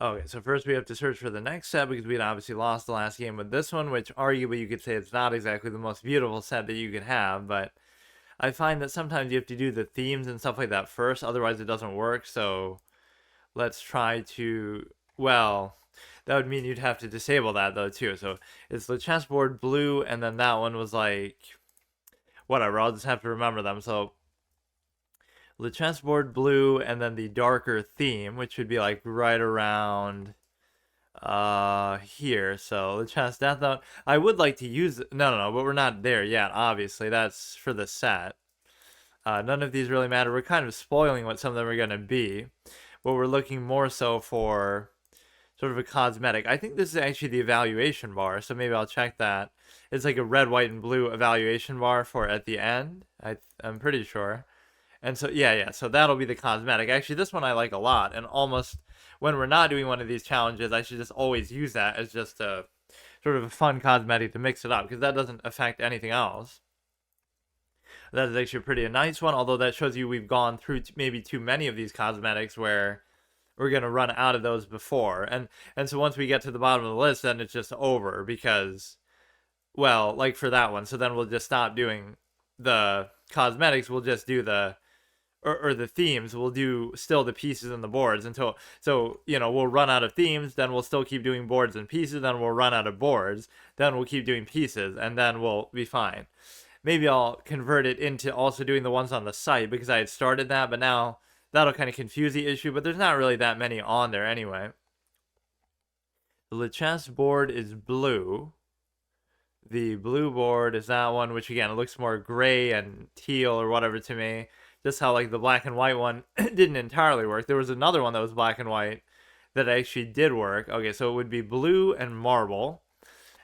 Okay, so first we have to search for the next set because we'd obviously lost the last game with this one, which arguably you could say it's not exactly the most beautiful set that you could have, but I find that sometimes you have to do the themes and stuff like that first, otherwise it doesn't work. So let's try to, well, that would mean you'd have to disable that though too. So it's the chessboard blue, and then that one was like, whatever, I'll just have to remember them. So the chessboard blue, and then the darker theme, which would be like right around here. So the chess death note, I would like to use it. No, but we're not there yet. Obviously that's for the set. None of these really matter. We're kind of spoiling what some of them are going to be, but we're looking more so for sort of a cosmetic. I think this is actually the evaluation bar, so maybe I'll check that. It's like a red, white, and blue evaluation bar for at the end. I'm pretty sure. And so yeah, so that'll be the cosmetic. Actually, this one I like a lot, and almost when we're not doing one of these challenges, I should just always use that as just a sort of a fun cosmetic to mix it up because that doesn't affect anything else. That is actually a pretty nice one, although that shows you we've gone through maybe too many of these cosmetics where we're going to run out of those before. And so once we get to the bottom of the list, then it's just over because, well, like for that one, so then we'll just stop doing the cosmetics. We'll just do the or the themes. We'll do still the pieces and the boards until, so we'll run out of themes, then we'll still keep doing boards and pieces, then we'll run out of boards, then we'll keep doing pieces, and then we'll be fine. Maybe I'll convert it into also doing the ones on the site because I had started that, but now that'll kind of confuse the issue, but there's not really that many on there anyway. The Lichess board is blue. The blue board is that one, which again, it looks more gray and teal or whatever to me. Just how like the black and white one didn't entirely work. There was another one that was black and white that actually did work. Okay, so it would be blue and marble.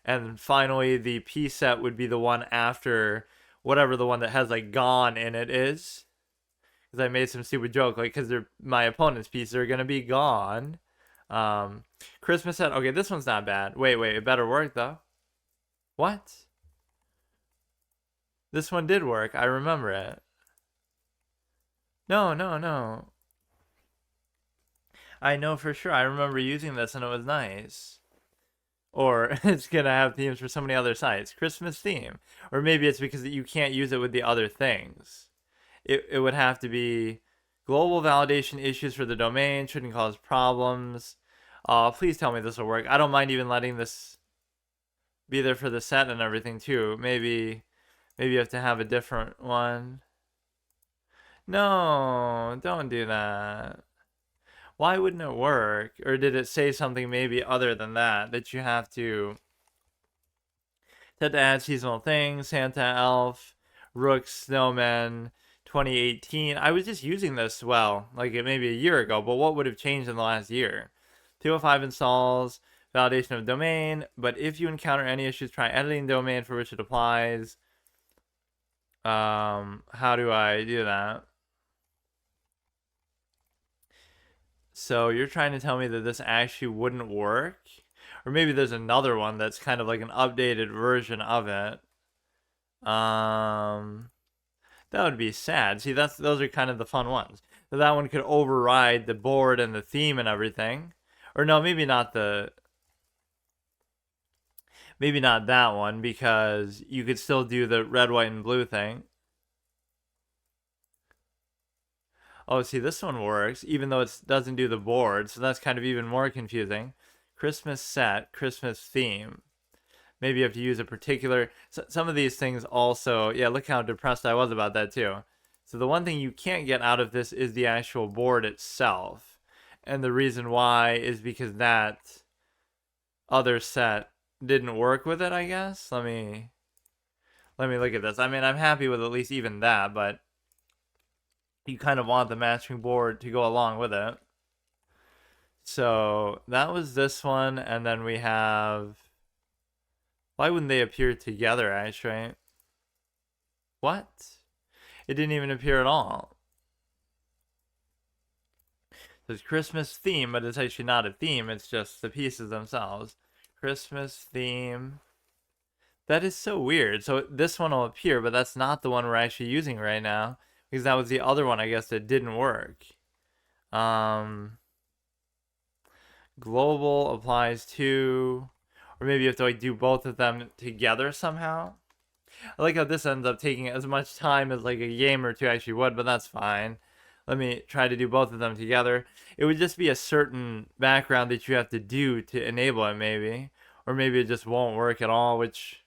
And finally, the piece set would be the one after whatever the one that has like gone in it is. Because I made some stupid joke, like, because my opponent's pieces are going to be gone. Christmas set. Okay, this one's not bad. Wait, it better work, though. What? This one did work. I remember it. No. I know for sure. I remember using this and it was nice. Or it's going to have themes for so many other sites. Christmas theme. Or maybe it's because you can't use it with the other things. It would have to be global validation issues for the domain. Shouldn't cause problems. Please tell me this will work. I don't mind even letting this be there for the set and everything too. Maybe you have to have a different one. No, don't do that. Why wouldn't it work? Or did it say something maybe other than that you have to add seasonal things, Santa, Elf, Rook, Snowman, 2018. I was just using this, well, like maybe a year ago, but what would have changed in the last year? 205 installs, validation of domain, but if you encounter any issues, try editing domain for which it applies. How do I do that? So you're trying to tell me that this actually wouldn't work? Or maybe there's another one that's kind of like an updated version of it. That would be sad. See, those are kind of the fun ones. So that one could override the board and the theme and everything. Or no, maybe not that one because you could still do the red, white, and blue thing. Oh, see, this one works, even though it doesn't do the board, so that's kind of even more confusing. Christmas set, Christmas theme. Maybe you have to use a particular... some of these things also... Yeah, look how depressed I was about that, too. So the one thing you can't get out of this is the actual board itself. And the reason why is because that other set didn't work with it, I guess? Let me look at this. I mean, I'm happy with at least even that, but you kind of want the matching board to go along with it. So that was this one, and then we have... Why wouldn't they appear together, actually? What? It didn't even appear at all. There's Christmas theme, but it's actually not a theme. It's just the pieces themselves. Christmas theme. That is so weird. So this one will appear, but that's not the one we're actually using right now. Because that was the other one, I guess, that didn't work. global applies to, or maybe you have to like do both of them together somehow. I like how this ends up taking as much time as like a game or two actually would, but that's fine. Let me try to do both of them together. It would just be a certain background that you have to do to enable it, maybe. Or maybe it just won't work at all, which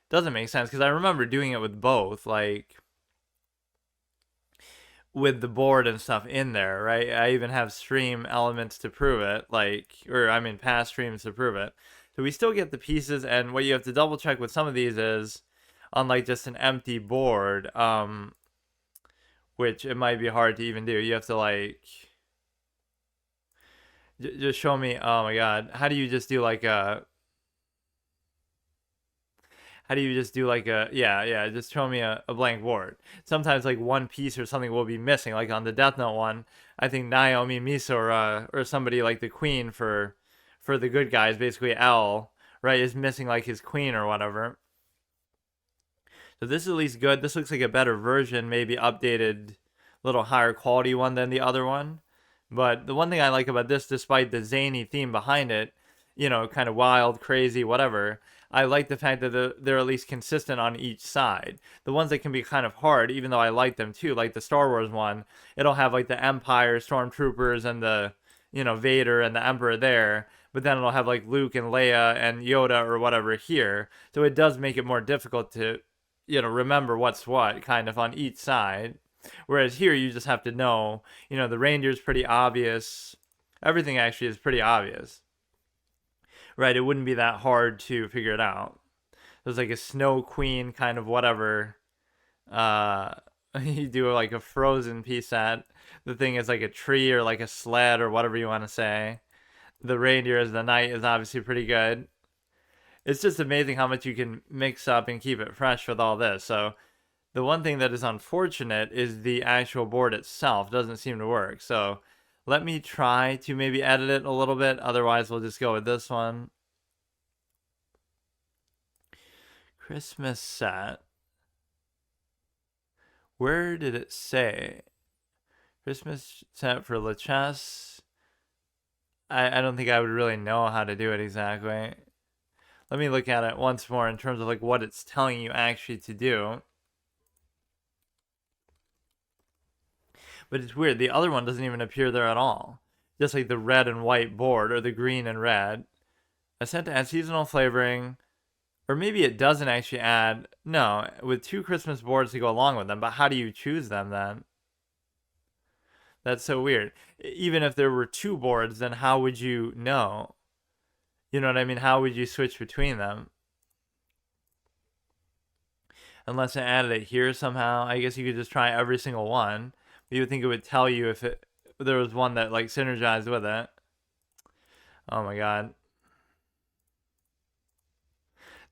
doesn't make sense because I remember doing it with both, like with the board and stuff in there, right? I even have stream elements to prove it, like, or I mean, past streams to prove it. So we still get the pieces, and what you have to double check with some of these is, on like just an empty board, which it might be hard to even do. You have to like just show me. Oh my god, how do you just do like a? How do you just do like a yeah, just show me a blank board. Sometimes like one piece or something will be missing, like on the Death Note one. I think Naomi Misora or somebody like the queen for the good guys, basically L, right, is missing like his queen or whatever. So this is at least good. This looks like a better version, maybe updated, little higher quality one than the other one. But the one thing I like about this, despite the zany theme behind it, kind of wild, crazy, whatever, I like the fact that they're at least consistent on each side. The ones that can be kind of hard, even though I like them too, like the Star Wars one, it'll have like the Empire stormtroopers and the, Vader and the Emperor there, but then it'll have like Luke and Leia and Yoda or whatever here. So it does make it more difficult to, remember what's what kind of on each side. Whereas here you just have to know, the reindeer's pretty obvious. Everything actually is pretty obvious. Right, it wouldn't be that hard to figure it out. There's like a snow queen kind of whatever. Uh you do like a frozen piece that the thing is like a tree or like a sled or whatever you want to say. The reindeer as the knight is obviously pretty good. It's just amazing how much you can mix up and keep it fresh with all this. So the one thing that is unfortunate is the actual board itself doesn't seem to work. So let me try to maybe edit it a little bit. Otherwise, we'll just go with this one. Christmas set. Where did it say? Christmas set for Lichess. I don't think I would really know how to do it exactly. Let me look at it once more in terms of like what it's telling you actually to do. But it's weird. The other one doesn't even appear there at all. Just like the red and white board or the green and red. I sent to add seasonal flavoring. Or maybe it doesn't actually add. No, with 2 Christmas boards to go along with them. But how do you choose them then? That's so weird. Even if there were 2 boards, then how would you know? You know what I mean? How would you switch between them? Unless I added it here somehow. I guess you could just try every single one. You would think it would tell you if there was one that like synergized with it. Oh my god.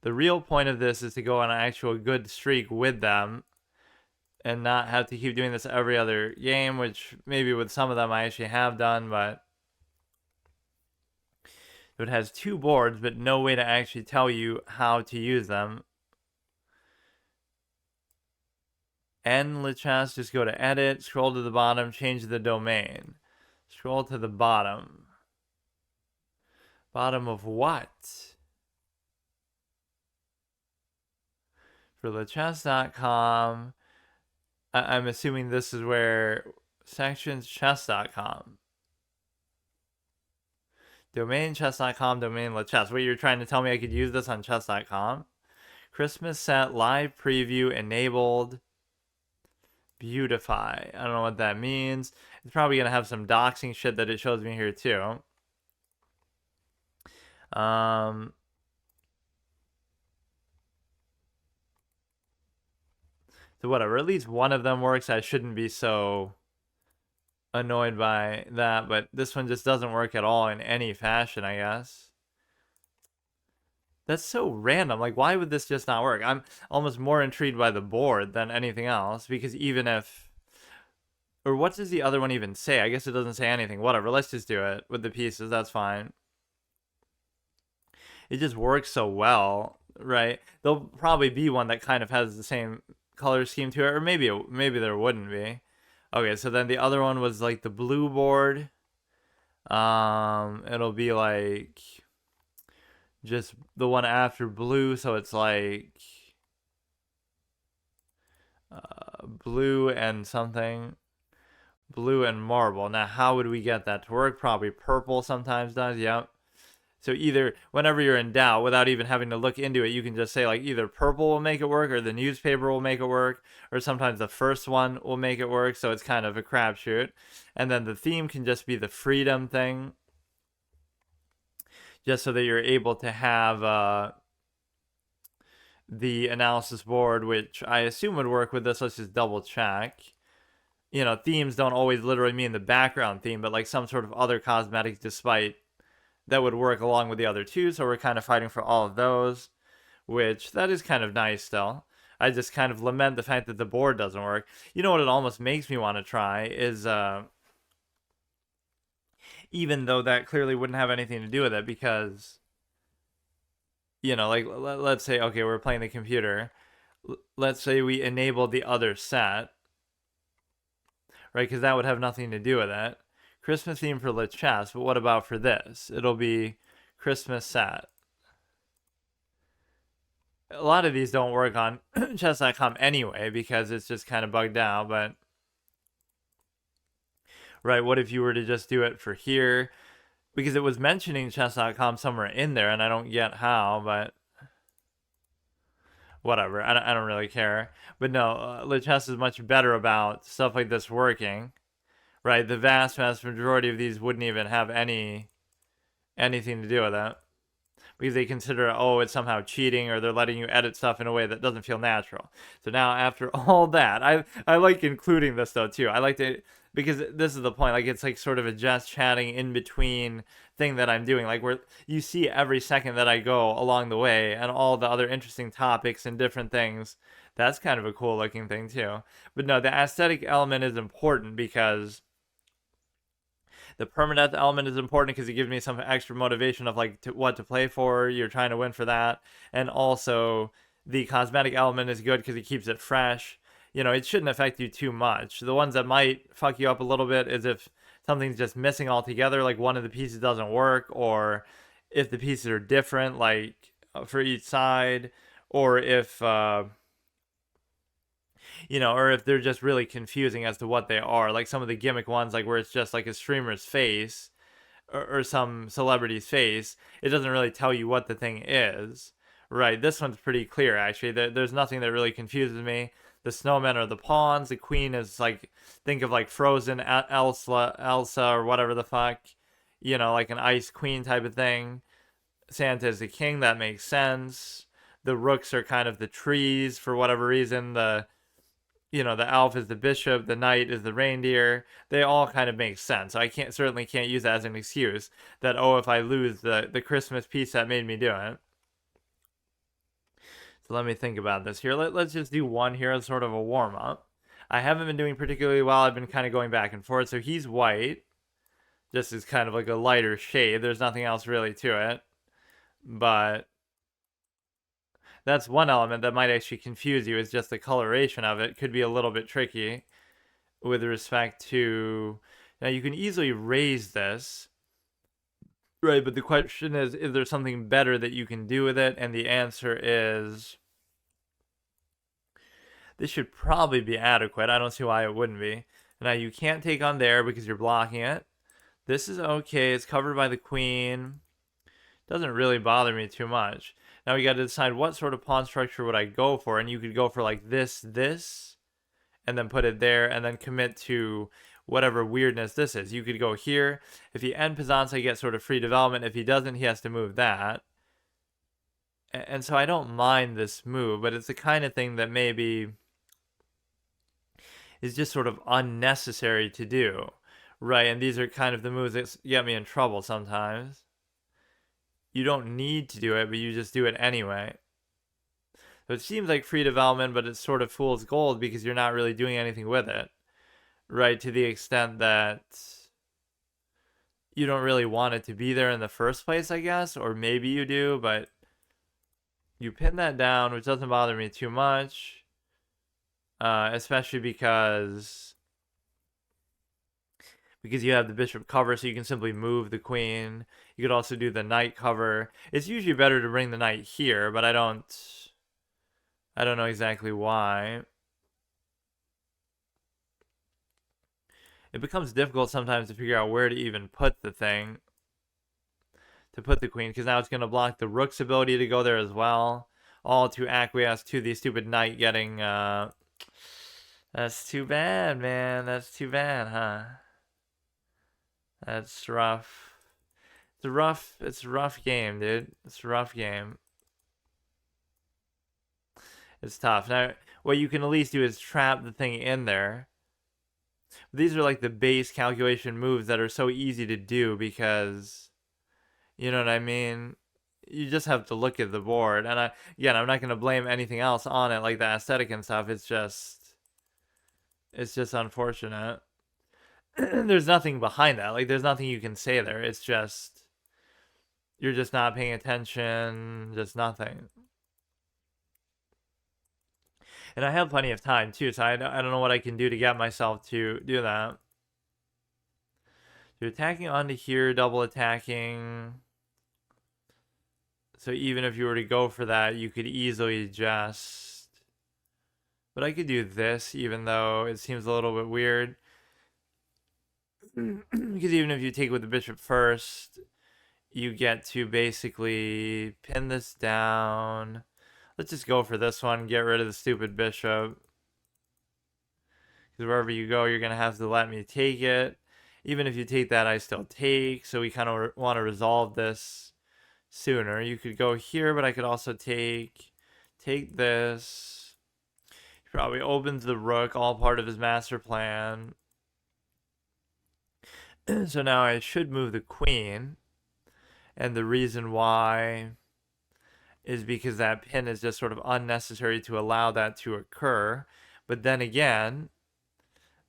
The real point of this is to go on an actual good streak with them and not have to keep doing this every other game, which maybe with some of them I actually have done, but it has 2 boards but no way to actually tell you how to use them. End Lichess, just go to edit, scroll to the bottom, change the domain. Scroll to the bottom. Bottom of what? For lichess.com, I'm assuming this is where sections chess.com. Domain chess.com, domain Lichess. Wait, you're trying to tell me I could use this on chess.com? Christmas set, live preview enabled. Beautify. I don't know what that means. It's probably going to have some doxing shit that it shows me here too. So whatever, at least one of them works. I shouldn't be so annoyed by that, but this one just doesn't work at all in any fashion, I guess. That's so random. Like, why would this just not work? I'm almost more intrigued by the board than anything else, because even if... Or what does the other one even say? I guess it doesn't say anything. Whatever, let's just do it with the pieces. That's fine. It just works so well, right? There'll probably be one that kind of has the same color scheme to it, or maybe there wouldn't be. Okay, so then the other one was like the blue board. It'll be like just the one after blue, so it's like blue and something, blue and marble. Now, how would we get that to work? Probably purple sometimes does. Yep. So either whenever you're in doubt, without even having to look into it, you can just say like either purple will make it work, or the newspaper will make it work, or sometimes the first one will make it work. So it's kind of a crapshoot. And then the theme can just be the freedom thing, just so that you're able to have the analysis board, which I assume would work with this. Let's just double check. You know, themes don't always literally mean the background theme, but like some sort of other cosmetic despite that would work along with the other two. So we're kind of fighting for all of those, which that is kind of nice still. I just kind of lament the fact that the board doesn't work. You know what it almost makes me want to try is, even though that clearly wouldn't have anything to do with it, because, you know, like let's say, okay, we're playing the computer. Let's say we enable the other set, right? Because that would have nothing to do with it. Christmas theme for Lichess, but what about for this? It'll be Christmas set. A lot of these don't work on chess.com anyway because it's just kind of bugged out, but right, what if you were to just do it for here? Because it was mentioning chess.com somewhere in there, and I don't get how, but whatever. I don't really care. But no, Lichess is much better about stuff like this working. Right, the vast majority of these wouldn't even have anything to do with it, because they consider, oh, it's somehow cheating, or they're letting you edit stuff in a way that doesn't feel natural. So now, after all that, I like including this though too. I like to, because this is the point. Like, it's like sort of a just chatting in between thing that I'm doing. Like, where you see every second that I go along the way, and all the other interesting topics and different things. That's kind of a cool looking thing too. But no, the aesthetic element is important because the permadeath element is important because it gives me some extra motivation of like what to play for. You're trying to win for that, and also the cosmetic element is good because it keeps it fresh. You know, it shouldn't affect you too much. The ones that might fuck you up a little bit is if something's just missing altogether, like one of the pieces doesn't work, or if the pieces are different, like for each side, or if you know, or if they're just really confusing as to what they are. Like some of the gimmick ones, like where it's just like a streamer's face, or some celebrity's face, it doesn't really tell you what the thing is. Right, this one's pretty clear actually. There's nothing that really confuses me. The snowmen are the pawns. The queen is like, think of like Frozen Elsa or whatever the fuck, you know, like an ice queen type of thing. Santa is the king. That makes sense. The rooks are kind of the trees for whatever reason. The elf is the bishop, the knight is the reindeer. They all kind of make sense. So I certainly can't use that as an excuse that, oh, if I lose the Christmas piece that made me do it. So let me think about this here. Let's just do one here as sort of a warm up. I haven't been doing particularly well. I've been kind of going back and forth. So he's white, just as kind of like a lighter shade. There's nothing else really to it, but that's one element that might actually confuse you, is just the coloration of it could be a little bit tricky with respect to, now you can easily raise this, right? But the question is there something better that you can do with it? And the answer is, this should probably be adequate. I don't see why it wouldn't be. Now you can't take on there because you're blocking it. This is okay. It's covered by the queen. Doesn't really bother me too much. Now we got to decide what sort of pawn structure would I go for, and you could go for like this, and then put it there, and then commit to whatever weirdness this is. You could go here. If he end Pizanza, he gets sort of free development. If he doesn't, he has to move that. And so I don't mind this move, but it's the kind of thing that maybe is just sort of unnecessary to do, right? And these are kind of the moves that get me in trouble sometimes. You don't need to do it, but you just do it anyway. So it seems like free development, but it's sort of fool's gold because you're not really doing anything with it, right? To the extent that you don't really want it to be there in the first place, I guess, or maybe you do, but you pin that down, which doesn't bother me too much, especially because because you have the bishop cover, so you can simply move the queen. You could also do the knight cover. It's usually better to bring the knight here, but I don't know exactly why. It becomes difficult sometimes to figure out where to even put the thing, to put the queen, because now it's going to block the rook's ability to go there as well, all to acquiesce to the stupid knight getting, that's too bad, man. That's too bad, huh? That's rough. It's a rough game, dude. It's a rough game. It's tough. Now, what you can at least do is trap the thing in there. These are like the base calculation moves that are so easy to do because, you know what I mean? You just have to look at the board. And again, I'm not going to blame anything else on it, like the aesthetic and stuff. It's just unfortunate. There's nothing behind that. Like, there's nothing you can say there. It's just, you're just not paying attention. Just nothing. And I have plenty of time, too, so I don't know what I can do to get myself to do that. You're attacking onto here, double attacking. So even if you were to go for that, you could easily just... But I could do this, even though it seems a little bit weird. Because even if you take with the bishop first, you get to basically pin this down. Let's just go for this one, get rid of the stupid bishop. Because wherever you go, you're going to have to let me take it. Even if you take that, I still take. So we kind of want to resolve this sooner. You could go here, but I could also take this. He probably opens the rook, all part of his master plan. So now I should move the queen. And the reason why is because that pin is just sort of unnecessary to allow that to occur. But then again,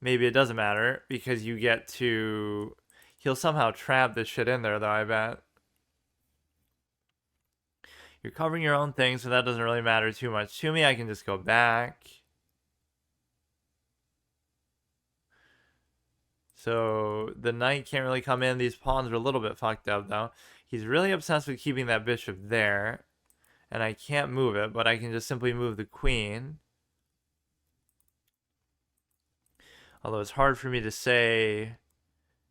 maybe it doesn't matter because you get to... He'll somehow trap this shit in there, though, I bet. You're covering your own thing, so that doesn't really matter too much to me. I can just go back. So the knight can't really come in. These pawns are a little bit fucked up, though. He's really obsessed with keeping that bishop there. And I can't move it, but I can just simply move the queen. Although it's hard for me to say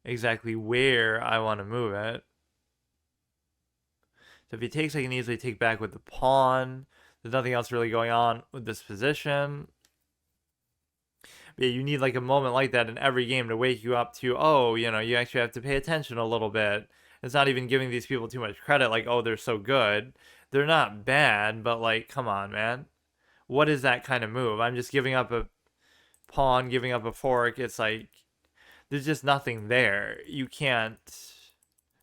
exactly where I want to move it. So if he takes, I can easily take back with the pawn. There's nothing else really going on with this position. But yeah, you need like a moment like that in every game to wake you up to, oh, you know, you actually have to pay attention a little bit. It's not even giving these people too much credit, like, oh, they're so good. They're not bad, but like, come on, man. What is that kind of move? I'm just giving up a pawn, giving up a fork. It's like, there's just nothing there. You can't,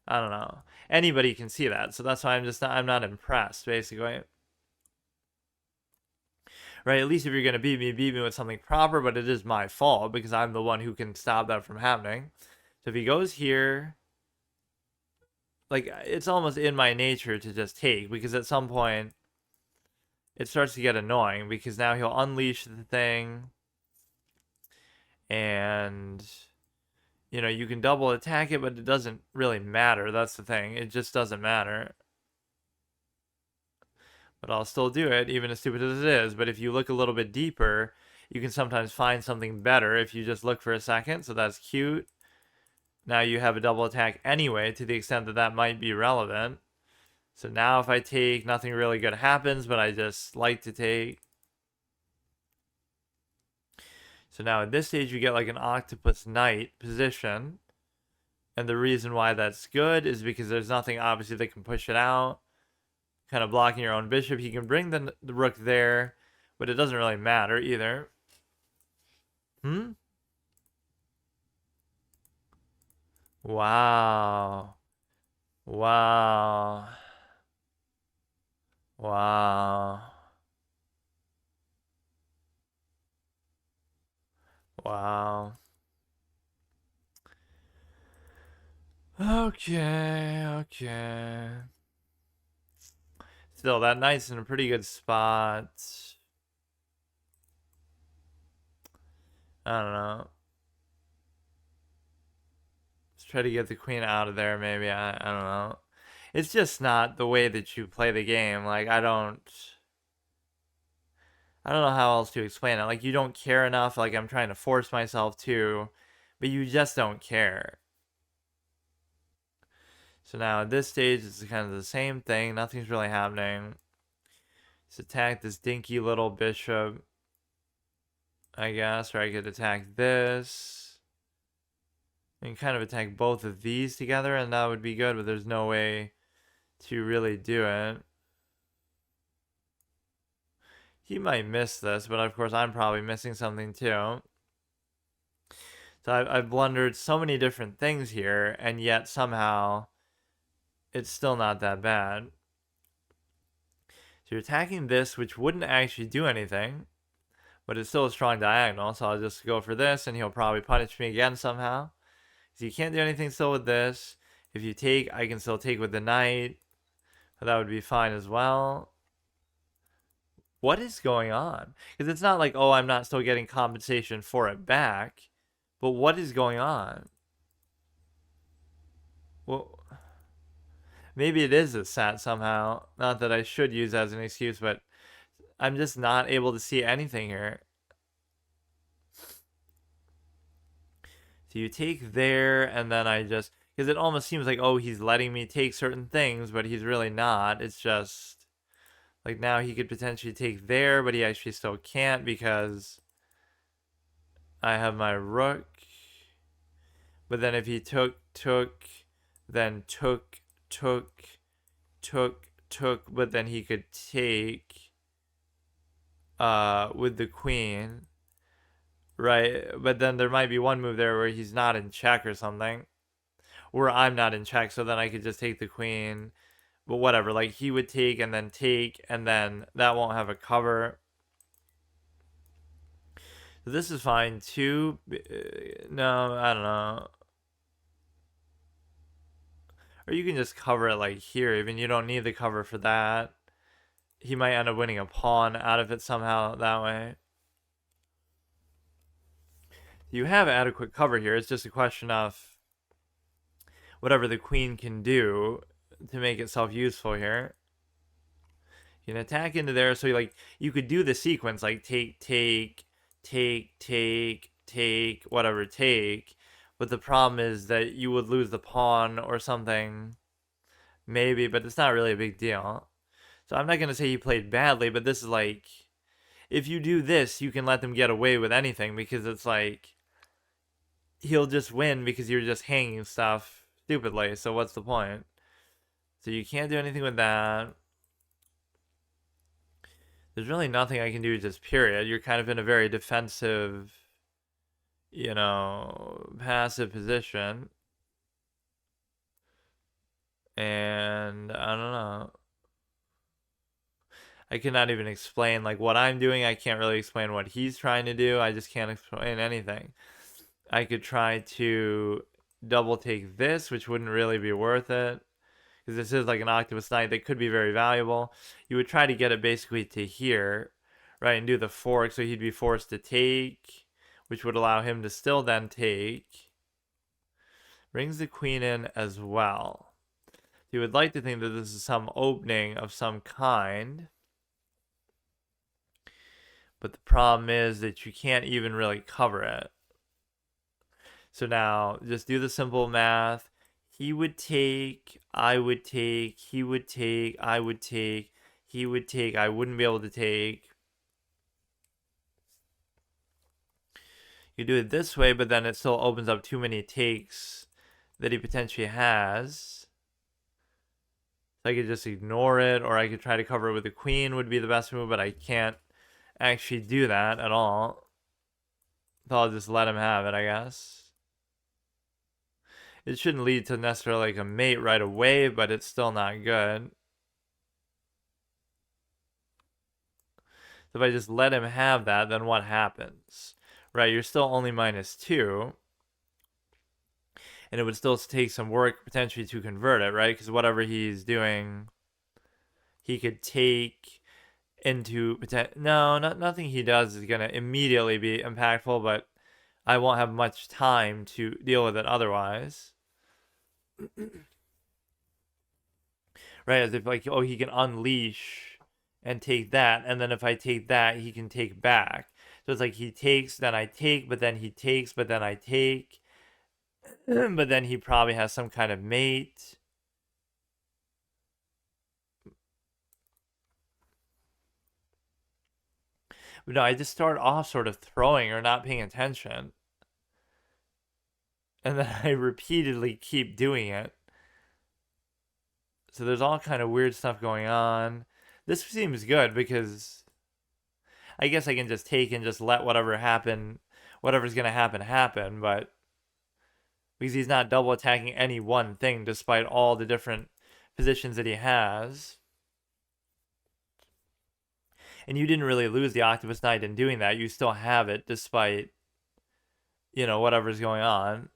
I don't know. Anybody can see that. So that's why I'm not impressed, basically. Right, at least if you're going to beat me with something proper, but it is my fault because I'm the one who can stop that from happening. So if he goes here, like, it's almost in my nature to just take because at some point it starts to get annoying because now he'll unleash the thing and, you know, you can double attack it, but it doesn't really matter. That's the thing. It just doesn't matter. But I'll still do it, even as stupid as it is. But if you look a little bit deeper, you can sometimes find something better if you just look for a second. So that's cute. Now you have a double attack anyway, to the extent that that might be relevant. So now if I take, nothing really good happens, but I just like to take. So now at this stage, you get like an octopus knight position. And the reason why that's good is because there's nothing obviously that can push it out. Kind of blocking your own bishop. He can bring the rook there, but it doesn't really matter either. Wow. Wow. Wow. Wow. Okay. Still, that knight's in a pretty good spot. I don't know. Try to get the queen out of there, maybe. I don't know. It's just not the way that you play the game. Like, I don't know how else to explain it. Like, you don't care enough. Like, I'm trying to force myself to, but you just don't care. So now at this stage, it's kind of the same thing. Nothing's really happening. Let's attack this dinky little bishop, I guess, or I could attack this. And kind of attack both of these together, and that would be good, but there's no way to really do it. He might miss this, but of course I'm probably missing something too. So I've blundered so many different things here, and yet somehow it's still not that bad. So you're attacking this, which wouldn't actually do anything, but it's still a strong diagonal, so I'll just go for this, and he'll probably punish me again somehow. So you can't do anything still with this. If you take, I can still take with the knight. But that would be fine as well. What is going on? Because it's not like, oh, I'm not still getting compensation for it back. But what is going on? Well, maybe it is a sat somehow. Not that I should use as an excuse, but I'm just not able to see anything here. So you take there, and then I just... Because it almost seems like, oh, he's letting me take certain things, but he's really not. It's just... Like, now he could potentially take there, but he actually still can't because I have my rook. But then if he took, then took, but then he could take with the queen. Right? But then there might be one move there where he's not in check or something. Or I'm not in check, so then I could just take the queen. But whatever, like he would take, and then that won't have a cover. So this is fine too. No, I don't know. Or you can just cover it like here, even you don't need the cover for that. He might end up winning a pawn out of it somehow that way. You have adequate cover here. It's just a question of whatever the queen can do to make itself useful here. You can attack into there, so you could do the sequence like take, whatever, take. But the problem is that you would lose the pawn or something, maybe, but it's not really a big deal. So I'm not gonna say he played badly, but this is like, if you do this, you can let them get away with anything because it's like he'll just win because you're just hanging stuff stupidly. So what's the point? So you can't do anything with that. There's really nothing I can do, just period. You're kind of in a very defensive, passive position. And I don't know. I cannot even explain like what I'm doing. I can't really explain what he's trying to do. I just can't explain anything. I could try to double take this, which wouldn't really be worth it. Because this is like an octopus knight that could be very valuable. You would try to get it basically to here, right, and do the fork, so he'd be forced to take, which would allow him to still then take. Brings the queen in as well. You would like to think that this is some opening of some kind. But the problem is that you can't even really cover it. So now, just do the simple math. He would take, I would take, he would take, I would take, he would take, I wouldn't be able to take. You do it this way, but then it still opens up too many takes that he potentially has. So I could just ignore it, or I could try to cover it with the queen would be the best move, but I can't actually do that at all. So I'll just let him have it, I guess. It shouldn't lead to necessarily like a mate right away, but it's still not good. So if I just let him have that, then what happens? Right, you're still only -2. And it would still take some work potentially to convert it, right? Because whatever he's doing, he could take into... No, nothing he does is going to immediately be impactful, but I won't have much time to deal with it otherwise. Right, as if like, oh, he can unleash and take that, and then if I take that, he can take back. So it's like he takes, then I take, but then he takes, but then I take, but then he probably has some kind of mate. But no, I just start off sort of throwing or not paying attention, and then I repeatedly keep doing it. So there's all kind of weird stuff going on. This seems good because I guess I can just take and just let whatever happen, whatever's gonna happen, happen. But because he's not double attacking any one thing despite all the different positions that he has. And you didn't really lose the Octopus Knight in doing that. You still have it despite, whatever's going on.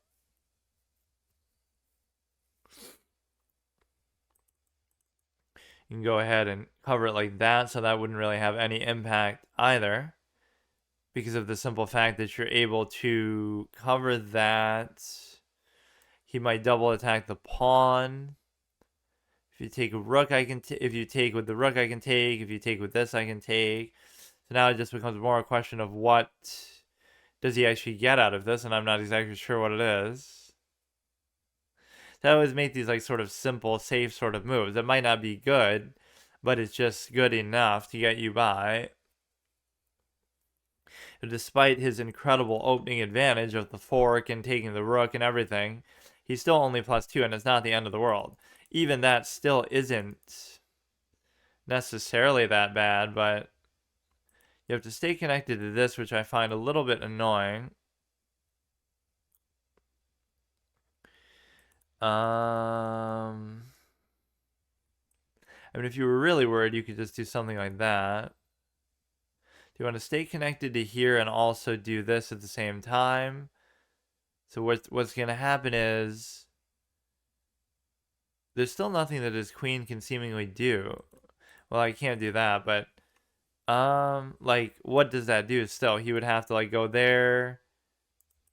You can go ahead and cover it like that, so that wouldn't really have any impact either, because of the simple fact that you're able to cover that. He might double attack the pawn. If you take a rook, I can. If you take with the rook, I can take. If you take with this, I can take. So now it just becomes more a question of what does he actually get out of this, and I'm not exactly sure what it is. So I always make these like sort of simple, safe sort of moves. It might not be good, but it's just good enough to get you by. And despite his incredible opening advantage of the fork and taking the rook and everything, he's still only +2, and it's not the end of the world. Even that still isn't necessarily that bad, but you have to stay connected to this, which I find a little bit annoying. I mean, if you were really worried, you could just do something like that. Do you want to stay connected to here and also do this at the same time? So what's going to happen is there's still nothing that his queen can seemingly do. Well, I can't do that, but like what does that do still? He would have to like go there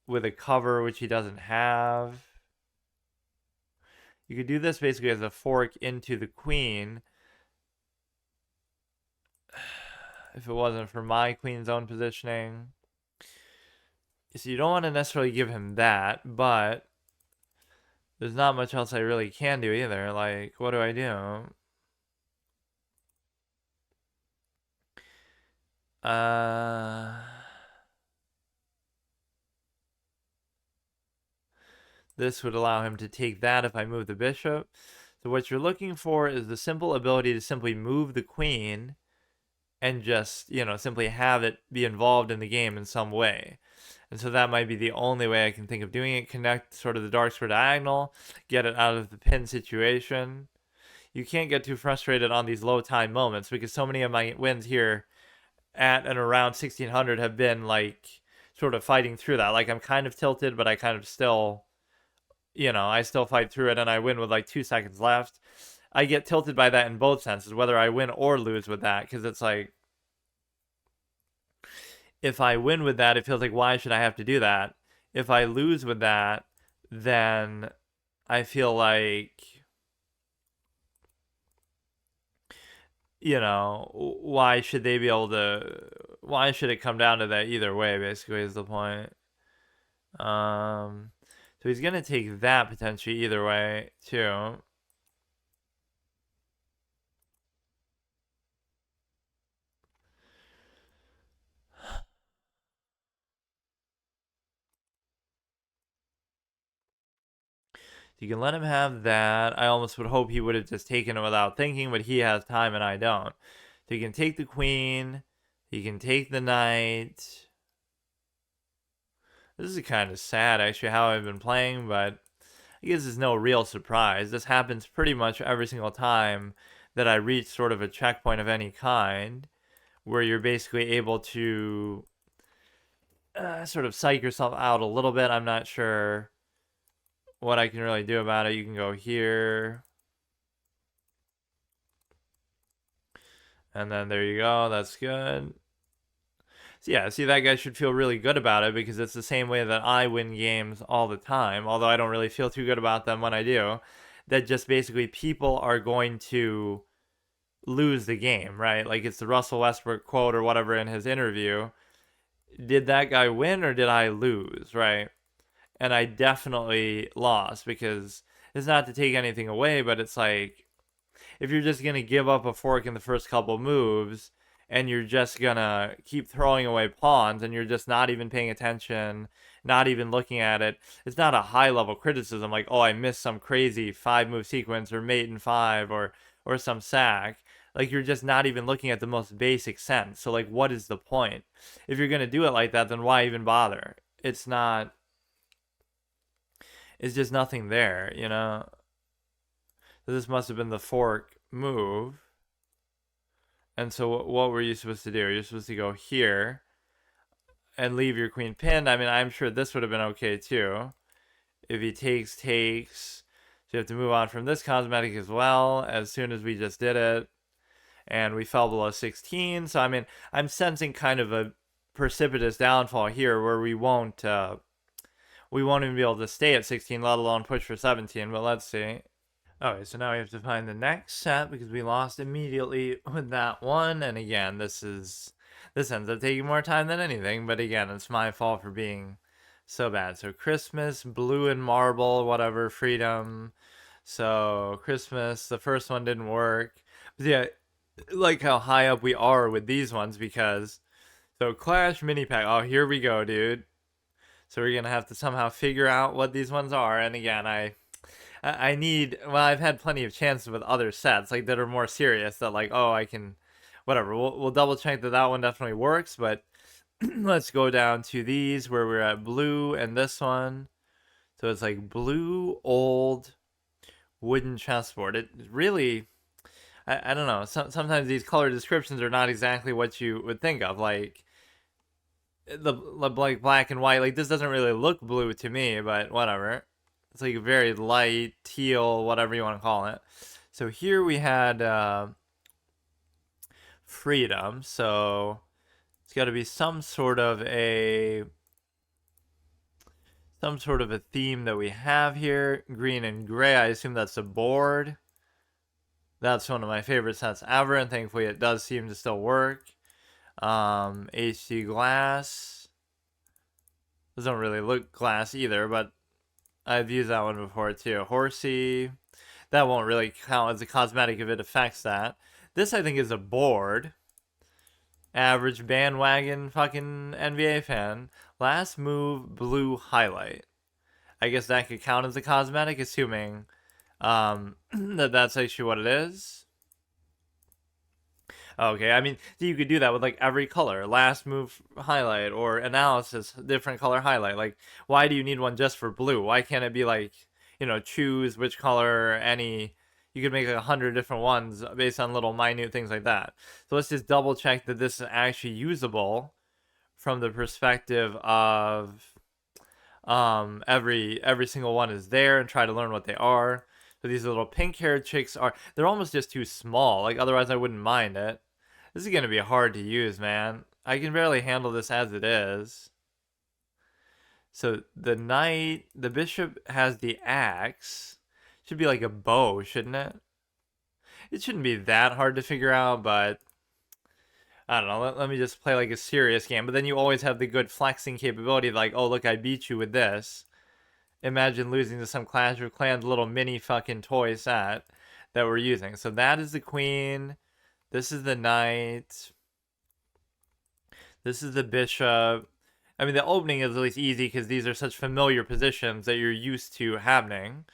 with a cover, which he doesn't have. You could do this basically as a fork into the queen. If it wasn't for my queen's own positioning. So you don't want to necessarily give him that, but there's not much else I really can do either. Like, what do I do? This would allow him to take that if I move the bishop. So what you're looking for is the simple ability to simply move the queen and just, simply have it be involved in the game in some way. And so that might be the only way I can think of doing it. Connect sort of the dark square diagonal, get it out of the pin situation. You can't get too frustrated on these low time moments because so many of my wins here at and around 1600 have been like sort of fighting through that. Like I'm kind of tilted, but I kind of still, I still fight through it and I win with like 2 seconds left. I get tilted by that in both senses, whether I win or lose with that, because it's like, if I win with that, it feels like, why should I have to do that? If I lose with that, then I feel like, why should they be able to, why should it come down to that either way, basically, is the point. So he's going to take that potentially either way, too. You can let him have that. I almost would hope he would have just taken it without thinking, but he has time and I don't. So he can take the queen. He can take the knight. This is kind of sad, actually, how I've been playing, but I guess it's no real surprise. This happens pretty much every single time that I reach sort of a checkpoint of any kind, where you're basically able to sort of psych yourself out a little bit. I'm not sure what I can really do about it. You can go here. And then there you go. That's good. So yeah, see, that guy should feel really good about it because it's the same way that I win games all the time, although I don't really feel too good about them when I do. That just basically people are going to lose the game, right? Like it's the Russell Westbrook quote or whatever in his interview. Did that guy win or did I lose, right? And I definitely lost because it's not to take anything away, but it's like if you're just going to give up a fork in the first couple moves and you're just going to keep throwing away pawns and you're just not even paying attention, not even looking at it, it's not a high level criticism like, oh, I missed some crazy 5 move sequence or mate in 5 or some sack. Like you're just not even looking at the most basic sense. So like what is the point? If you're going to do it like that, then why even bother? It's just nothing there, you know? So this must have been the fork move. And so what were you supposed to do? You're supposed to go here and leave your queen pinned. I mean, I'm sure this would have been okay too. If he takes. So you have to move on from this cosmetic as well as soon as we just did it. And we fell below 16. So, I mean, I'm sensing kind of a precipitous downfall here where we won't even be able to stay at 16, let alone push for 17. But let's see. Okay, so now we have to find the next set because we lost immediately with that one. And again, this ends up taking more time than anything. But again, it's my fault for being so bad. So Christmas, blue and marble, whatever, freedom. So Christmas, the first one didn't work. But yeah, like how high up we are with these ones because so Clash mini pack. Oh, here we go, dude. So we're gonna have to somehow figure out what these ones are. And again, I need. Well, I've had plenty of chances with other sets like that are more serious. That like, oh, I can, whatever. We'll double check that one definitely works. But let's go down to these where we're at blue and this one. So it's like blue old wooden chessboard. It really. I don't know. Sometimes these color descriptions are not exactly what you would think of. Like the like black and white. Like this doesn't really look blue to me, but whatever. It's like a very light teal, whatever you want to call it. So here we had freedom. So it's got to be some sort of a theme that we have here. Green and gray. I assume that's a board. That's one of my favorite sets ever, and thankfully it does seem to still work. HD glass. Doesn't really look glass either, but I've used that one before too. Horsey. That won't really count as a cosmetic if it affects that. This I think is a board. Average bandwagon fucking NBA fan. Last move blue highlight. I guess that could count as a cosmetic, assuming that's actually what it is. Okay, I mean, you could do that with like every color. Last move highlight or analysis, different color highlight. Like, why do you need one just for blue? Why can't it be like, choose which color, any. You could make like 100 different ones based on little minute things like that. So let's just double check that this is actually usable from the perspective of every single one is there and try to learn what they are. So these little pink haired chicks they're almost just too small. Like otherwise I wouldn't mind it. This is gonna be hard to use, man. I can barely handle this as it is. So the bishop has the axe. Should be like a bow, shouldn't it? It shouldn't be that hard to figure out, but I don't know. Let me just play like a serious game. But then you always have the good flexing capability, like, oh look, I beat you with this. Imagine losing to some Clash of Clans little mini fucking toy set that we're using. So that is the queen. This is the knight. This is the bishop. I mean, the opening is at least easy because these are such familiar positions that you're used to happening.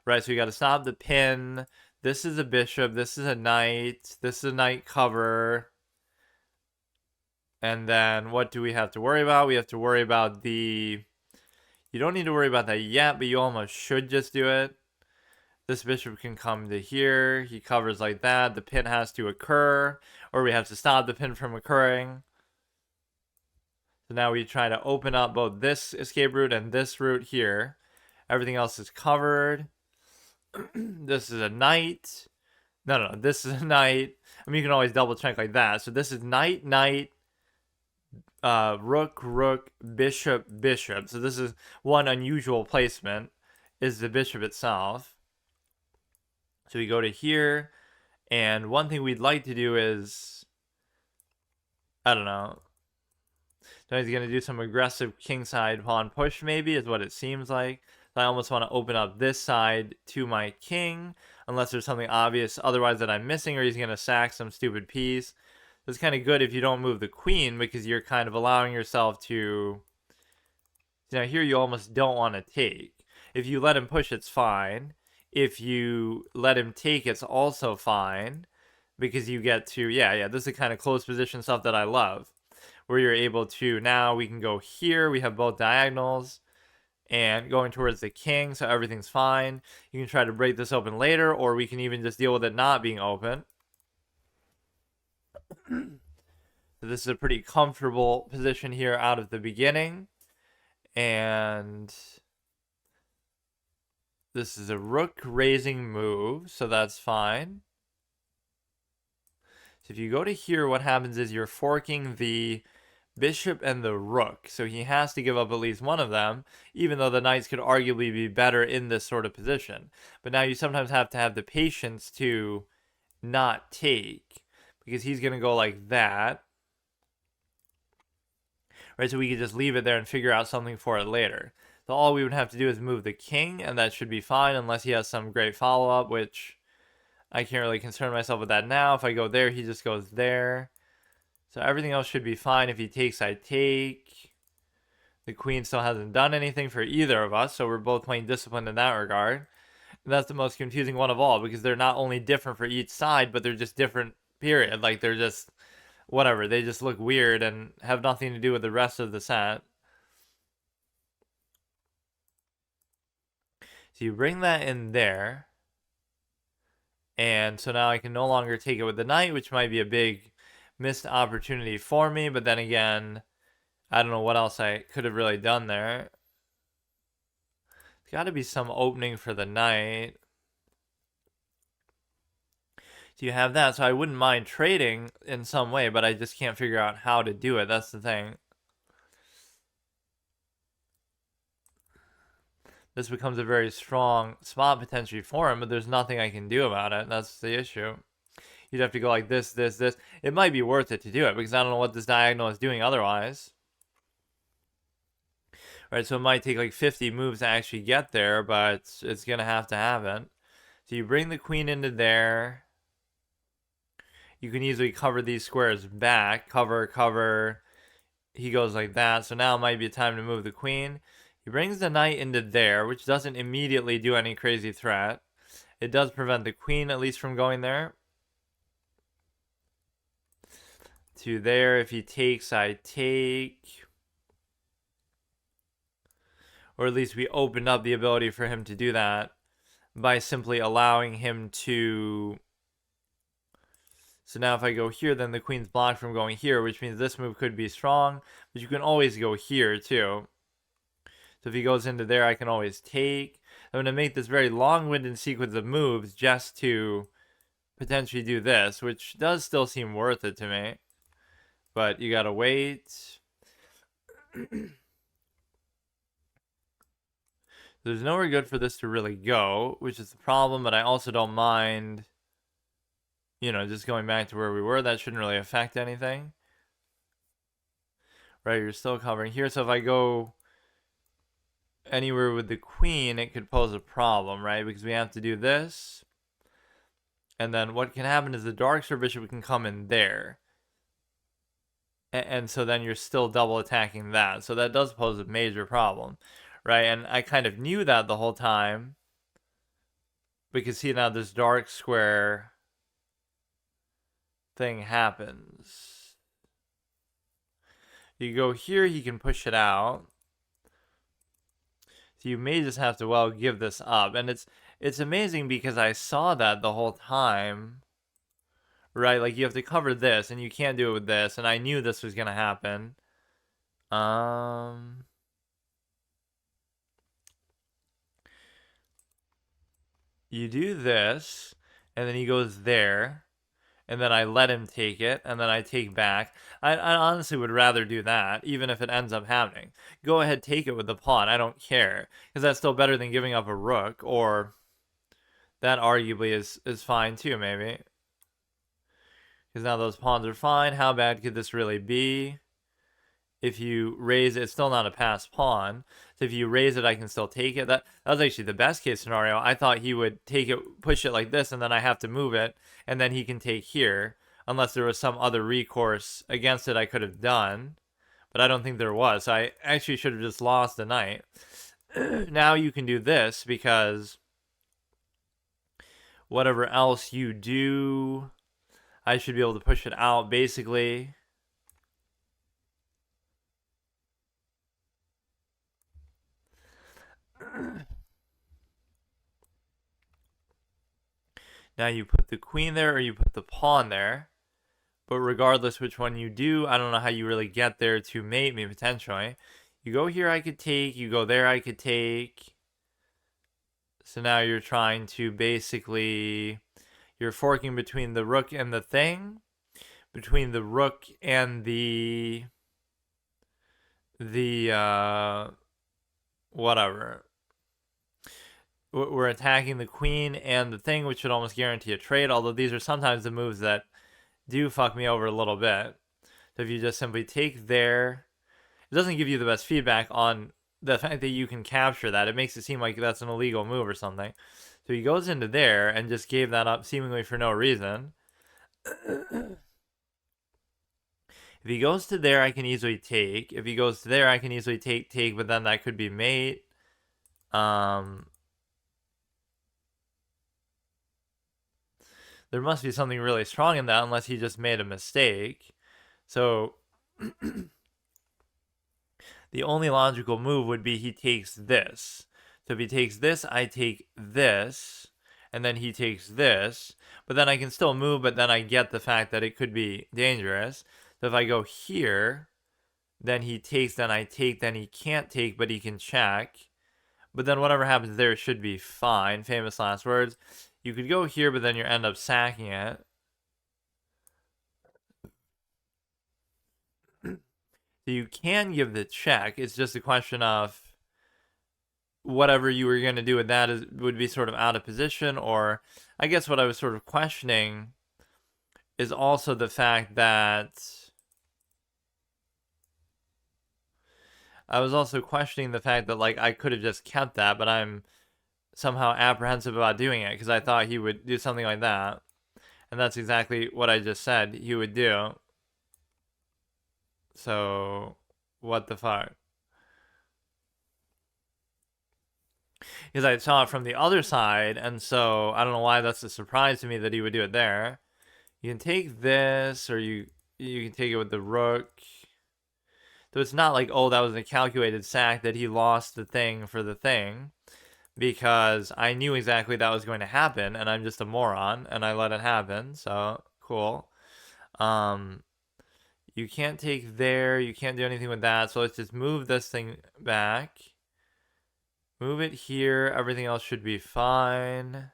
Right, so you got to stop the pin. This is a bishop. This is a knight. This is a knight cover. And then what do we have to worry about? We have to worry about the... You don't need to worry about that yet, but you almost should just do it. This bishop can come to here. He covers like that. The pin has to occur, or we have to stop the pin from occurring. So now we try to open up both this escape route and this route here. Everything else is covered. This is a knight. No, this is a knight. I mean, you can always double check like that. So this is knight, knight, rook, rook, bishop, bishop. So this is one unusual placement, is the bishop itself. So we go to here, and one thing we'd like to do is, I don't know. So he's going to do some aggressive kingside pawn push, maybe, is what it seems like. So I almost want to open up this side to my king, unless there's something obvious otherwise that I'm missing, or he's going to sack some stupid piece. It's kind of good if you don't move the queen, because you're kind of allowing yourself to... Now here you almost don't want to take. If you let him push, it's fine. If you let him take, it's also fine, because you get to... Yeah, this is the kind of close position stuff that I love, where you're able to... Now we can go here. We have both diagonals and going towards the king, so everything's fine. You can try to break this open later, or we can even just deal with it not being open. So this is a pretty comfortable position here out of the beginning. And this is a rook raising move, so that's fine. So if you go to here, what happens is you're forking the bishop and the rook. So he has to give up at least one of them, even though the knights could arguably be better in this sort of position. But now you sometimes have to have the patience to not take, because he's going to go like that. Right, so we could just leave it there and figure out something for it later. So all we would have to do is move the king, and that should be fine, unless he has some great follow-up, which I can't really concern myself with that now. If I go there, he just goes there. So everything else should be fine. If he takes, I take. The queen still hasn't done anything for either of us, so we're both playing disciplined in that regard. And that's the most confusing one of all, because they're not only different for each side, but they're just different, period. Like, they're just... whatever, they just look weird and have nothing to do with the rest of the set. So you bring that in there. And so now I can no longer take it with the knight, which might be a big missed opportunity for me. But then again, I don't know what else I could have really done there. There's got to be some opening for the knight. So you have that. So I wouldn't mind trading in some way, but I just can't figure out how to do it. That's the thing. This becomes a very strong spot potentially for him, but there's nothing I can do about it. That's the issue. You'd have to go like this, this, this. It might be worth it to do it, because I don't know what this diagonal is doing otherwise. Right, so it might take like 50 moves to actually get there, but it's going to have it. So you bring the queen into there. You can easily cover these squares back. Cover, cover. He goes like that. So now might be time to move the queen. He brings the knight into there, which doesn't immediately do any crazy threat. It does prevent the queen, at least, from going there. To there, if he takes, I take. Or at least we opened up the ability for him to do that by simply allowing him to... So now if I go here, then the queen's blocked from going here, which means this move could be strong. But you can always go here, too. So if he goes into there, I can always take. I'm going to make this very long-winded sequence of moves just to potentially do this, which does still seem worth it to me. But you got to wait. There's nowhere good for this to really go, which is the problem, but I also don't mind, you know, just going back to where we were. That shouldn't really affect anything. Right, you're still covering here. So if I go anywhere with the queen, it could pose a problem, right? Because we have to do this. And then what can happen is the dark square bishop can come in there. And so then you're still double attacking that. So that does pose a major problem, right? And I kind of knew that the whole time. Because see, now this dark square thing happens. You go here, he can push it out. So you may just have to, well, give this up. And it's amazing because I saw that the whole time. Right, like you have to cover this, and you can't do it with this, and I knew this was going to happen. You do this, and then he goes there, and then I let him take it, and then I take back. I honestly would rather do that, even if it ends up happening. Go ahead, take it with the pawn. I don't care, because that's still better than giving up a rook, or that arguably is fine too, maybe. Because now those pawns are fine. How bad could this really be? If you raise it, it's still not a passed pawn. So if you raise it, I can still take it. That was actually the best case scenario. I thought he would take it, push it like this, and then I have to move it, and then he can take here. Unless there was some other recourse against it I could have done. But I don't think there was. So I actually should have just lost the knight. Now you can do this, because whatever else you do, I should be able to push it out, basically. Now you put the queen there or you put the pawn there. But regardless which one you do, I don't know how you really get there to mate me, potentially. You go here, I could take. You go there, I could take. So now you're trying to basically... You're forking between the rook and the thing. Between the rook and the... Whatever. We're attacking the queen and the thing, which should almost guarantee a trade. Although these are sometimes the moves that do fuck me over a little bit. So if you just simply take there, it doesn't give you the best feedback on the fact that you can capture that. It makes it seem like that's an illegal move or something. So he goes into there and just gave that up seemingly for no reason. If he goes to there, I can easily take. If he goes to there, I can easily take, but then that could be mate. There must be something really strong in that, unless he just made a mistake. So the only logical move would be he takes this. So if he takes this, I take this, and then he takes this. But then I can still move, but then I get the fact that it could be dangerous. So if I go here, then he takes, then I take, then he can't take, but he can check. But then whatever happens there should be fine. Famous last words. You could go here, but then you end up sacking it. So you can give the check. It's just a question of whatever you were going to do with that would be sort of out of position. Or I guess what I was sort of questioning is also the fact that like I could have just kept that, but I'm somehow apprehensive about doing it because I thought he would do something like that. And that's exactly what I just said he would do. So, what the fuck? Because I saw it from the other side, and so I don't know why that's a surprise to me that he would do it there. You can take this, or you can take it with the rook. So it's not like, oh, that was a calculated sack that he lost the thing for the thing. Because I knew exactly that was going to happen, and I'm just a moron, and I let it happen, so cool. You can't take there, you can't do anything with that, so let's just move this thing back. Move it here, everything else should be fine.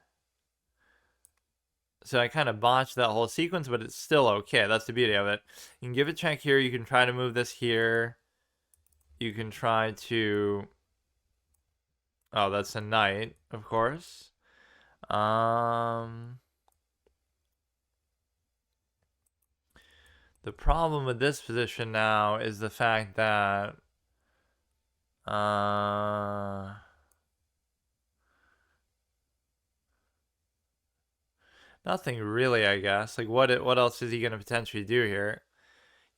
So I kind of botched that whole sequence, but it's still okay. That's the beauty of it. You can give a check here, you can try to move this here. You can try to... Oh, that's a knight, of course. The problem with this position now is the fact that nothing really, I guess. Like what else is he gonna potentially do here?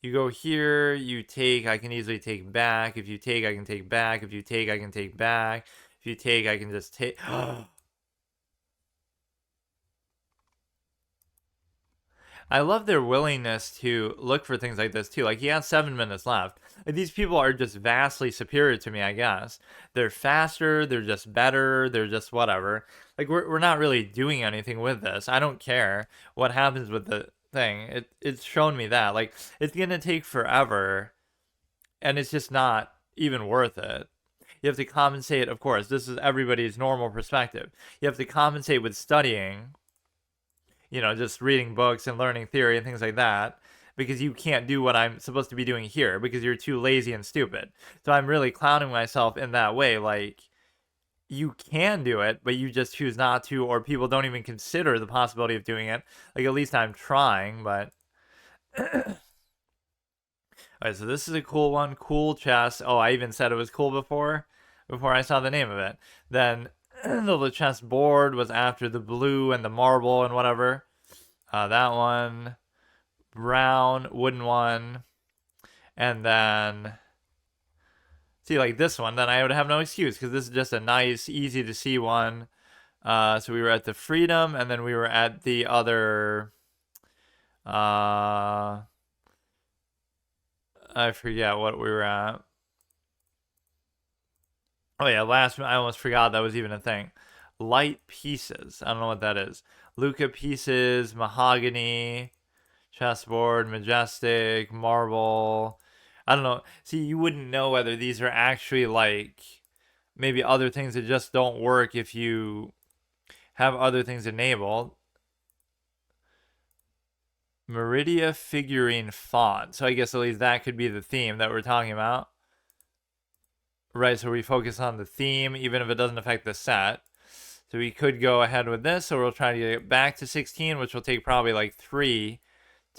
You go here, you take, I can easily take back. If you take, I can take back. If you take, I can take back. If you take, I can just take. I love their willingness to look for things like this too. Like he has 7 minutes left. Like, these people are just vastly superior to me, I guess. They're faster, they're just better, they're just whatever. Like we're not really doing anything with this. I don't care what happens with the thing. It's shown me that. Like it's gonna take forever, and it's just not even worth it. You have to compensate, of course. This is everybody's normal perspective. You have to compensate with studying. just reading books and learning theory and things like that, because you can't do what I'm supposed to be doing here because you're too lazy and stupid. So I'm really clowning myself in that way. Like, you can do it, but you just choose not to, or people don't even consider the possibility of doing it. Like, at least I'm trying, but. Alright, so this is a cool one. Cool chess. Oh, I even said it was cool before I saw the name of it. Then the Lichess board was after the blue and the marble and whatever. That one. Brown, wooden one. And then, see, like this one, then I would have no excuse because this is just a nice, easy to see one. So we were at the Freedom, and then we were at the other. I forget what we were at. Oh yeah, I almost forgot that was even a thing. Light pieces. I don't know what that is. Luca pieces, mahogany, chessboard, majestic, marble. I don't know. See, you wouldn't know whether these are actually like maybe other things that just don't work if you have other things enabled. Meridia figurine font. So I guess at least that could be the theme that we're talking about. Right, so we focus on the theme, even if it doesn't affect the set. So we could go ahead with this, so we'll try to get back to 16, which will take probably like 2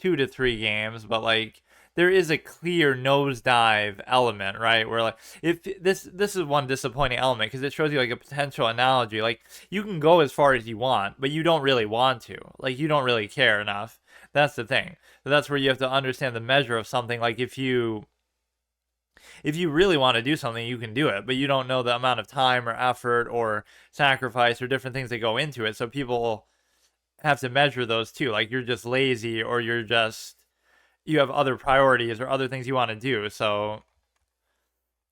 to 3 games, but like there is a clear nosedive element, right? Where like if this is one disappointing element because it shows you like a potential analogy. Like you can go as far as you want, but you don't really want to. Like you don't really care enough. That's the thing. So that's where you have to understand the measure of something. Like if you really want to do something, you can do it, but you don't know the amount of time or effort or sacrifice or different things that go into it. So people have to measure those too. Like you're just lazy or you have other priorities or other things you want to do. So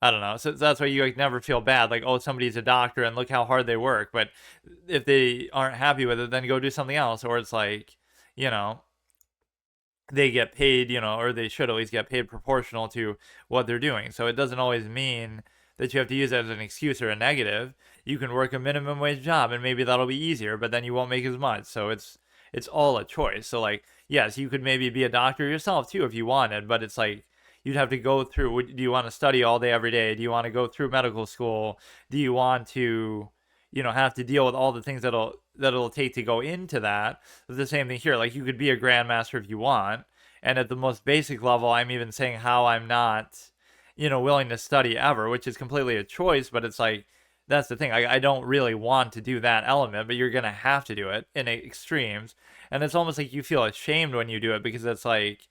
I don't know. So that's why you like never feel bad. Like, oh, somebody's a doctor and look how hard they work. But if they aren't happy with it, then go do something else. Or it's like, you know, they get paid, or they should at least get paid proportional to what they're doing. So it doesn't always mean that you have to use it as an excuse or a negative. You can work a minimum wage job and maybe that'll be easier, but then you won't make as much. So it's all a choice. So like, yes, you could maybe be a doctor yourself too if you wanted, but it's like you'd have to go through. Do you want to study all day every day? Do you want to go through medical school? Do you want to have to deal with all the things that'll take to go into that? It's the same thing here. Like you could be a grandmaster if you want, and at the most basic level, I'm even saying how I'm not, willing to study ever, which is completely a choice. But it's like that's the thing. I don't really want to do that element, but you're gonna have to do it in extremes, and it's almost like you feel ashamed when you do it because it's like.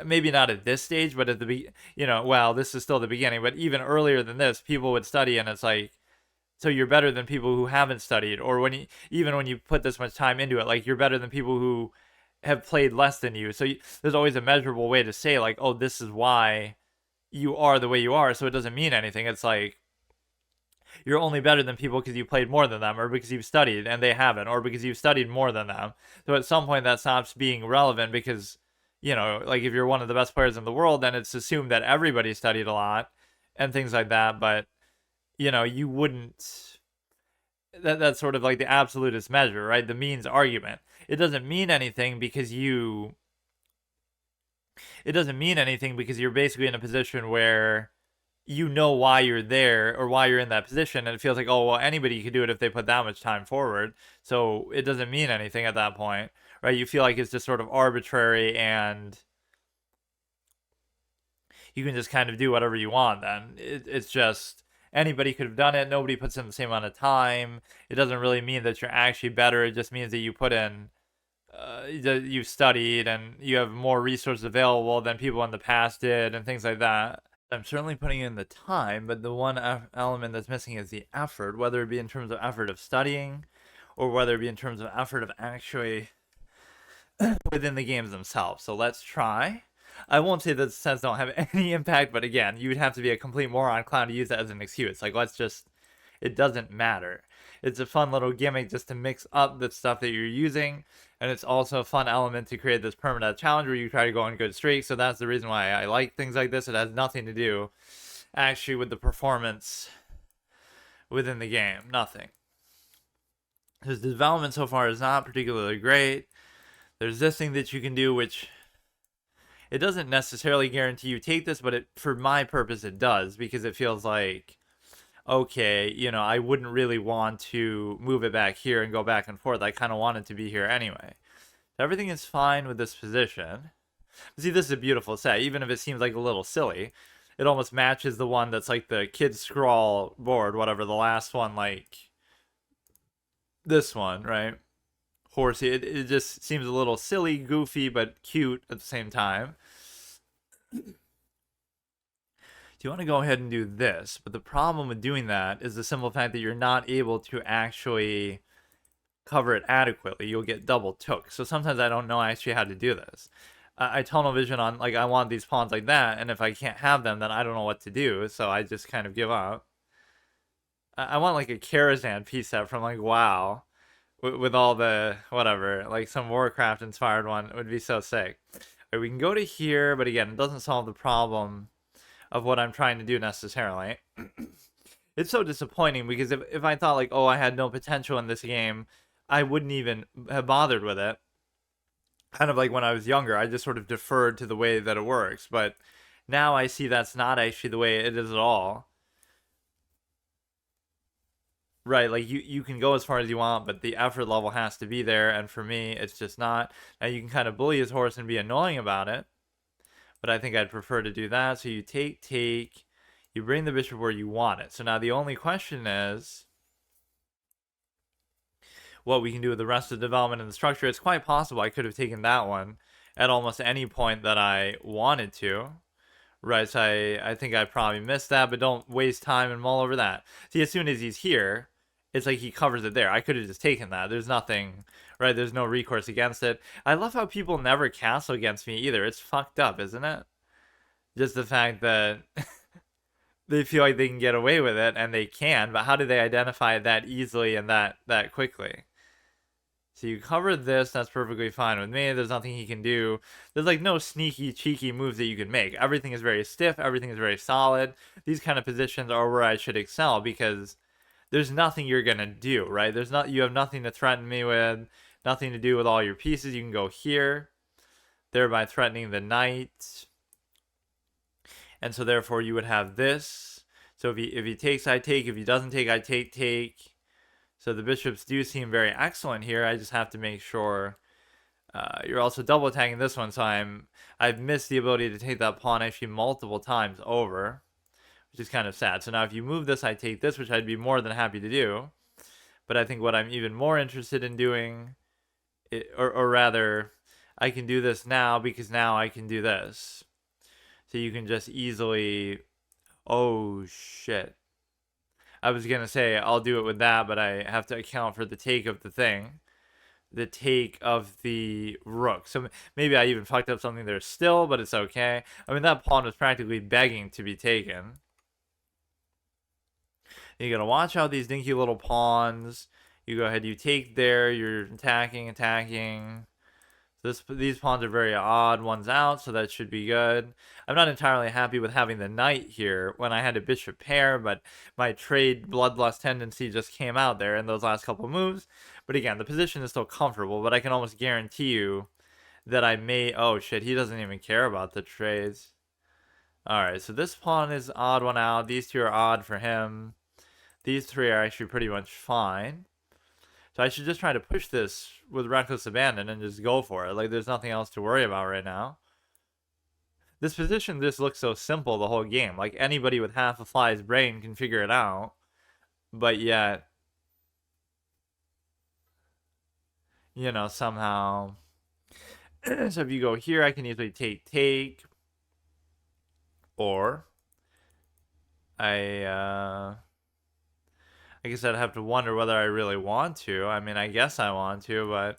Maybe not at this stage, but at well, this is still the beginning, but even earlier than this, people would study, and it's like, so you're better than people who haven't studied, or even when you put this much time into it, like you're better than people who have played less than you. So there's always a measurable way to say like, oh, this is why you are the way you are. So it doesn't mean anything. It's like you're only better than people because you played more than them, or because you've studied and they haven't, or because you've studied more than them. So at some point that stops being relevant because like if you're one of the best players in the world, then it's assumed that everybody studied a lot and things like that. But you wouldn't. That's sort of like the absolutist measure, right? The means argument. It doesn't mean anything because It doesn't mean anything because you're basically in a position where you know why you're there or why you're in that position, and it feels like, oh well, anybody could do it if they put that much time forward. So it doesn't mean anything at that point, right? You feel like it's just sort of arbitrary and you can just kind of do whatever you want then. It's just anybody could have done it. Nobody puts in the same amount of time. It doesn't really mean that you're actually better. It just means that you put in, you've studied and you have more resources available than people in the past did and things like that. I'm certainly putting in the time, but the one element that's missing is the effort, whether it be in terms of effort of studying or whether it be in terms of effort of actually within the games themselves. So let's try. I won't say that the sets don't have any impact, but again, you would have to be a complete moron clown to use that as an excuse. Like, it doesn't matter. It's a fun little gimmick just to mix up the stuff that you're using, and it's also a fun element to create this permanent challenge where you try to go on good streaks. So that's the reason why I like things like this. It has nothing to do, actually, with the performance within the game. Nothing. His development so far is not particularly great. There's this thing that you can do, which it doesn't necessarily guarantee you take this, but for my purpose it does, because it feels like, okay, I wouldn't really want to move it back here and go back and forth. I kind of want it to be here anyway. Everything is fine with this position. See, this is a beautiful set, even if it seems like a little silly. It almost matches the one that's like the kid scrawl board, whatever, the last one, like this one, right? Horsey. It just seems a little silly, goofy, but cute at the same time. Do you want to go ahead and do this? But the problem with doing that is the simple fact that you're not able to actually cover it adequately. You'll get double took. So sometimes I don't know actually how to do this. I tunnel vision on, like, I want these pawns like that, and if I can't have them, then I don't know what to do, so I just kind of give up. I want, like, a Karazhan piece set from, like, WoW, with all the, whatever, like, some Warcraft-inspired one. It would be so sick. Right, we can go to here, but again, it doesn't solve the problem of what I'm trying to do necessarily. It's so disappointing, because if I thought, like, oh, I had no potential in this game, I wouldn't even have bothered with it. Kind of like when I was younger, I just sort of deferred to the way that it works. But now I see that's not actually the way it is at all. Right, like you can go as far as you want, but the effort level has to be there, and for me, it's just not. Now you can kind of bully his horse and be annoying about it, but I think I'd prefer to do that. So you take, you bring the bishop where you want it. So now the only question is what we can do with the rest of the development and the structure. It's quite possible I could have taken that one at almost any point that I wanted to. Right, so I think I probably missed that, but don't waste time and mull over that. See, as soon as he's here, it's like he covers it there. I could have just taken that. There's nothing, right? There's no recourse against it. I love how people never castle against me either. It's fucked up, isn't it? Just the fact that they feel like they can get away with it, and they can, but how do they identify it that easily and that quickly? So you cover this, that's perfectly fine with me. There's nothing he can do. There's like no sneaky, cheeky moves that you can make. Everything is very stiff, everything is very solid. These kind of positions are where I should excel, because there's nothing you're gonna do, right? You have nothing to threaten me with, nothing to do with all your pieces. You can go here, thereby threatening the knight. And so therefore you would have this. So if he takes, I take. If he doesn't take, I take. So the bishops do seem very excellent here. I just have to make sure you're also double attacking this one. So I've missed the ability to take that pawn actually multiple times over, which is kind of sad. So now if you move this, I take this, which I'd be more than happy to do. But I think what I'm even more interested in doing, or rather, I can do this now because now I can do this. So you can just easily, oh shit. I was going to say I'll do it with that, but I have to account for the take of the thing. The take of the rook. So maybe I even fucked up something there still, but it's okay. I mean, that pawn was practically begging to be taken. You gotta watch out these dinky little pawns. You go ahead, you take there, you're attacking. These pawns are very odd ones out, so that should be good. I'm not entirely happy with having the knight here when I had a bishop pair, but my trade bloodlust tendency just came out there in those last couple moves. But again, the position is still comfortable, but I can almost guarantee you that I may... Oh shit, he doesn't even care about the trades. Alright, so this pawn is odd one out. These two are odd for him. These three are actually pretty much fine. So I should just try to push this with reckless abandon and just go for it. Like, there's nothing else to worry about right now. This position just looks so simple the whole game. Like, anybody with half a fly's brain can figure it out. But yet, somehow... So if you go here, I can easily take. Or, I guess I'd have to wonder whether I really want to. I mean, I guess I want to, but...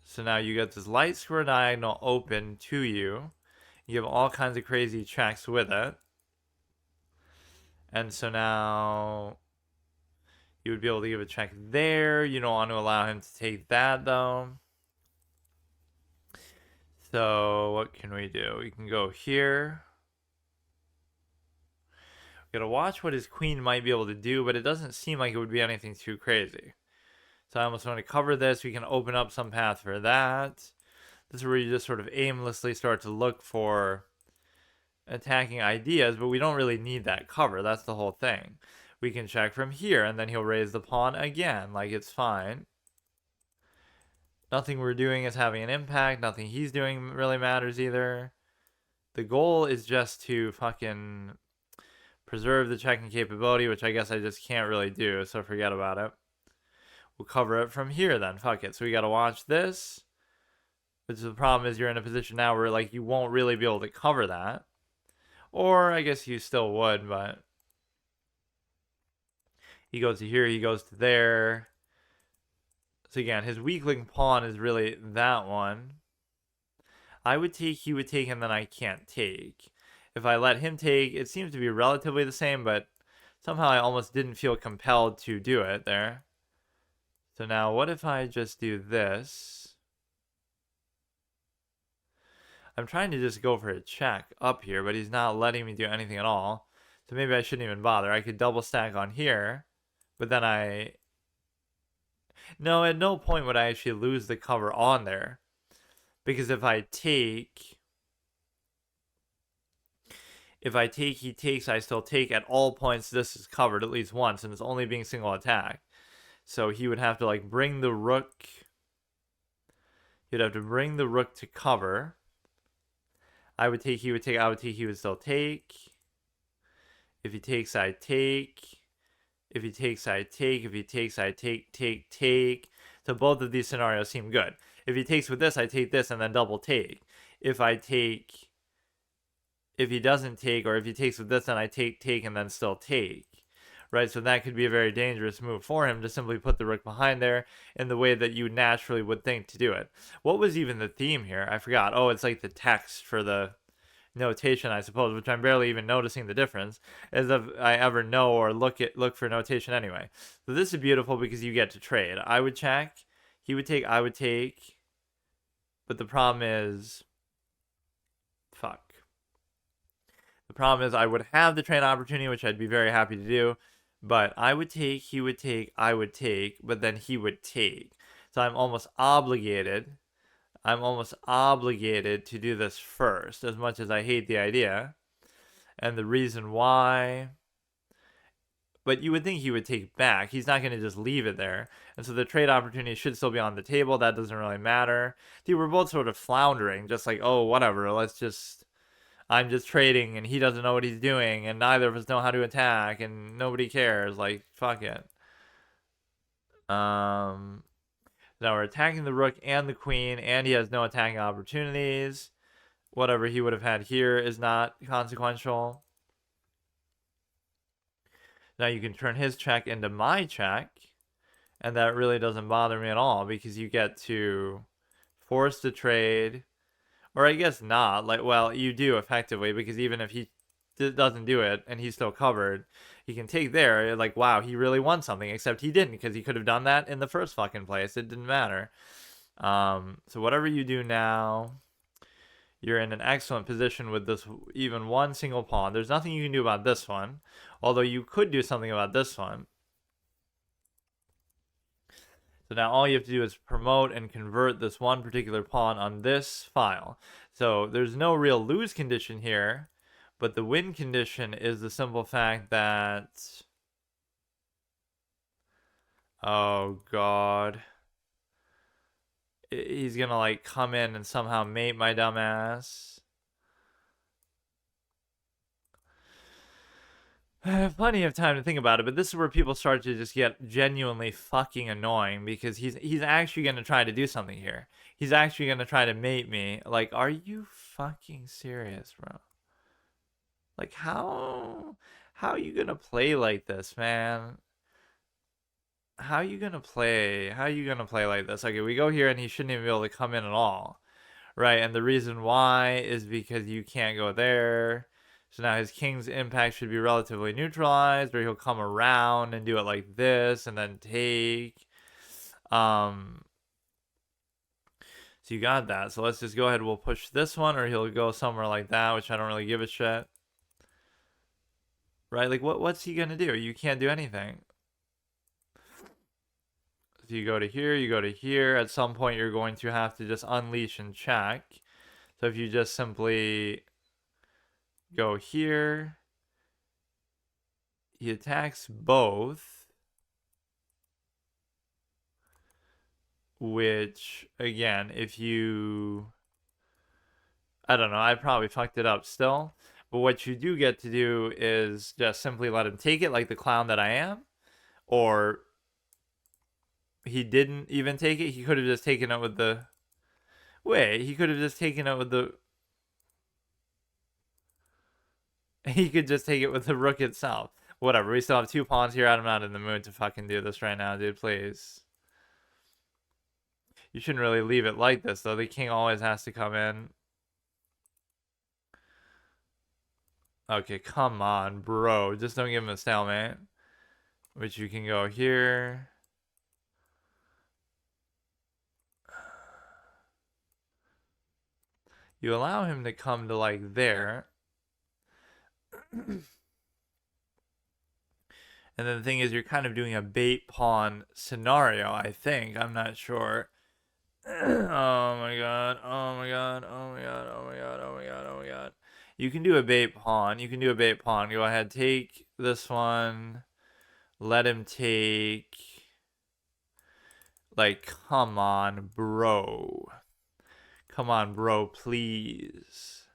So now you get this light square diagonal open to you. You have all kinds of crazy checks with it. And so now you would be able to give a check there. You don't want to allow him to take that, though. So what can we do? We can go here. Gotta watch what his queen might be able to do, but it doesn't seem like it would be anything too crazy. So I almost want to cover this. We can open up some path for that. This is where you just sort of aimlessly start to look for attacking ideas, but we don't really need that cover. That's the whole thing. We can check from here, and then he'll raise the pawn again. Like, it's fine. Nothing we're doing is having an impact. Nothing he's doing really matters either. The goal is just to fucking preserve the checking capability, which I guess I just can't really do, so forget about it. We'll cover it from here then. Fuck it. So we gotta watch this. Which the problem is you're in a position now where like you won't really be able to cover that. Or I guess you still would, but he goes to here, he goes to there. So again, his weakling pawn is really that one. I would take, he would take, and then I can't take. If I let him take, it seems to be relatively the same, but somehow I almost didn't feel compelled to do it there. So now what if I just do this? I'm trying to just go for a check up here, but he's not letting me do anything at all. So maybe I shouldn't even bother. I could double stack on here, but then No, at no point would I actually lose the cover on there. Because if I take, he takes, I still take. At all points, this is covered at least once, and it's only being single attack. So he would have to, like, bring the rook. He'd have to bring the rook to cover. I would take, he would take, I would take, he would still take. If he takes, I take. If he takes, I take. If he takes, I take. So both of these scenarios seem good. If he takes with this, I take this and then double take. If I take, if he doesn't take, or if he takes with this, then I take, and then still take. Right, so that could be a very dangerous move for him to simply put the rook behind there in the way that you naturally would think to do it. What was even the theme here? I forgot. Oh, it's like the text for the notation, I suppose, which I'm barely even noticing the difference, as if I ever know or look for notation anyway. So this is beautiful because you get to trade. I would check, he would take, I would take, but the problem is, fuck. The problem is I would have the trade opportunity, which I'd be very happy to do, but I would take, he would take, I would take, but then he would take. So I'm almost obligated to do this first, as much as I hate the idea. And the reason why, but you would think he would take back. He's not going to just leave it there. And so the trade opportunity should still be on the table. That doesn't really matter. Dude, we're both sort of floundering, just like, oh, whatever, I'm just trading, and he doesn't know what he's doing, and neither of us know how to attack, and nobody cares. Like, fuck it. Now we're attacking the rook and the queen, and he has no attacking opportunities. Whatever he would have had here is not consequential. Now you can turn his check into my check, and that really doesn't bother me at all, because you get to force the trade. Or I guess not. Like, well, you do effectively, because even if he doesn't do it and he's still covered, he can take there. Like, wow, he really won something, except he didn't, because he could have done that in the first fucking place. It didn't matter. So whatever you do now, you're in an excellent position with this even one single pawn. There's nothing you can do about this one, although you could do something about this one. So now all you have to do is promote and convert this one particular pawn on this file. So there's no real lose condition here, but the win condition is the simple fact that, oh god, he's gonna like come in and somehow mate my dumb ass. I have plenty of time to think about it, but this is where people start to just get genuinely fucking annoying, because he's actually going to try to do something here. He's actually going to try to mate me. Like, are you fucking serious, bro? Like, how are you going to play like this, man? How are you going to play? How are you going to play like this? Okay, we go here and he shouldn't even be able to come in at all. Right, and the reason why is because you can't go there. So now his king's impact should be relatively neutralized, or he'll come around and do it like this and then take. So you got that. So let's just go ahead. We'll push this one, or he'll go somewhere like that, which I don't really give a shit. right? Like what's he gonna do? You can't do anything. So you go to here, you go to here. At some point, you're going to have to just unleash and check. So if you just simply go here, he attacks both, which again, if you, I don't know, I probably fucked it up still. But what you do get to do is just simply let him take it like the clown that I am, or he didn't even take it. He could have just taken it with the, wait, he could have just taken it with the, he could just take it with the rook itself. Whatever, we still have 2 pawns here. I'm not in the mood to fucking do this right now, dude, please. You shouldn't really leave it like this, though. The king always has to come in. Okay, come on, bro. Just don't give him a stalemate. Which you can go here. You allow him to come to, like, there. And then the thing is, you're kind of doing a bait pawn scenario, I think. I'm not sure. Oh my god. Oh my god. Oh my god. Oh my god. Oh my god. Oh my god. You can do a bait pawn. You can do a bait pawn. Go ahead. Take this one. Let him take. Like, come on, bro. Come on, bro, please.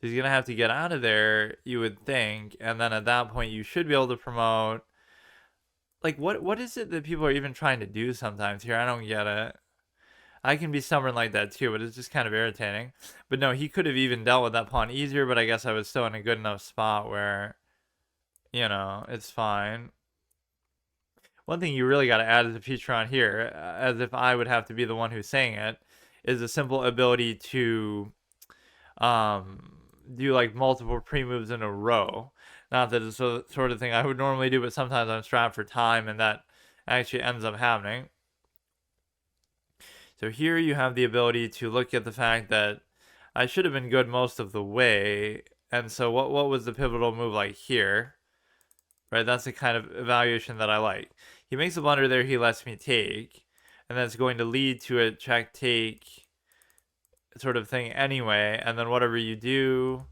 He's going to have to get out of there, you would think. And then at that point, you should be able to promote. Like, what is it that people are even trying to do sometimes here? I don't get it. I can be stubborn like that too, but it's just kind of irritating. But no, he could have even dealt with that pawn easier, but I guess I was still in a good enough spot where, you know, it's fine. One thing you really got to add as a feature on here, as if I would have to be the one who's saying it, is the simple ability to do like multiple pre-moves in a row. Not that it's the sort of thing I would normally do, but sometimes I'm strapped for time and that actually ends up happening. So here you have the ability to look at the fact that I should have been good most of the way. And so what was the pivotal move like here? Right, that's the kind of evaluation that I like. He makes a blunder there, he lets me take. And that's going to lead to a check take sort of thing anyway. And then whatever you do,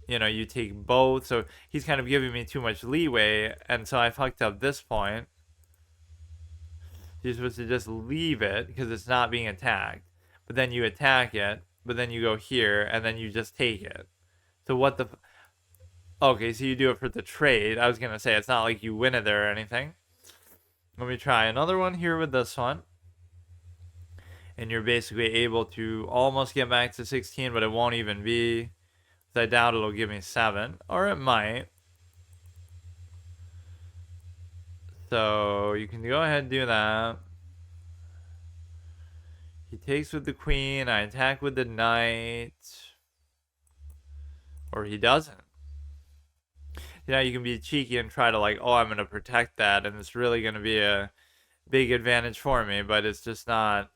you know, you take both. So he's kind of giving me too much leeway. And so I fucked up this point. You're supposed to just leave it because it's not being attacked. But then you attack it, but then you go here, and then you just take it. So what the... Okay, so you do it for the trade. I was going to say, it's not like you win it there or anything. Let me try another one here with this one. And you're basically able to almost get back to 16, but it won't even be. I doubt it'll give me 7. Or it might. So you can go ahead and do that. He takes with the queen. I attack with the knight. Or he doesn't. You know, you can be cheeky and try to like, oh, I'm going to protect that. And it's really going to be a big advantage for me. But it's just not.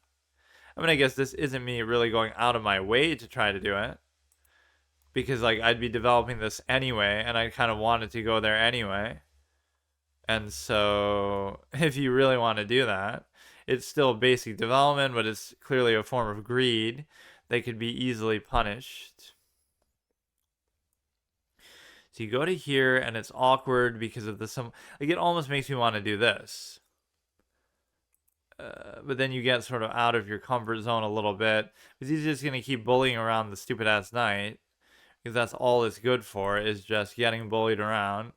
I mean, I guess this isn't me really going out of my way to try to do it. Because like I'd be developing this anyway. And I kind of wanted to go there anyway. And so, if you really want to do that, it's still basic development, but it's clearly a form of greed. They could be easily punished. So you go to here, and it's awkward because of the like it almost makes me want to do this. But then you get sort of out of your comfort zone a little bit. Because he's just going to keep bullying around the stupid-ass knight. Because that's all it's good for, is just getting bullied around.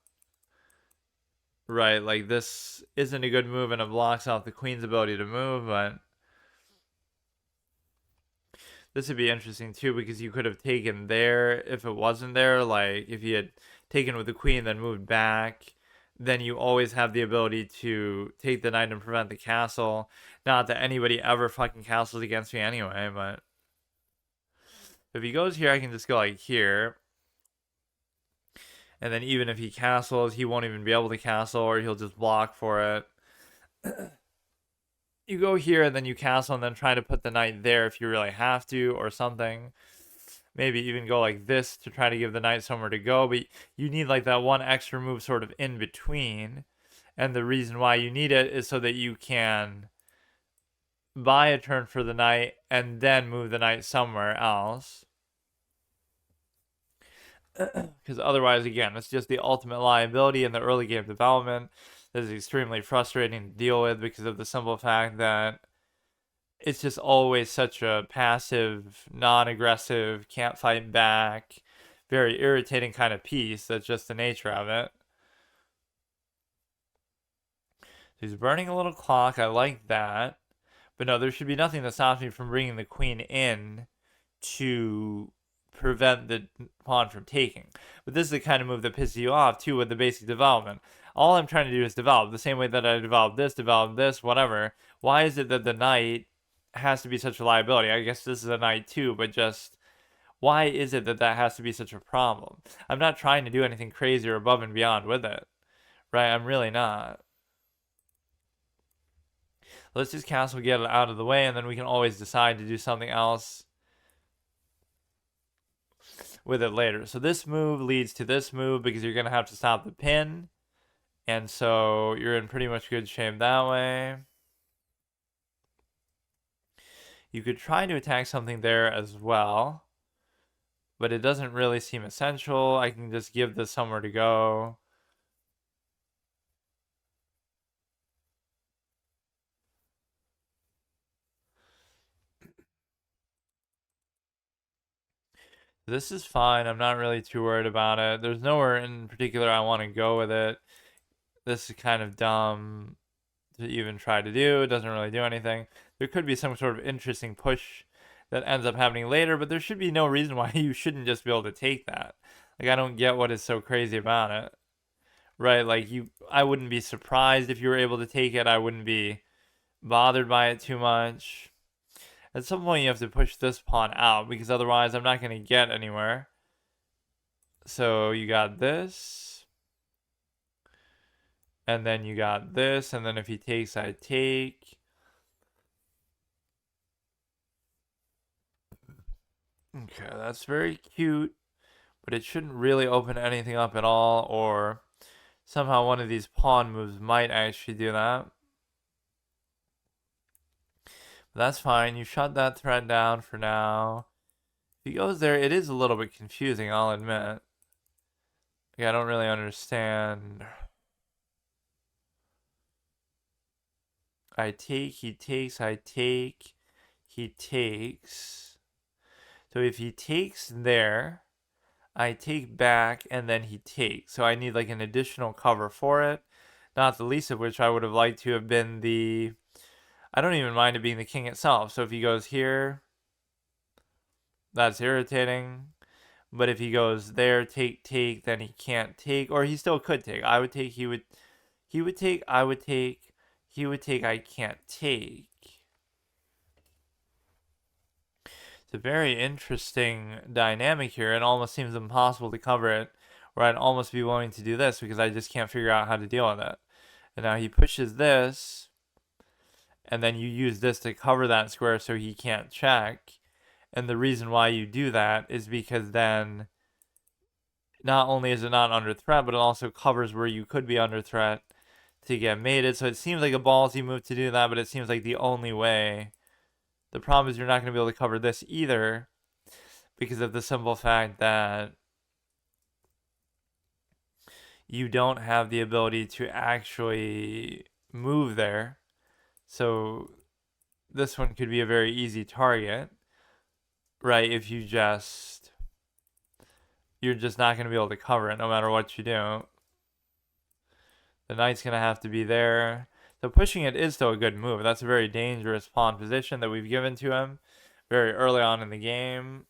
Right, like this isn't a good move and it blocks off the queen's ability to move, but this would be interesting too because you could have taken there if it wasn't there. Like if you had taken with the queen then moved back, then you always have the ability to take the knight and prevent the castle. Not that anybody ever fucking castles against me anyway, but if he goes here, I can just go like here. And then even if he castles, he won't even be able to castle or he'll just block for it. You go here and then you castle and then try to put the knight there if you really have to or something. maybe even go like this to try to give the knight somewhere to go, but you need like that one extra move sort of in between. And the reason why you need it is so that you can buy a turn for the knight and then move the knight somewhere else. Because otherwise, again, it's just the ultimate liability in the early game development that is extremely frustrating to deal with because of the simple fact that it's just always such a passive, non-aggressive, can't fight back, very irritating kind of piece. That's just the nature of it. So he's burning a little clock. I like that. But no, there should be nothing that stops me from bringing the queen in to prevent the pawn from taking. But this is the kind of move that pisses you off too with the basic development. All I'm trying to do is develop the same way that I developed this, whatever. Why is it that the knight has to be such a liability? I guess this is a knight too, but just why is it that that has to be such a problem? I'm not trying to do anything crazy or above and beyond with it, right? I'm really not. Let's just castle, get it out of the way, and then we can always decide to do something else with it later. So this move leads to this move because you're going to have to stop the pin. And so you're in pretty much good shape that way. You could try to attack something there as well, but it doesn't really seem essential. I can just give this somewhere to go. This is fine. I'm not really too worried about it. There's nowhere in particular I want to go with it. This is kind of dumb to even try to do. It doesn't really do anything. There could be some sort of interesting push that ends up happening later, but there should be no reason why you shouldn't just be able to take that. Like, I don't get what is so crazy about it. Right? Like, I wouldn't be surprised if you were able to take it. I wouldn't be bothered by it too much. At some point, you have to push this pawn out because otherwise, I'm not going to get anywhere. So, you got this. And then you got this. And then if he takes, I take. Okay, that's very cute, but it shouldn't really open anything up at all, or somehow one of these pawn moves might actually do that. But that's fine. You shut that thread down for now. If he goes there, it is a little bit confusing, I'll admit. Like, I don't really understand. I take, he takes, I take, he takes. So if he takes there, I take back, and then he takes. So I need like an additional cover for it. Not the least of which I would have liked to have been the... I don't even mind it being the king itself. So if he goes here, that's irritating. But if he goes there, take, then he can't take. Or he still could take. I would take, he would take, I would take, he would take, I can't take. It's a very interesting dynamic here. It almost seems impossible to cover it, where I'd almost be willing to do this because I just can't figure out how to deal with it. And now he pushes this, and then you use this to cover that square so he can't check. And the reason why you do that is because then not only is it not under threat, but it also covers where you could be under threat to get mated. So it seems like a ballsy move to do that, but it seems like the only way. The problem is you're not going to be able to cover this either because of the simple fact that you don't have the ability to actually move there. So this one could be a very easy target, right? If you're just not going to be able to cover it no matter what you do. The knight's going to have to be there. So pushing it is still a good move. That's a very dangerous pawn position that we've given to him very early on in the game.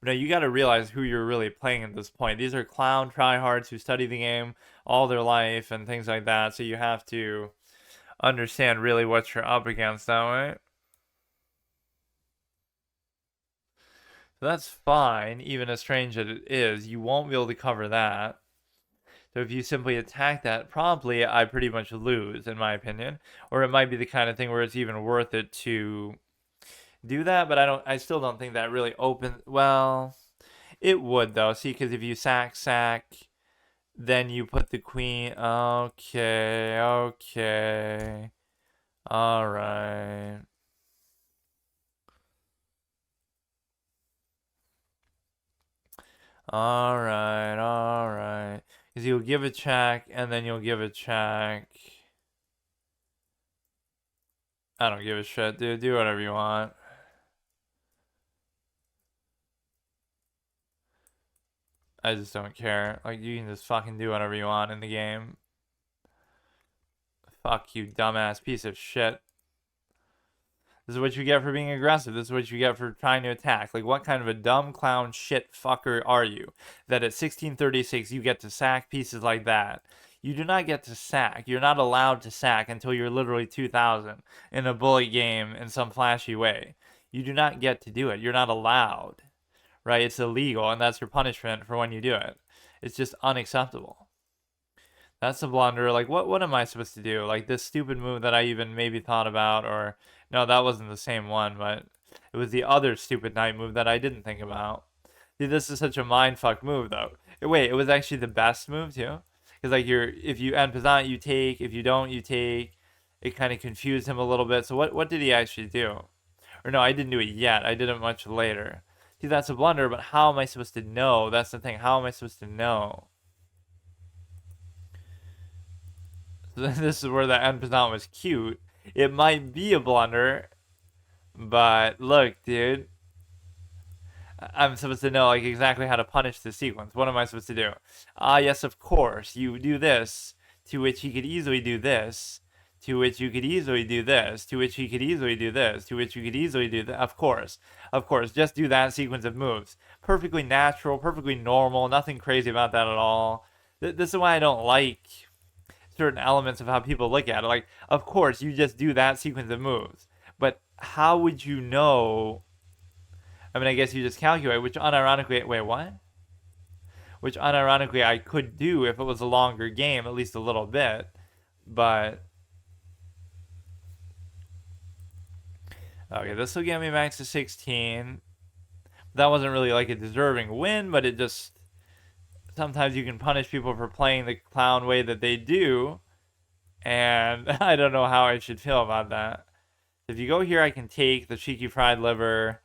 But no, you got to realize who you're really playing at this point. These are clown tryhards who study the game all their life and things like that. So you have to understand really what you're up against that way. So that's fine, even as strange as it is. You won't be able to cover that. So if you simply attack that promptly, I pretty much lose, in my opinion. Or it might be the kind of thing where it's even worth it to do that, but I still don't think that really opens. Well, it would though. See, because if you sack, then you put the queen. Okay, okay, all right. All right, all right. Because you'll give a check, and then you'll give a check. I don't give a shit, dude. Do whatever you want. I just don't care. Like, you can just fucking do whatever you want in the game. Fuck you, dumbass piece of shit. This is what you get for being aggressive. This is what you get for trying to attack. Like, what kind of a dumb clown shit fucker are you? That at 1636 you get to sack pieces like that. You do not get to sack. You're not allowed to sack until you're literally 2000 in a bullet game in some flashy way. You do not get to do it. You're not allowed. Right? It's illegal, and that's your punishment for when you do it. It's just unacceptable. That's a blunder. Like, what am I supposed to do? Like, this stupid move that I even maybe thought about, or no, that wasn't the same one, but it was the other stupid knight move that I didn't think about. Dude, this is such a mindfuck move, though. Wait, it was actually the best move, too? Because, like, if you end Pesant, you take. If you don't, you take. It kind of confused him a little bit. So what did he actually do? Or no, I didn't do it yet. I did it much later. See, that's a blunder, but how am I supposed to know? That's the thing. How am I supposed to know? This is where the end Pesant was cute. It might be a blunder, but look, dude. I'm supposed to know like exactly how to punish the sequence. What am I supposed to do? Ah, yes, of course. You do this, to which he could easily do this, to which you could easily do this, to which he could easily do this, to which you could easily do that. Of course. Of course. Just do that sequence of moves. Perfectly natural, perfectly normal, nothing crazy about that at all. This is why I don't like certain elements of how people look at it. Like, of course, you just do that sequence of moves. But how would you know? I mean, I guess you just calculate, which unironically, wait, what? Which unironically I could do if it was a longer game, at least a little bit. But, okay, this will get me back to 16. That wasn't really like a deserving win, but it just, sometimes you can punish people for playing the clown way that they do. And I don't know how I should feel about that. If you go here, I can take the cheeky fried liver.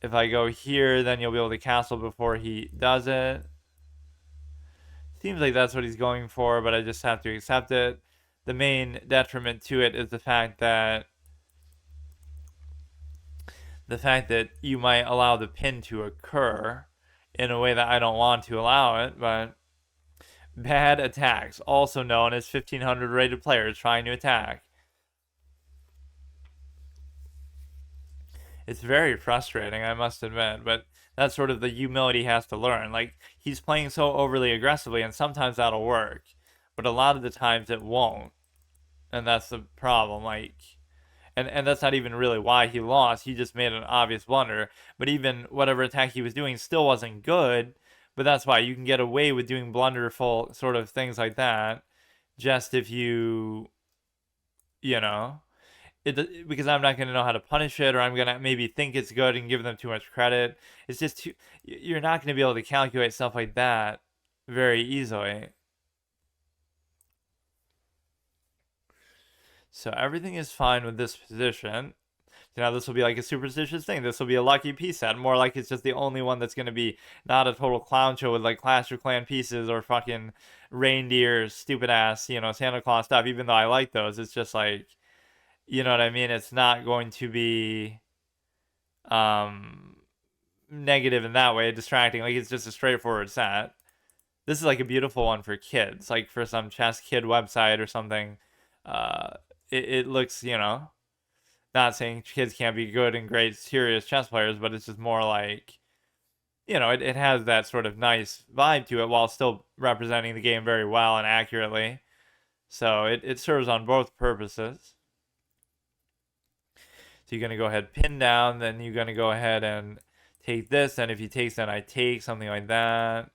If I go here, then you'll be able to castle before he does it. Seems like that's what he's going for, but I just have to accept it. The main detriment to it is the fact that you might allow the pin to occur in a way that I don't want to allow it, but bad attacks, also known as 1500 rated players trying to attack. It's very frustrating, I must admit, but that's sort of the humility he has to learn. Like, he's playing so overly aggressively, and sometimes that'll work, but a lot of the times it won't. And that's the problem. Like, and that's not even really why he lost. He just made an obvious blunder. But even whatever attack he was doing still wasn't good. But that's why you can get away with doing blunderful sort of things like that, just if you know, because I'm not going to know how to punish it, or I'm going to maybe think it's good and give them too much credit. It's just you're not going to be able to calculate stuff like that very easily. So everything is fine with this position. So now this will be like a superstitious thing. This will be a lucky piece set. More like it's just the only one that's going to be not a total clown show with like Clash of Clan pieces or fucking reindeer, stupid ass, Santa Claus stuff. Even though I like those, it's just like, you know what I mean? It's not going to be um negative in that way, distracting. Like it's just a straightforward set. This is like a beautiful one for kids, like for some chess kid website or something. It looks, not saying kids can't be good and great serious chess players, but it's just more like, it has that sort of nice vibe to it while still representing the game very well and accurately. So it serves on both purposes. So you're going to go ahead, pin down, then you're going to go ahead and take this, and if he takes, then I take, something like that.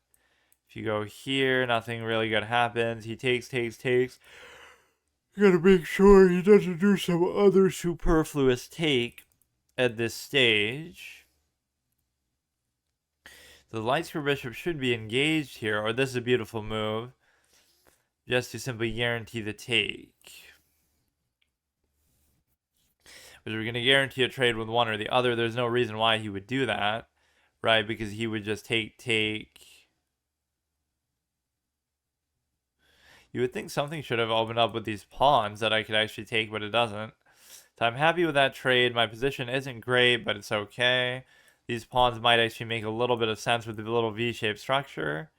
If you go here, nothing really good happens. He takes. You gotta make sure he doesn't do some other superfluous take at this stage. The light square bishop should be engaged here, or this is a beautiful move, just to simply guarantee the take. But we're going to guarantee a trade with one or the other. There's no reason why he would do that, right? Because he would just take. You would think something should have opened up with these pawns that I could actually take, but it doesn't. So I'm happy with that trade. My position isn't great, but it's okay. These pawns might actually make a little bit of sense with the little V-shaped structure.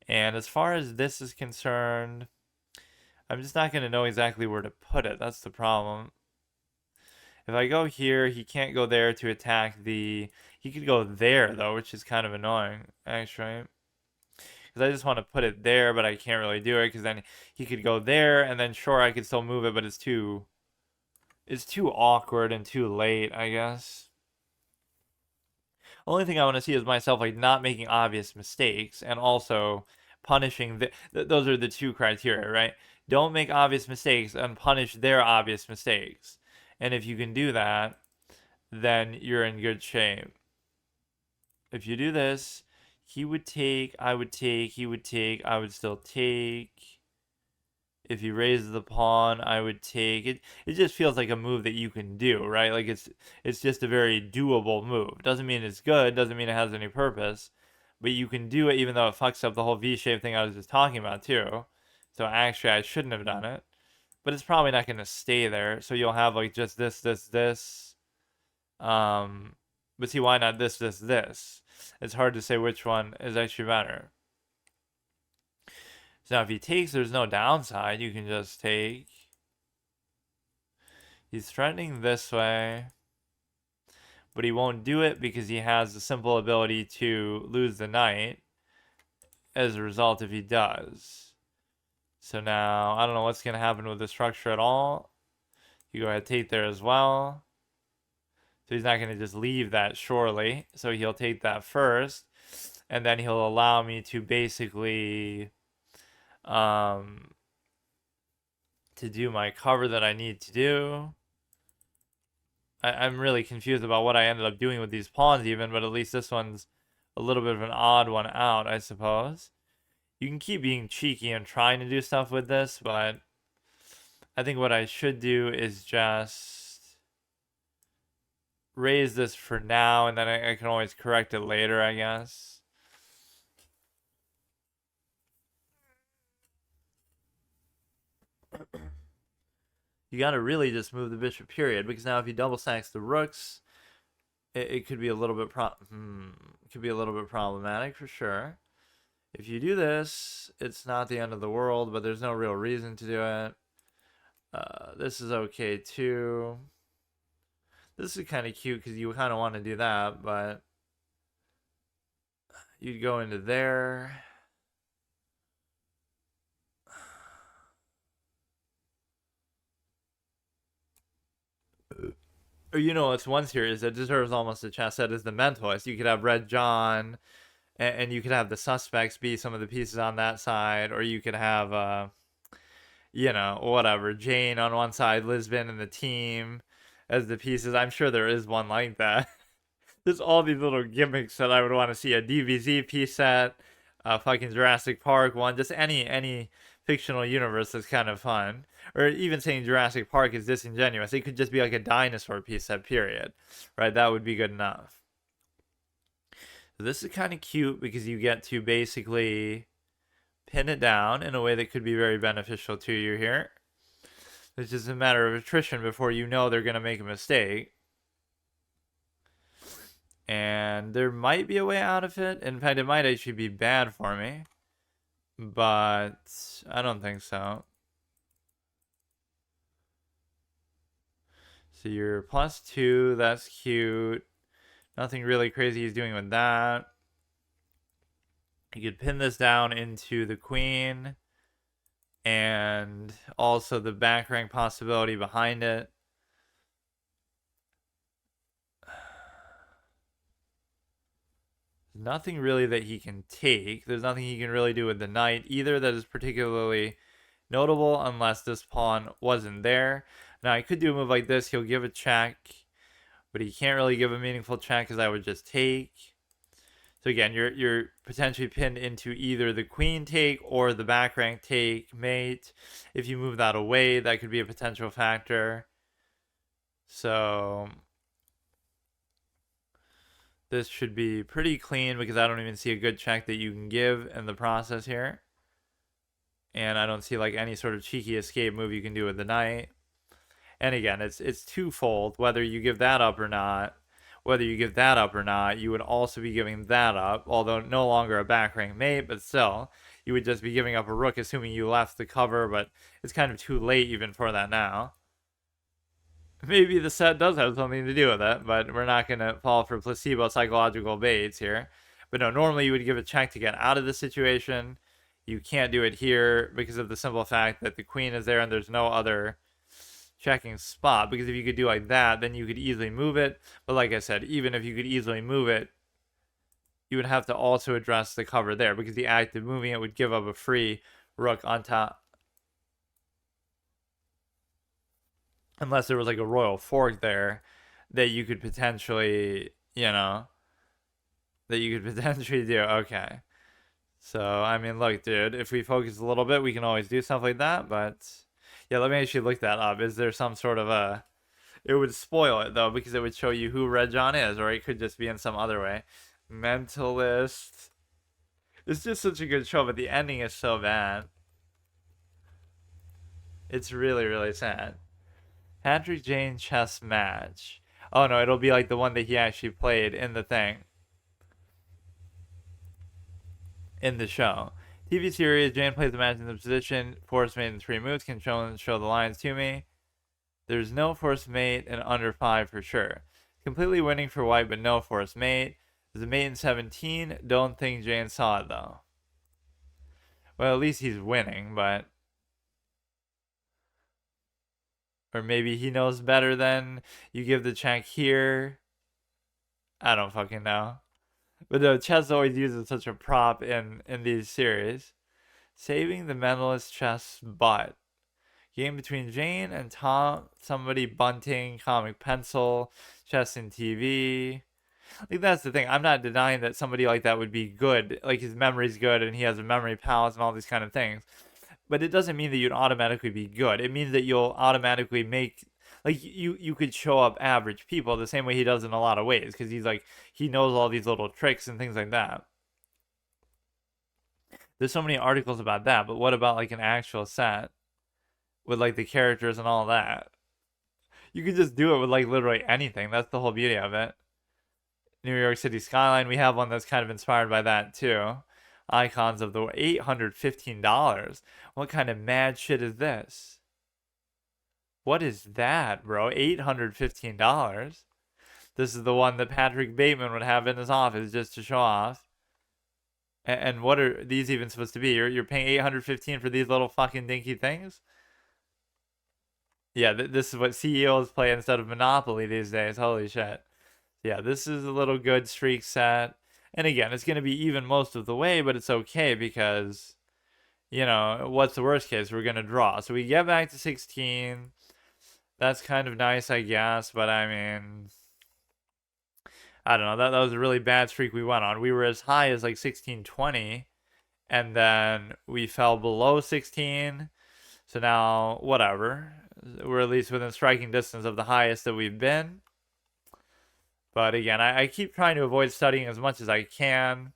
And as far as this is concerned, I'm just not going to know exactly where to put it. That's the problem. If I go here, he can't go there to attack the... He could go there, though, which is kind of annoying, actually. Because I just want to put it there, but I can't really do it, because then he could go there, and then sure, I could still move it, but it's too awkward and too late, I guess. Only thing I want to see is myself like not making obvious mistakes, and also punishing those are the two criteria, right? Don't make obvious mistakes and punish their obvious mistakes. And if you can do that, then you're in good shape. If you do this, he would take, I would take, he would take, I would still take. If he raises the pawn, I would take it. It just feels like a move that you can do, right? Like it's just a very doable move. Doesn't mean it's good, doesn't mean it has any purpose, but you can do it even though it fucks up the whole V-shape thing I was just talking about too. So actually I shouldn't have done it. But it's probably not going to stay there. So you'll have like just this, this, this. But see, why not this, this, this? It's hard to say which one is actually better. So now if he takes, there's no downside. You can just take. He's threatening this way. But he won't do it because he has the simple ability to lose the knight. As a result, if he does. So now, I don't know what's going to happen with the structure at all. You go ahead and take there as well. So he's not going to just leave that, surely. So he'll take that first. And then he'll allow me to basically... to do my cover that I need to do. I'm really confused about what I ended up doing with these pawns even, but at least this one's a little bit of an odd one out, I suppose. You can keep being cheeky and trying to do stuff with this, but I think what I should do is just raise this for now, and then I can always correct it later, I guess. You gotta really just move the bishop, period, because now if he double stacks the rooks, it could be a little bit problematic for sure. If you do this, it's not the end of the world, but there's no real reason to do it. This is okay too. This is kind of cute because you kind of want to do that, but you'd go into there. Or you know, it's one series that deserves almost a chess set is the Mentalist. You could have Red John, and you could have the Suspects be some of the pieces on that side, or you could have, you know, whatever, Jane on one side, Lisbon and the team as the pieces. I'm sure there is one like that. There's all these little gimmicks that I would want to see. A DBZ piece set, a fucking Jurassic Park one, just any fictional universe that's kind of fun. Or even saying Jurassic Park is disingenuous. It could just be like a dinosaur piece set, period. Right? That would be good enough. So this is kind of cute because you get to basically pin it down in a way that could be very beneficial to you here. It's just a matter of attrition before you know they're going to make a mistake. And there might be a way out of it. In fact, it might actually be bad for me. But I don't think so. So you're +2. That's cute. Nothing really crazy he's doing with that. You could pin this down into the queen. And also the back rank possibility behind it. Nothing really that he can take. There's nothing he can really do with the knight either that is particularly notable unless this pawn wasn't there. Now, I could do a move like this. He'll give a check. But he can't really give a meaningful check because I would just take. So again, you're potentially pinned into either the queen take or the back rank take mate. If you move that away, that could be a potential factor. So this should be pretty clean because I don't even see a good check that you can give in the process here. And I don't see like any sort of cheeky escape move you can do with the knight. And again, it's twofold. Whether you give that up or not, you would also be giving that up, although no longer a back rank mate, but still, you would just be giving up a rook, assuming you left the cover, but it's kind of too late even for that now. Maybe the set does have something to do with it, but we're not going to fall for placebo psychological baits here. But no, normally you would give a check to get out of the situation. You can't do it here because of the simple fact that the queen is there and there's no other checking spot. Because if you could do like that, then you could easily move it. But like I said, even if you could easily move it, you would have to also address the cover there because the act of moving it would give up a free rook on top. Unless there was like a royal fork there that you could potentially, do. Okay. So, I mean, look, dude, if we focus a little bit, we can always do stuff like that. But, yeah, let me actually look that up. Is there some sort of a... It would spoil it, though, because it would show you who Red John is, or it could just be in some other way. Mentalist. It's just such a good show, but the ending is so bad. It's really, really sad. Patrick Jane chess match. Oh, no, it'll be like the one that he actually played in the thing. In the show. TV series, Jane plays the match in the position. Force mate in 3 moves can show the lines to me. There's no force mate in under 5 for sure. Completely winning for white, but no force mate. There's a mate in 17. Don't think Jane saw it, though. Well, at least he's winning, but... Or maybe he knows better than you give the check here. I don't fucking know. But no, chess always uses such a prop in these series. Saving the mentalist chess butt. Game between Jane and Tom. Somebody bunting, comic pencil, chess and TV. Like, that's the thing. I'm not denying that somebody like that would be good. Like, his memory's good and he has a memory palace and all these kind of things. But it doesn't mean that you'd automatically be good. It means that you'll automatically make... Like, you could show up average people the same way he does in a lot of ways. Because he's like, he knows all these little tricks and things like that. There's so many articles about that. But what about, like, an actual set? With, like, the characters and all that. You could just do it with, like, literally anything. That's the whole beauty of it. New York City skyline. We have one that's kind of inspired by that, too. Icons of the $815. What kind of mad shit is this? What is that, bro? $815. This is the one that Patrick Bateman would have in his office just to show off. And what are these even supposed to be? You're paying $815 for these little fucking dinky things? Yeah, this is what CEOs play instead of Monopoly these days. Holy shit. Yeah, this is a little good streak set. And again, it's going to be even most of the way, but it's okay because, what's the worst case? We're going to draw. So we get back to 16. That's kind of nice, I guess, but I mean, I don't know. That was a really bad streak we went on. We were as high as like 1620, and then we fell below 16. So now, whatever. We're at least within striking distance of the highest that we've been. But again, I keep trying to avoid studying as much as I can.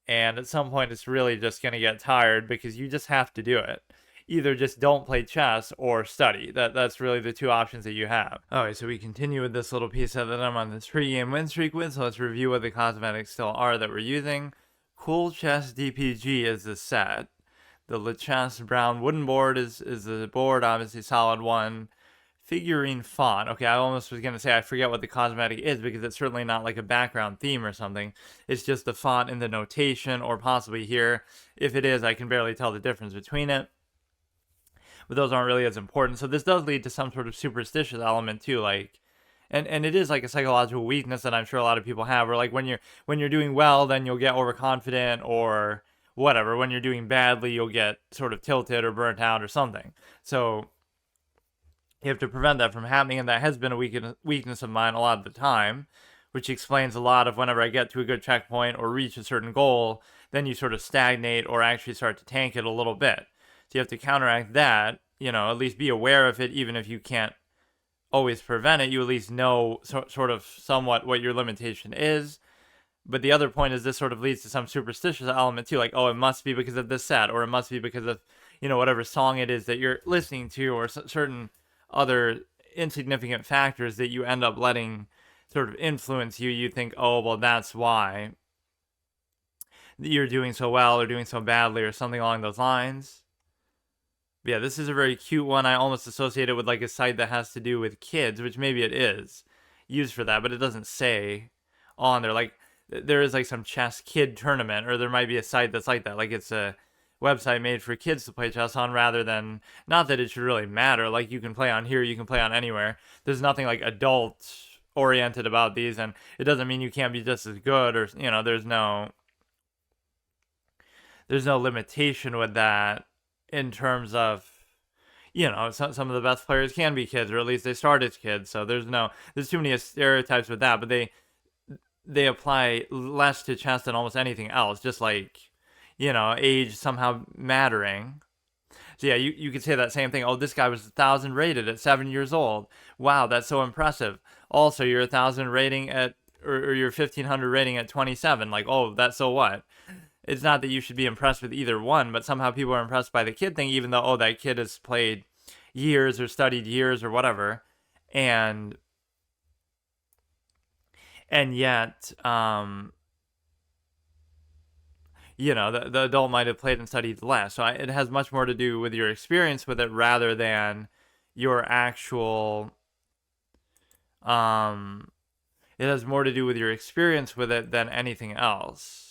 And at some point, it's really just going to get tired because you just have to do it. Either just don't play chess or study. That's really the two options that you have. Alright, so we continue with this little piece that I'm on the 3-game win streak with. So let's review what the cosmetics still are that we're using. Cool Chess DPG is the set. The Lichess brown wooden board is the board, obviously solid one. Figurine font. Okay, I almost was going to say I forget what the cosmetic is because it's certainly not like a background theme or something. It's just the font in the notation or possibly here. If it is, I can barely tell the difference between it. But those aren't really as important. So this does lead to some sort of superstitious element too, like, and it is like a psychological weakness that I'm sure a lot of people have, where like when you're doing well, then you'll get overconfident or whatever. When you're doing badly, you'll get sort of tilted or burnt out or something. So You have to prevent that from happening, and that has been a weakness of mine a lot of the time, which explains a lot of whenever I get to a good checkpoint or reach a certain goal, then you sort of stagnate or actually start to tank it a little bit. So you have to counteract that, at least be aware of it, even if you can't always prevent it, you at least know sort of somewhat what your limitation is. But the other point is this sort of leads to some superstitious element too, like, oh, it must be because of this set, or it must be because of, whatever song it is that you're listening to, or certain other insignificant factors that you end up letting sort of influence you. You think, oh, well, that's why you're doing so well or doing so badly or something along those lines. But yeah, this is a very cute one. I almost associate it with like a site that has to do with kids, which maybe it is used for that, but it doesn't say on there. Like, there is like some chess kid tournament, or there might be a site that's like that. Like, it's a website made for kids to play chess on, rather than, not that it should really matter. Like, you can play on here, you can play on anywhere. There's nothing like adult oriented about these, and it doesn't mean you can't be just as good, or there's no limitation with that in terms of, some of the best players can be kids, or at least they start as kids. So there's too many stereotypes with that, but they apply less to chess than almost anything else, just like, age somehow mattering. So yeah, you could say that same thing. Oh, this guy was 1,000 rated at 7 years old. Wow, that's so impressive. Also, you're 1,000 rating at, or you're 1,500 rating at 27. Like, oh, that's so what? It's not that you should be impressed with either one, but somehow people are impressed by the kid thing, even though, oh, that kid has played years or studied years or whatever. And yet, the adult might have played and studied less. So it has much more to do with your experience with it rather than your actual, it has more to do with your experience with it than anything else.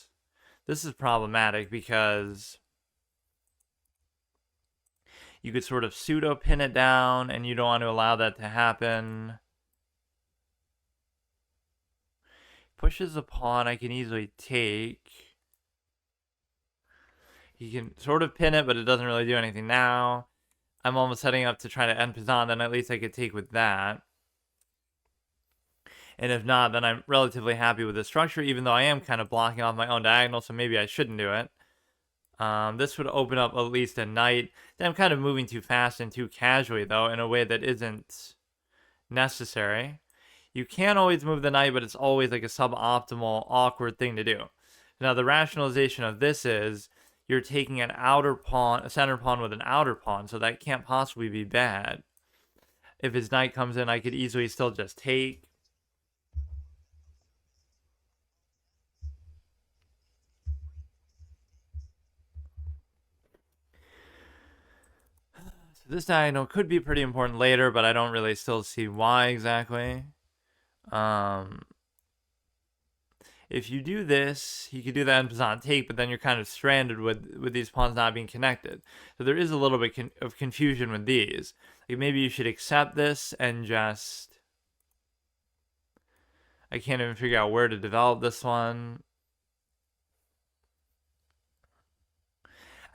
This is problematic because you could sort of pseudo pin it down, and you don't want to allow that to happen. Pushes a pawn I can easily take. He can sort of pin it, but it doesn't really do anything now. I'm almost setting up to try to end Pazan, then at least I could take with that. And if not, then I'm relatively happy with the structure, even though I am kind of blocking off my own diagonal, so maybe I shouldn't do it. This would open up at least a knight. Then I'm kind of moving too fast and too casually, though, in a way that isn't necessary. You can always move the knight, but it's always like a suboptimal, awkward thing to do. Now, the rationalization of this is you're taking an outer pawn, a center pawn with an outer pawn, so that can't possibly be bad. If his knight comes in, I could easily still just take. So this diagonal could be pretty important later, but I don't really still see why exactly. If you do this, you could do that in Pazan take, but then you're kind of stranded with these pawns not being connected. So there is a little bit of confusion with these. Like, maybe you should accept this and just... I can't even figure out where to develop this one.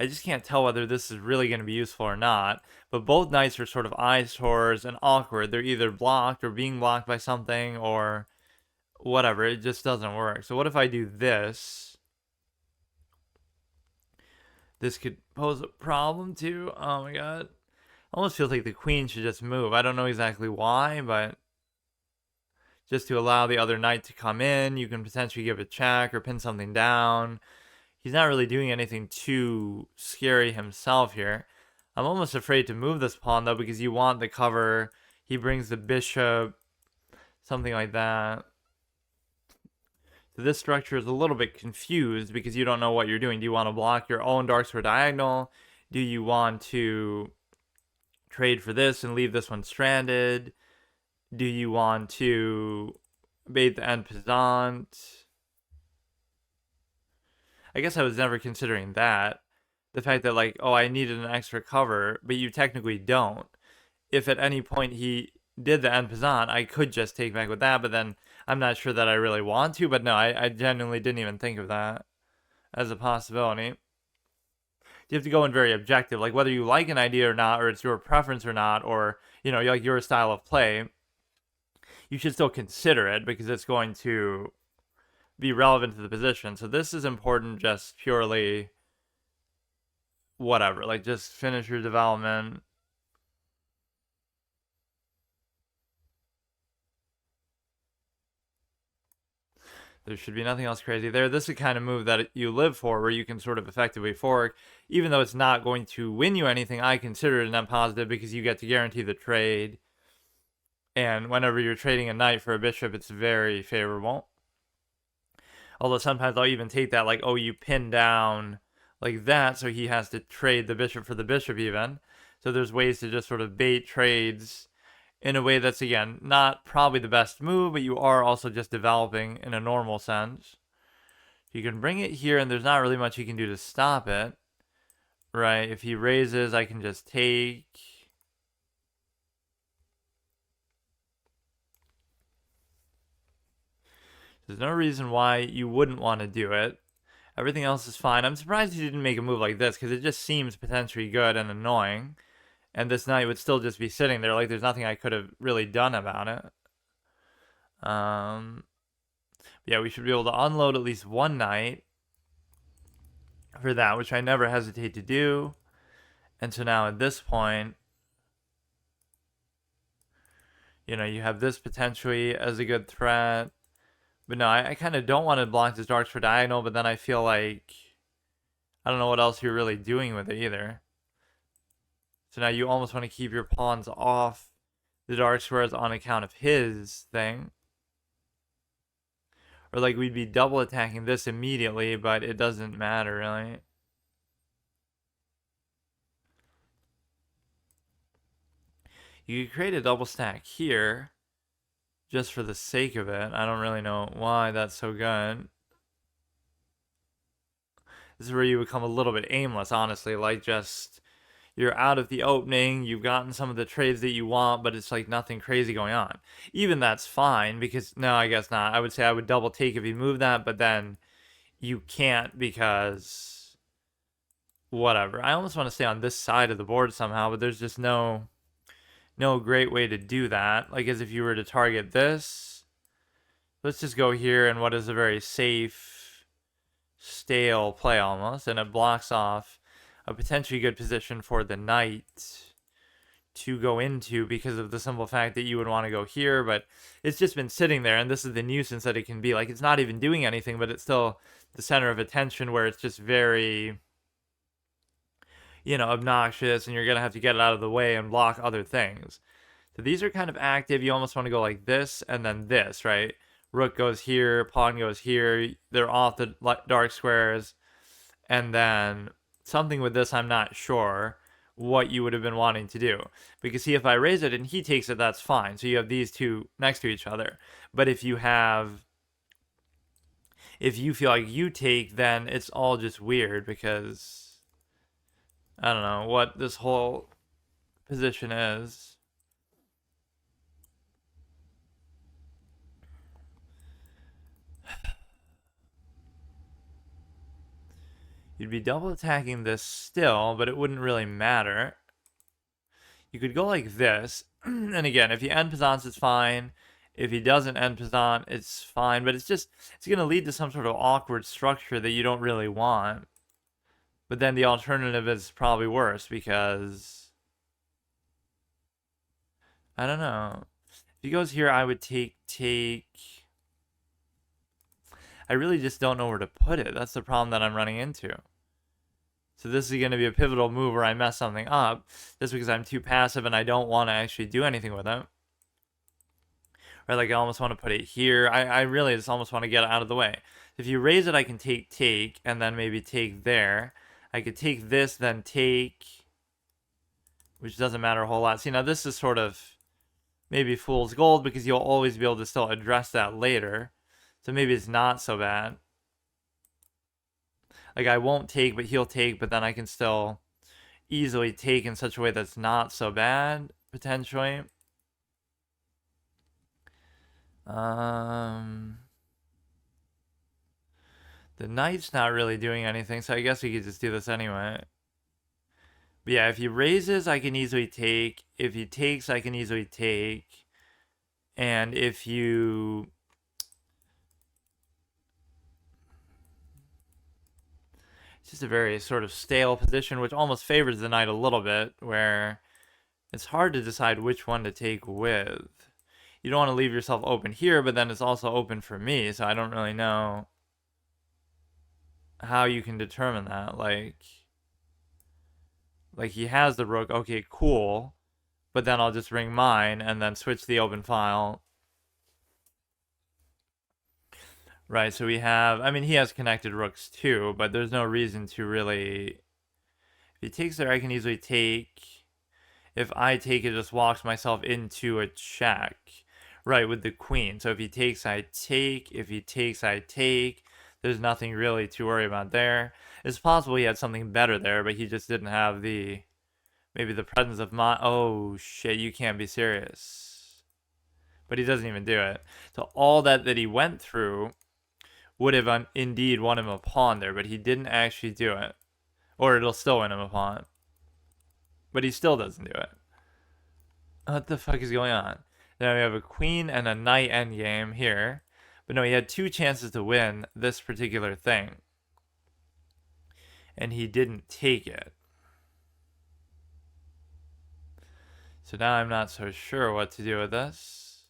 I just can't tell whether this is really going to be useful or not. But both knights are sort of eyesores and awkward. They're either blocked or being blocked by something or whatever. It just doesn't work. So what if I do this? This could pose a problem too. Oh my god. Almost feels like the queen should just move. I don't know exactly why, but just to allow the other knight to come in, you can potentially give a check or pin something down. He's not really doing anything too scary himself here. I'm almost afraid to move this pawn, though, because you want the cover. He brings the bishop, something like that. So this structure is a little bit confused because you don't know what you're doing. Do you want to block your own dark square diagonal? Do you want to trade for this and leave this one stranded? Do you want to bait the end pesant? I guess I was never considering that. The fact that, like, oh, I needed an extra cover, but you technically don't. If at any point he did the end pesant, I could just take back with that, but then I'm not sure that I really want to. But no, I genuinely didn't even think of that as a possibility. You have to go in very objective, like whether you like an idea or not, or it's your preference or not, or, like your style of play, you should still consider it because it's going to be relevant to the position. So this is important just purely whatever, like just finish your development. There should be nothing else crazy there. This is the kind of move that you live for, where you can sort of effectively fork. Even though it's not going to win you anything, I consider it a net positive because you get to guarantee the trade. And whenever you're trading a knight for a bishop, it's very favorable. Although sometimes I'll even take that, like, oh, you pin down like that, so he has to trade the bishop for the bishop even. So there's ways to just sort of bait trades in a way that's, again, not probably the best move, but you are also just developing in a normal sense. You can bring it here, and there's not really much you can do to stop it, right? If he raises, I can just take. There's no reason why you wouldn't want to do it. Everything else is fine. I'm surprised he didn't make a move like this, because it just seems potentially good and annoying. And this knight would still just be sitting there, like there's nothing I could have really done about it. Yeah, we should be able to unload at least one knight for that, which I never hesitate to do. And so now at this point, you have this potentially as a good threat. But no, I kind of don't want to block this darks for diagonal, but then I feel like I don't know what else you're really doing with it either. So now you almost want to keep your pawns off the dark squares on account of his thing. Or like we'd be double attacking this immediately, but it doesn't matter really. You could create a double stack here just for the sake of it. I don't really know why that's so good. This is where you become a little bit aimless, honestly. Like just you're out of the opening, you've gotten some of the trades that you want, but it's like nothing crazy going on. Even that's fine because no, I guess not. I would say I would double take if you move that, but then you can't because whatever. I almost want to stay on this side of the board somehow, but there's just no great way to do that. Like as if you were to target this. Let's just go here in what is a very safe, stale play almost, and it blocks off a potentially good position for the knight to go into because of the simple fact that you would want to go here, but it's just been sitting there, and this is the nuisance that it can be. Like, it's not even doing anything, but it's still the center of attention where it's just very, obnoxious, and you're going to have to get it out of the way and block other things. So these are kind of active. You almost want to go like this and then this, right? Rook goes here, pawn goes here. They're off the dark squares. And then something with this, I'm not sure what you would have been wanting to do. Because see, if I raise it and he takes it, that's fine. So you have these two next to each other. But if you feel like you take, then it's all just weird because I don't know what this whole position is. You'd be double attacking this still, but it wouldn't really matter. You could go like this. And again, if he end Pizants, it's fine. If he doesn't end Pizant, it's fine. But it's going to lead to some sort of awkward structure that you don't really want. But then the alternative is probably worse because I don't know. If he goes here, I would take. I really just don't know where to put it. That's the problem that I'm running into. So this is going to be a pivotal move where I mess something up just because I'm too passive and I don't want to actually do anything with it. Or like I almost want to put it here. I really just almost want to get it out of the way. If you raise it, I can take, and then maybe take there. I could take this, then take, which doesn't matter a whole lot. See, now this is sort of maybe fool's gold because you'll always be able to still address that later. So maybe it's not so bad. Like I won't take, but he'll take, but then I can still easily take in such a way that's not so bad, potentially. The knight's not really doing anything, so I guess we could just do this anyway. But yeah, if he raises, I can easily take. If he takes, I can easily take. And if you... It's just a very sort of stale position, which almost favors the knight a little bit, where it's hard to decide which one to take with. You don't want to leave yourself open here, but then it's also open for me, so I don't really know how you can determine that. Like he has the rook, okay, cool, but then I'll just ring mine and then switch the open file. Right, so we have, I mean, he has connected rooks too, but there's no reason to really, if he takes there, I can easily take. If I take, it just walks myself into a check. Right, with the queen. So if he takes, I take. If he takes, I take. There's nothing really to worry about there. It's possible he had something better there, but he just didn't have the, maybe the presence of mind. Oh, shit, you can't be serious. But he doesn't even do it. So all that he went through would have indeed won him a pawn there, but he didn't actually do it. Or it'll still win him a pawn. But he still doesn't do it. What the fuck is going on? Now we have a queen and a knight endgame here. But no, he had two chances to win this particular thing. And he didn't take it. So now I'm not so sure what to do with this.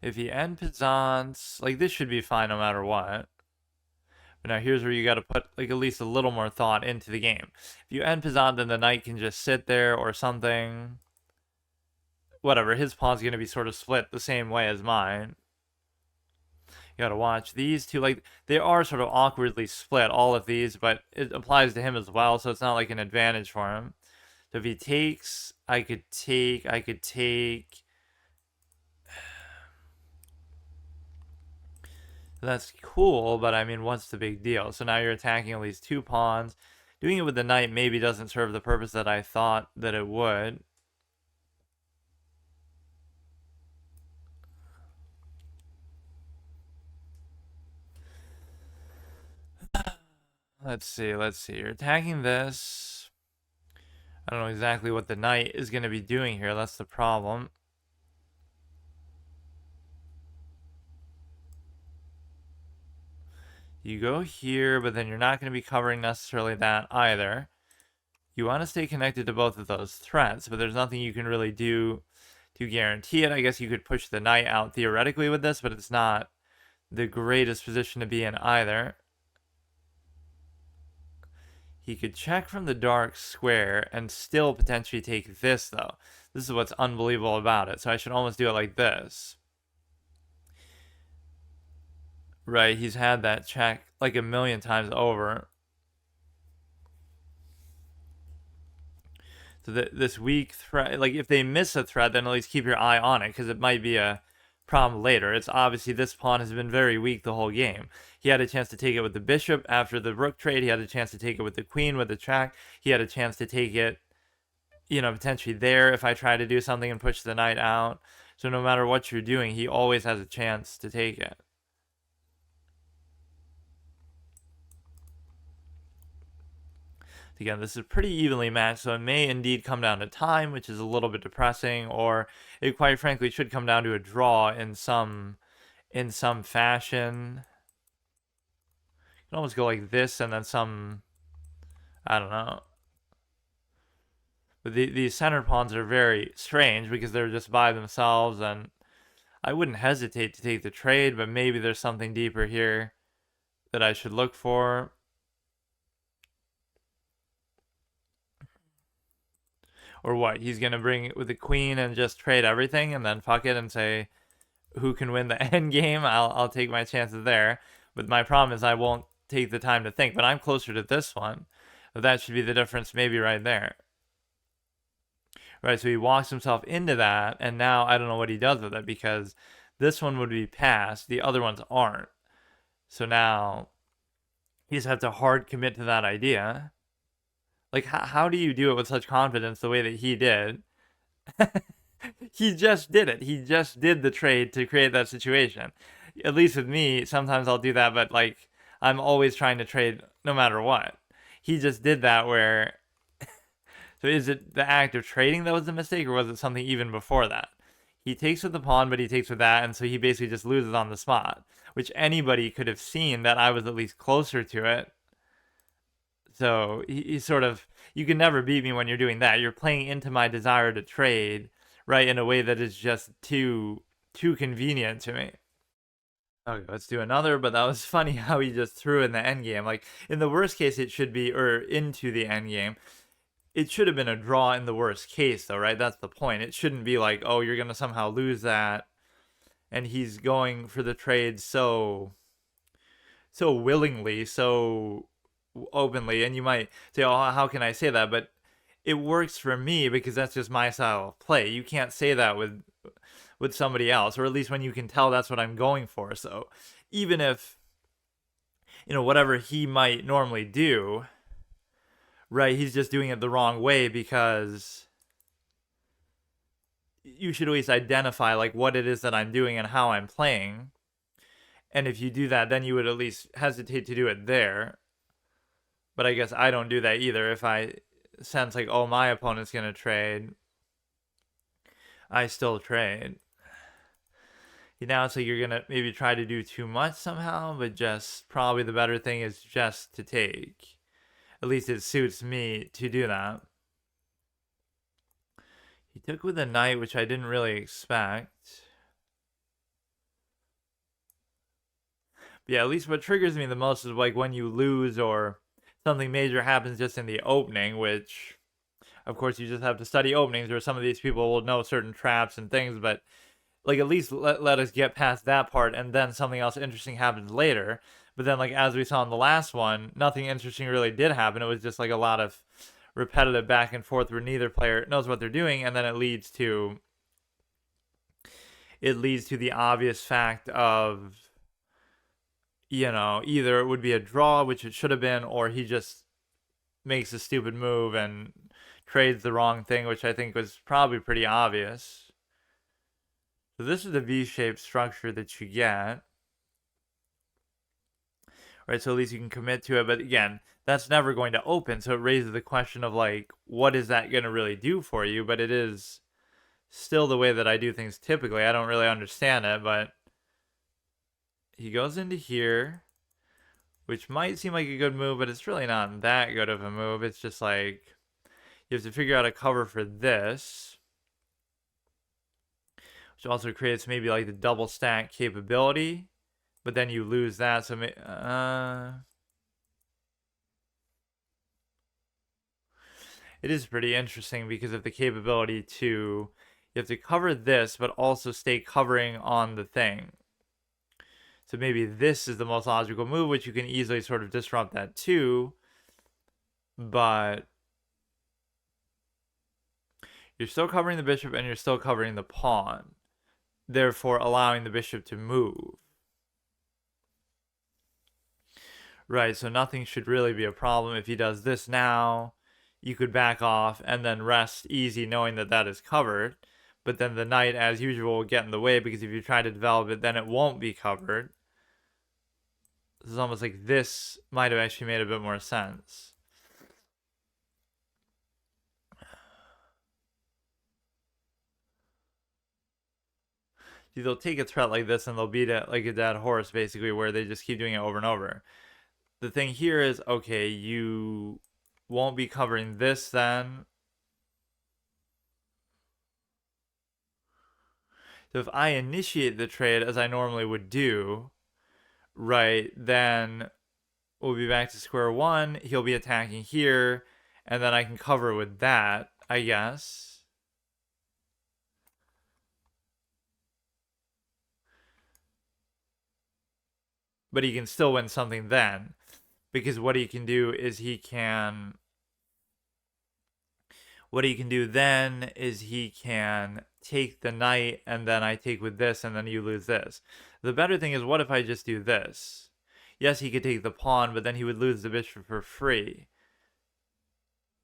If he end Pizants, like this should be fine no matter what. But now here's where you got to put like at least a little more thought into the game. If you end Pizant, then the knight can just sit there or something. Whatever, his pawn's going to be sort of split the same way as mine. You got to watch these two. Like, they are sort of awkwardly split, all of these, but it applies to him as well, so it's not like an advantage for him. So if he takes, I could take. That's cool, but I mean, what's the big deal? So now you're attacking at least two pawns. Doing it with the knight maybe doesn't serve the purpose that I thought that it would. Let's see. You're attacking this. I don't know exactly what the knight is going to be doing here. That's the problem. You go here, but then you're not going to be covering necessarily that either. You want to stay connected to both of those threats, but there's nothing you can really do to guarantee it. I guess you could push the knight out theoretically with this, but it's not the greatest position to be in either. He could check from the dark square and still potentially take this, though. This is what's unbelievable about it. So I should almost do it like this. Right, he's had that check like a million times over. So this weak threat, like if they miss a threat, then at least keep your eye on it, because it might be a problem later. It's obviously this pawn has been very weak the whole game. He had a chance to take it with the bishop after the rook trade. He had a chance to take it with the queen with the check. He had a chance to take it, you know, potentially there if I try to do something and push the knight out. So no matter what you're doing, he always has a chance to take it. Again, this is pretty evenly matched, so it may indeed come down to time, which is a little bit depressing, or it quite frankly should come down to a draw in some fashion. You can almost go like this and then some, I don't know. But these center pawns are very strange because they're just by themselves, and I wouldn't hesitate to take the trade, but maybe there's something deeper here that I should look for. Or what? He's going to bring it with the queen and just trade everything and then fuck it and say who can win the end game? I'll take my chances there. But my problem is I won't take the time to think. But I'm closer to this one. So that should be the difference maybe right there. Right, so he walks himself into that, and now I don't know what he does with it because this one would be passed, the other ones aren't. So now he just has to hard commit to that idea. Like, how do you do it with such confidence the way that he did? He just did it. He just did the trade to create that situation. At least with me, sometimes I'll do that, but like, I'm always trying to trade no matter what. He just did that where. So is it the act of trading that was the mistake, or was it something even before that? He takes with the pawn, but he takes with that, and so he basically just loses on the spot, which anybody could have seen that I was at least closer to it. So he sort of, you can never beat me when you're doing that. You're playing into my desire to trade, right, in a way that is just too convenient to me. Okay, let's do another, but that was funny how he just threw in the endgame. Like, in the worst case, it should be, or into the endgame. It should have been a draw in the worst case, though, right? That's the point. It shouldn't be like, oh, you're going to somehow lose that. And he's going for the trade so willingly, so openly. And you might say, oh, how can I say that? But it works for me because that's just my style of play. You can't say that with somebody else, or at least when you can tell that's what I'm going for. So even if, whatever he might normally do, right, he's just doing it the wrong way, because you should at least identify like what it is that I'm doing and how I'm playing. And if you do that, then you would at least hesitate to do it there. But I guess I don't do that either. If I sense like, oh, my opponent's going to trade, I still trade. Now it's like you're going to maybe try to do too much somehow, but just probably the better thing is just to take. At least it suits me to do that. He took with a knight, which I didn't really expect. But yeah, at least what triggers me the most is like when you lose or something major happens just in the opening, which, of course, you just have to study openings, or some of these people will know certain traps and things, but like at least let us get past that part, and then something else interesting happens later. But then, like, as we saw in the last one, nothing interesting really did happen. It was just like a lot of repetitive back and forth where neither player knows what they're doing, and then it leads to the obvious fact of, either it would be a draw, which it should have been, or he just makes a stupid move and trades the wrong thing, which I think was probably pretty obvious. So this is the V-shaped structure that you get. Right, so at least you can commit to it. But again, that's never going to open. So it raises the question of like, what is that going to really do for you? But it is still the way that I do things typically. I don't really understand it, but he goes into here, which might seem like a good move, but it's really not that good of a move. It's just like, you have to figure out a cover for this, which also creates maybe like the double stack capability, but then you lose that. So it is pretty interesting because of the capability to, you have to cover this, but also stay covering on the thing. So maybe this is the most logical move, which you can easily sort of disrupt that too. But you're still covering the bishop and you're still covering the pawn, therefore allowing the bishop to move. Right, so nothing should really be a problem. If he does this now, you could back off and then rest easy knowing that that is covered. But then the knight, as usual, will get in the way, because if you try to develop it, then it won't be covered. This is almost like this might have actually made a bit more sense. See, they'll take a threat like this and they'll beat it like a dead horse, basically, where they just keep doing it over and over. The thing here is, okay, you won't be covering this then. So if I initiate the trade as I normally would do, right, then we'll be back to square one. He'll be attacking here, and then I can cover with that, I guess. But he can still win something then, because what he can do then is he can take the knight, and then I take with this, and then you lose this. The better thing is, what if I just do this? Yes, he could take the pawn, but then he would lose the bishop for free.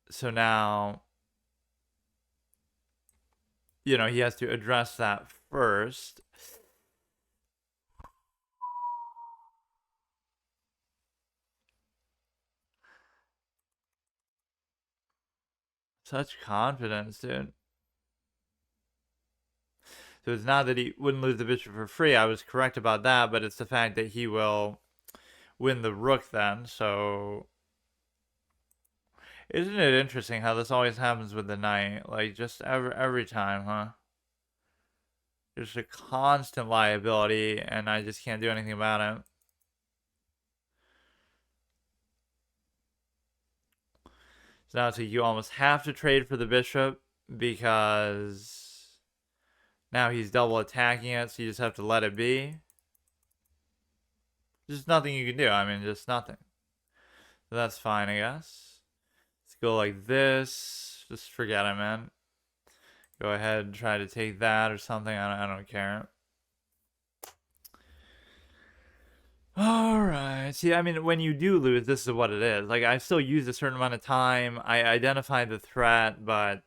So now, he has to address that first. Such confidence, dude. So it's not that he wouldn't lose the bishop for free. I was correct about that, but it's the fact that he will win the rook then. So isn't it interesting how this always happens with the knight? Like just every time, huh? There's a constant liability, and I just can't do anything about it. So now it's like you almost have to trade for the bishop because now he's double attacking it, so you just have to let it be. There's nothing you can do. I mean, just nothing. So that's fine, I guess. Let's go like this. Just forget it, man. Go ahead and try to take that or something. I don't care. Alright. See, I mean, when you do lose, this is what it is. Like, I still used a certain amount of time. I identified the threat, but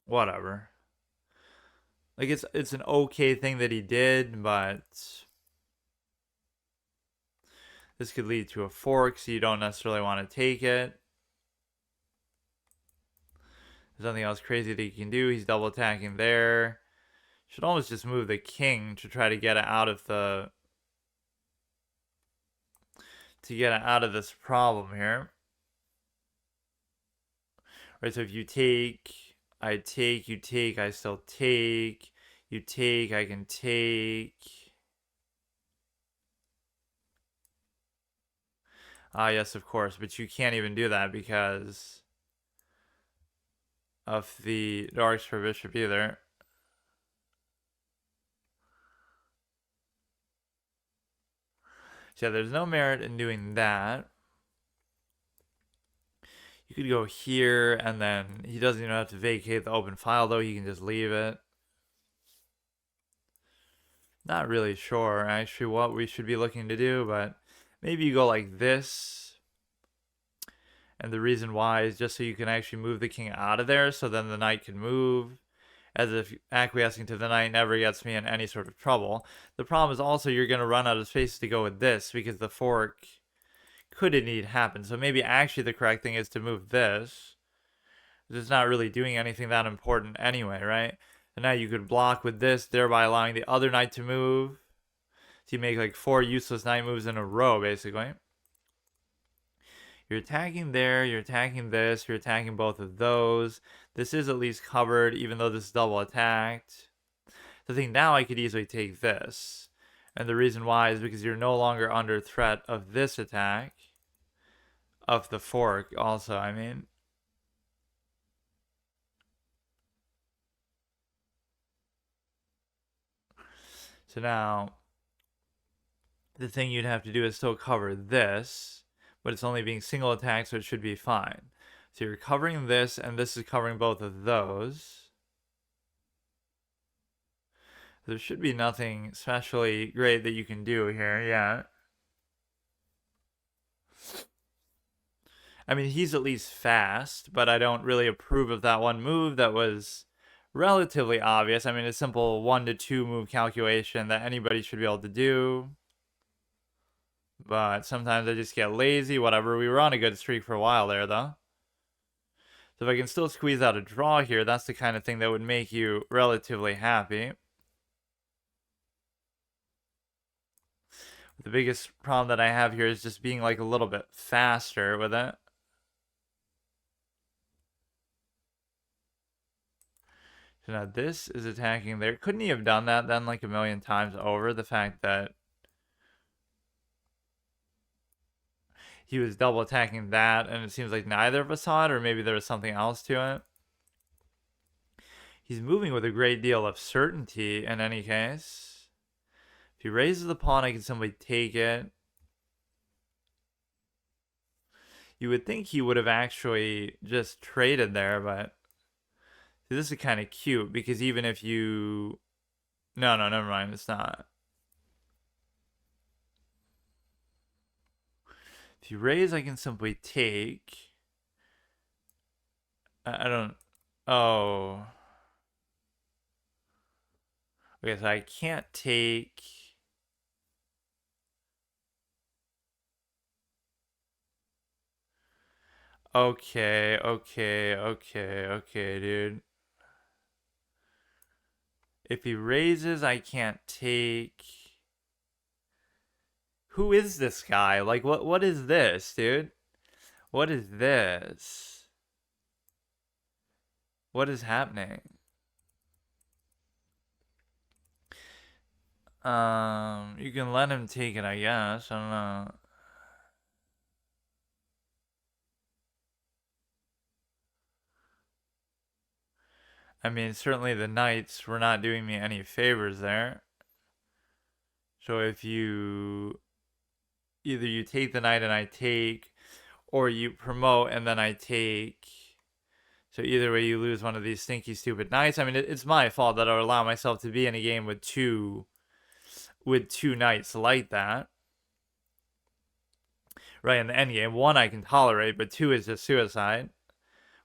whatever. Like, it's an okay thing that he did, but this could lead to a fork, so you don't necessarily want to take it. There's nothing else crazy that he can do. He's double attacking there. Should almost just move the king to try to get it out of the this problem here. Right, so if you take, I take, you take, I still take, you take, I can take. Ah, yes, of course, but you can't even do that because of the darks for bishop either. So yeah, there's no merit in doing that. You could go here, and then he doesn't even have to vacate the open file, though. He can just leave it. Not really sure, actually, what we should be looking to do, but maybe you go like this. And the reason why is just so you can actually move the king out of there, so then the knight can move. As if acquiescing to the knight never gets me in any sort of trouble. The problem is also you're going to run out of space to go with this, because the fork could indeed happen. So maybe actually the correct thing is to move this. It's not really doing anything that important anyway, right? And now you could block with this, thereby allowing the other knight to move. So you make like 4 useless knight moves in a row, basically. You're attacking there, you're attacking this, you're attacking both of those. This is at least covered, even though this is double attacked. The thing now, I could easily take this. And the reason why is because you're no longer under threat of this attack. Of the fork, also, I mean. So now, the thing you'd have to do is still cover this, but it's only being single attacked, so it should be fine. So you're covering this, and this is covering both of those. There should be nothing especially great that you can do here, yeah. I mean, he's at least fast, but I don't really approve of that one move that was relatively obvious. I mean, a simple 1 to 2 move calculation that anybody should be able to do. But sometimes I just get lazy, whatever. We were on a good streak for a while there, though. So if I can still squeeze out a draw here, that's the kind of thing that would make you relatively happy. The biggest problem that I have here is just being like a little bit faster with it. So now this is attacking there. Couldn't he have done that then like a million times over? The fact that he was double attacking that, and it seems like neither of us saw it, or maybe there was something else to it. He's moving with a great deal of certainty in any case. If he raises the pawn, I can simply take it. You would think he would have actually just traded there, but see, this is kind of cute because even if you... No, never mind. It's not. If you raise, I can simply take. I don't... Oh. Okay, so I can't take... Okay, okay, okay, okay, dude. If he raises, I can't take. Who is this guy? Like, what is this, dude? What is this? What is happening? You can let him take it, I guess. I don't know. I mean, certainly the knights were not doing me any favors there. So if you either you take the knight and I take, or you promote and then I take. So either way, you lose one of these stinky, stupid knights. I mean, it's my fault that I would allow myself to be in a game with two knights like that. Right in the end game, one I can tolerate, but two is just suicide.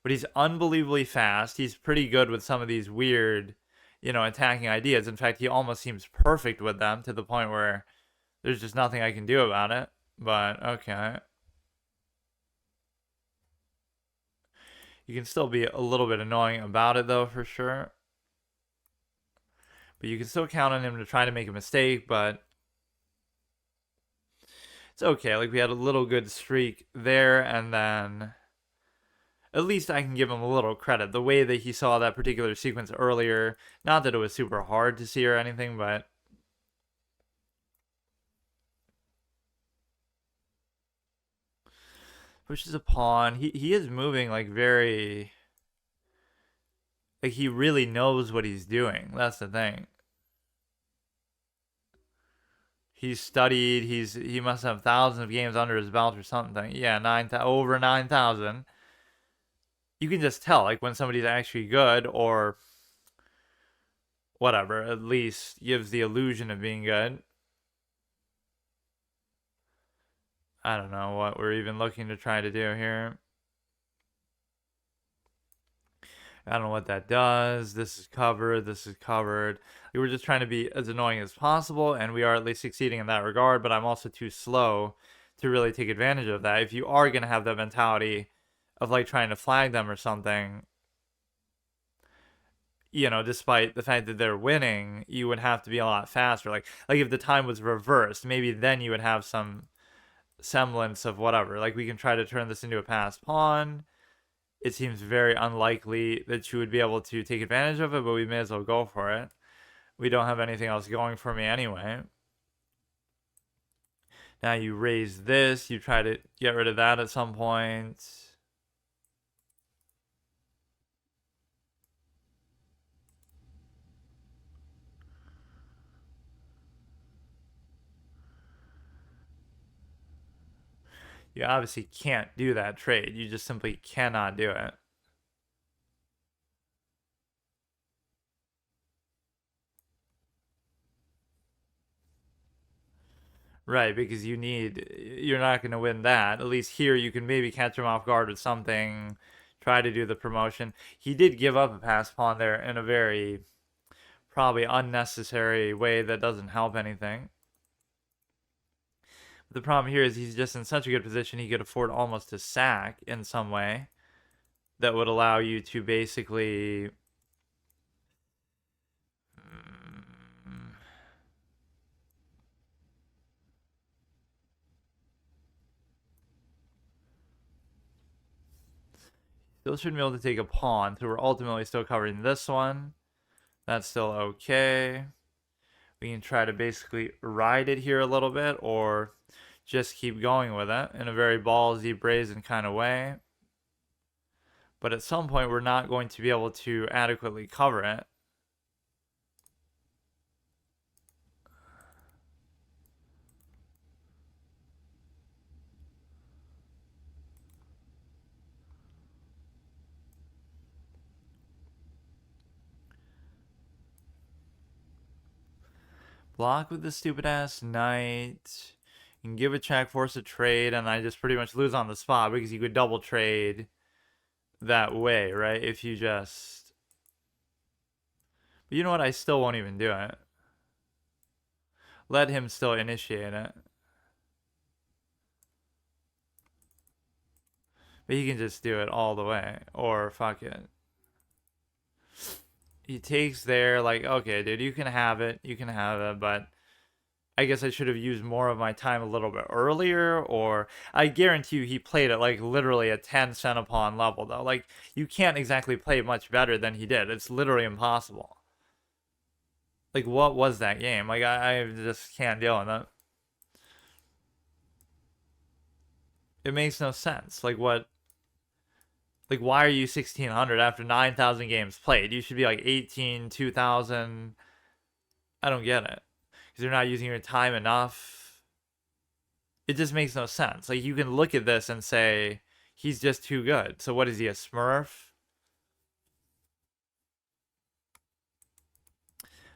But he's unbelievably fast. He's pretty good with some of these weird, attacking ideas. In fact, he almost seems perfect with them to the point where there's just nothing I can do about it. But okay. You can still be a little bit annoying about it, though, for sure. But you can still count on him to try to make a mistake, but it's okay. Like, we had a little good streak there, and then at least I can give him a little credit. The way that he saw that particular sequence earlier, not that it was super hard to see or anything, but pushes a pawn. He is moving like very, like, he really knows what he's doing. That's the thing. He's studied. He must have thousands of games under his belt or something. Yeah, over 9,000. You can just tell like when somebody's actually good or whatever. At least gives the illusion of being good. I don't know what we're even looking to try to do here. I don't know what that does. This is covered. This is covered. We were just trying to be as annoying as possible, and we are at least succeeding in that regard, but I'm also too slow to really take advantage of that. If you are going to have that mentality of like trying to flag them or something, despite the fact that they're winning, you would have to be a lot faster. Like if the time was reversed, maybe then you would have some semblance of whatever. Like we can try to turn this into a passed pawn. It seems very unlikely that you would be able to take advantage of it, but we may as well go for it. We don't have anything else going for me anyway. Now you raise this, you try to get rid of that at some point. You obviously can't do that trade. You just simply cannot do it. Right, because you're not going to win that. At least here you can maybe catch him off guard with something, try to do the promotion. He did give up a pass pawn there in a very probably unnecessary way that doesn't help anything. But the problem here is he's just in such a good position he could afford almost to sack in some way that would allow you to basically still shouldn't be able to take a pawn, so we're ultimately still covering this one. That's still okay. We can try to basically ride it here a little bit or just keep going with it in a very ballsy, brazen kind of way. But at some point, we're not going to be able to adequately cover it. Block with the stupid ass knight. You can give a check, force a trade, and I just pretty much lose on the spot because you could double trade that way, right? If you just. But you know what? I still won't even do it. Let him still initiate it. But he can just do it all the way. Or fuck it. He takes there, like, okay, dude, you can have it. You can have it, but I guess I should have used more of my time a little bit earlier, or I guarantee you he played at like literally a 10 cent pawn level though. Like you can't exactly play much better than he did. It's literally impossible. Like what was that game? Like I just can't deal with it. It makes no sense. Like why are you 1600 after 9,000 games played? You should be like 18, 2000. I don't get it. Because you're not using your time enough. It just makes no sense. Like you can look at this and say he's just too good. So what is he, a Smurf?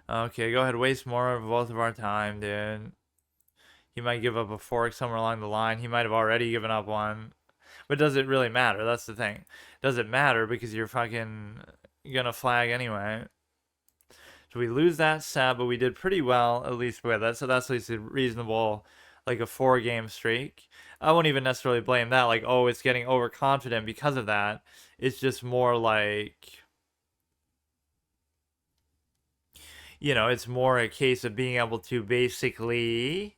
Okay, go ahead, waste more of both of our time, dude. He might give up a fork somewhere along the line. He might have already given up one. But does it really matter? That's the thing. Does it matter because you're fucking gonna flag anyway? So we lose that set, but we did pretty well, at least with it. So that's at least a reasonable, like a 4-game streak. I won't even necessarily blame that. Like, oh, it's getting overconfident because of that. It's just more like, you know, it's more a case of being able to basically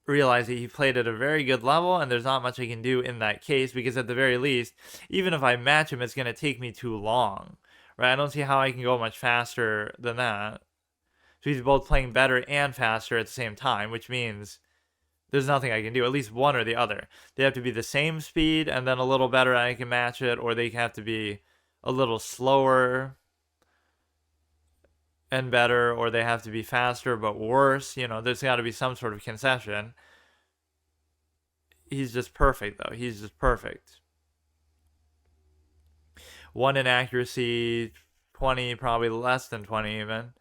realize that he played at a very good level and there's not much I can do in that case because at the very least, even if I match him, it's going to take me too long, right? I don't see how I can go much faster than that. So he's both playing better and faster at the same time, which means there's nothing I can do, at least one or the other. They have to be the same speed and then a little better and I can match it, or they have to be a little slower and better, or they have to be faster but worse. You know, there's got to be some sort of concession. He's just perfect, though. He's just perfect. 1 inaccuracy, 20, probably less than 20 even,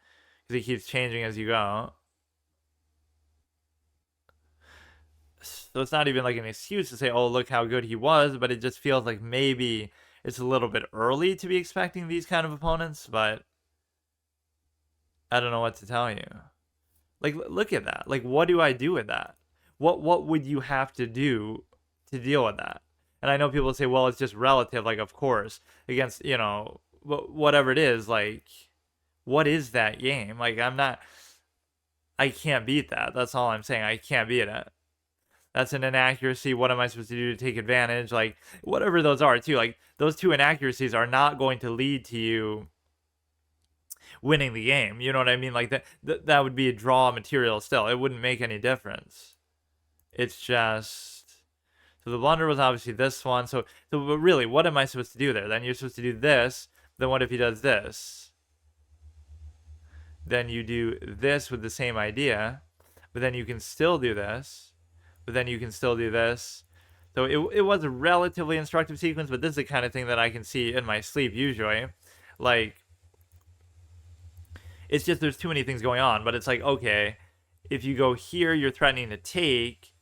because he keeps changing as you go. So it's not even like an excuse to say, oh, look how good he was, but it just feels like maybe it's a little bit early to be expecting these kind of opponents, but I don't know what to tell you. Like, look at that. Like, what do I do with that? What would you have to do to deal with that? And I know people say, well, it's just relative. Like, of course, against, you know, whatever it is, like, what is that game? Like, I can't beat that. That's all I'm saying. I can't beat it. That's an inaccuracy. What am I supposed to do to take advantage? Like, whatever those are, too. Like, those 2 inaccuracies are not going to lead to you winning the game. You know what I mean? Like, that would be a draw material still. It wouldn't make any difference. It's just... So the blunder was obviously this one. So but really, what am I supposed to do there? Then you're supposed to do this. Then what if he does this? Then you do this with the same idea. But then you can still do this. But then you can still do this. So it was a relatively instructive sequence, but this is the kind of thing that I can see in my sleep usually. Like, it's just there's too many things going on. But it's like, okay, if you go here, you're threatening to take,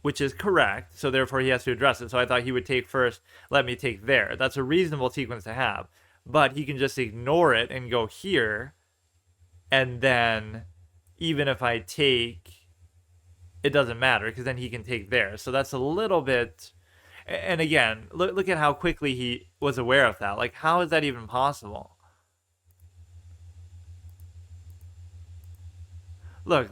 which is correct, so therefore he has to address it. So I thought he would take first, let me take there. That's a reasonable sequence to have. But he can just ignore it and go here, and then even if I take, it doesn't matter, because then he can take there. So that's a little bit... And again, look at how quickly he was aware of that. Like, how is that even possible? Look.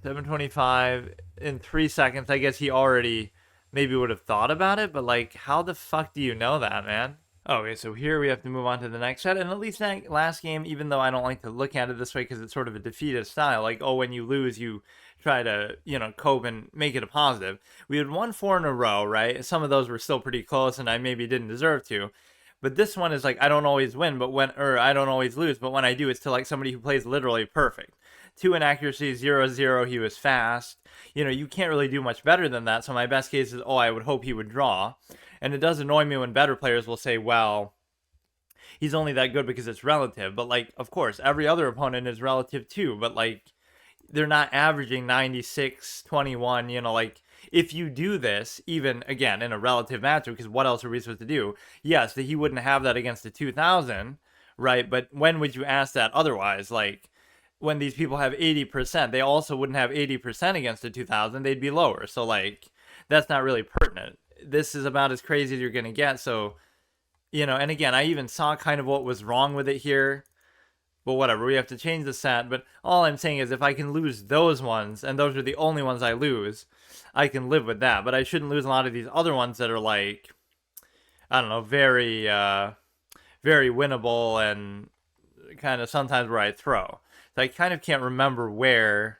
725 in 3 seconds. I guess he already maybe would have thought about it, but like, how the fuck do you know that, man? Okay, so here we have to move on to the next set, and at least that last game, even though I don't like to look at it this way because it's sort of a defeatist style, like, oh, when you lose, you try to, you know, cope and make it a positive. We had won 4 in a row, right? Some of those were still pretty close, and I maybe didn't deserve to. But this one is like, I don't always win, or I don't always lose, but when I do, it's to like somebody who plays literally perfect. 2 inaccuracies, 0-0, he was fast. You know, you can't really do much better than that, so my best case is, oh, I would hope he would draw. And it does annoy me when better players will say, well, he's only that good because it's relative. But, like, of course, every other opponent is relative too, but, like, they're not averaging 96, 21, you know, like, if you do this, even, again, in a relative matchup, because what else are we supposed to do? Yes, that he wouldn't have that against a 2000, right? But when would you ask that otherwise? Like, when these people have 80%, they also wouldn't have 80% against a 2000, they'd be lower. So, like, that's not really pertinent. This is about as crazy as you're going to get. So, and again, I even saw kind of what was wrong with it here. But whatever, we have to change the set. But all I'm saying is if I can lose those ones, and those are the only ones I lose, I can live with that. But I shouldn't lose a lot of these other ones that are like, I don't know, very winnable and kind of sometimes where I throw. So I kind of can't remember where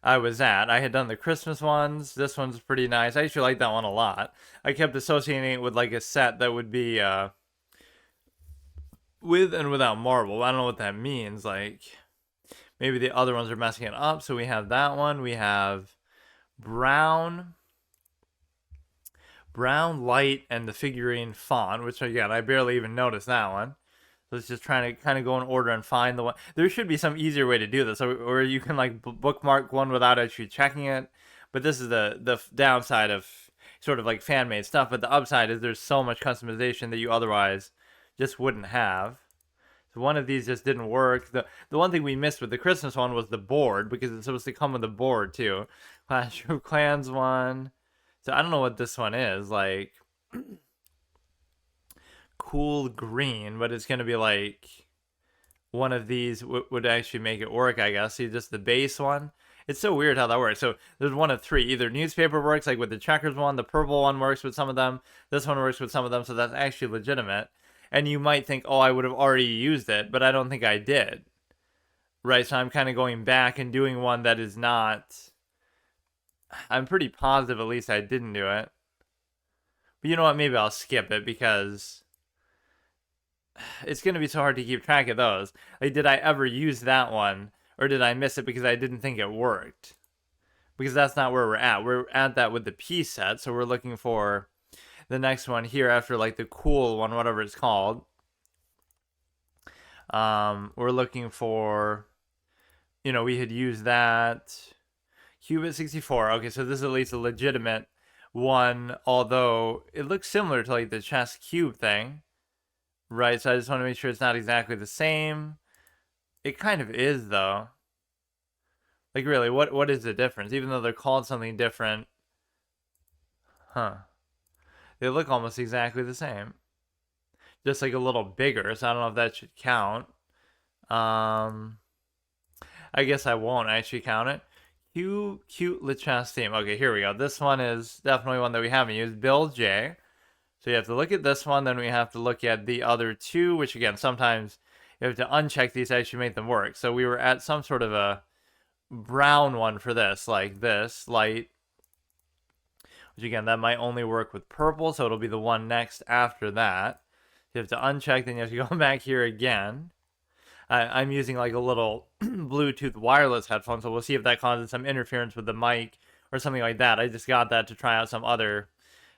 I was at. I had done the Christmas ones. This one's pretty nice. I actually like that one a lot. I kept associating it with like a set that would be with and without marble. I don't know what that means. Like maybe the other ones are messing it up. So we have that one. We have brown, light, and the figurine font, which again I barely even noticed that one. So it's just trying to kind of go in order and find the one. There should be some easier way to do this, or you can like bookmark one without actually checking it. But this is the downside of sort of like fan made stuff. But the upside is there's so much customization that you otherwise just wouldn't have. So one of these just didn't work. The one thing we missed with the Christmas one was the board, because it's supposed to come with a board too. Clash of Clans one. So I don't know what this one is like. Cool green, but it's gonna be like one of these would actually make it work, I guess. See, just the base one. It's so weird how that works. So there's one of three. Either newspaper works, like with the checkers one, the purple one works with some of them, this one works with some of them, so that's actually legitimate. And you might think, oh, I would have already used it, but I don't think I did. Right, so I'm kind of going back and doing one that is not... I'm pretty positive at least I didn't do it. But you know what, maybe I'll skip it because it's going to be so hard to keep track of those. Like, did I ever use that one? Or did I miss it because I didn't think it worked? Because that's not where we're at. We're at that with the P set, so we're looking for the next one here after like the cool one, whatever it's called. We're looking for, we had used that. Cubit 64. Okay, so this is at least a legitimate one, although it looks similar to like the chess cube thing. Right, so I just want to make sure it's not exactly the same. It kind of is, though. Like, really, what is the difference? Even though they're called something different. Huh. They look almost exactly the same. Just like a little bigger, so I don't know if that should count. I guess I won't actually count it. Cute Lichess theme. Okay, here we go. This one is definitely one that we haven't used. Bill J. So you have to look at this one, then we have to look at the other two, which again, sometimes you have to uncheck these to actually make them work. So we were at some sort of a brown one for this, like this, light. Which again, that might only work with purple, so it'll be the one next after that. You have to uncheck, then you have to go back here again. I'm using like a little Bluetooth wireless headphone, so we'll see if that causes some interference with the mic or something like that. I just got that to try out some other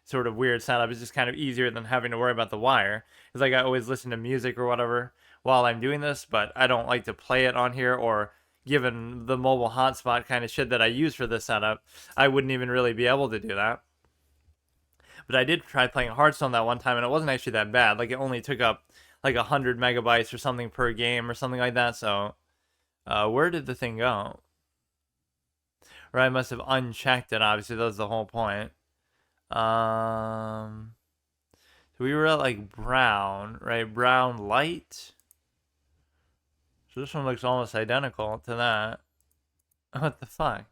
sort of weird setup. It's just kind of easier than having to worry about the wire. It's like I always listen to music or whatever while I'm doing this, but I don't like to play it on here, or given the mobile hotspot kind of shit that I use for this setup, I wouldn't even really be able to do that. But I did try playing Hearthstone that one time, and it wasn't actually that bad. Like, it only took up like 100 megabytes or something per game or something like that. So where did the thing go? Or I must have unchecked it. Obviously, that was the whole point. So we were at like brown, right? Brown light. So this one looks almost identical to that. What the fuck?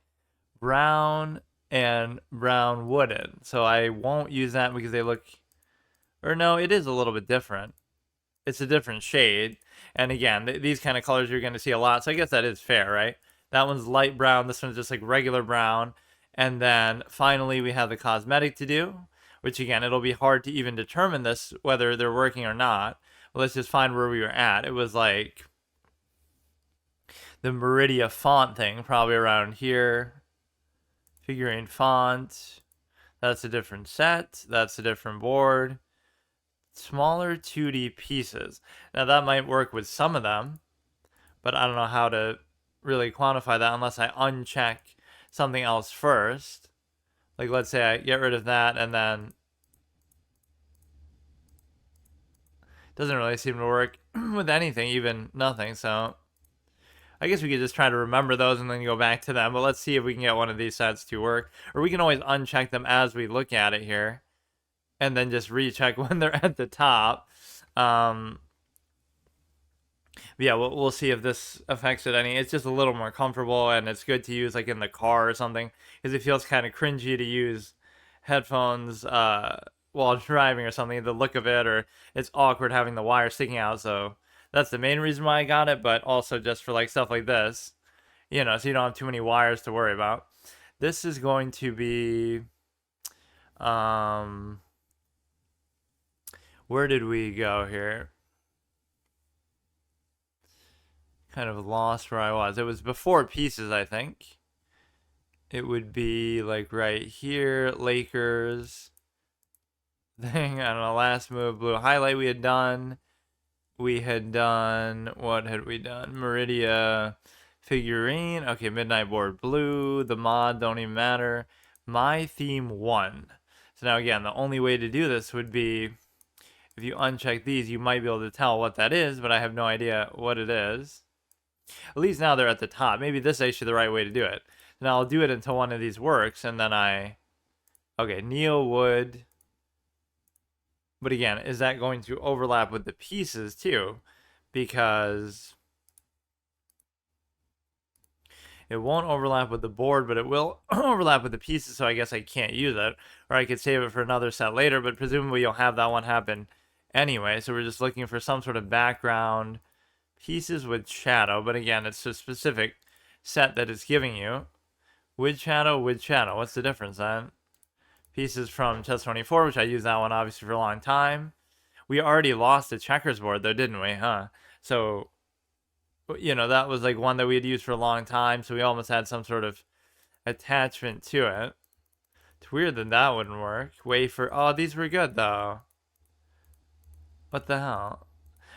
Brown and brown wooden. So I won't use that because they look... Or no, it is a little bit different. It's a different shade. And again, these kind of colors you're going to see a lot. So I guess that is fair, right? That one's light brown. This one's just like regular brown. And then finally we have the cosmetic to do, which again, it'll be hard to even determine this, whether they're working or not. But let's just find where we were at. It was like the Meridia font thing, probably around here. Figurine font. That's a different set. That's a different board. Smaller 2D pieces. Now that might work with some of them, but I don't know how to really quantify that unless I uncheck something else first. Like, let's say I get rid of that and then it doesn't really seem to work with anything, even nothing. So I guess we could just try to remember those and then go back to them, but let's see if we can get one of these sets to work. Or we can always uncheck them as we look at it here, and then just recheck when they're at the top. Yeah, we'll see if this affects it any. It's just a little more comfortable, and it's good to use like in the car or something, because it feels kind of cringy to use headphones while driving or something. The look of it, or it's awkward having the wire sticking out. So that's the main reason why I got it, but also just for like stuff like this, you know, so you don't have too many wires to worry about. This is going to be, where did we go here? Kind of lost where I was. It was before pieces, I think. It would be like right here, Lakers thing. I don't know, last move, blue highlight we had done. We had done, what had we done? Meridia figurine. Okay, midnight board blue. The mod don't even matter. My theme 1. So now again, the only way to do this would be if you uncheck these, you might be able to tell what that is, but I have no idea what it is. At least now they're at the top. Maybe this is actually the right way to do it. Now I'll do it until one of these works, and then okay, Neil would. But again, is that going to overlap with the pieces too? Because it won't overlap with the board, but it will overlap with the pieces, so I guess I can't use it. Or I could save it for another set later, but presumably you'll have that one happen anyway. So we're just looking for some sort of background pieces with shadow, but again, it's a specific set that it's giving you. With shadow, what's the difference then? Pieces from Chess 24, which I used that one obviously for a long time. We already lost the checkers board though, didn't we, huh? So, you know, that was like one that we had used for a long time, so we almost had some sort of attachment to it. It's weird that that wouldn't work. Wafer, oh, these were good though. What the hell?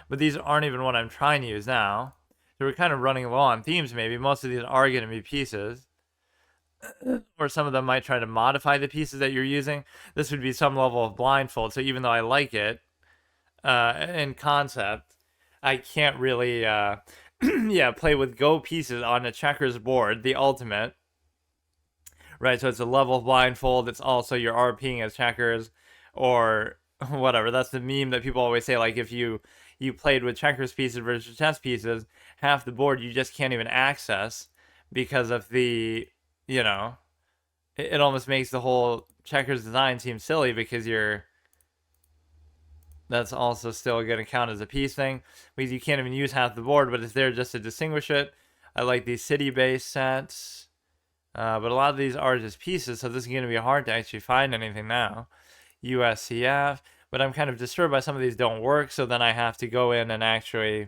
But these aren't even what I'm trying to use now. So we're kind of running low on themes maybe. Most of these are going to be pieces. Or some of them might try to modify the pieces that you're using. This would be some level of blindfold. So even though I like it in concept, I can't really yeah, play with Go pieces on a checkers board, the ultimate. Right, so it's a level of blindfold. It's also you're RPing as checkers or whatever. That's the meme that people always say, like if you played with checkers pieces versus chess pieces, half the board you just can't even access because of the, you know, it almost makes the whole checkers design seem silly because that's also still going to count as a piece thing because you can't even use half the board, but it's there just to distinguish it. I like these city-based sets, but a lot of these are just pieces, so this is going to be hard to actually find anything now. USCF. But I'm kind of disturbed by some of these don't work, so then I have to go in and actually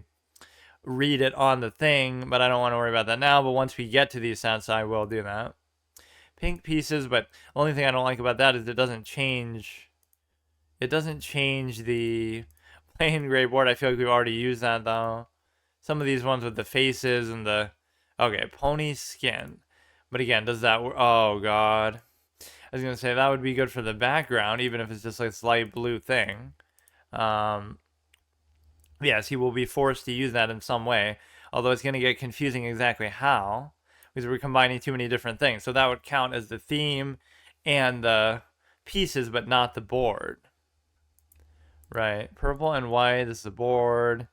read it on the thing, but I don't want to worry about that now. But once we get to these sets, I will do that. Pink pieces, but the only thing I don't like about that is it doesn't change the plain gray board. I feel like we've already used that, though. Some of these ones with the faces and the... Okay, pony skin. But again, does that work? Oh, God. I was going to say that would be good for the background, even if it's just like this light blue thing. Yes, he will be forced to use that in some way, although it's going to get confusing exactly how, because we're combining too many different things. So that would count as the theme and the pieces, but not the board. Right, purple and white, this is the board.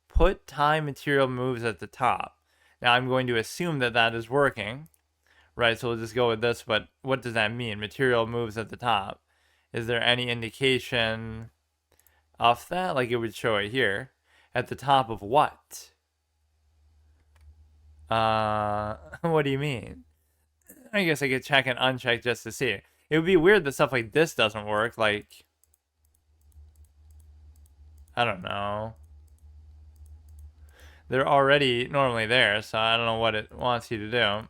Put time material moves at the top. Now I'm going to assume that that is working. Right, so we'll just go with this, but what does that mean? Material moves at the top. Is there any indication of that? Like it would show it here. At the top of what? What do you mean? I guess I could check and uncheck just to see. It would be weird that stuff like this doesn't work, like... I don't know. They're already normally there, so I don't know what it wants you to do.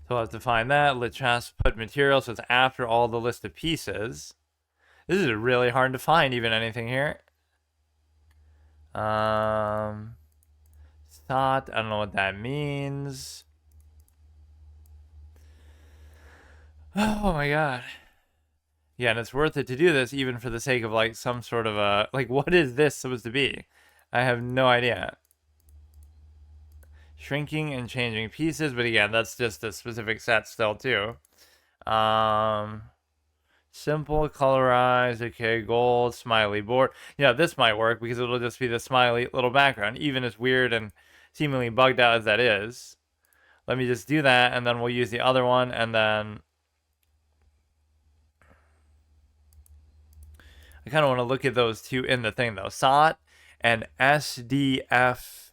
So we'll have to find that. Lichess put material, so it's after all the list of pieces. This is really hard to find even anything here. Thought, I don't know what that means. Oh my god. Yeah, and it's worth it to do this even for the sake of like some sort of a, like what is this supposed to be? I have no idea. Shrinking and changing pieces, but again, that's just a specific set still too. Simple, colorized, okay, gold, smiley board. Yeah, this might work because it'll just be the smiley little background, even as weird and seemingly bugged out as that is. Let me just do that, and then we'll use the other one, and then I kind of want to look at those two in the thing, though. SOT and SDF.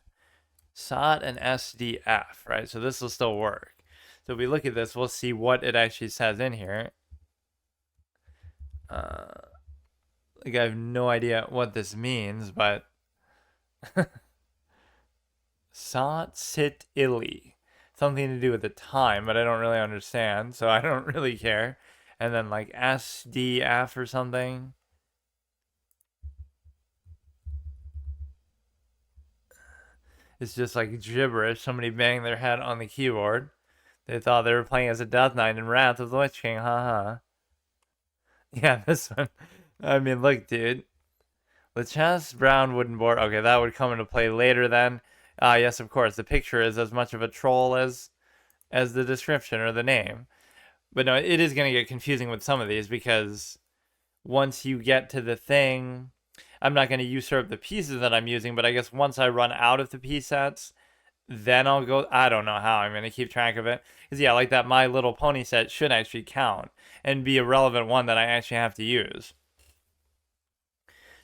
SOT and SDF, right? So this will still work. So if we look at this, we'll see what it actually says in here. Like I have no idea what this means, but SOT sit illy. Something to do with the time, but I don't really understand, so I don't really care. And then like SDF or something. It's just like gibberish. Somebody banged their head on the keyboard. They thought they were playing as a Death Knight in Wrath of the Lich King, haha. Yeah, this one. I mean, look, dude. Lichess, brown wooden board. Okay, that would come into play later then. Yes, of course. The picture is as much of a troll as the description or the name. But no, it is going to get confusing with some of these because once you get to the thing, I'm not going to usurp the pieces that I'm using, but I guess once I run out of the piece sets, then I'll go. I don't know how I'm going to keep track of it. Because, yeah, like that My Little Pony set should actually count and be a relevant one that I actually have to use.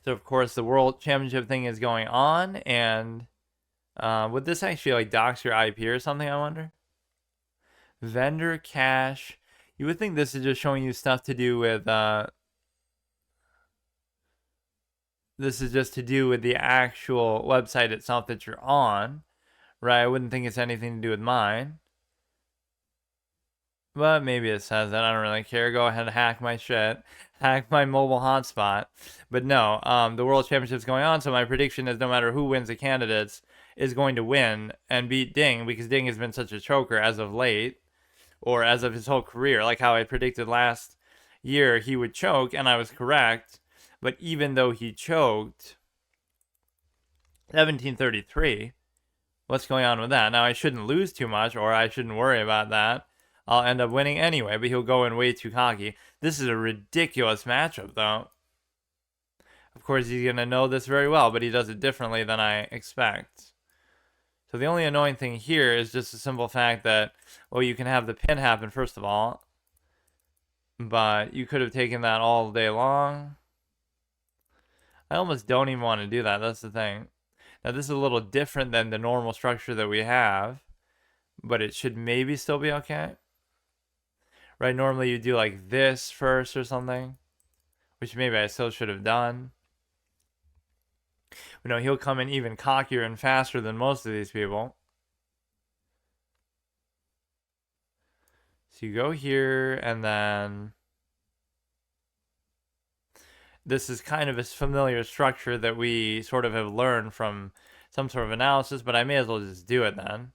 So, of course, the World Championship thing is going on, and would this actually, like, dox your IP or something, I wonder? Vendor cache. You would think this is just showing you stuff to do with, this is just to do with the actual website itself that you're on, right? I wouldn't think it's anything to do with mine. But maybe it says that. I don't really care. Go ahead and hack my shit. Hack my mobile hotspot. But no, the World Championship's going on, so my prediction is no matter who wins the candidates is going to win and beat Ding, because Ding has been such a choker as of late, or as of his whole career. Like how I predicted last year he would choke, and I was correct. But even though he choked, 1733, what's going on with that? Now, I shouldn't lose too much, or I shouldn't worry about that. I'll end up winning anyway, but he'll go in way too cocky. This is a ridiculous matchup, though. Of course, he's going to know this very well, but he does it differently than I expect. So the only annoying thing here is just the simple fact that, well, you can have the pin happen, first of all, but you could have taken that all day long. I almost don't even want to do that. That's the thing. Now, this is a little different than the normal structure that we have, but it should maybe still be okay. Right, normally you do like this first or something, which maybe I still should have done. But no, he'll come in even cockier and faster than most of these people. So you go here, and then this is kind of a familiar structure that we sort of have learned from some sort of analysis, but I may as well just do it then.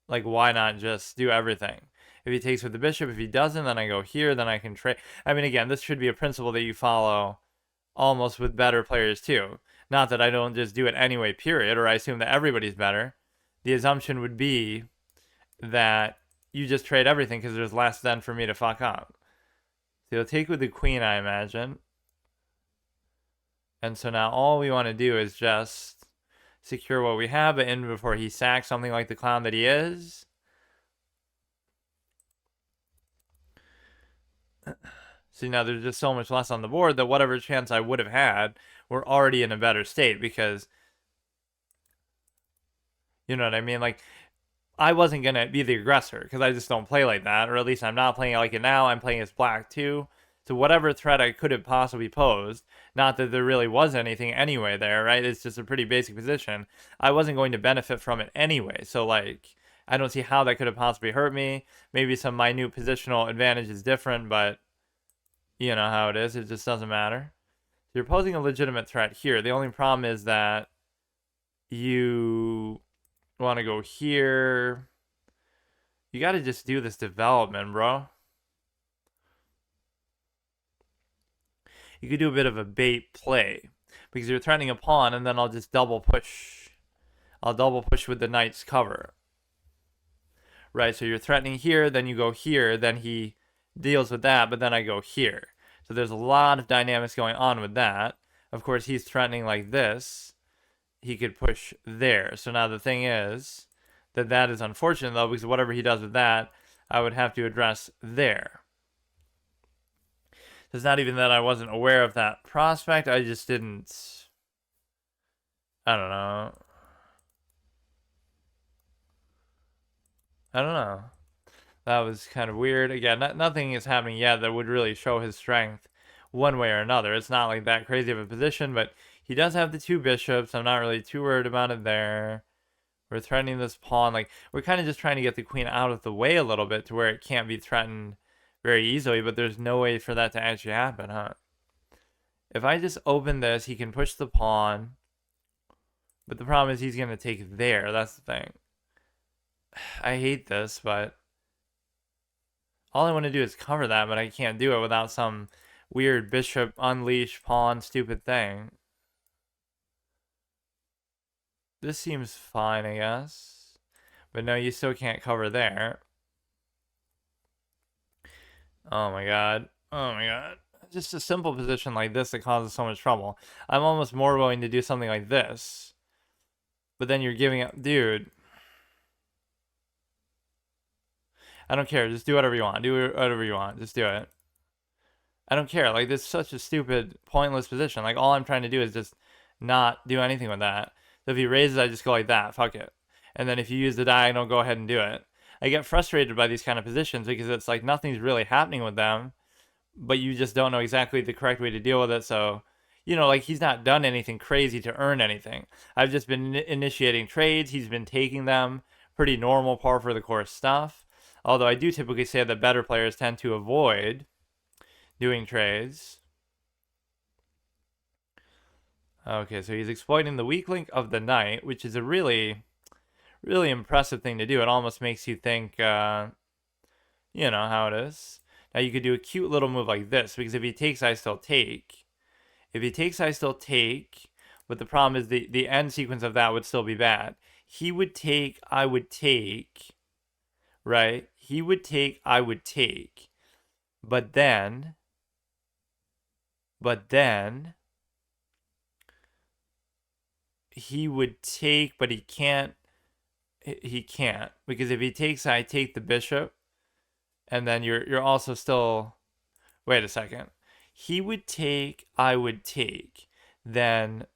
Like, why not just do everything? If he takes with the bishop, if he doesn't, then I go here, then I can trade. I mean, again, this should be a principle that you follow almost with better players too. Not that I don't just do it anyway, period, or I assume that everybody's better. The assumption would be that you just trade everything because there's less then for me to fuck up. So you'll take with the queen, I imagine. And so now all we want to do is just secure what we have, but in before he sacks something like the clown that he is. See, now there's just so much less on the board that whatever chance I would have had, we're already in a better state because, you know what I mean? Like, I wasn't going to be the aggressor because I just don't play like that, or at least I'm not playing like it now. I'm playing as black too. So whatever threat I could have possibly posed, not that there really was anything anyway there, right? It's just a pretty basic position. I wasn't going to benefit from it anyway. So, like, I don't see how that could have possibly hurt me. Maybe some minute positional advantage is different, but you know how it is. It just doesn't matter. You're posing a legitimate threat here. The only problem is that you want to go here. You got to just do this development, bro. You could do a bit of a bait play because you're threatening a pawn, and then I'll just double push. I'll double push with the knight's cover. right? So you're threatening here, then you go here, then he deals with that, but then I go here. So there's a lot of dynamics going on with that. Of course, he's threatening like this. He could push there. So now the thing is that is unfortunate, though, because whatever he does with that, I would have to address there. It's not even that I wasn't aware of that prospect. I just didn't. I don't know. I don't know. That was kind of weird. Again, nothing is happening yet that would really show his strength one way or another. It's not like that crazy of a position, but he does have the 2 bishops. I'm not really too worried about it there. We're threatening this pawn. Like, we're kind of just trying to get the queen out of the way a little bit to where it can't be threatened very easily, but there's no way for that to actually happen, huh? If I just open this, he can push the pawn. But the problem is he's going to take there. That's the thing. I hate this, but all I want to do is cover that, but I can't do it without some weird bishop unleash pawn stupid thing. This seems fine, I guess. But no, you still can't cover there. Oh my god. Oh my god. Just a simple position like this that causes so much trouble. I'm almost more willing to do something like this. But then you're giving up... Dude. I don't care. Just do whatever you want. Do whatever you want. Just do it. I don't care. Like, this is such a stupid, pointless position. Like, all I'm trying to do is just not do anything with that. So if he raises, I just go like that. Fuck it. And then if you use the diagonal, go ahead and do it. I get frustrated by these kind of positions because it's like nothing's really happening with them, but you just don't know exactly the correct way to deal with it. So, you know, like, he's not done anything crazy to earn anything. I've just been initiating trades. He's been taking them. Pretty normal par for the course stuff. Although I do typically say that better players tend to avoid doing trades. Okay, so he's exploiting the weak link of the knight, which is a really, really impressive thing to do. It almost makes you think, you know how it is. Now you could do a cute little move like this, because if he takes, I still take. If he takes, I still take. But the problem is the end sequence of that would still be bad. He would take, I would take, right? He would take, I would take. But then, he would take, but he can't, because if he takes, I take the bishop, and then you're also still, wait a second. He would take, I would take, then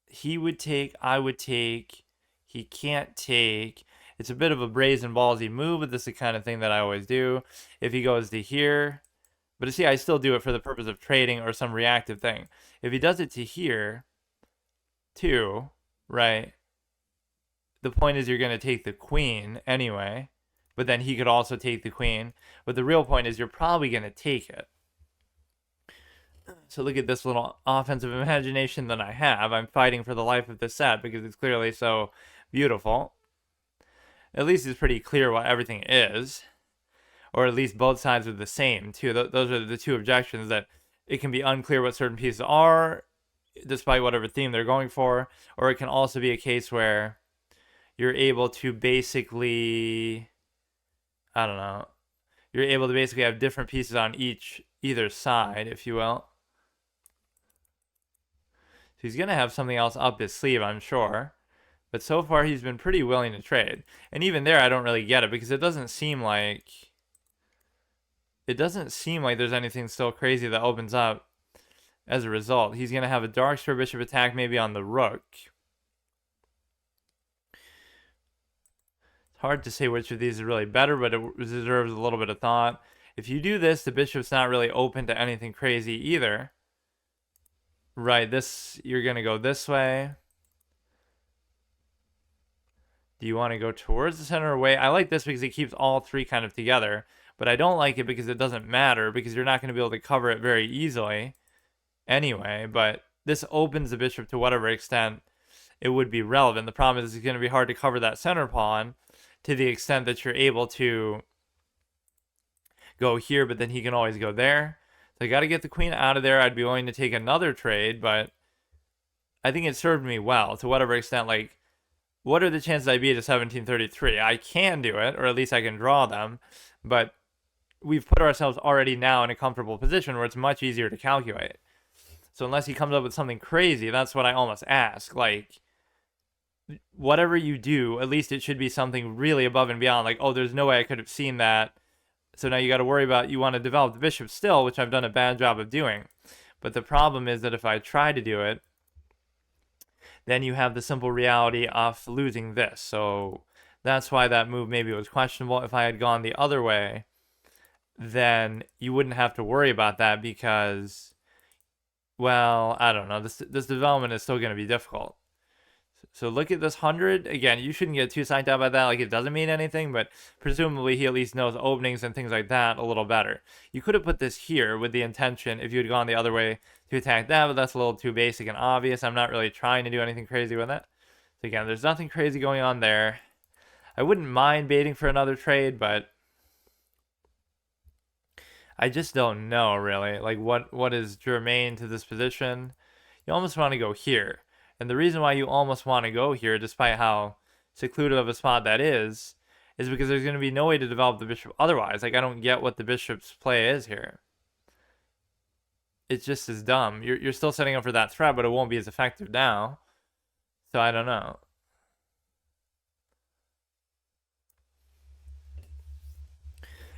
he would take, I would take, he can't take. It's a bit of a brazen ballsy move, but this is the kind of thing that I always do. If he goes to here, but you see, I still do it for the purpose of trading or some reactive thing. If he does it to here, too, right? The point is you're going to take the queen anyway, but then he could also take the queen. But the real point is you're probably going to take it. So look at this little offensive imagination that I have. I'm fighting for the life of this set because it's clearly so beautiful. At least it's pretty clear what everything is. Or at least both sides are the same, too. Those are the two objections, that it can be unclear what certain pieces are, despite whatever theme they're going for. Or it can also be a case where you're able to basically, I don't know, you're able to basically have different pieces on either side, if you will. So he's going to have something else up his sleeve, I'm sure. But so far, he's been pretty willing to trade. And even there, I don't really get it, because it doesn't seem like there's anything still crazy that opens up as a result. He's going to have a dark square bishop attack maybe on the rook. It's hard to say which of these is really better, but it deserves a little bit of thought. If you do this, the bishop's not really open to anything crazy either. Right, you're going to go this way. Do you want to go towards the center or away? I like this because it keeps all three kind of together. But I don't like it because it doesn't matter, because you're not going to be able to cover it very easily anyway. But this opens the bishop to whatever extent it would be relevant. The problem is it's going to be hard to cover that center pawn to the extent that you're able to go here, but then he can always go there. So I got to get the queen out of there. I'd be willing to take another trade, but I think it served me well to whatever extent. Like, what are the chances I beat a 1733? I can do it, or at least I can draw them, but we've put ourselves already now in a comfortable position where it's much easier to calculate. So unless he comes up with something crazy, that's what I almost ask. Like, whatever you do, at least it should be something really above and beyond. Like, oh, there's no way I could have seen that. So now you got to worry about, you want to develop the bishop still, which I've done a bad job of doing. But the problem is that if I try to do it, then you have the simple reality of losing this. So that's why that move maybe was questionable. If I had gone the other way, then you wouldn't have to worry about that because, well, I don't know. This development is still going to be difficult. So look at this 100. Again, you shouldn't get too psyched out by that. Like, it doesn't mean anything, but presumably he at least knows openings and things like that a little better. You could have put this here with the intention, if you had gone the other way, to attack that, but that's a little too basic and obvious. I'm not really trying to do anything crazy with it. So again, there's nothing crazy going on there. I wouldn't mind baiting for another trade, but I just don't know, really. Like, what is germane to this position? You almost want to go here. And the reason why you almost want to go here, despite how secluded of a spot that is because there's going to be no way to develop the bishop otherwise. Like, I don't get what the bishop's play is here. It's just as dumb. You're still setting up for that threat, but it won't be as effective now. So I don't know.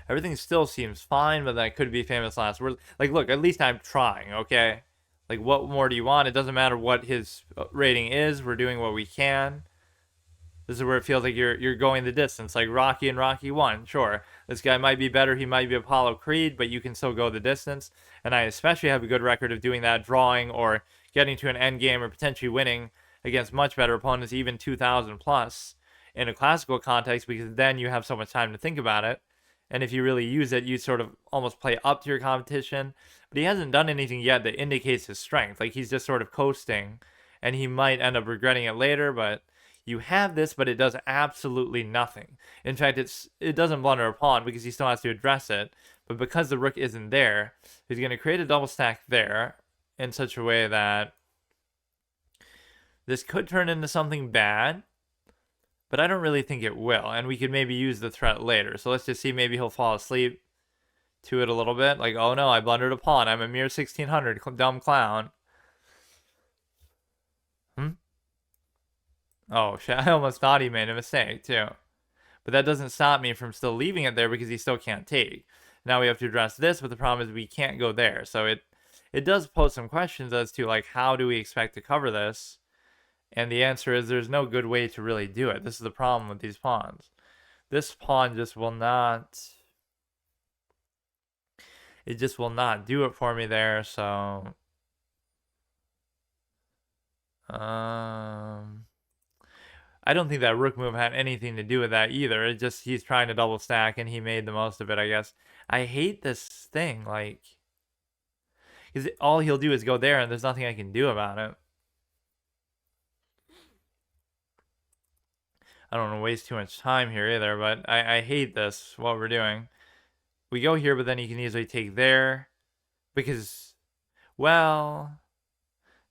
Everything still seems fine, but that could be famous last words. Like, look, at least I'm trying, okay? Like, what more do you want? It doesn't matter what his rating is. We're doing what we can. This is where it feels like you're going the distance, like Rocky and Rocky 1. Sure, this guy might be better. He might be Apollo Creed, but you can still go the distance. And I especially have a good record of doing that, drawing or getting to an end game or potentially winning against much better opponents, even 2,000 plus in a classical context, because then you have so much time to think about it. And if you really use it, you sort of almost play up to your competition. But he hasn't done anything yet that indicates his strength. Like, he's just sort of coasting, and he might end up regretting it later, but you have this, but it does absolutely nothing. In fact, it doesn't blunder a pawn because he still has to address it. But because the rook isn't there, he's going to create a double stack there in such a way that this could turn into something bad, but I don't really think it will. And we could maybe use the threat later. So let's just see, maybe he'll fall asleep to it a little bit. Like, oh no, I blundered a pawn. I'm a mere 1600, dumb clown. Oh, shit, I almost thought he made a mistake, too. But that doesn't stop me from still leaving it there because he still can't take. Now we have to address this, but the problem is we can't go there. So it does pose some questions as to, like, how do we expect to cover this? And the answer is there's no good way to really do it. This is the problem with these pawns. This pawn just will not... It just will not do it for me there, so... I don't think that rook move had anything to do with that either. It just, he's trying to double stack and he made the most of it, I guess. I hate this thing, like... Because all he'll do is go there and there's nothing I can do about it. I don't want to waste too much time here either, but I hate this, what we're doing. We go here, but then he can easily take there. Because, well...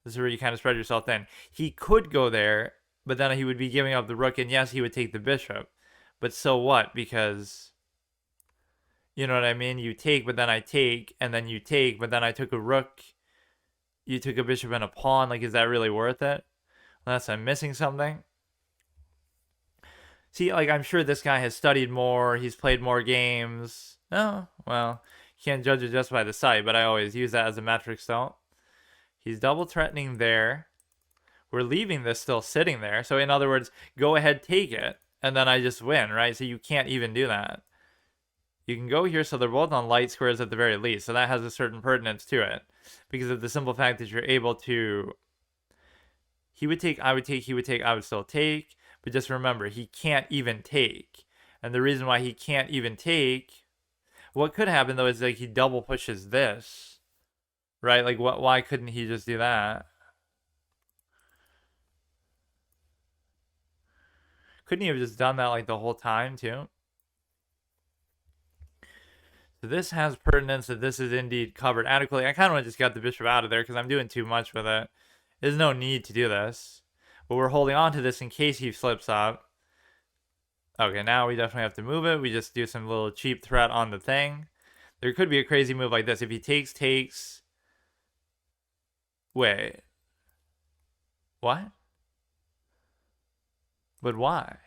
This is where you kind of spread yourself thin. He could go there, but then he would be giving up the rook, and yes, he would take the bishop. But so what? Because, you know what I mean? You take, but then I take, and then you take, but then I took a rook. You took a bishop and a pawn. Like, is that really worth it? Unless I'm missing something. See, like, I'm sure this guy has studied more. He's played more games. Oh, well, can't judge it just by the sight, but I always use that as a metric still. He's double threatening there. We're leaving this still sitting there. So in other words, go ahead, take it, and then I just win, right? So you can't even do that. You can go here, so they're both on light squares at the very least. So that has a certain pertinence to it. Because of the simple fact that you're able to... He would take, I would take, he would take, I would still take. But just remember, he can't even take. And the reason why he can't even take... What could happen, though, is like he double pushes this. Right? Like, why couldn't he just do that? Couldn't he have just done that, like, the whole time, too? So this has pertinence that this is indeed covered adequately. I kind of want to just get the bishop out of there because I'm doing too much with it. There's no need to do this. But we're holding on to this in case he flips up. Okay, now we definitely have to move it. We just do some little cheap threat on the thing. There could be a crazy move like this. If he takes... Wait. What? But why?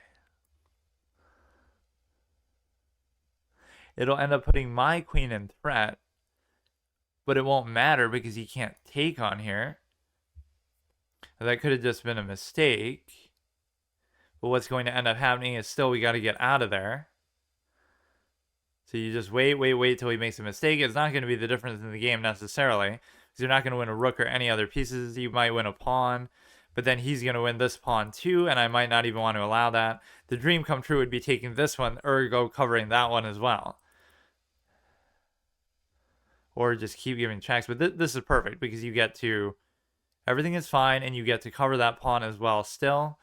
It'll end up putting my queen in threat. But it won't matter because he can't take on here. That could have just been a mistake. But what's going to end up happening is still we got to get out of there. So you just wait till he makes a mistake. It's not going to be the difference in the game necessarily. Because you're not going to win a rook or any other pieces. You might win a pawn. But then he's going to win this pawn too. And I might not even want to allow that. The dream come true would be taking this one. Ergo covering that one as well. Or just keep giving checks. But this is perfect. Because you get to... Everything is fine. And you get to cover that pawn as well still.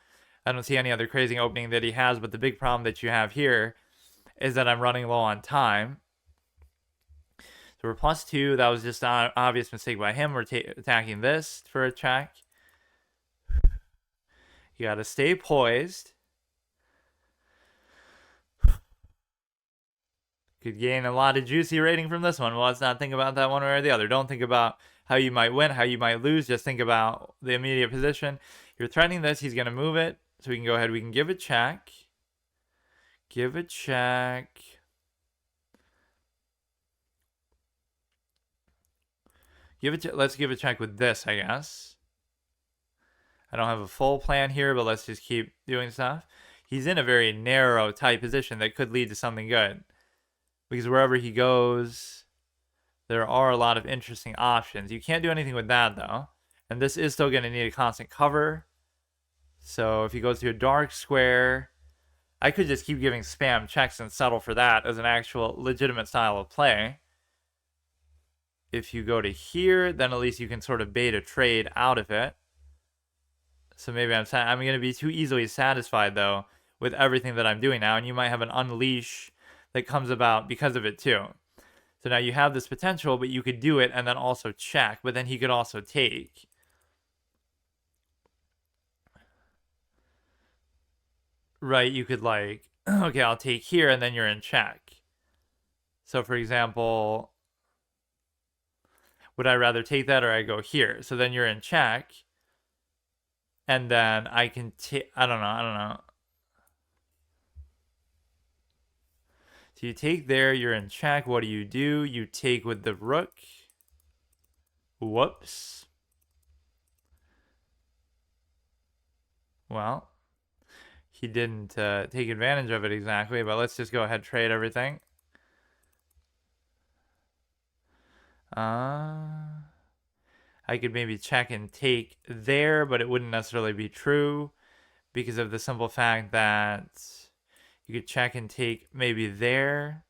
I don't see any other crazy opening that he has. But the big problem that you have here is that I'm running low on time. So we're +2. That was just an obvious mistake by him. We're attacking this for a check. You got to stay poised. Could gain a lot of juicy rating from this one. Well, let's not think about that one way or the other. Don't think about how you might win, how you might lose. Just think about the immediate position. You're threatening this. He's going to move it. So we can go ahead. We can give a check. Give a check. Let's give a check with this, I guess. I don't have a full plan here, but let's just keep doing stuff. He's in a very narrow, tight position that could lead to something good. Because wherever he goes, there are a lot of interesting options. You can't do anything with that, though. And this is still going to need a constant cover. So if he goes to a dark square, I could just keep giving spam checks and settle for that as an actual legitimate style of play. If you go to here, then at least you can sort of bait a trade out of it. So maybe I'm going to be too easily satisfied, though, with everything that I'm doing now. And you might have an unleash that comes about because of it, too. So now you have this potential, but you could do it and then also check. But then he could also take. Right, you could like, okay, I'll take here and then you're in check. So for example, would I rather take that or I go here? So then you're in check. And then I can take, I don't know. So you take there, you're in check. What do? You take with the rook. Whoops. Well, he didn't take advantage of it exactly, but let's just go ahead and trade everything. I could maybe check and take there, but it wouldn't necessarily be true because of the simple fact that you could check and take maybe there.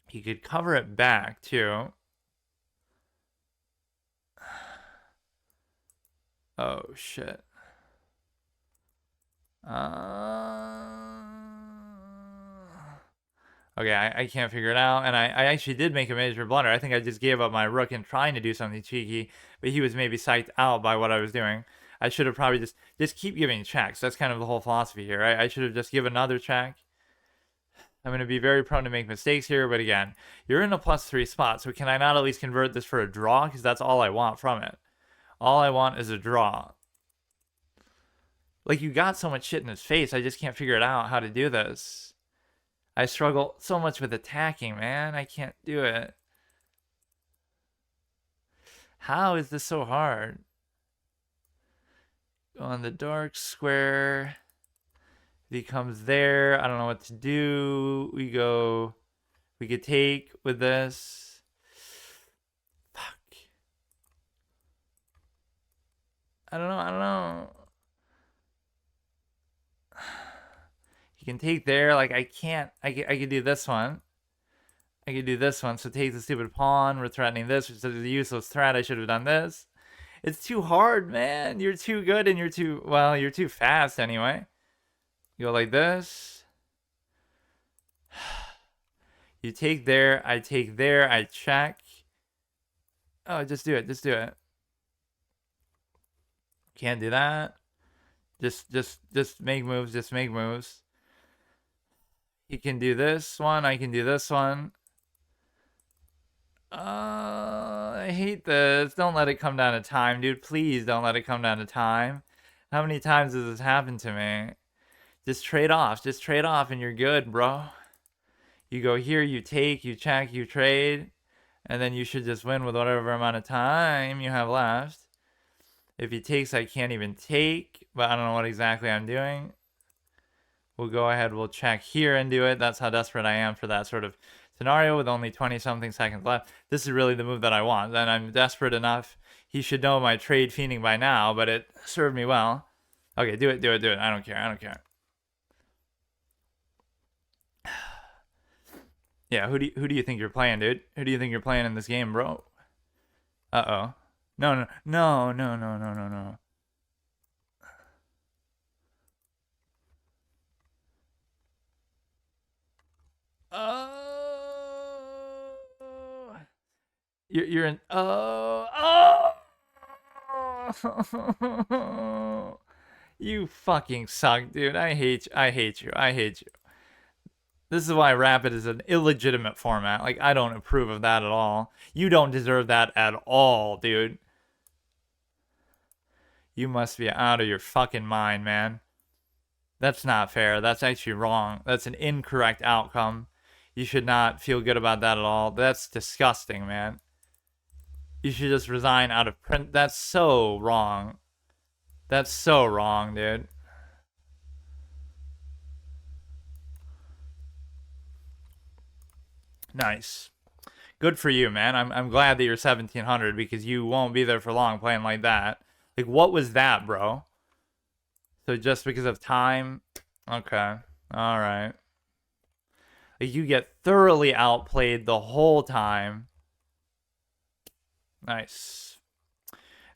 He could cover it back too. Oh, shit. Okay, I can't figure it out. And I actually did make a major blunder. I think I just gave up my rook in trying to do something cheeky. But he was maybe psyched out by what I was doing. I should have probably just keep giving checks. That's kind of the whole philosophy here, right? I should have just given another check. I'm going to be very prone to make mistakes here. But again, you're in a +3 spot. So can I not at least convert this for a draw? Because that's all I want from it. All I want is a draw. Like, you got so much shit in his face. I just can't figure it out how to do this. I struggle so much with attacking, man. I can't do it. How is this so hard? On the dark square. If he comes there, I don't know what to do. We could take with this. Fuck. I don't know. He can take there. Like, I can't. I could do this one. I could do this one. So take the stupid pawn. We're threatening this, which is a useless threat. I should have done this. It's too hard, man. You're too good and you're too fast anyway. You go like this. You take there. I take there. I check. Oh, just do it. Just do it. Can't do that. Just make moves. Just make moves. He can do this one. I can do this one. I hate this. Don't let it come down to time, dude. Please don't let it come down to time. How many times has this happened to me? Just trade off. Just trade off and you're good, bro. You go here, you take, you check, you trade, and then you should just win with whatever amount of time you have left. If he takes, I can't even take, but I don't know what exactly I'm doing. We'll go ahead, we'll check here and do it. That's how desperate I am for that sort of scenario with only 20-something seconds left. This is really the move that I want, and I'm desperate enough. He should know my trade fiending by now, but it served me well. Okay, do it, do it, do it. I don't care, I don't care. Yeah, who do you think you're playing, dude? Who do you think you're playing in this game, bro? Uh-oh. No, no, no, no, no, no, no, no. You're in. You fucking suck, dude. I hate you. I hate you. I hate you. This is why Rapid is an illegitimate format. Like, I don't approve of that at all. You don't deserve that at all, dude. You must be out of your fucking mind, man. That's not fair. That's actually wrong. That's an incorrect outcome. You should not feel good about that at all. That's disgusting, man. You should just resign out of print. That's so wrong. That's so wrong, dude. Nice. Good for you, man. I'm glad that you're 1700 because you won't be there for long playing like that. Like, what was that, bro? So just because of time? Okay. All right. Like, you get thoroughly outplayed the whole time. Nice.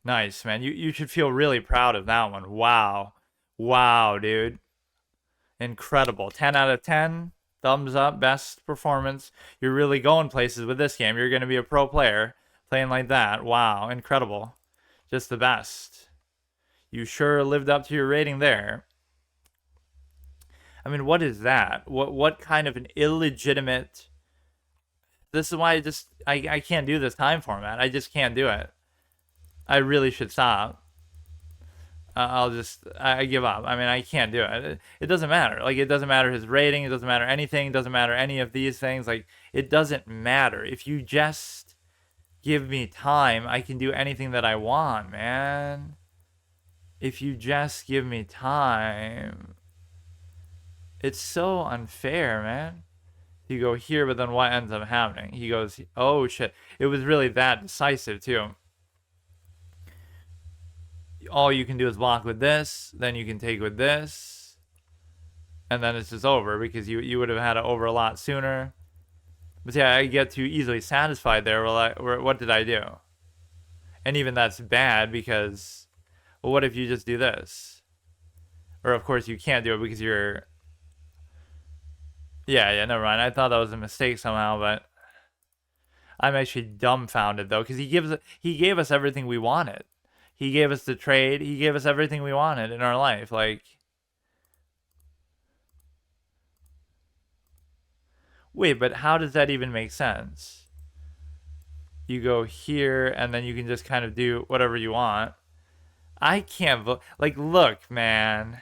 Nice, man. You should feel really proud of that one. Wow. Wow, dude. Incredible. 10 out of 10. Thumbs up. Best performance. You're really going places with this game. You're going to be a pro player playing like that. Wow. Incredible. Just the best. You sure lived up to your rating there. I mean, what is that? What kind of an illegitimate... This is why I can't do this time format. I just can't do it. I really should stop. I give up. I mean, I can't do it. It doesn't matter. Like, it doesn't matter his rating. It doesn't matter anything. It doesn't matter any of these things. Like, it doesn't matter. If you just give me time, I can do anything that I want, man. If you just give me time. It's so unfair, man. You go here, but then what ends up happening? He goes, oh shit. It was really that decisive, too. All you can do is block with this, then you can take with this, and then it's just over because you would have had it over a lot sooner. But yeah, I get too easily satisfied there. What did I do? And even that's bad because, well, what if you just do this? Or of course you can't do it because you're... Yeah, never mind. I thought that was a mistake somehow, but I'm actually dumbfounded though because he gave us everything we wanted. He gave us the trade. He gave us everything we wanted in our life. Like, wait, but how does that even make sense? You go here, and then you can just kind of do whatever you want. I can't vote. Like, look, man.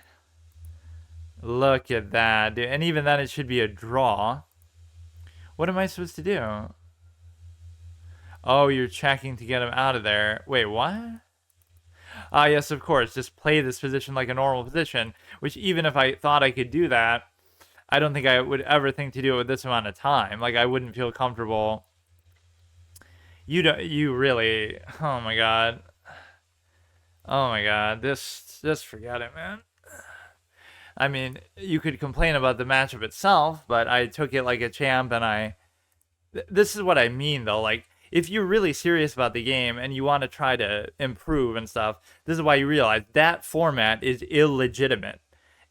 Look at that, dude. And even then, it should be a draw. What am I supposed to do? Oh, you're checking to get him out of there. Wait, what? Ah, yes, of course. Just play this position like a normal position, which even if I thought I could do that, I don't think I would ever think to do it with this amount of time. Like, I wouldn't feel comfortable. You really, oh my god. Oh my god, just forget it, man. I mean, you could complain about the matchup itself, but I took it like a champ, and this is what I mean, though. Like, if you're really serious about the game and you want to try to improve and stuff, this is why you realize that format is illegitimate.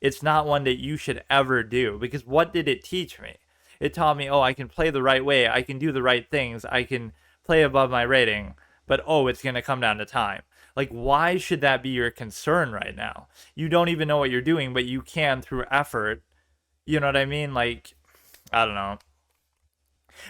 It's not one that you should ever do, because what did it teach me? It taught me, oh, I can play the right way, I can do the right things, I can play above my rating, but oh, it's going to come down to time. Like, why should that be your concern right now? You don't even know what you're doing, but you can through effort. You know what I mean? Like, I don't know.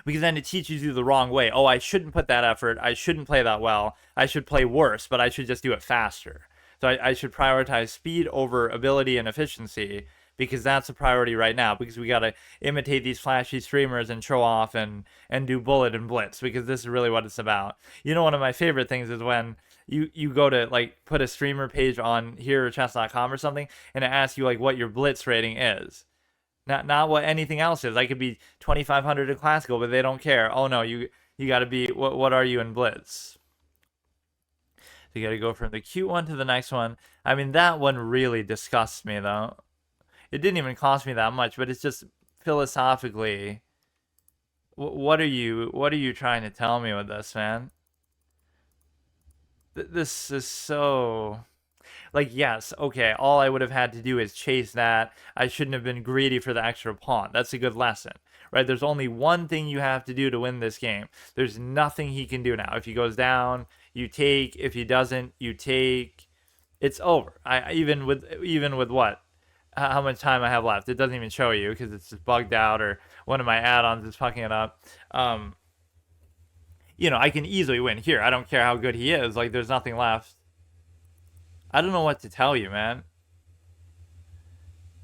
Because then it teaches you the wrong way. Oh, I shouldn't put that effort. I shouldn't play that well. I should play worse, but I should just do it faster. So I should prioritize speed over ability and efficiency because that's a priority right now. Because we gotta imitate these flashy streamers and show off and do bullet and blitz because this is really what it's about. You know, one of my favorite things is when you go to like put a streamer page on hereorchess.com or something, and it asks you like what your blitz rating is. Not what anything else is. I could be 2,500 in classical, but they don't care. Oh no, you got to be what are you in blitz? So you got to go from the cute one to the next one. I mean that one really disgusts me though. It didn't even cost me that much, but it's just philosophically. What are you trying to tell me with this, man? This is so like, yes, okay, all I would have had to do is chase that. I shouldn't have been greedy for the extra pawn. That's a good lesson, right? There's only one thing you have to do to win this game. There's nothing he can do now. If he goes down, you take. If he doesn't, you take. It's over. I even with what? How much time I have left? It doesn't even show you because it's just bugged out or one of my add-ons is fucking it up. Um, I can easily win here. I don't care how good he is. Like, there's nothing left. I don't know what to tell you, man.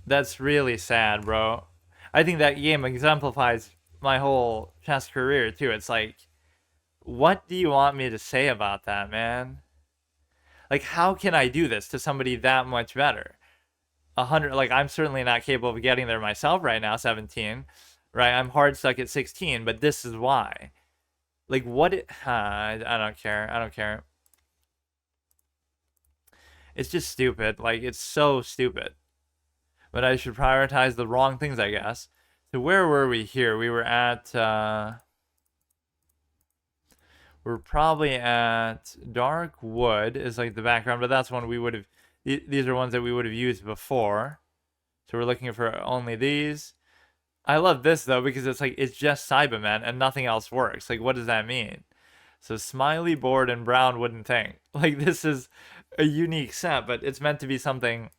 That's really sad, bro. I think that game exemplifies my whole chess career too. It's like, what do you want me to say about that, man? Like, how can I do this to somebody that much better? 100, like, I'm certainly not capable of getting there myself right now, 17, right? I'm hard stuck at 16, but this is why. Like, I don't care. I don't care. It's just stupid. Like, it's so stupid. But I should prioritize the wrong things, I guess. So where were we here? We were at we're probably at Dark Wood is like the background, but that's one we would have these are ones that we would have used before. So we're looking for only these. I love this though because it's like it's just Cybermen and nothing else works. Like, what does that mean? So Smiley Board and Brown wouldn't think. Like, this is a unique set, but it's meant to be something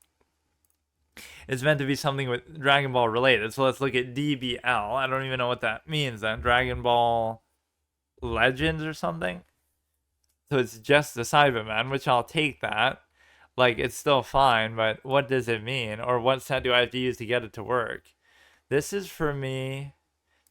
with Dragon Ball related. So let's look at DBL. I don't even know what that means then. Dragon Ball Legends or something. So it's just the Cyberman, which I'll take that. Like, it's still fine, but what does it mean? Or what set do I have to use to get it to work? This is for me,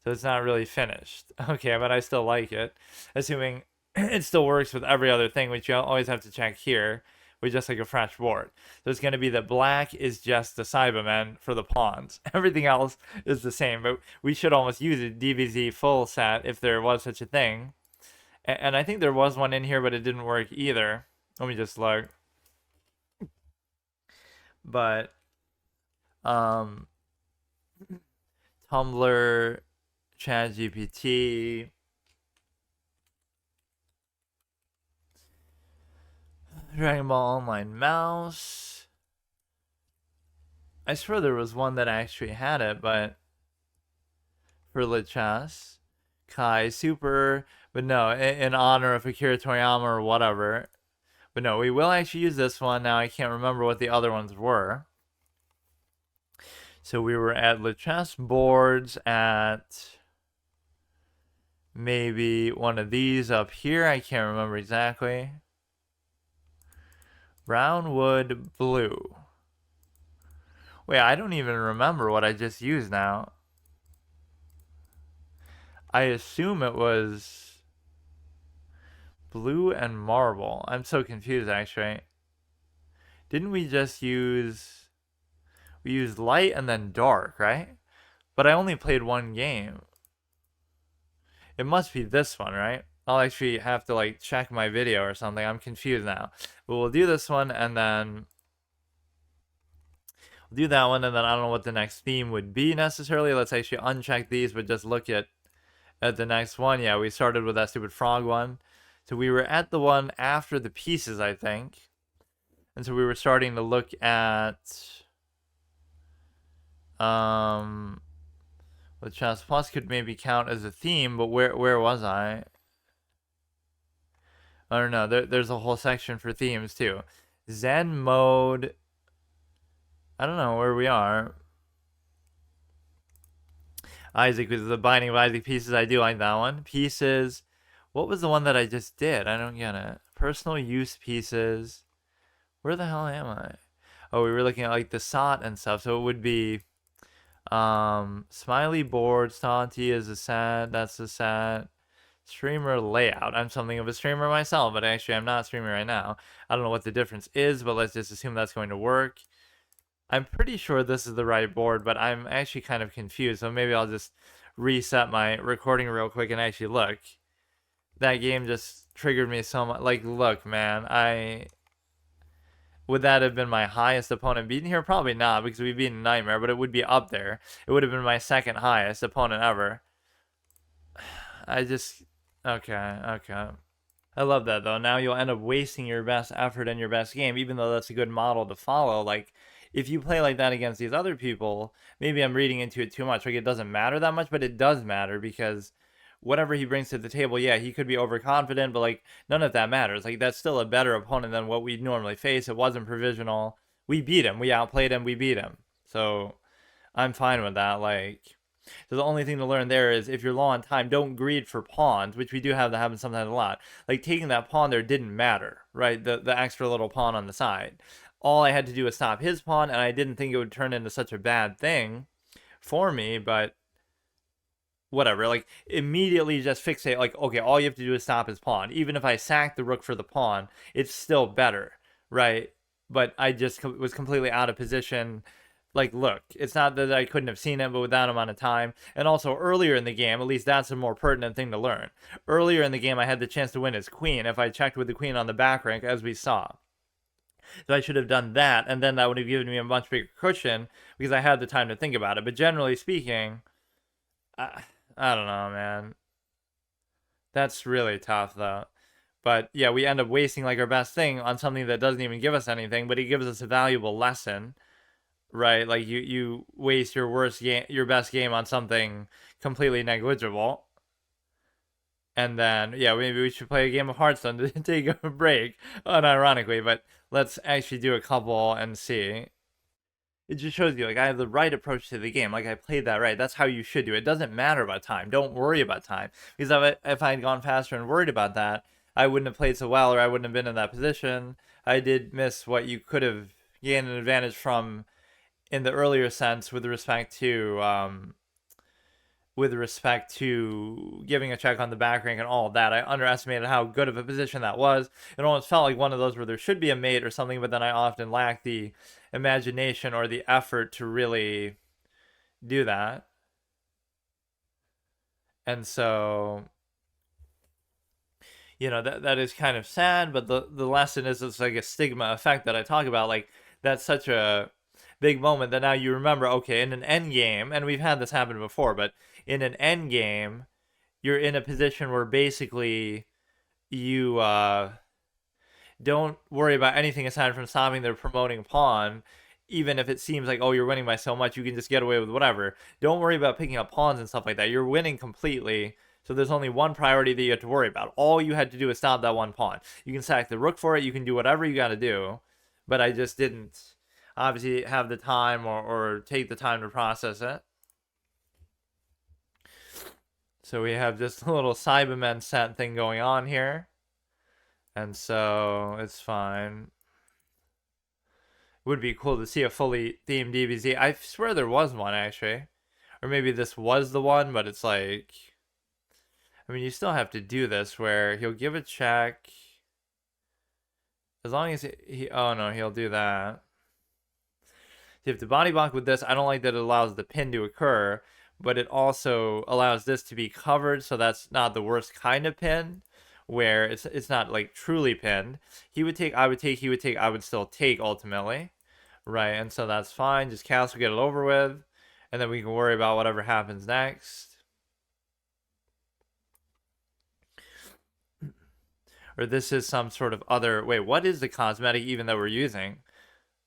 so it's not really finished. Okay, but I still like it. Assuming it still works with every other thing, which you always have to check here with just like a fresh board. So it's going to be that black is just the Cybermen for the pawns. Everything else is the same, but we should almost use a DBZ full set if there was such a thing. And I think there was one in here, but it didn't work either. Let me just look. But, Tumblr, ChatGPT, Dragon Ball Online Mouse. I swear there was one that actually had it, but for Lichess, Kai Super, but no, in honor of Akira Toriyama or whatever. But no, we will actually use this one. Now I can't remember what the other ones were. So we were at Lichess boards at maybe one of these up here. I can't remember exactly. Brown, wood, blue. Wait, I don't even remember what I just used now. I assume it was blue and marble. I'm so confused, actually. Didn't we just use... We used light and then dark, right? But I only played one game. It must be this one, right? I'll actually have to like check my video or something. I'm confused now. But we'll do this one and then we'll do that one and then I don't know what the next theme would be necessarily. Let's actually uncheck these, but just look at the next one. Yeah, we started with that stupid frog one. So we were at the one after the pieces, I think. And so we were starting to look at well, Chess Plus could maybe count as a theme, but where was I? I don't know. There's a whole section for themes too. Zen mode. I don't know where we are. Isaac with the Binding of Isaac pieces. I do like that one. Pieces. What was the one that I just did? I don't get it. Personal use pieces. Where the hell am I? Oh, we were looking at like the SOT and stuff. So it would be Smiley board. Staunty is a set. That's a set. Streamer layout. I'm something of a streamer myself, but actually I'm not streaming right now. I don't know what the difference is, but let's just assume that's going to work. I'm pretty sure this is the right board, but I'm actually kind of confused. So maybe I'll just reset my recording real quick and actually look. That game just triggered me so much. Like, look, man, would that have been my highest opponent beaten here? Probably not, because we've beaten Nightmare, but it would be up there. It would have been my second highest opponent ever. I just... Okay, okay. I love that, though. Now you'll end up wasting your best effort in your best game, even though that's a good model to follow. Like, if you play like that against these other people, maybe I'm reading into it too much. Like, it doesn't matter that much, but it does matter because whatever he brings to the table, yeah, he could be overconfident, but, like, none of that matters. Like, that's still a better opponent than what we normally face. It wasn't provisional. We beat him. We outplayed him. We beat him. So I'm fine with that. Like... So the only thing to learn there is if you're low on time, don't greed for pawns, which we do have that happen sometimes a lot. Like taking that pawn there didn't matter, right? The extra little pawn on the side. All I had to do was stop his pawn, and I didn't think it would turn into such a bad thing for me, but whatever. Like immediately just fixate, like, okay, all you have to do is stop his pawn. Even if I sack the rook for the pawn, it's still better, right? But I just was completely out of position. Like, look, it's not that I couldn't have seen it, but with that amount of time. And also earlier in the game, at least that's a more pertinent thing to learn. Earlier in the game, I had the chance to win as queen if I checked with the queen on the back rank, as we saw. So I should have done that, and then that would have given me a much bigger cushion because I had the time to think about it. But generally speaking, I don't know, man. That's really tough, though. But yeah, we end up wasting like our best thing on something that doesn't even give us anything, but it gives us a valuable lesson, right? Like you waste your worst game, your best game on something completely negligible. And then, yeah, maybe we should play a game of Hearthstone to take a break, unironically. But let's actually do a couple and see. It just shows you, like, I have the right approach to the game. Like, I played that right. That's how you should do it. It doesn't matter about time. Don't worry about time. Because if I had gone faster and worried about that, I wouldn't have played so well or I wouldn't have been in that position. I did miss what you could have gained an advantage from in the earlier sense with respect to giving a check on the back rank and all of that. I underestimated how good of a position that was. It almost felt like one of those where there should be a mate or something, but then I often lack the imagination or the effort to really do that. And so, that is kind of sad, but the lesson is it's like a stigma effect that I talk about. Like, that's such a big moment that now you remember, okay, in an end game, and we've had this happen before, but in an end game, you're in a position where basically you don't worry about anything aside from stopping their promoting pawn. Even if it seems like, oh, you're winning by so much, you can just get away with whatever. Don't worry about picking up pawns and stuff like that. You're winning completely. So there's only one priority that you have to worry about. All you had to do is stop that one pawn. You can sack the rook for it. You can do whatever you got to do. But I just didn't obviously have the time or take the time to process it. So we have just a little Cybermen set thing going on here. And so it's fine. Would be cool to see a fully themed DBZ. I swear there was one, actually. Or maybe this was the one, but it's like... I mean, you still have to do this where he'll give a check. As long as he... Oh, no, he'll do that. You have to body block with this. I don't like that it allows the pin to occur, but it also allows this to be covered, so that's not the worst kind of pin, where it's not like truly pinned. He would take, I would take, he would take, I would still take ultimately, right? And so that's fine. Just castle, get it over with, and then we can worry about whatever happens next. Or this is some sort of other... Wait, what is the cosmetic even that we're using?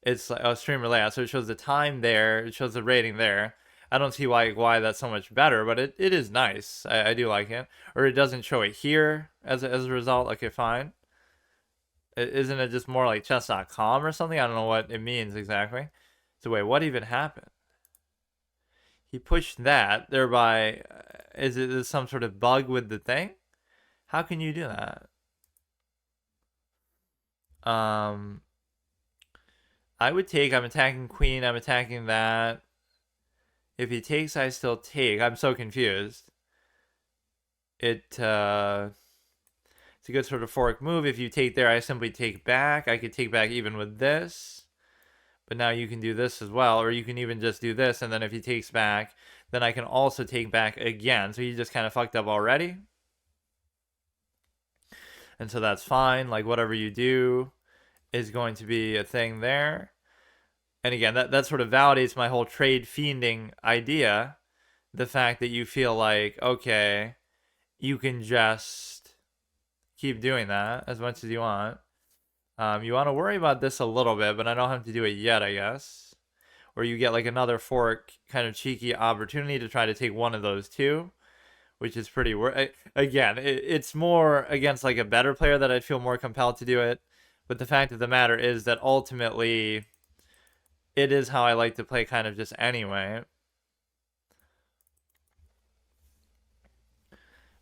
It's like a streamer layout, so it shows the time there, it shows the rating there. I don't see why that's so much better, but it is nice. I do like it. Or it doesn't show it here as a result. Okay, fine. Isn't it just more like chess.com or something? I don't know what it means exactly. So wait, what even happened? He pushed that, thereby, is it some sort of bug with the thing? How can you do that? Um, I would take. I'm attacking queen. I'm attacking that. If he takes, I still take. I'm so confused. It's a good sort of fork move. If you take there, I simply take back. I could take back even with this. But now you can do this as well, or you can even just do this, and then if he takes back, then I can also take back again. So he just kind of fucked up already. And so that's fine. Like, whatever you do is going to be a thing there. And again, that sort of validates my whole trade fiending idea. The fact that you feel like, okay, you can just keep doing that as much as you want. You want to worry about this a little bit, but I don't have to do it yet, I guess. Or you get like another fork kind of cheeky opportunity to try to take one of those two, which is pretty again, it's more against like a better player that I'd feel more compelled to do it. But the fact of the matter is that ultimately it is how I like to play kind of just anyway.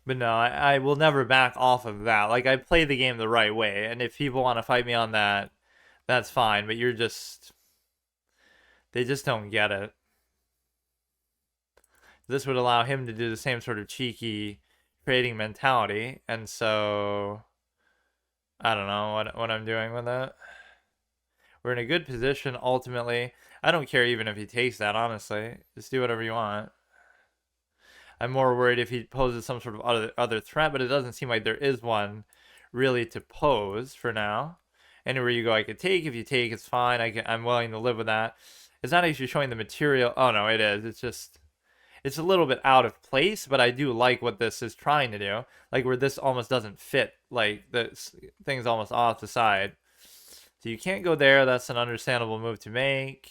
But no, I will never back off of that. Like, I play the game the right way, and if people want to fight me on that, that's fine. But they just don't get it. This would allow him to do the same sort of cheeky trading mentality, and so I don't know what I'm doing with it. We're in a good position ultimately. I don't care even if he takes that, honestly. Just do whatever you want. I'm more worried if he poses some sort of other threat, but it doesn't seem like there is one really to pose for now. Anywhere you go, I could take. If you take, it's fine. I'm willing to live with that. It's not actually showing the material. Oh no, it is. It's a little bit out of place, but I do like what this is trying to do. Like where this almost doesn't fit. Like the thing's almost off the side. So you can't go there. That's an understandable move to make.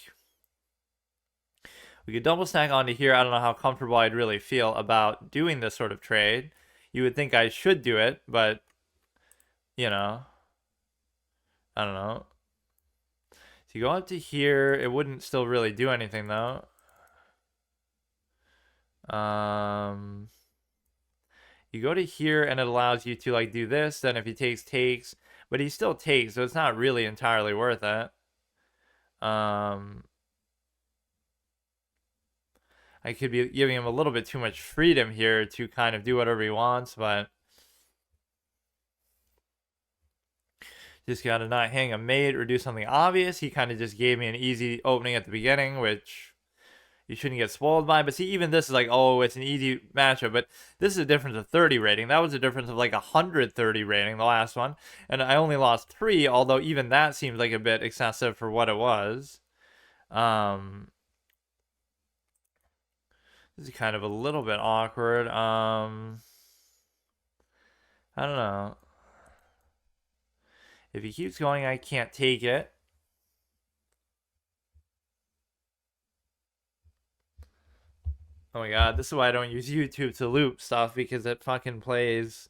We could double stack onto here. I don't know how comfortable I'd really feel about doing this sort of trade. You would think I should do it, but, you know, I don't know. So you go up to here. It wouldn't still really do anything, though. You go to here, and it allows you to, like, do this. Then if he takes. But he still takes, so it's not really entirely worth it. I could be giving him a little bit too much freedom here to kind of do whatever he wants, but just gotta not hang a mate or do something obvious. He kind of just gave me an easy opening at the beginning, which you shouldn't get spoiled by. But see, even this is like, oh, it's an easy matchup. But this is a difference of 30 rating. That was a difference of like 130 rating, the last one. And I only lost 3, although even that seems like a bit excessive for what it was. This is kind of a little bit awkward. I don't know. If he keeps going, I can't take it. Oh my god, this is why I don't use YouTube to loop stuff, because it fucking plays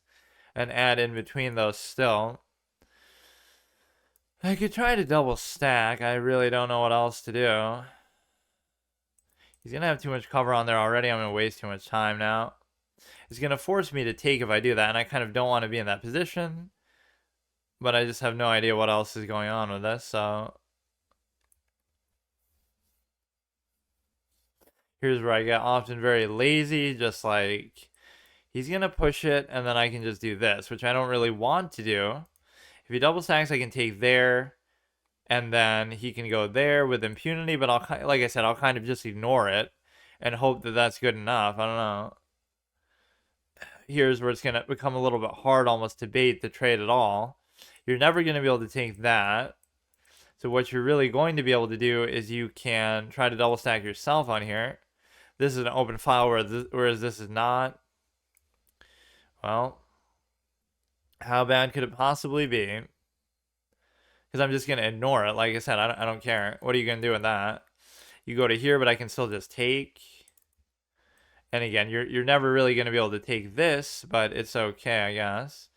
an ad in between those still. I could try to double stack. I really don't know what else to do. He's gonna have too much cover on there already. I'm gonna waste too much time now. It's gonna force me to take if I do that, and I kind of don't want to be in that position. But I just have no idea what else is going on with this, so here's where I get often very lazy, just like he's gonna push it, and then I can just do this, which I don't really want to do. If he double stacks, I can take there, and then he can go there with impunity, but like I said, I'll kind of just ignore it and hope that that's good enough. I don't know. Here's where it's gonna become a little bit hard almost to bait the trade at all. You're never gonna be able to take that. So what you're really going to be able to do is you can try to double stack yourself on here. This is an open file, whereas this is not. Well, how bad could it possibly be? Because I'm just going to ignore it. Like I said, I don't care. What are you going to do with that? You go to here, but I can still just take. And again, you're never really going to be able to take this, but it's okay, I guess.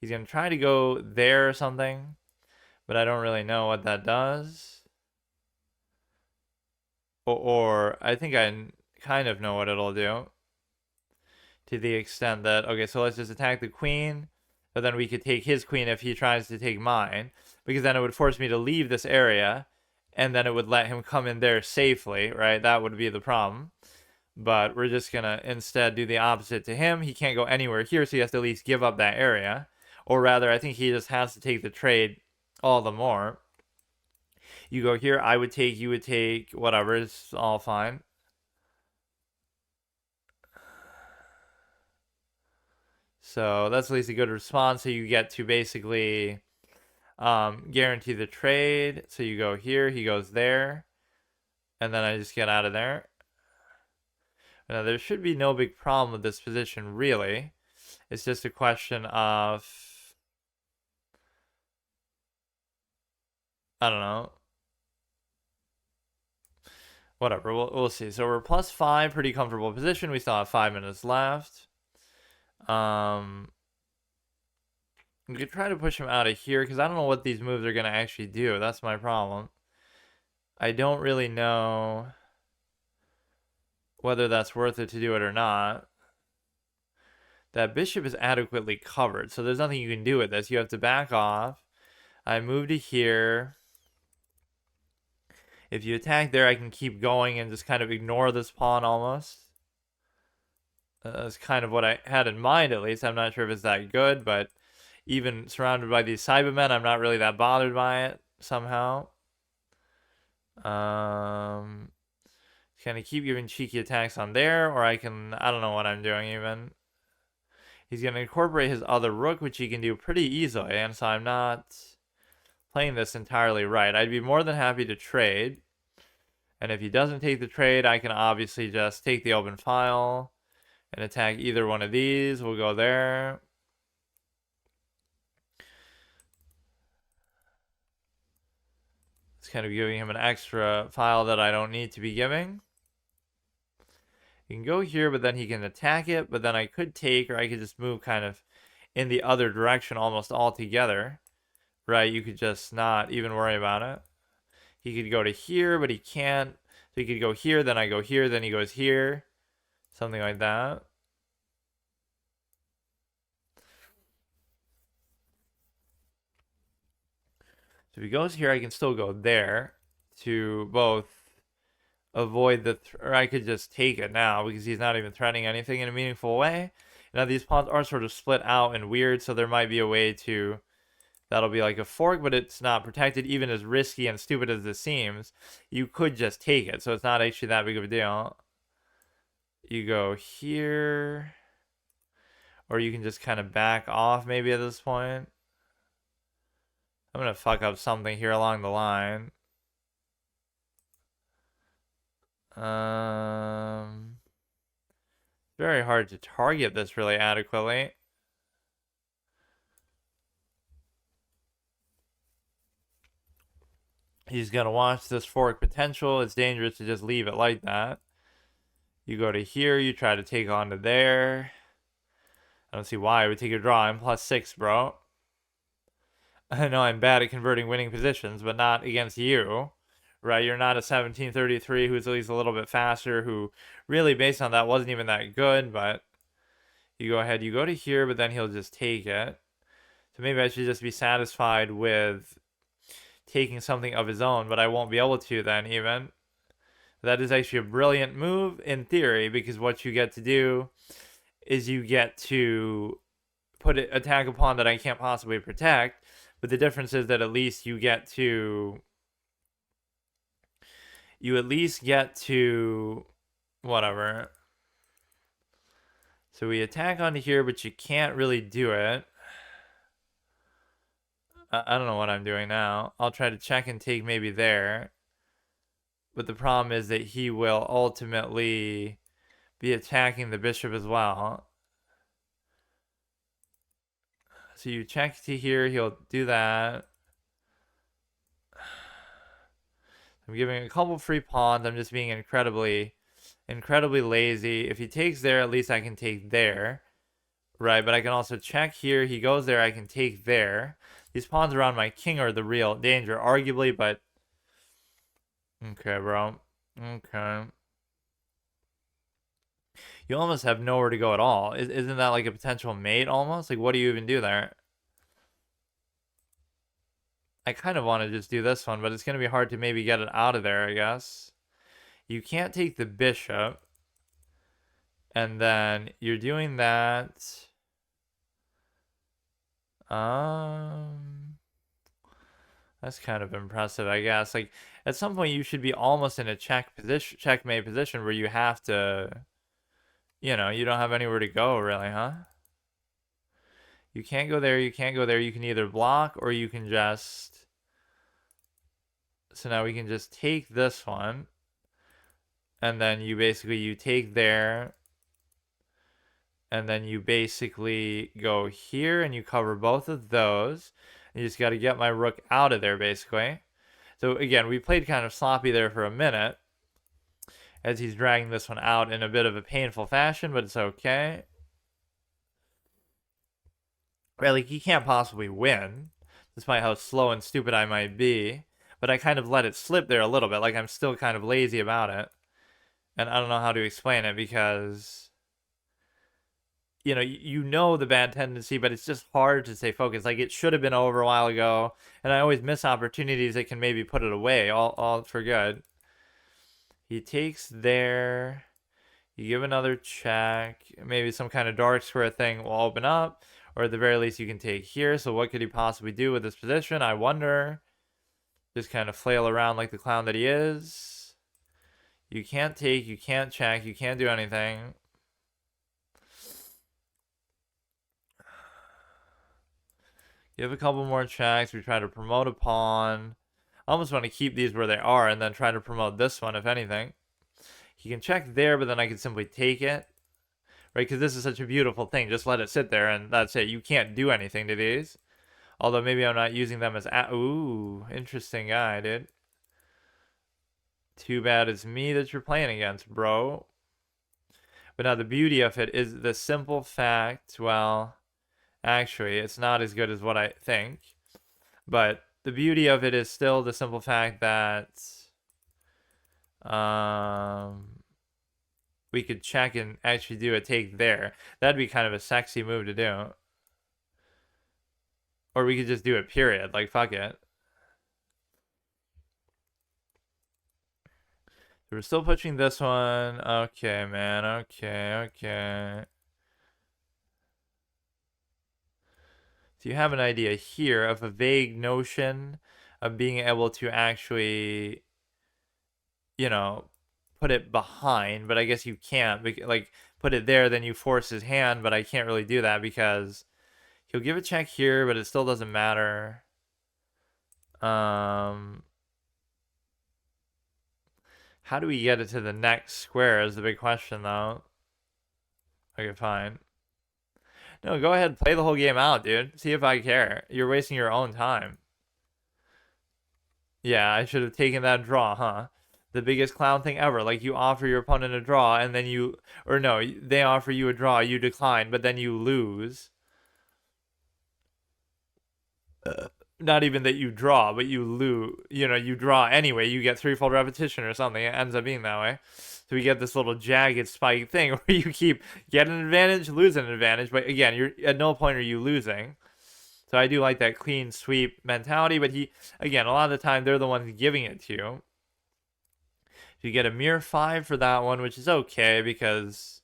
He's going to try to go there or something. but I don't really know what that does. Or I think I kind of know what it'll do, to the extent that, okay, so let's just attack the queen, but then we could take his queen if he tries to take mine, because then it would force me to leave this area, and then it would let him come in there safely, right? That would be the problem. But we're just gonna instead do the opposite to him. He can't go anywhere here, so he has to at least give up that area. Or rather, I think he just has to take the trade all the more. You go here, I would take, you would take, whatever, it's all fine. So that's at least a good response. So you get to basically guarantee the trade. So you go here, he goes there, and then I just get out of there. Now there should be no big problem with this position, really. It's just a question of, I don't know. Whatever, we'll see. So we're +5, pretty comfortable position. We still have 5 minutes left. We could try to push him out of here, because I don't know what these moves are going to actually do. That's my problem. I don't really know whether that's worth it to do it or not. That bishop is adequately covered, so there's nothing you can do with this. You have to back off. I move to here. If you attack there, I can keep going and just kind of ignore this pawn almost. That's kind of what I had in mind, at least. I'm not sure if it's that good, but even surrounded by these Cybermen, I'm not really that bothered by it somehow. Kind of keep giving cheeky attacks on there, or I don't know what I'm doing even. He's going to incorporate his other rook, which he can do pretty easily, and so I'm not playing this entirely right. I'd be more than happy to trade, and if he doesn't take the trade, I can obviously just take the open file and attack either one of these. We'll go there. It's kind of giving him an extra file that I don't need to be giving. He can go here, but then he can attack it, but then I could take, or I could just move kind of in the other direction almost altogether. Right, you could just not even worry about it. He could go to here, but he can't. So he could go here, then I go here, then he goes here. Something like that. So if he goes here, I can still go there to both avoid the, or I could just take it now because he's not even threatening anything in a meaningful way. Now these pawns are sort of split out and weird, so there might be a way to, that'll be like a fork, but it's not protected. Even as risky and stupid as this seems, you could just take it, so it's not actually that big of a deal. You go here, or you can just kind of back off maybe at this point. I'm gonna fuck up something here along the line. Very hard to target this really adequately. He's gonna watch this fork potential. It's dangerous to just leave it like that. You go to here, you try to take on to there. I don't see why I would take a draw. I'm +6, bro. I know I'm bad at converting winning positions, but not against you. Right, you're not a 1733 who's at least a little bit faster, who really, based on that, wasn't even that good, but you go ahead, you go to here, but then he'll just take it. So maybe I should just be satisfied with taking something of his own, but I won't be able to then even. That is actually a brilliant move in theory, because what you get to do is you get to attack a pawn that I can't possibly protect, but the difference is that at least you at least get to whatever. So we attack onto here, but you can't really do it. I don't know what I'm doing now. I'll try to check and take maybe there. But the problem is that he will ultimately be attacking the bishop as well. So you check to here, he'll do that. I'm giving a couple free pawns. I'm just being incredibly lazy. If he takes there, at least I can take there. Right, but I can also check here. He goes there, I can take there. These pawns around my king are the real danger, arguably, but... Okay, bro. Okay. You almost have nowhere to go at all. Isn't that like a potential mate almost? Like, what do you even do there? I kind of want to just do this one, but it's going to be hard to maybe get it out of there, I guess. You can't take the bishop. And then you're doing that. That's kind of impressive, I guess. Like, at some point you should be almost in a checkmate position where you have to, you know, you don't have anywhere to go really, huh? You can't go there, you can't go there. You can either block or you can just... So now we can just take this one. And then you take there. And then you basically go here and you cover both of those. You just got to get my rook out of there, basically. So again, we played kind of sloppy there for a minute as he's dragging this one out in a bit of a painful fashion, but it's okay. Right, like, he can't possibly win, despite how slow and stupid I might be. But I kind of let it slip there a little bit. Like, I'm still kind of lazy about it. And I don't know how to explain it because... you know the bad tendency, but it's just hard to stay focused. Like, it should have been over a while ago, and I always miss opportunities that can maybe put it away, all for good. He takes there. You give another check. Maybe some kind of dark square thing will open up, or at the very least you can take here. So what could he possibly do with this position? I wonder. Just kind of flail around like the clown that he is. You can't take, you can't check, you can't do anything. Give a couple more checks. We try to promote a pawn. I almost want to keep these where they are and then try to promote this one, if anything. He can check there, but then I can simply take it. Right, because this is such a beautiful thing. Just let it sit there, and that's it. You can't do anything to these. Although maybe I'm not using them as... Ooh, interesting guy, dude. Too bad it's me that you're playing against, bro. But now the beauty of it is the simple fact, well... Actually, it's not as good as what I think. But the beauty of it is still the simple fact that we could check and actually do a take there. That'd be kind of a sexy move to do. Or we could just do it, period. Like, fuck it. We're still pushing this one. Okay, man. Okay. So you have an idea here of a vague notion of being able to actually, put it behind, but I guess you can't. Like, put it there, then you force his hand, but I can't really do that because he'll give a check here, but it still doesn't matter. How do we get it to the next square is the big question, though. Okay, fine. No, go ahead, play the whole game out, dude. See if I care. You're wasting your own time. Yeah, I should have taken that draw, huh? The biggest clown thing ever. Like, you offer your opponent a draw, and then they offer you a draw, you decline, but then you lose. Not even that you draw, but you lose. You draw anyway. You get threefold repetition or something. It ends up being that way. So we get this little jagged spike thing where you keep getting an advantage, losing an advantage. But again, you're at no point are you losing. So I do like that clean sweep mentality. But again, a lot of the time they're the ones giving it to you. So you get a mere 5 for that one, which is okay because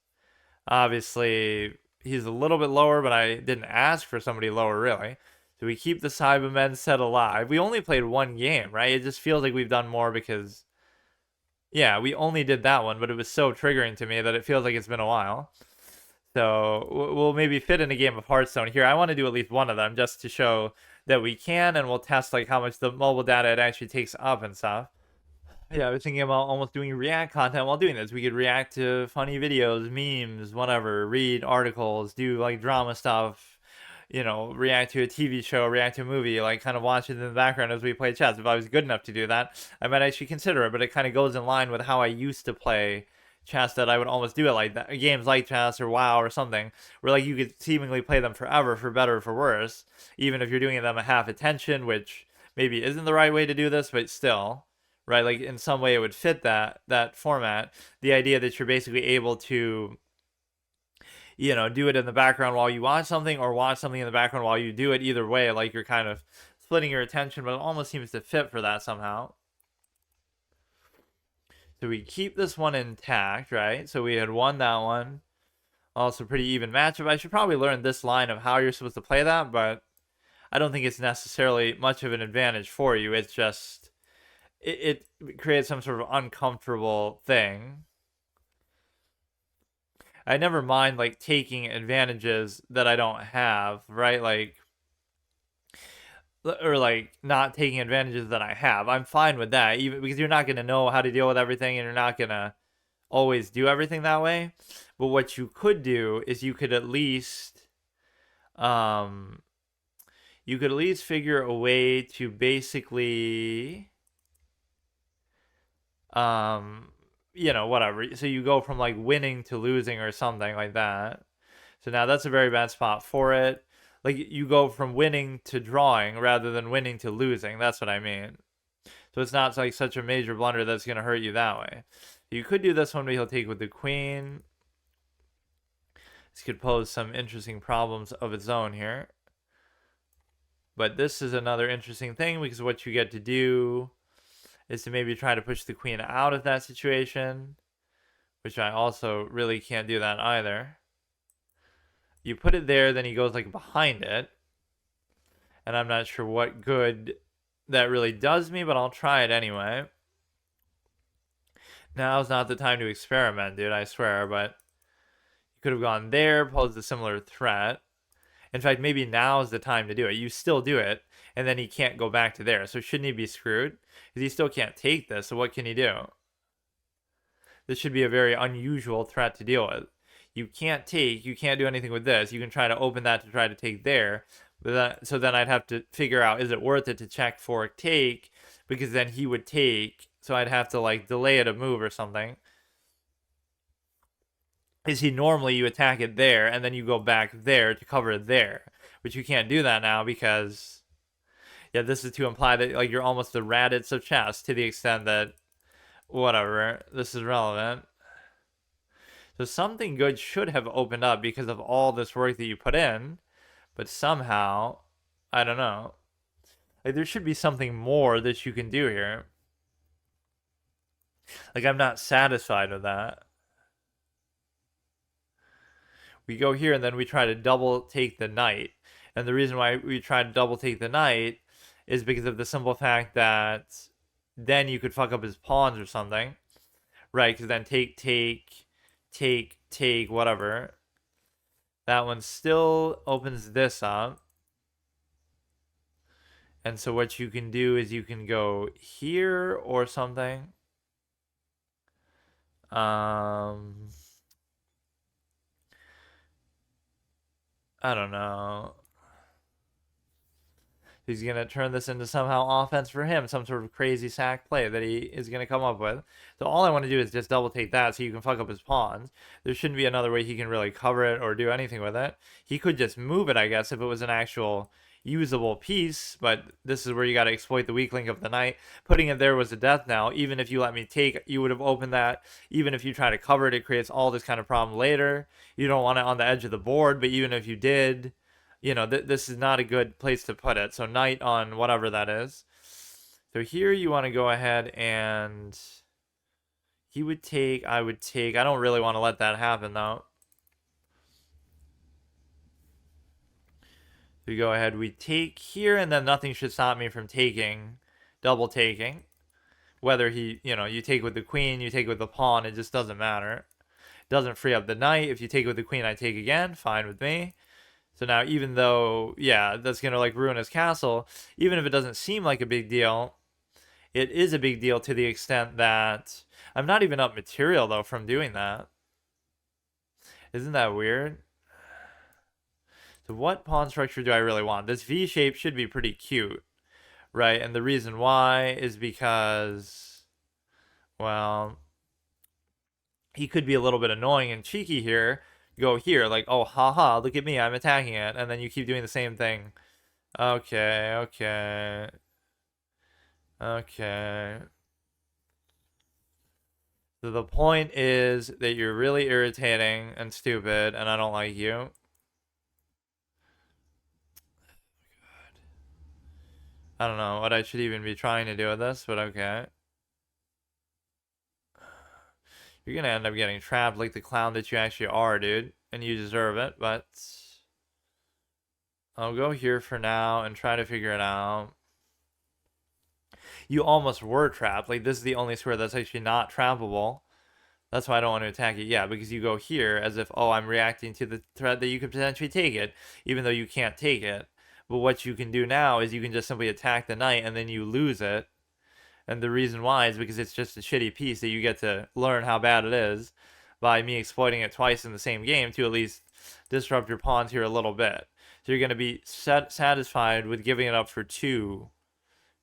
obviously he's a little bit lower, but I didn't ask for somebody lower really. So we keep the Cybermen set alive. We only played one game, right? It just feels like we've done more because... Yeah, we only did that one, but it was so triggering to me that it feels like it's been a while. So we'll maybe fit in a game of Hearthstone here. I want to do at least one of them just to show that we can, and we'll test like how much the mobile data it actually takes up and stuff. Yeah, I was thinking about almost doing React content while doing this. We could react to funny videos, memes, whatever, read articles, do like drama stuff, react to a TV show, react to a movie, like kind of watch it in the background as we play chess. If I was good enough to do that, I might actually consider it, but it kind of goes in line with how I used to play chess that I would almost do it like that. Games like chess or WoW or something, where like you could seemingly play them forever, for better or for worse, even if you're doing them a half attention, which maybe isn't the right way to do this, but still, right? Like in some way it would fit that format. The idea that you're basically able to, do it in the background while you watch something, or watch something in the background while you do it. Either way, like you're kind of splitting your attention, but it almost seems to fit for that somehow. So we keep this one intact, right? So we had won that one. Also pretty even matchup. I should probably learn this line of how you're supposed to play that, but I don't think it's necessarily much of an advantage for you. It's just, it creates some sort of uncomfortable thing. I never mind like taking advantages that I don't have, right? Like, or like not taking advantages that I have. I'm fine with that, even because you're not going to know how to deal with everything, and you're not going to always do everything that way. But what you could do is you could at least figure a way to basically whatever. So you go from like winning to losing or something like that. So now that's a very bad spot for it. Like you go from winning to drawing rather than winning to losing. That's what I mean. So it's not like such a major blunder that's going to hurt you that way. You could do this one, but he'll take with the queen. This could pose some interesting problems of its own here. But this is another interesting thing, because what you get to do is to maybe try to push the queen out of that situation, which I also really can't do that either. You put it there, then he goes like behind it, and I'm not sure what good that really does me, but I'll try it anyway. Now's not the time to experiment, dude, I swear, but you could have gone there, posed a similar threat. In fact, maybe now's the time to do it. You still do it, and then he can't go back to there. So shouldn't he be screwed? Because he still can't take this, so what can he do? This should be a very unusual threat to deal with. You can't take, you can't do anything with this. You can try to open that to try to take there. So then I'd have to figure out, is it worth it to check fork take? Because then he would take, so I'd have to like delay it a move or something. Is he normally you attack it there and then you go back there to cover it there, but you can't do that now because, yeah, this is to imply that like you're almost the Raditz of chess, to the extent that whatever, this is relevant. So something good should have opened up because of all this work that you put in, but somehow, I don't know, like there should be something more that you can do here. Like I'm not satisfied with that. We go here and then we try to double take the knight. And the reason why we try to double take the knight is because of the simple fact that then you could fuck up his pawns or something. Right, because then take, whatever. That one still opens this up. And so what you can do is you can go here or something. I don't know. He's going to turn this into somehow offense for him, some sort of crazy sack play that he is going to come up with. So all I want to do is just double take that so you can fuck up his pawns. There shouldn't be another way he can really cover it or do anything with it. He could just move it, I guess, if it was an actual usable piece, but this is where you got to exploit the weak link of the knight. Putting it there was a death now. Even if you let me take, you would have opened that. Even if you try to cover it, it creates all this kind of problem later. You don't want it on the edge of the board, but even if you did, this is not a good place to put it. So knight on whatever that is. So here you want to go ahead and he would take, I would take. I don't really want to let that happen though. We go ahead, we take here, and then nothing should stop me from taking, double taking. Whether you take with the queen, you take with the pawn, it just doesn't matter. It doesn't free up the knight. If you take with the queen, I take again, fine with me. So now, even though, yeah, that's going to like ruin his castle, even if it doesn't seem like a big deal, it is a big deal to the extent that I'm not even up material, though, from doing that. Isn't that weird? So what pawn structure do I really want? This V shape should be pretty cute, right? And the reason why is because, well, he could be a little bit annoying and cheeky here. Go here, like, oh, haha, look at me, I'm attacking it. And then you keep doing the same thing. Okay, okay. Okay. So the point is that you're really irritating and stupid, and I don't like you. I don't know what I should even be trying to do with this, but okay. You're gonna end up getting trapped like the clown that you actually are, dude. And you deserve it, but I'll go here for now and try to figure it out. You almost were trapped. Like, this is the only square that's actually not trappable. That's why I don't want to attack it. Yeah, because you go here as if, oh, I'm reacting to the threat that you could potentially take it, even though you can't take it. But what you can do now is you can just simply attack the knight and then you lose it. And the reason why is because it's just a shitty piece that you get to learn how bad it is by me exploiting it twice in the same game to at least disrupt your pawns here a little bit. So you're going to be satisfied with giving it up for two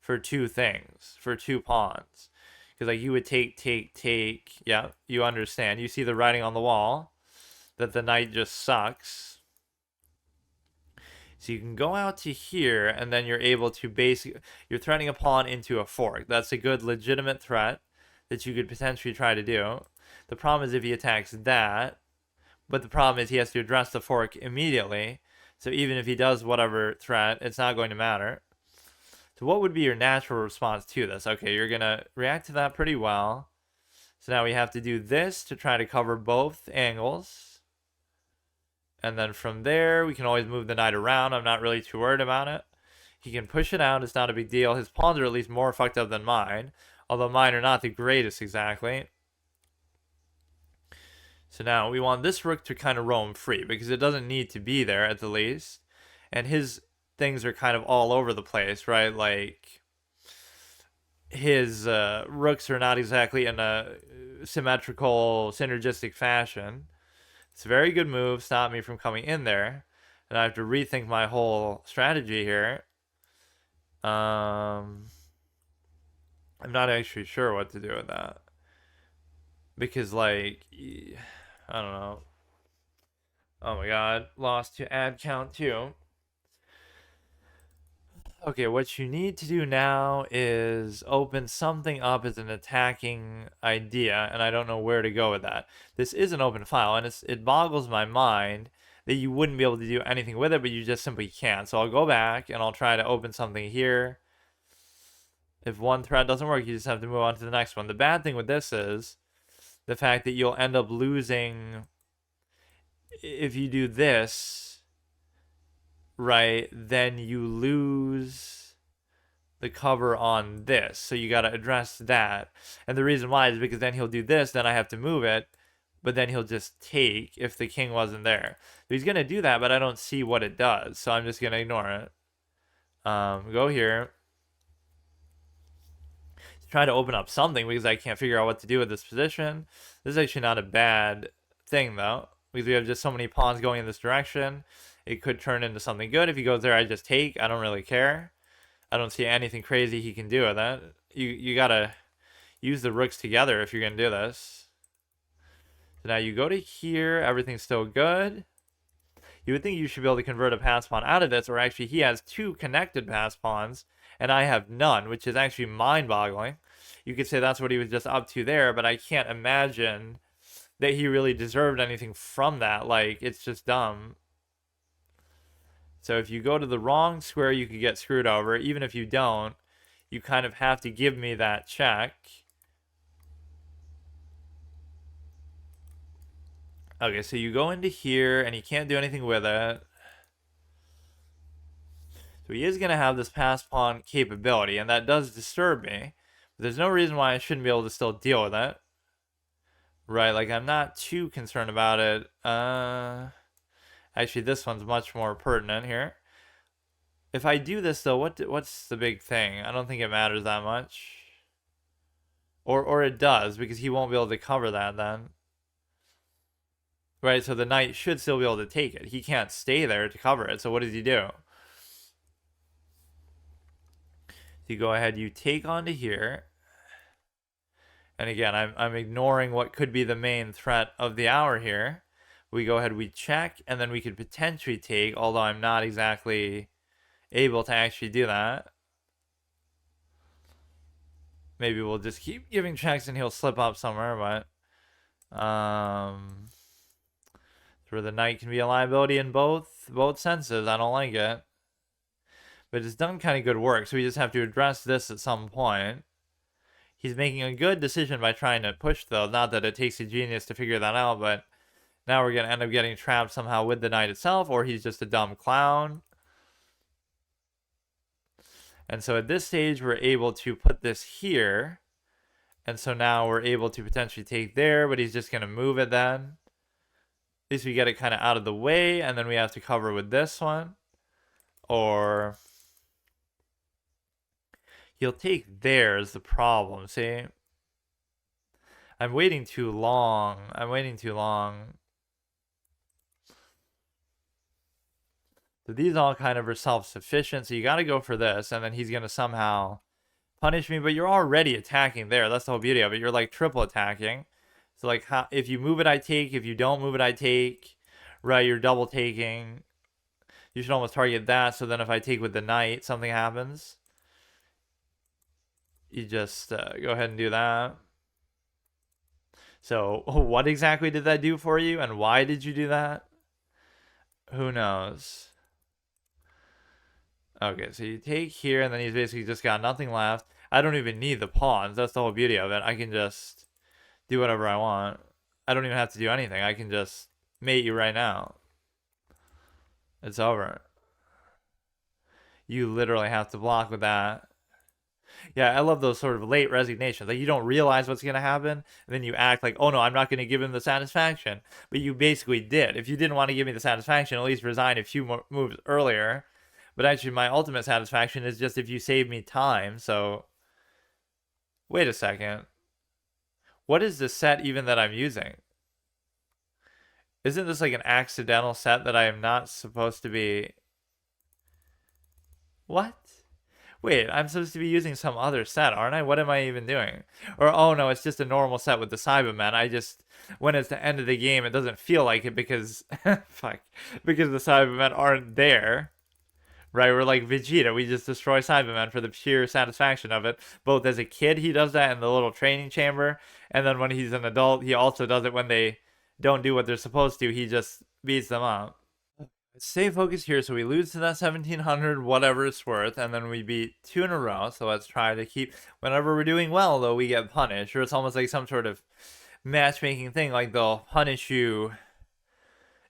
things, for two pawns. Because like you would take. Yeah, you understand. You see the writing on the wall that the knight just sucks. So you can go out to here, and then you're able to you're threatening a pawn into a fork. That's a good legitimate threat that you could potentially try to do. The problem is if he attacks that, but the problem is he has to address the fork immediately. So even if he does whatever threat, it's not going to matter. So what would be your natural response to this? Okay, you're going to react to that pretty well. So now we have to do this to try to cover both angles. And then from there, we can always move the knight around. I'm not really too worried about it. He can push it out. It's not a big deal. His pawns are at least more fucked up than mine. Although mine are not the greatest exactly. So now we want this rook to kind of roam free because it doesn't need to be there at the least. And his things are kind of all over the place, right? Like his rooks are not exactly in a symmetrical, synergistic fashion. It's a very good move. Stop me from coming in there. And I have to rethink my whole strategy here. I'm not actually sure what to do with that. Because, like, I don't know. Oh my god. Lost to ad count too. Okay, what you need to do now is open something up as an attacking idea, and I don't know where to go with that. This is an open file, and it boggles my mind that you wouldn't be able to do anything with it, but you just simply can't. So I'll go back, and I'll try to open something here. If one thread doesn't work, you just have to move on to the next one. The bad thing with this is the fact that you'll end up losing if you do this. Right, then you lose the cover on this. So you got to address that. And the reason why is because then he'll do this, then I have to move it, but then he'll just take if the king wasn't there. So he's going to do that, but I don't see what it does. So I'm just going to ignore it. Go here. Try to open up something because I can't figure out what to do with this position. This is actually not a bad thing, though, because we have just so many pawns going in this direction. It could turn into something good. If he goes there, I just take. I don't really care. I don't see anything crazy he can do with that. You gotta use the rooks together if you're gonna do this. So now you go to here. Everything's still good. You would think you should be able to convert a pass pawn out of this, or actually he has two connected pass pawns, and I have none, which is actually mind-boggling. You could say that's what he was just up to there, but I can't imagine that he really deserved anything from that. Like, it's just dumb. So if you go to the wrong square, you could get screwed over. Even if you don't, you kind of have to give me that check. Okay, so you go into here, and he can't do anything with it. So he is going to have this pass pawn capability, and that does disturb me. But there's no reason why I shouldn't be able to still deal with it. Right, like I'm not too concerned about it. Actually, this one's much more pertinent here. If I do this, though, what's the big thing? I don't think it matters that much. Or it does, because he won't be able to cover that then. Right, so the knight should still be able to take it. He can't stay there to cover it, so what does he do? So you go ahead, you take onto here. And again, I'm ignoring what could be the main threat of the hour here. We go ahead, we check, and then we could potentially take, although I'm not exactly able to actually do that. Maybe we'll just keep giving checks and he'll slip up somewhere, but where the knight can be a liability in both senses. I don't like it. But it's done kind of good work, so we just have to address this at some point. He's making a good decision by trying to push, though. Not that it takes a genius to figure that out, but now we're going to end up getting trapped somehow with the knight itself, or he's just a dumb clown. And so at this stage, we're able to put this here. And so now we're able to potentially take there, but he's just going to move it then. At least we get it kind of out of the way, and then we have to cover with this one. Or he'll take there is the problem, see? I'm waiting too long. So these all kind of are self-sufficient, so you got to go for this, and then he's going to somehow punish me, but you're already attacking there. That's the whole beauty of it. You're like triple attacking. So like if you move it, I take. If you don't move it, I take. Right, you're double taking. You should almost target that, so then if I take with the knight, something happens. You just go ahead and do that. So what exactly did that do for you, and why did you do that? Who knows? Okay, so you take here, and then he's basically just got nothing left. I don't even need the pawns. That's the whole beauty of it. I can just do whatever I want. I don't even have to do anything. I can just mate you right now. It's over. You literally have to block with that. Yeah, I love those sort of late resignations. Like, you don't realize what's going to happen, and then you act like, oh no, I'm not going to give him the satisfaction. But you basically did. If you didn't want to give me the satisfaction, at least resign a few moves earlier. But actually, my ultimate satisfaction is just if you save me time, so... Wait a second. What is the set even that I'm using? Isn't this like an accidental set that I am not supposed to be... What? Wait, I'm supposed to be using some other set, aren't I? What am I even doing? Or, oh no, it's just a normal set with the Cybermen. I just... When it's the end of the game, it doesn't feel like it because... Fuck. Because the Cybermen aren't there. Right, we're like Vegeta. We just destroy Cybermen for the pure satisfaction of it. Both as a kid, he does that in the little training chamber, and then when he's an adult, he also does it when they don't do what they're supposed to. He just beats them up. Stay focused here, so we lose to that 1700, whatever it's worth, and then we beat 2 in a row. So let's try to keep. Whenever we're doing well, though, we get punished, or it's almost like some sort of matchmaking thing. Like they'll punish you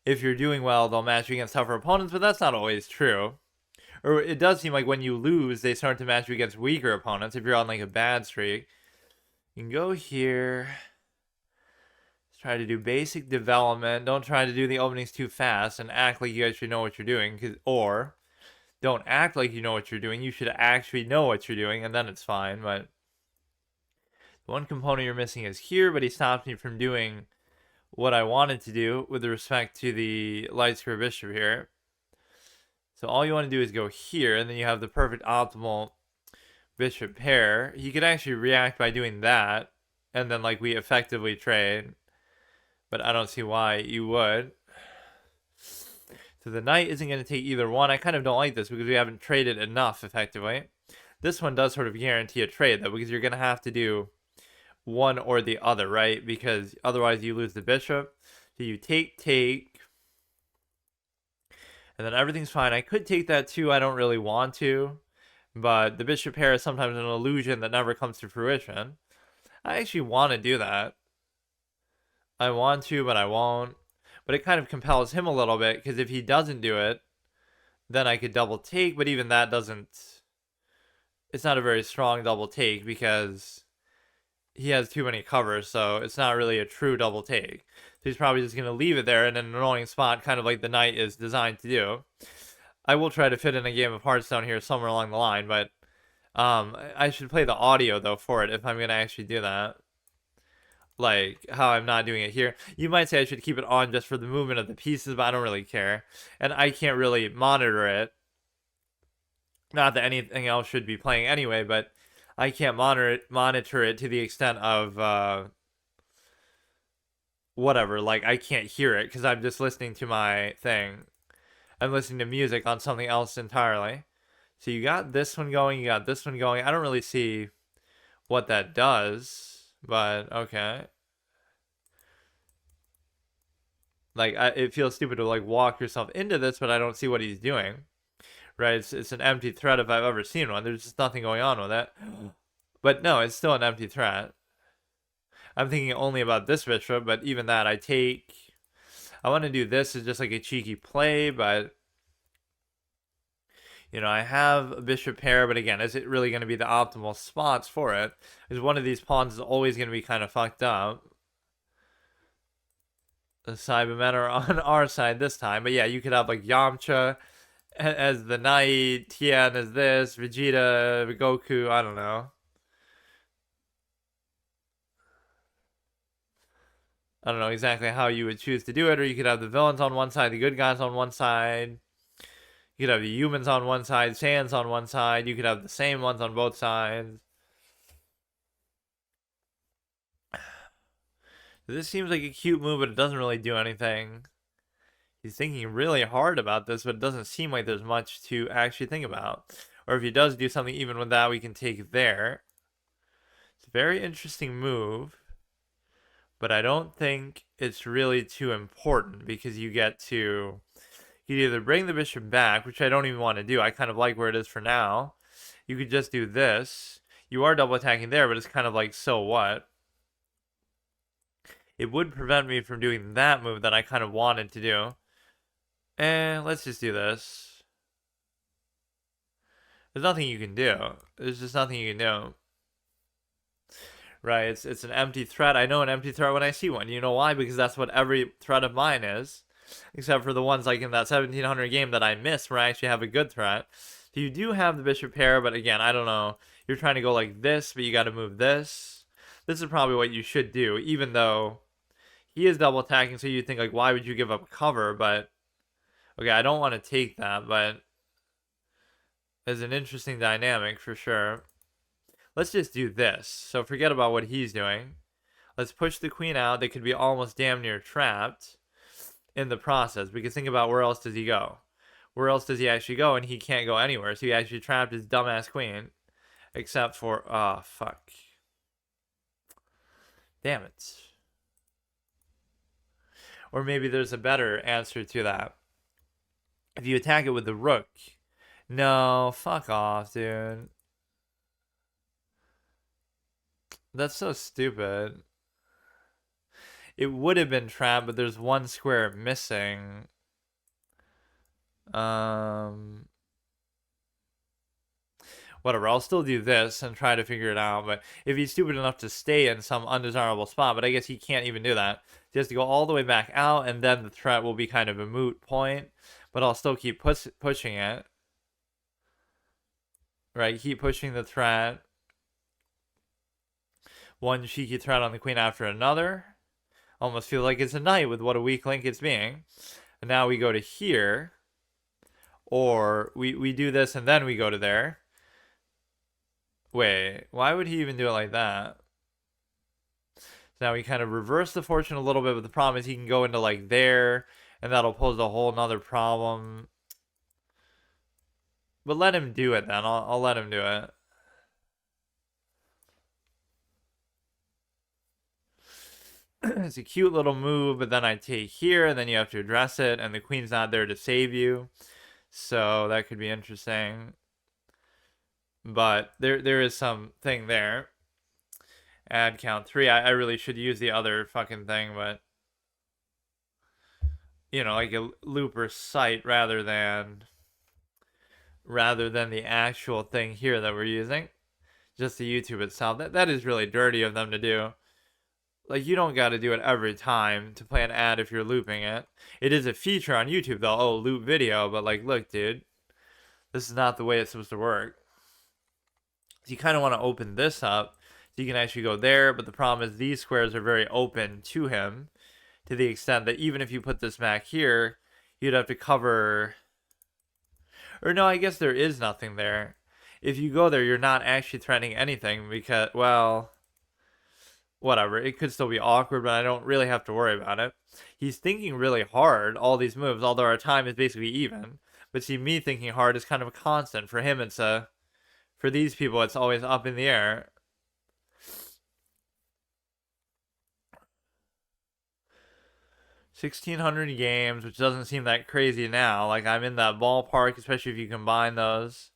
if you're doing well. They'll match you against tougher opponents, but that's not always true. Or it does seem like when you lose, they start to match you against weaker opponents if you're on like a bad streak. You can go here. Let's try to do basic development. Don't try to do the openings too fast and act like you actually know what you're doing. Or don't act like you know what you're doing. You should actually know what you're doing, and then it's fine. But the one component you're missing is here, but he stops me from doing what I wanted to do with respect to the light square bishop here. So all you want to do is go here, and then you have the perfect optimal bishop pair. He could actually react by doing that, and then like we effectively trade. But I don't see why you would. So the knight isn't going to take either one. I kind of don't like this because we haven't traded enough effectively. This one does sort of guarantee a trade, though, because you're going to have to do one or the other, right? Because otherwise you lose the bishop. So you take... And then everything's fine. I could take that too. I don't really want to. But the bishop pair is sometimes an illusion that never comes to fruition. I actually want to do that. I want to, but I won't. But it kind of compels him a little bit, because if he doesn't do it, then I could double take. But even that doesn't... It's not a very strong double take, because he has too many covers, so it's not really a true double take. So he's probably just going to leave it there in an annoying spot, kind of like the knight is designed to do. I will try to fit in a game of Hearthstone here somewhere along the line, but I should play the audio, though, for it if I'm going to actually do that. Like, how I'm not doing it here. You might say I should keep it on just for the movement of the pieces, but I don't really care. And I can't really monitor it. Not that anything else should be playing anyway, but I can't monitor it to the extent of whatever. Like I can't hear it because I'm just listening to my thing. I'm listening to music on something else entirely. So you got this one going, you got this one going. I don't really see what that does, but okay. Like it feels stupid to like walk yourself into this, but I don't see what he's doing. Right? It's an empty threat if I've ever seen one. There's just nothing going on with it. But no, it's still an empty threat. I'm thinking only about this bishop, but even that I take. I want to do this as just like a cheeky play, but I have a bishop pair, but again, is it really going to be the optimal spots for it? Because one of these pawns is always going to be kind of fucked up. The Cybermen are on our side this time, but yeah, you could have like Yamcha as the knight, Tien as this, Vegeta, Goku, I don't know. I don't know exactly how you would choose to do it, or you could have the villains on one side, the good guys on one side. You could have the humans on one side, Saiyans on one side. You could have the same ones on both sides. This seems like a cute move, but it doesn't really do anything. He's thinking really hard about this, but it doesn't seem like there's much to actually think about. Or if he does do something even with that, we can take there. It's a very interesting move, but I don't think it's really too important because you get to either bring the bishop back, which I don't even want to do. I kind of like where it is for now. You could just do this. You are double attacking there, but it's kind of like, so what? It would prevent me from doing that move that I kind of wanted to do. Let's just do this. There's nothing you can do. There's just nothing you can do. Right, it's an empty threat. I know an empty threat when I see one. You know why? Because that's what every threat of mine is. Except for the ones like in that 1700 game that I missed where I actually have a good threat. So you do have the bishop pair, but again, I don't know. You're trying to go like this, but you got to move this. This is probably what you should do, even though he is double attacking, so you think like, why would you give up cover? But okay, I don't want to take that, but it's an interesting dynamic for sure. Let's just do this. So forget about what he's doing. Let's push the queen out. They could be almost damn near trapped in the process. Because think about where else does he go? Where else does he actually go? And he can't go anywhere. So he actually trapped his dumbass queen. Except for, oh, fuck. Damn it. Or maybe there's a better answer to that. If you attack it with the rook. No, fuck off, dude. That's so stupid. It would have been trapped, but there's one square missing. Whatever, I'll still do this and try to figure it out, but if he's stupid enough to stay in some undesirable spot, but I guess he can't even do that. He has to go all the way back out, and then the threat will be kind of a moot point, but I'll still keep pushing it. Right, keep pushing the threat. One cheeky threat on the queen after another. Almost feel like it's a knight with what a weak link it's being. And now we go to here. Or we do this and then we go to there. Wait, why would he even do it like that? So now we kind of reverse the fortune a little bit, but the problem is he can go into like there, and that'll pose a whole nother problem. But let him do it then. I'll let him do it. It's a cute little move, but then I take here, and then you have to address it, and the queen's not there to save you. So that could be interesting. But there is something there. Add count 3. I really should use the other fucking thing, but like a looper site rather than the actual thing here that we're using. Just the YouTube itself. That is really dirty of them to do. Like, you don't got to do it every time to play an ad if you're looping it. It is a feature on YouTube, though. Oh, loop video. But, like, look, dude. This is not the way it's supposed to work. So you kind of want to open this up. So you can actually go there. But the problem is these squares are very open to him. To the extent that even if you put this back here, you'd have to cover... Or no, I guess there is nothing there. if you go there, you're not actually threatening anything because, well, whatever. It could still be awkward, but I don't really have to worry about it. He's thinking really hard, all these moves, although our time is basically even. But see, me thinking hard is kind of a constant. For him, it's a, for these people, it's always up in the air. 1,600 games, which doesn't seem that crazy now. Like, I'm in that ballpark, especially if you combine those.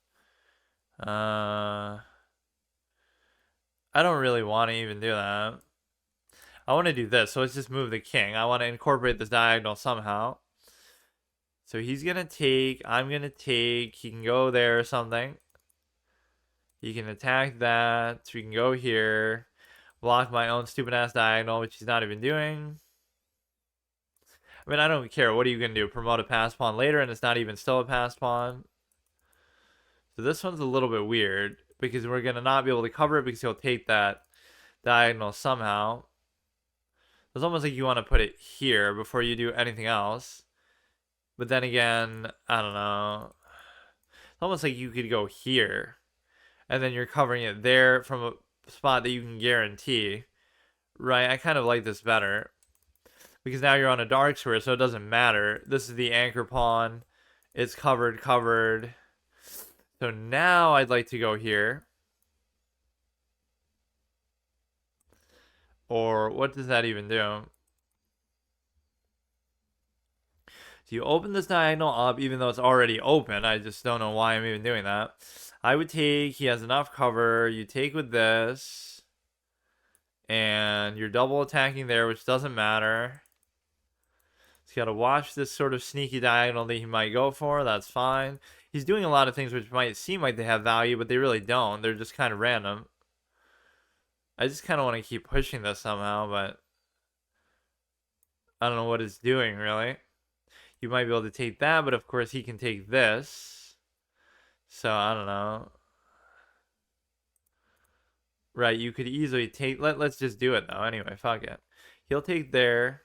I don't really want to even do that. I want to do this, so let's just move the king. I want to incorporate this diagonal somehow. So he's going to take, I'm going to take, he can go there or something. He can attack that, so we can go here. Block my own stupid-ass diagonal, which he's not even doing. I mean, I don't care. What are you going to do? Promote a pass pawn later, and it's not even still a pass pawn? So this one's a little bit weird, because we're going to not be able to cover it because he'll take that diagonal somehow. It's almost like you want to put it here before you do anything else. But then again, I don't know. It's almost like you could go here, and then you're covering it there from a spot that you can guarantee. Right, I kind of like this better. Because now you're on a dark square, so it doesn't matter. This is the anchor pawn. It's covered. So now I'd like to go here. Or what does that even do? So you open this diagonal up even though it's already open. I just don't know why I'm even doing that. I would take, he has enough cover. You take with this. And you're double attacking there, which doesn't matter. So you got to watch this sort of sneaky diagonal that he might go for. That's fine. He's doing a lot of things which might seem like they have value, but they really don't. They're just kind of random. I just kind of want to keep pushing this somehow, but I don't know what it's doing, really. You might be able to take that, but of course he can take this. So, I don't know. Right, you could easily take... Let's just do it, though. Anyway, fuck it. He'll take there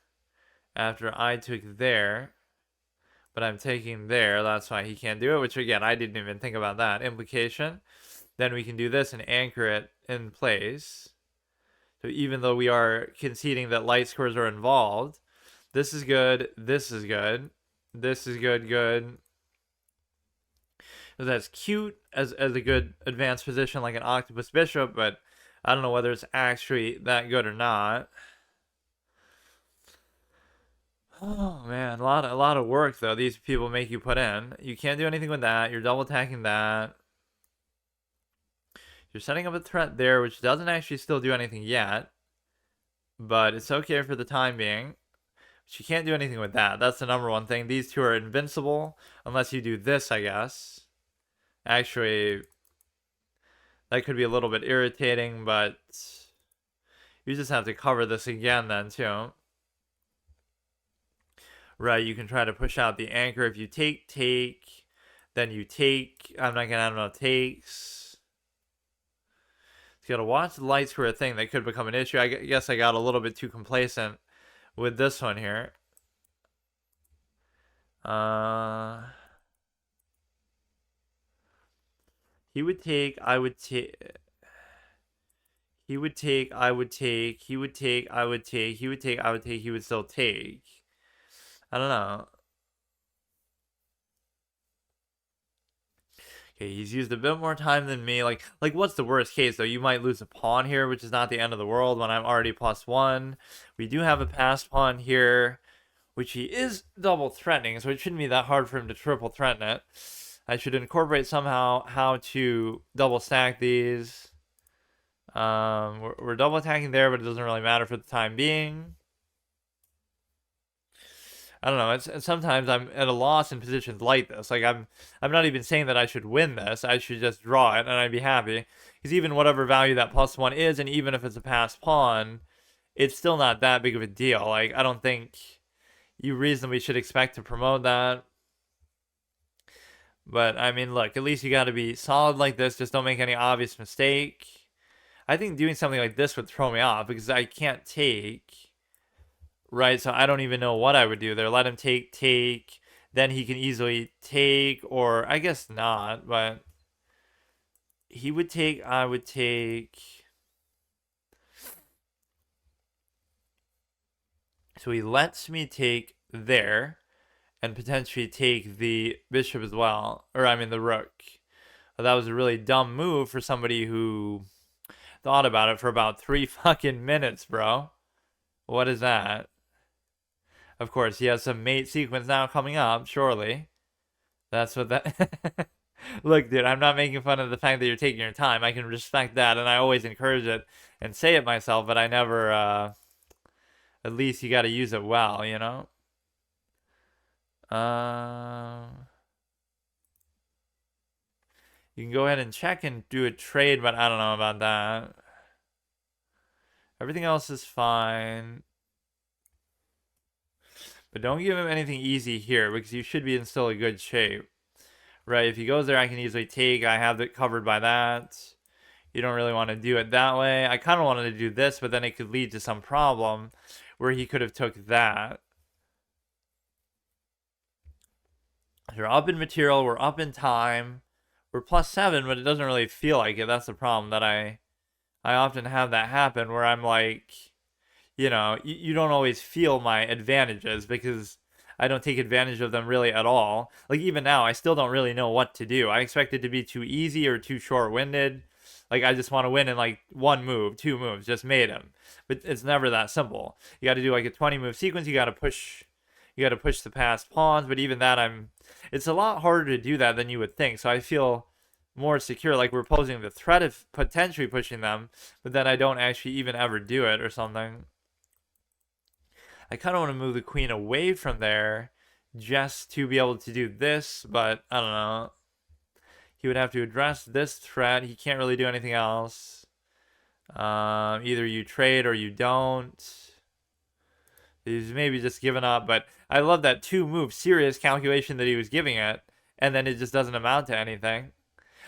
after I took there. But I'm taking there. That's why he can't do it, which, again, I didn't even think about that. Implication. Then we can do this and anchor it in place. So even though we are conceding that light squares are involved, this is good, this is good, this is good. That's cute as a good advanced position like an octopus bishop, but I don't know whether it's actually that good or not. Oh man, a lot of work though these people make you put in. You can't do anything with that. You're double attacking that. You're setting up a threat there, which doesn't actually still do anything yet. But it's okay for the time being. But you can't do anything with that. That's the number one thing. These two are invincible. Unless you do this, I guess. Actually, that could be a little bit irritating, but you just have to cover this again then, too. Right, you can try to push out the anchor. If you take, then you take. I'm not gonna, I don't know, takes. You gotta watch the light square thing. That could become an issue. I guess I got a little bit too complacent with this one here. He would take, I would take. He would take, I would take. He would take, I would take. He would take, I would take. He would still take. I don't know. Okay, he's used a bit more time than me. Like what's the worst case though? You might lose a pawn here, which is not the end of the world when I'm already +1. We do have a passed pawn here, which he is double threatening, so it shouldn't be that hard for him to triple threaten it. I should incorporate somehow how to double stack these. We're double attacking there, but it doesn't really matter for the time being. I don't know. It's sometimes I'm at a loss in positions like this. Like I'm not even saying that I should win this. I should just draw it and I'd be happy. Because even whatever value that +1 is, and even if it's a passed pawn, it's still not that big of a deal. Like I don't think you reasonably should expect to promote that. But I mean, look, at least you got to be solid like this. Just don't make any obvious mistake. I think doing something like this would throw me off because I can't take. Right, so I don't even know what I would do there. Let him take. Then he can easily take, or I guess not, but He would take, I would take. So he lets me take there and potentially take the bishop as well. Or, I mean, the rook. But that was a really dumb move for somebody who thought about it for about 3 fucking minutes, bro. What is that? Of course, he has some mate sequence now coming up, surely. That's what that. Look, dude, I'm not making fun of the fact that you're taking your time. I can respect that, and I always encourage it and say it myself, but I never, at least you gotta use it well, you know? You can go ahead and check and do a trade, but I don't know about that. Everything else is fine. But don't give him anything easy here because you should be in still a good shape. Right, if he goes there, I can easily take. I have it covered by that. You don't really want to do it that way. I kind of wanted to do this, but then it could lead to some problem where he could have took that. We're up in material. We're up in time. We're +7, but it doesn't really feel like it. That's the problem that I often have that happen where I'm like, you don't always feel my advantages because I don't take advantage of them really at all. Like even now, I still don't really know what to do. I expect it to be too easy or too short-winded. Like I just want to win in like one move, two moves, just made him. But it's never that simple. You got to do like a 20-move sequence. You got to push. You got to push the past pawns. But even that, It's a lot harder to do that than you would think. So I feel more secure. Like we're posing the threat of potentially pushing them, but then I don't actually even ever do it or something. I kind of want to move the queen away from there just to be able to do this, but I don't know. He would have to address this threat. He can't really do anything else. Either you trade or you don't. He's maybe just given up, but I love that two-move serious calculation that he was giving it, and then it just doesn't amount to anything.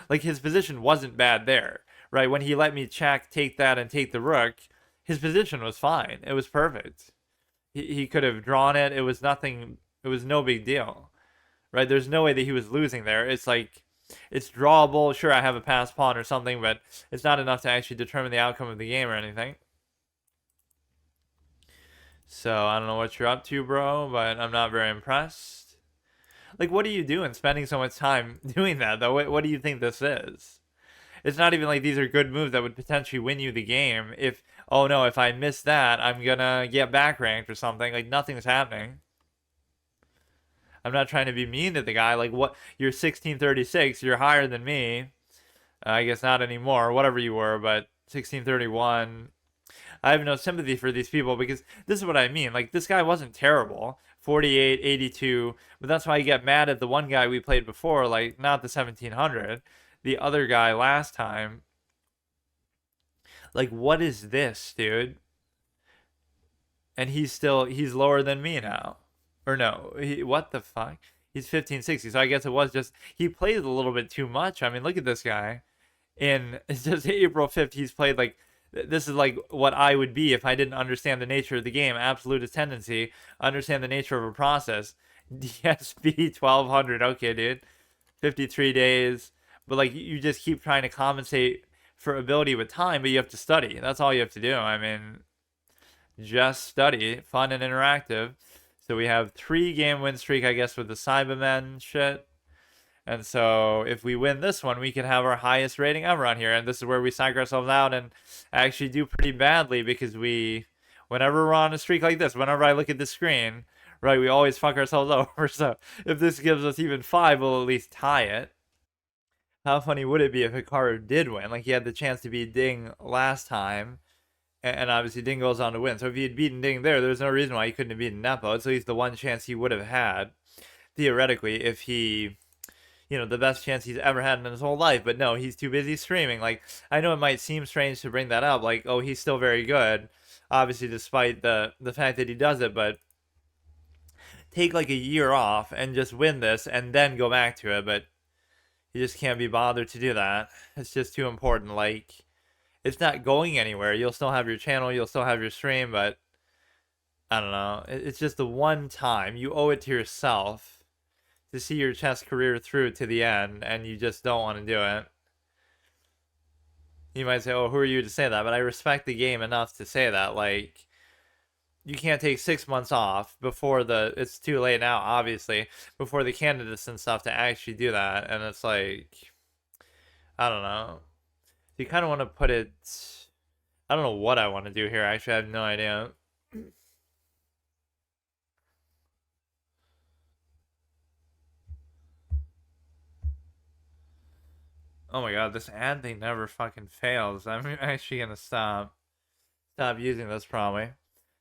Like his position wasn't bad there, right? When he let me check, take that, and take the rook, his position was fine. It was perfect. He could have drawn it. It was nothing. It was no big deal, right? There's no way that he was losing there. It's like it's drawable. Sure, I have a pass pawn or something, but it's not enough to actually determine the outcome of the game or anything. So I don't know what you're up to, bro, but I'm not very impressed. Like, what are you doing spending so much time doing that, though? What do you think this is? It's not even like these are good moves that would potentially win you the game. If, oh no, if I miss that, I'm gonna get back ranked or something. Like, nothing's happening. I'm not trying to be mean to the guy. Like, what? You're 1636. You're higher than me. I guess not anymore. Whatever you were, but 1631. I have no sympathy for these people because this is what I mean. Like, this guy wasn't terrible. 48, 82. But that's why I get mad at the one guy we played before. Like, not the 1700. The other guy last time. Like, what is this, dude? And he's lower than me now. Or no, what the fuck? He's 1560. So I guess it was just he played a little bit too much. I mean, look at this guy. In it's just April 5th, he's played like this is like what I would be if I didn't understand the nature of the game. Absolutist tendency, understand the nature of a process. DSB 1200. Okay, dude. 53 days. But like you just keep trying to compensate for ability with time, but you have to study. That's all you have to do. I mean, just study, fun and interactive. So we have 3-game win streak, I guess, with the Cybermen shit. And so if we win this one, we can have our highest rating ever on here. And this is where we psych ourselves out and actually do pretty badly because whenever we're on a streak like this, whenever I look at the screen, right, we always fuck ourselves over. So if this gives us even 5, we'll at least tie it. How funny would it be if Hikaru did win? Like he had the chance to beat Ding last time, and obviously Ding goes on to win. So if he had beaten Ding there's no reason why he couldn't have beaten Nepo. It's at least the one chance he would have had, theoretically, if he, the best chance he's ever had in his whole life. But no, he's too busy streaming. Like, I know it might seem strange to bring that up. Like, oh, he's still very good, obviously, despite the fact that he does it. But take like a year off and just win this and then go back to it. But you just can't be bothered to do that. It's just too important. Like, it's not going anywhere. You'll still have your channel. You'll still have your stream. But, I don't know. It's just the one time. You owe it to yourself to see your chess career through to the end. And you just don't want to do it. You might say, "Oh, who are you to say that?" But I respect the game enough to say that. Like, you can't take 6 months off before the. It's too late now, obviously, before the candidates and stuff to actually do that. And it's like, I don't know. You kind of want to put it. I don't know what I want to do here. Actually, I have no idea. Oh my god, this ad thing never fucking fails. I'm actually gonna stop using this probably.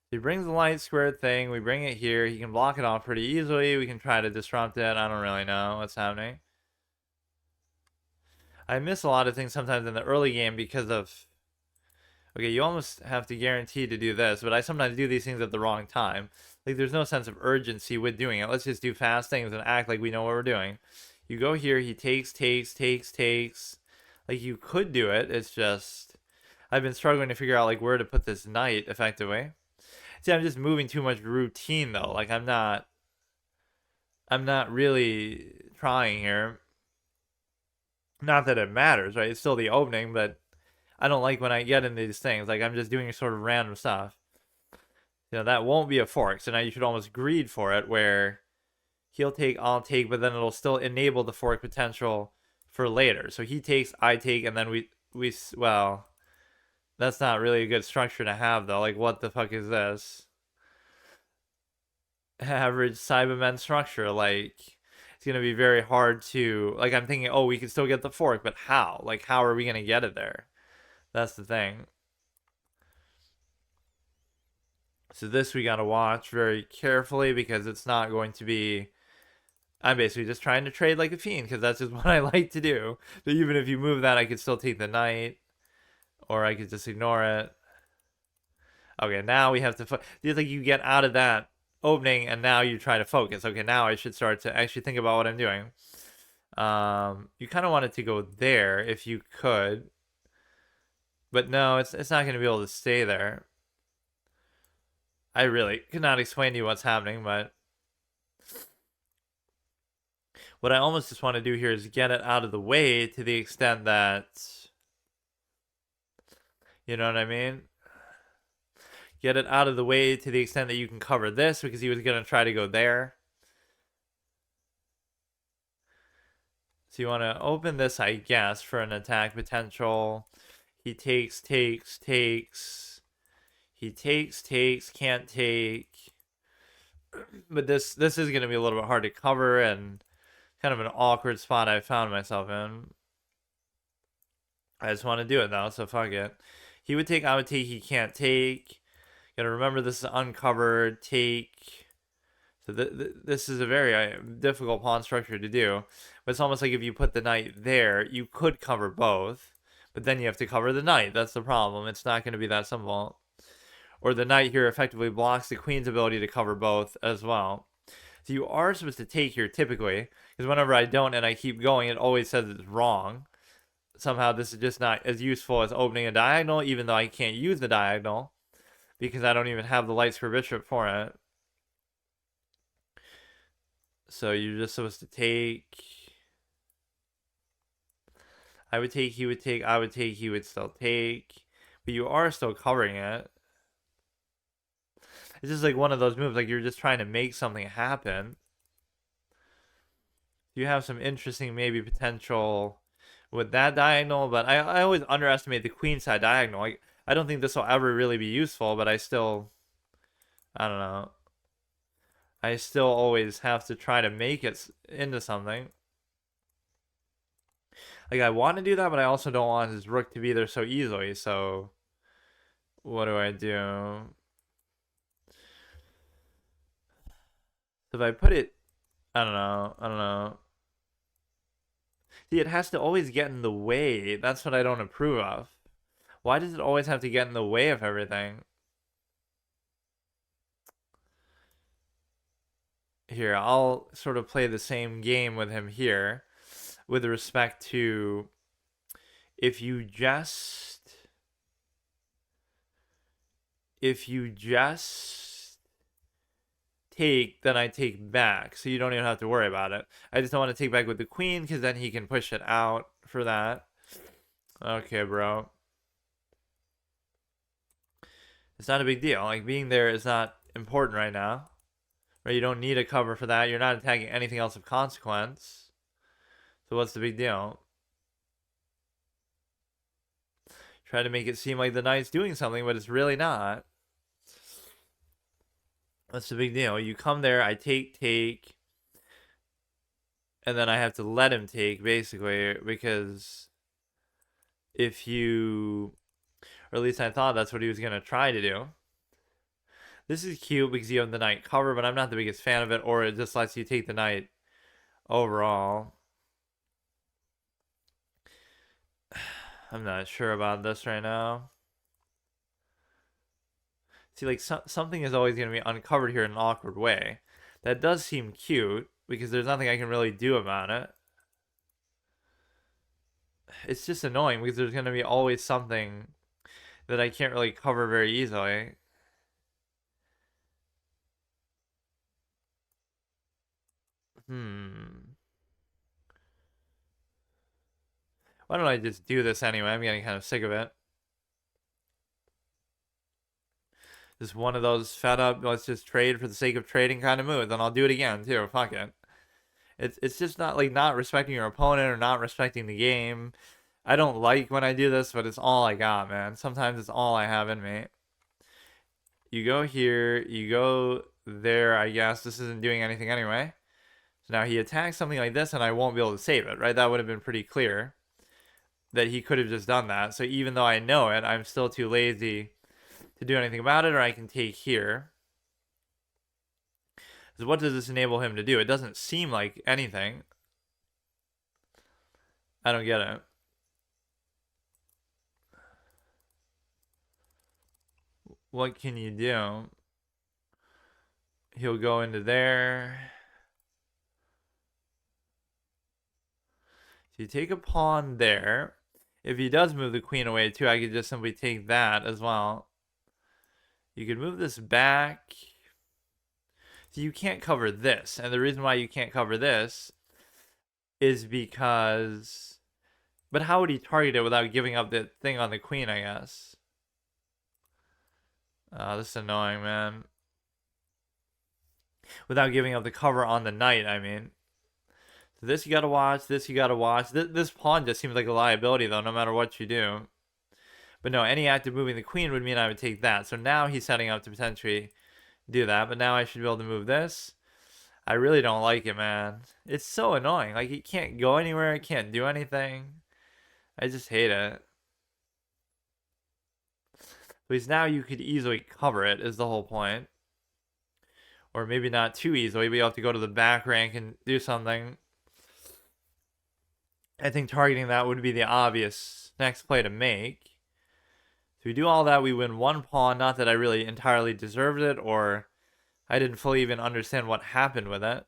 He brings the light square thing. We bring it here. He can block it off pretty easily. We can try to disrupt it. I don't really know what's happening. I miss a lot of things sometimes in the early game because of. Okay, you almost have to guarantee to do this, but I sometimes do these things at the wrong time. Like, there's no sense of urgency with doing it. Let's just do fast things and act like we know what we're doing. You go here, he takes. Like, you could do it. It's just. I've been struggling to figure out, like, where to put this knight effectively. See, I'm just moving too much routine, though. Like, I'm not really trying here. Not that it matters, right? It's still the opening, but I don't like when I get into these things. Like, I'm just doing sort of random stuff. That won't be a fork. So now you should almost greed for it, where he'll take, I'll take, but then it'll still enable the fork potential for later. So he takes, I take, and then well, that's not really a good structure to have, though. Like, what the fuck is this? Average Cybermen structure. Like, it's going to be very hard to. Like, I'm thinking, oh, we can still get the fork, but how? Like, how are we going to get it there? That's the thing. So this we got to watch very carefully because it's not going to be. I'm basically just trying to trade like a fiend because that's just what I like to do. So even if you move that, I could still take the knight, or I could just ignore it. Okay, now we have to. It's like you get out of that opening, and now you try to focus. Okay, now I should start to actually think about what I'm doing. You kind of want it to go there if you could, but no, it's not going to be able to stay there. I really could not explain to you what's happening, but what I almost just want to do here is get it out of the way to the extent that, you know what I mean? Get it out of the way to the extent that you can cover this because he was going to try to go there. So you want to open this, I guess, for an attack potential. He takes. He takes, can't take. But this is going to be a little bit hard to cover and kind of an awkward spot I found myself in. I just want to do it though, so fuck it. He would take, I would take, he can't take. Gotta remember this is uncovered, take. So this is a very difficult pawn structure to do. But it's almost like if you put the knight there, you could cover both. But then you have to cover the knight. That's the problem. It's not going to be that simple. Or the knight here effectively blocks the queen's ability to cover both as well. So you are supposed to take here typically. Because whenever I don't and I keep going, it always says it's wrong. Somehow this is just not as useful as opening a diagonal, even though I can't use the diagonal. Because I don't even have the light square bishop for it. So you're just supposed to take. I would take, he would take, I would take, he would still take. But you are still covering it. It's just like one of those moves, like you're just trying to make something happen. You have some interesting, maybe potential with that diagonal, but I always underestimate the queen side diagonal. Like, I don't think this will ever really be useful, but I don't know. I still always have to try to make it into something. Like, I want to do that, but I also don't want his rook to be there so easily, so what do I do? If I put it, I don't know. See, it has to always get in the way. That's what I don't approve of. Why does it always have to get in the way of everything? Here, I'll sort of play the same game with him here with respect to if you just take, then I take back, so you don't even have to worry about it. I just don't want to take back with the queen because then he can push it out for that. Okay, bro. It's not a big deal. Like, being there is not important right now. Right? You don't need a cover for that. You're not attacking anything else of consequence. So what's the big deal? Try to make it seem like the knight's doing something, but it's really not. What's the big deal? You come there, I take, and then I have to let him take, basically, because if you, or at least I thought that's what he was going to try to do. This is cute because you have the knight cover, but I'm not the biggest fan of it, or it just lets you take the knight overall. I'm not sure about this right now. See, like, something is always going to be uncovered here in an awkward way. That does seem cute, because there's nothing I can really do about it. It's just annoying, because there's going to be always something that I can't really cover very easily. Why don't I just do this anyway? I'm getting kind of sick of it. Just one of those fed up, let's just trade for the sake of trading kind of moves, and I'll do it again too. Fuck it. It's just not like not respecting your opponent or not respecting the game. I don't like when I do this, but it's all I got, man. Sometimes it's all I have in me. You go here, you go there, I guess. This isn't doing anything anyway. So now he attacks something like this, and I won't be able to save it, right? That would have been pretty clear that he could have just done that. So even though I know it, I'm still too lazy to do anything about it, or I can take here. So what does this enable him to do? It doesn't seem like anything. I don't get it. What can you do? He'll go into there. So you take a pawn there. If he does move the queen away too, I could just simply take that as well. You could move this back. So you can't cover this. And the reason why you can't cover this is because... But how would he target it without giving up the thing on the queen, I guess? This is annoying, man. Without giving up the cover on the knight, I mean. So this you gotta watch, this you gotta watch. This pawn just seems like a liability, though, no matter what you do. But no, any act of moving the queen would mean I would take that. So now he's setting up to potentially do that. But now I should be able to move this. I really don't like it, man. It's so annoying. Like, it can't go anywhere. It can't do anything. I just hate it. Because now you could easily cover it, is the whole point. Or maybe not too easily, but you have to go to the back rank and do something. I think targeting that would be the obvious next play to make. So we do all that, we win one pawn. Not that I really entirely deserved it, or I didn't fully even understand what happened with it.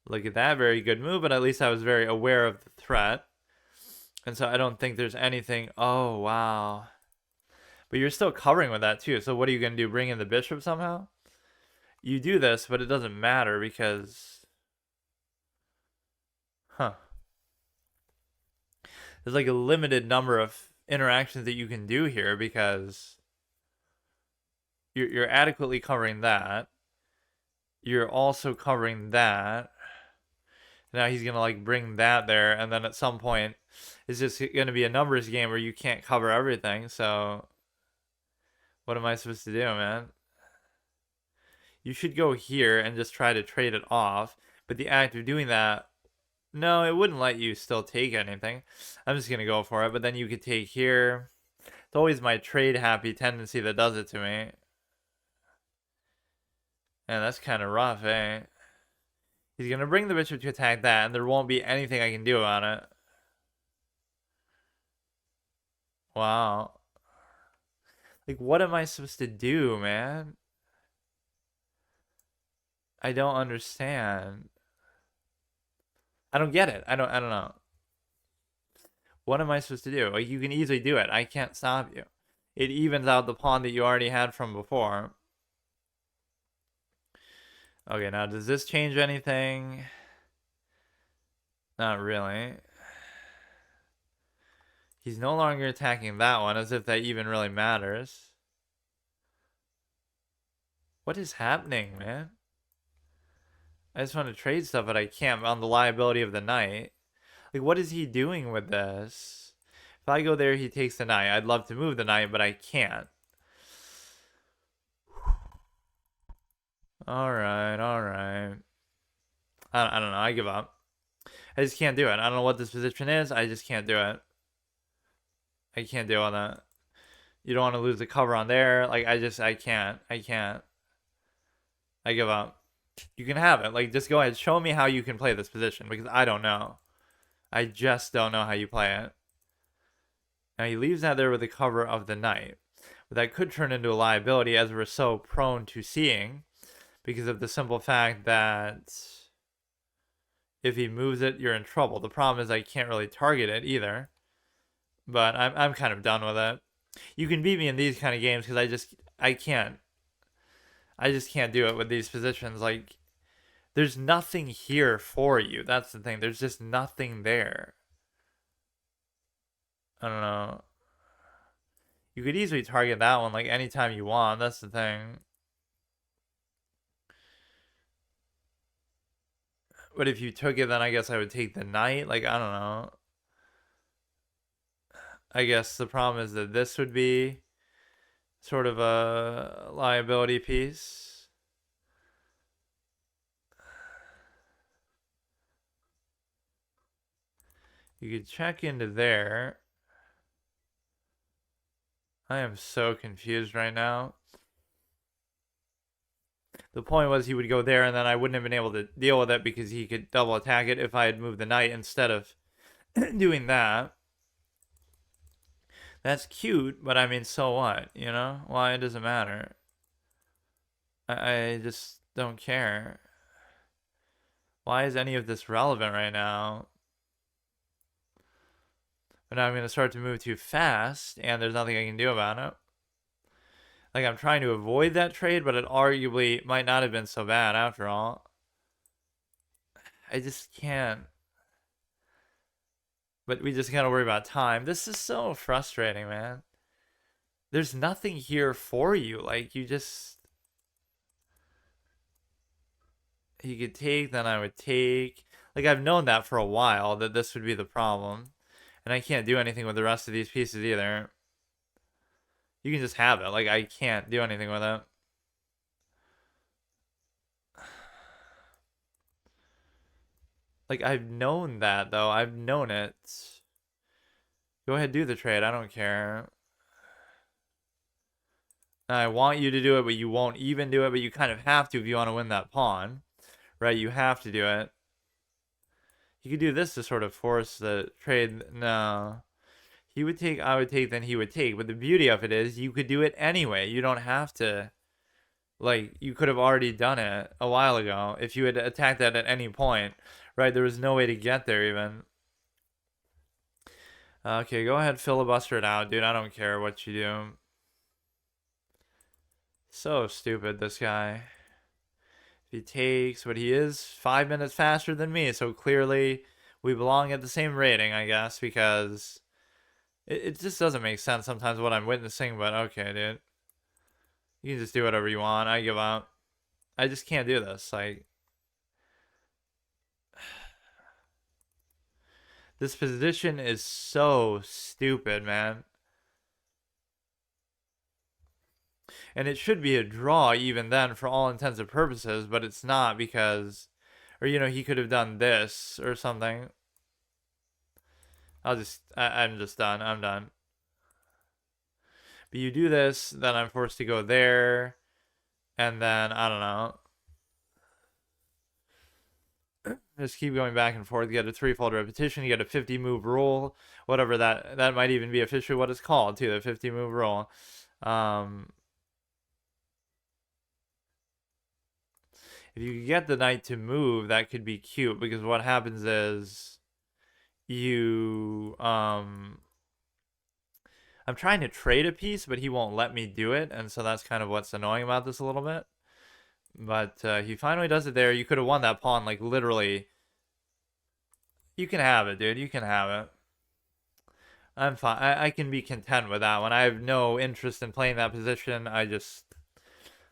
Look at that, very good move, but at least I was very aware of the threat. And so I don't think there's anything... Oh, wow. But you're still covering with that too, so what are you going to do, bring in the bishop somehow? You do this, but it doesn't matter because... Huh. There's like a limited number of interactions that you can do here because you're adequately covering that. You're also covering that. Now he's gonna like bring that there, and then at some point it's just gonna be a numbers game where you can't cover everything. So what am I supposed to do, man? You should go here and just try to trade it off, but the act of doing that, no, it wouldn't let you still take anything. I'm just gonna go for it, but then you could take here. It's always my trade happy tendency that does it to me. And that's kind of rough, eh? He's gonna bring the bishop to attack that, and there won't be anything I can do about it. Wow. Like, what am I supposed to do, man? I don't understand. I don't get it. I don't know. What am I supposed to do? Like, you can easily do it. I can't stop you. It evens out the pawn that you already had from before. Okay, now does this change anything? Not really. He's no longer attacking that one, as if that even really matters. What is happening, man? I just want to trade stuff, but I can't on the liability of the knight. Like, what is he doing with this? If I go there, he takes the knight. I'd love to move the knight, but I can't. Alright, alright. I don't know. I give up. I just can't do it. I don't know what this position is. I just can't do it. I can't deal with that. You don't want to lose the cover on there. Like, I can't. I can't. I give up. You can have it. Like, just go ahead. Show me how you can play this position, because I don't know. I just don't know how you play it. Now, he leaves that there with the cover of the knight. But that could turn into a liability, as we're so prone to seeing, because of the simple fact that if he moves it, you're in trouble. The problem is I can't really target it either. But I'm kind of done with it. You can beat me in these kind of games because I can't. I just can't do it with these positions. Like, there's nothing here for you. That's the thing. There's just nothing there. I don't know. You could easily target that one like anytime you want. That's the thing. But if you took it, then I guess I would take the knight. Like, I don't know. I guess the problem is that this would be sort of a liability piece. You could check into there. I am so confused right now. The point was he would go there, and then I wouldn't have been able to deal with it because he could double attack it if I had moved the knight instead of doing that. That's cute, but I mean, so what? You know? Why it doesn't matter. I just don't care. Why is any of this relevant right now? But now I'm going to start to move too fast, and there's nothing I can do about it. Like, I'm trying to avoid that trade, but it arguably might not have been so bad after all. I just can't. But we just gotta worry about time. This is so frustrating, man. There's nothing here for you. Like, you just... He could take, then I would take. Like, I've known that for a while, that this would be the problem. And I can't do anything with the rest of these pieces either. You can just have it. Like, I can't do anything with it. Like, I've known that, though. I've known it. Go ahead, do the trade. I don't care. I want you to do it, but you won't even do it. But you kind of have to if you want to win that pawn. Right? You have to do it. You could do this to sort of force the trade. No. He would take, I would take, then he would take. But the beauty of it is you could do it anyway. You don't have to. Like, you could have already done it a while ago if you had attacked that at any point. Right? There was no way to get there even. Okay, go ahead, filibuster it out, dude. I don't care what you do. So stupid, this guy. If he takes what he is 5 minutes faster than me, so clearly we belong at the same rating, I guess, because it just doesn't make sense sometimes what I'm witnessing, but okay, dude. You can just do whatever you want. I give up. I just can't do this. Like, this position is so stupid, man. And it should be a draw even then for all intents and purposes, but it's not because, or you know, he could have done this or something. I'm just done. I'm done. But you do this, then I'm forced to go there, and then, I don't know. Just keep going back and forth. You get a threefold repetition. You get a 50 move rule, whatever that might even be officially what it's called too. The 50 move rule. If you could get the knight to move, that could be cute because what happens is you I'm trying to trade a piece, but he won't let me do it, and so that's kind of what's annoying about this a little bit. But he finally does it there. You could have won that pawn, like, literally. You can have it, dude. You can have it. I'm fine. I can be content with that one. I have no interest in playing that position.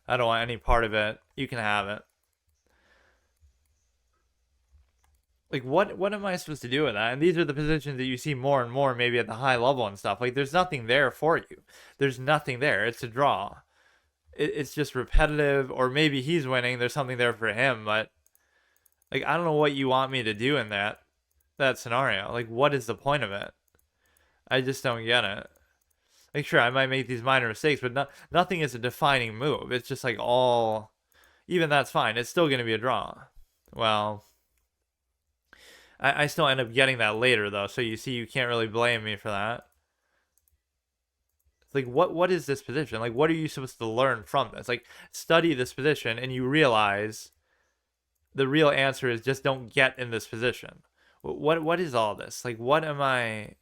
I don't want any part of it. You can have it. Like what am I supposed to do with that? And these are the positions that you see more and more maybe at the high level and stuff. Like there's nothing there for you. There's nothing there. It's a draw. It's just repetitive, or maybe he's winning. There's something there for him, but like I don't know what you want me to do in that scenario. Like what is the point of it? I just don't get it. Like sure, I might make these minor mistakes, but nothing is a defining move. It's just like all even that's fine. It's still gonna be a draw. Well, I still end up getting that later though, so you see you can't really blame me for that. Like what is this position? Like what are you supposed to learn from this? Like study this position and you realize the real answer is just don't get in this position. What is all this? Like what am I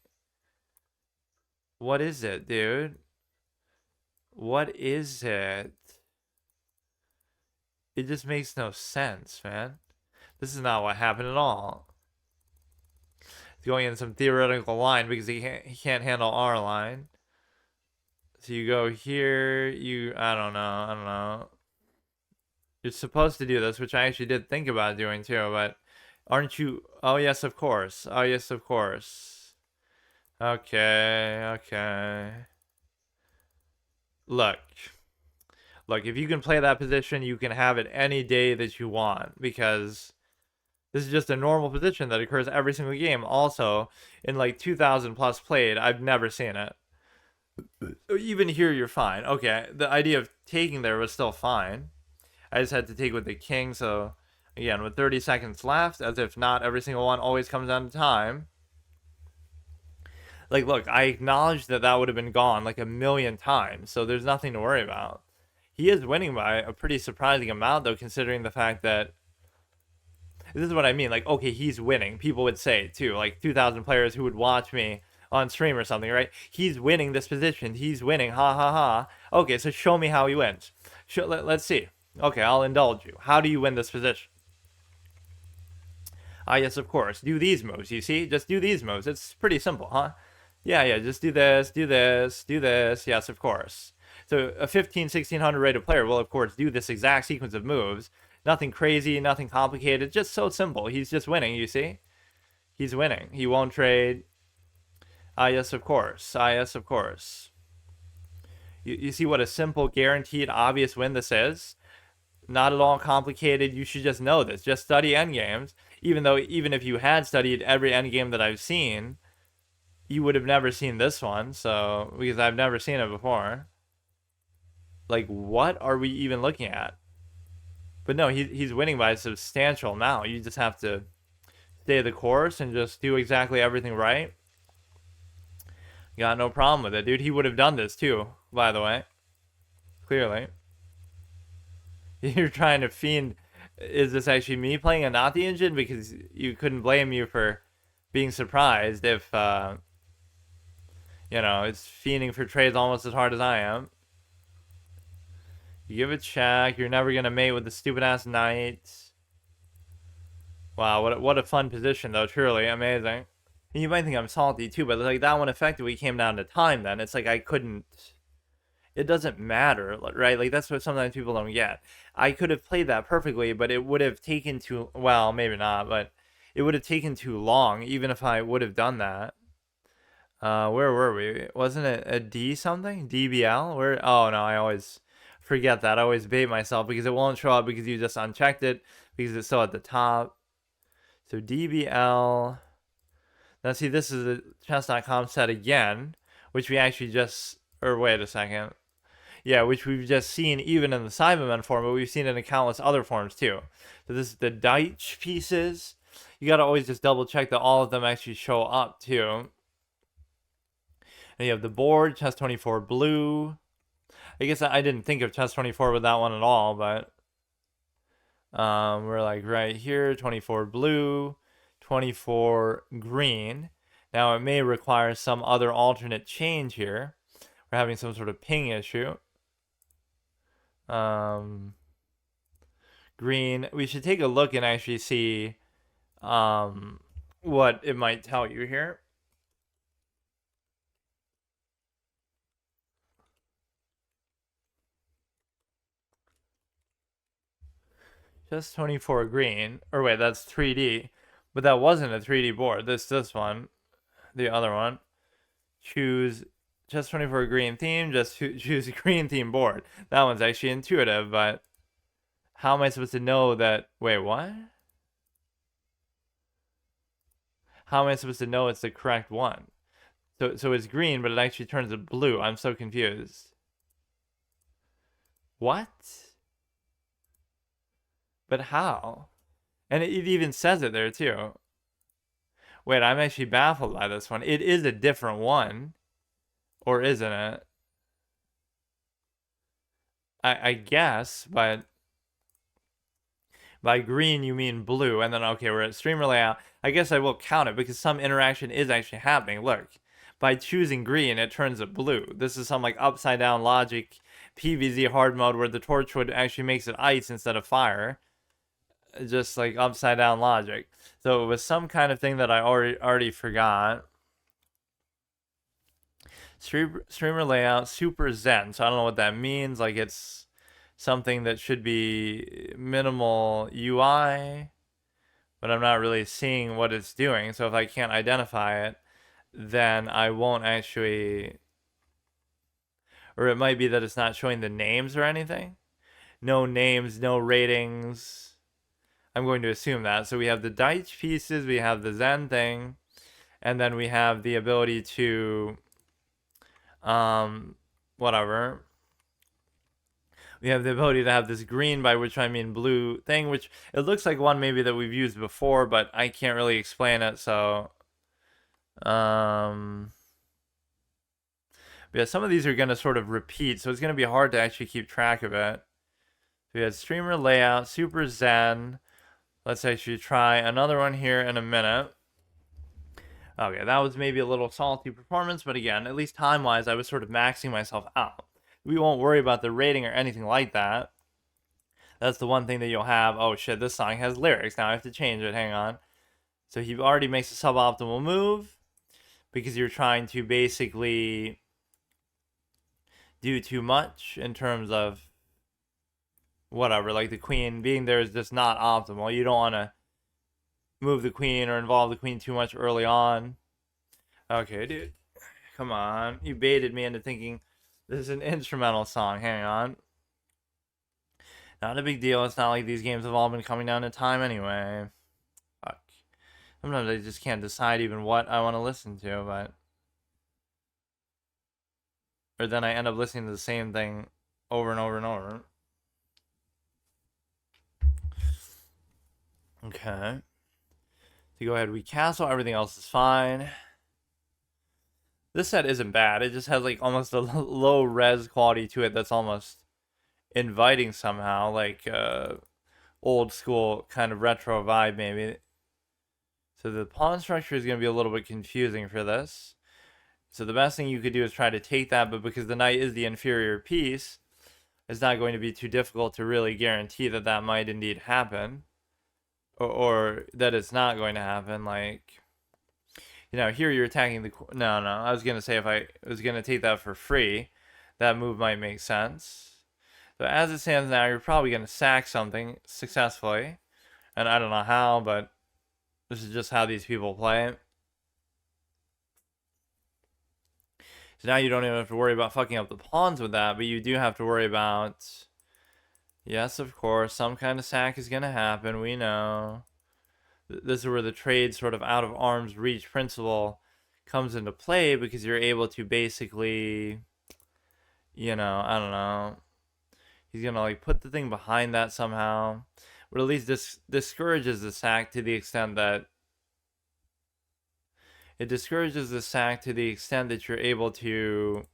what is it, dude? What is it? It just makes no sense, man. This is not what happened at all. It's going in some theoretical line because he can't handle our line. So you go here, I don't know. You're supposed to do this, which I actually did think about doing too, but aren't you? Oh, yes, of course. Oh, yes, of course. Okay. Look, if you can play that position, you can have it any day that you want because this is just a normal position that occurs every single game. Also, in like 2,000 plus played, I've never seen it. Even here, you're fine. Okay, the idea of taking there was still fine. I just had to take with the king, so again, with 30 seconds left, as if not every single one always comes down to time. Like, look, I acknowledge that would have been gone like a million times, so there's nothing to worry about. He is winning by a pretty surprising amount, though, considering the fact that this is what I mean. Like, okay, he's winning. People would say, too, like 2,000 players who would watch me on stream or something, right? He's winning this position. He's winning. Ha ha ha. Okay, so show me how he wins. Let's see. Okay, I'll indulge you. How do you win this position? Ah, yes, of course. Do these moves, you see? Just do these moves. It's pretty simple, huh? Yeah, just do this, do this, do this. Yes, of course. So a 1600 rated player will, of course, do this exact sequence of moves. Nothing crazy, nothing complicated. Just so simple. He's just winning, you see? He's winning. He won't trade. Ah, yes, of course. Ah, yes, of course. You see what a simple, guaranteed, obvious win this is? Not at all complicated. You should just know this. Just study endgames. Even if you had studied every endgame that I've seen, you would have never seen this one. So because I've never seen it before. Like what are we even looking at? But no, he's winning by a substantial amount. You just have to stay the course and just do exactly everything right. Got no problem with it, dude. He would have done this too, by the way. Clearly. You're trying to fiend. Is this actually me playing and not the engine? Because you couldn't blame you for being surprised if, it's fiending for trades almost as hard as I am. You give a check. You're never going to mate with the stupid-ass knight. Wow, what a fun position, though. Truly amazing. And you might think I'm salty, too, but like that one effectively came down to time then. It's like I couldn't... It doesn't matter, right? Like that's what sometimes people don't get. I could have played that perfectly, but it would have taken too well, maybe not, but it would have taken too long, even if I would have done that. Where were we? Wasn't it a D something? DBL? Where? Oh no, I always forget that. I always bait myself because it won't show up because you just unchecked it because it's still at the top. So DBL. Now see, this is the chess.com set again, which we actually just. Or wait a second. Yeah, which we've just seen even in the Cybermen form, but we've seen it in countless other forms too. So this is the Deitch pieces. You gotta always just double check that all of them actually show up too. And you have the board, Chess 24 blue. I guess I didn't think of Chess 24 with that one at all, but we're like right here, 24 blue, 24 green. Now it may require some other alternate change here. We're having some sort of ping issue. Green. We should take a look and actually see what it might tell you here. Just 24 green. Or wait, that's 3D. But that wasn't a 3D board. This one. The other one. Choose just 24 green theme. Just choose a green theme board. That one's actually intuitive, but how am I supposed to know that? Wait, what? How am I supposed to know it's the correct one? So it's green, but it actually turns it blue. I'm so confused. What? But how? And it even says it there too. Wait, I'm actually baffled by this one. It is a different one. Or isn't it? I guess, but by green you mean blue. And then, okay, we're at streamer layout. I guess I will count it because some interaction is actually happening. Look, by choosing green, it turns it blue. This is some like upside down logic PvZ hard mode where the torchwood actually makes it ice instead of fire. Just like upside down logic. So it was some kind of thing that I already forgot. Streamer layout, super zen. So I don't know what that means. Like it's something that should be minimal UI, but I'm not really seeing what it's doing. So if I can't identify it, then I won't actually. Or it might be that it's not showing the names or anything. No names, no ratings. I'm going to assume that. So we have the Deitch pieces, we have the Zen thing, and then we have the ability to whatever. We have the ability to have this green, by which I mean blue thing, which it looks like one maybe that we've used before, but I can't really explain it, so yeah, some of these are going to sort of repeat, so it's going to be hard to actually keep track of it. So we had streamer layout, super zen. Let's actually try another one here in a minute. Okay, that was maybe a little salty performance, but again, at least time-wise, I was sort of maxing myself out. We won't worry about the rating or anything like that. That's the one thing that you'll have. Oh shit, this song has lyrics. Now I have to change it. Hang on. So he already makes a suboptimal move because you're trying to basically do too much in terms of whatever. Like the queen being there is just not optimal. You don't want to move the queen or involve the queen too much early on. Okay, dude. Come on. You baited me into thinking this is an instrumental song. Hang on. Not a big deal. It's not like these games have all been coming down to time anyway. Fuck. Sometimes I just can't decide even what I want to listen to, but. Or then I end up listening to the same thing over and over and over. Okay. So go ahead, we castle. Everything else is fine. This set isn't bad. It just has like almost a low res quality to it that's almost inviting somehow, like old school kind of retro vibe maybe. So the pawn structure is going to be a little bit confusing for this. So the best thing you could do is try to take that, but because the knight is the inferior piece, it's not going to be too difficult to really guarantee that that might indeed happen. Or that it's not going to happen, like, you know, here you're attacking the... No, I was going to say if I was going to take that for free, that move might make sense. So as it stands now, you're probably going to sack something successfully. And I don't know how, but this is just how these people play. So now you don't even have to worry about fucking up the pawns with that, but you do have to worry about... Yes, of course, some kind of sack is going to happen, we know. This is where the trade sort of out of arm's reach principle comes into play, because you're able to basically, you know, I don't know. He's going to like put the thing behind that somehow. But at least discourages the sack to the extent that it discourages the sack to the extent that you're able to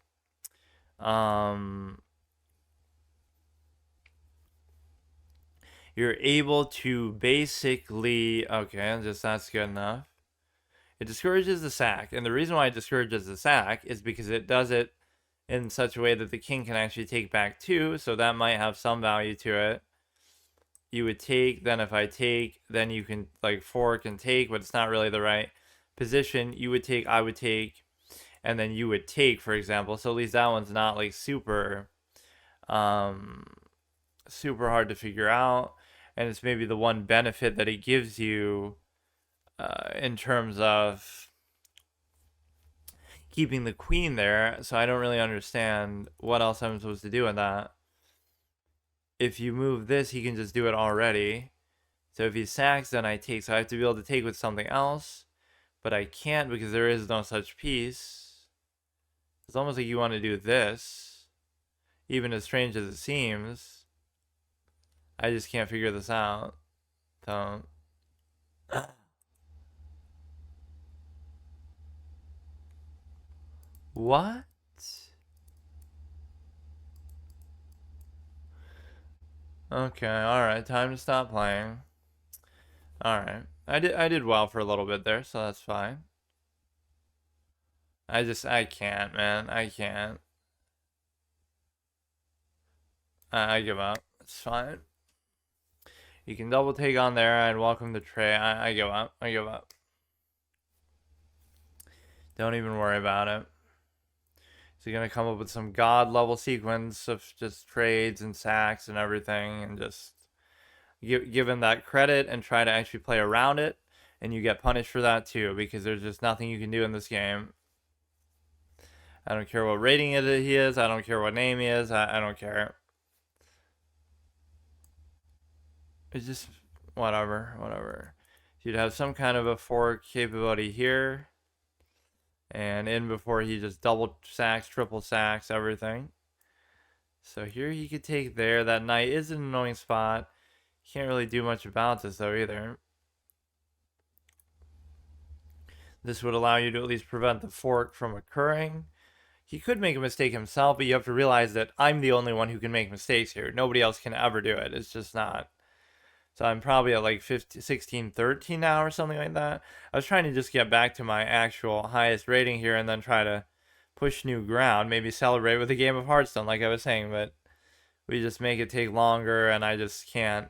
you're able to basically, okay, just that's good enough. It discourages the sack, and the reason why it discourages the sack is because it does it in such a way that the king can actually take back 2, so that might have some value to it. You would take, then if I take, then you can like fork and take, but it's not really the right position. You would take, I would take, and then you would take, for example. So at least that one's not like super hard to figure out. and it's maybe the one benefit that it gives you in terms of keeping the queen there. So I don't really understand what else I'm supposed to do in that. If you move this, he can just do it already. So if he sacks, then I take. So I have to be able to take with something else, but I can't because there is no such piece. It's almost like you want to do this, even as strange as it seems. I just can't figure this out. So what? Okay, all right. Time to stop playing. All right. I did well for a little bit there, so that's fine. I can't, man. I can't. I give up. It's fine. You can double take on there and welcome the tray. I give up. I give up. Don't even worry about it. So you're gonna come up with some god level sequence of just trades and sacks and everything, and just give him that credit and try to actually play around it, and you get punished for that too, because there's just nothing you can do in this game. I don't care what rating he is. I don't care what name he is. I don't care. It's just whatever. You'd have some kind of a fork capability here, and in before he just double sacks, triple sacks, everything. So here he could take there. That knight is an annoying spot. Can't really do much about this though either. This would allow you to at least prevent the fork from occurring. He could make a mistake himself, but you have to realize that I'm the only one who can make mistakes here. Nobody else can ever do it. It's just not. So I'm probably at like 15, 16, 13 now or something like that. I was trying to just get back to my actual highest rating here and then try to push new ground. Maybe celebrate with a game of Hearthstone like I was saying, but we just make it take longer and I just can't.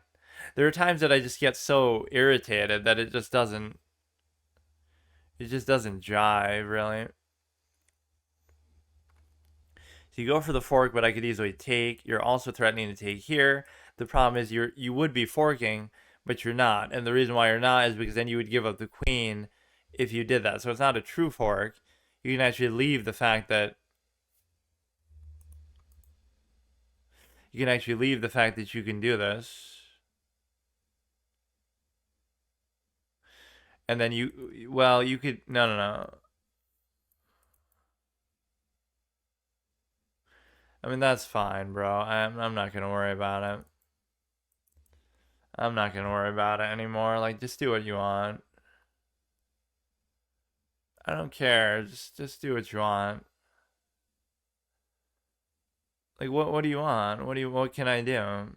There are times that I just get so irritated that it just doesn't jive really. So you go for the fork, but I could easily take. You're also threatening to take here. The problem is you would be forking, but you're not. And the reason why you're not is because then you would give up the queen if you did that. So it's not a true fork. You can actually leave the fact that you can do this. And then you could no. I mean that's fine, bro. I'm not gonna worry about it. I'm not gonna worry about it anymore. Like just do what you want. I don't care. Just do what you want. Like what do you want? What can I do?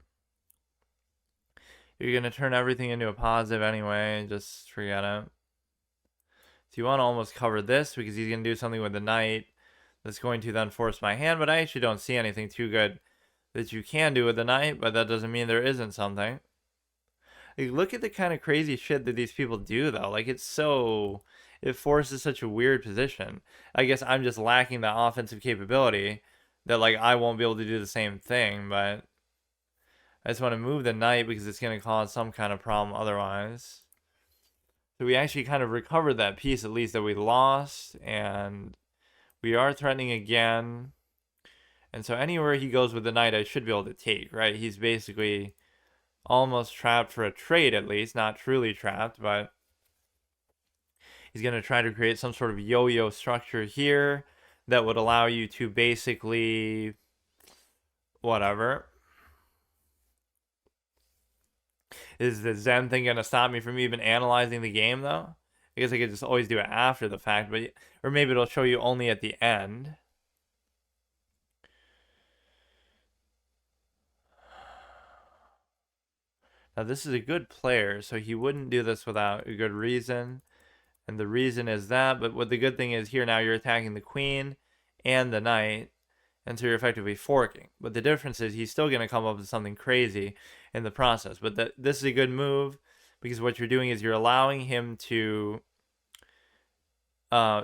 You're gonna turn everything into a positive anyway. Just forget it. So you want to almost cover this because he's gonna do something with the knight that's going to then force my hand. But I actually don't see anything too good that you can do with the knight. But that doesn't mean there isn't something. Like, look at the kind of crazy shit that these people do though. Like it forces such a weird position. I guess I'm just lacking the offensive capability that like I won't be able to do the same thing, but I just want to move the knight because it's going to cause some kind of problem otherwise. So we actually kind of recovered that piece at least that we lost, and we are threatening again. And so anywhere he goes with the knight, I should be able to take, right? He's basically almost trapped for a trade at least, not truly trapped, but he's going to try to create some sort of yo-yo structure here that would allow you to basically whatever. Is the Zen thing going to stop me from even analyzing the game though? I guess I could just always do it after the fact, but or maybe it'll show you only at the end. Now this is a good player, so he wouldn't do this without a good reason. And the reason is that, but what the good thing is here now you're attacking the queen and the knight, and so you're effectively forking. But the difference is he's still going to come up with something crazy in the process. But this is a good move because what you're doing is you're allowing him to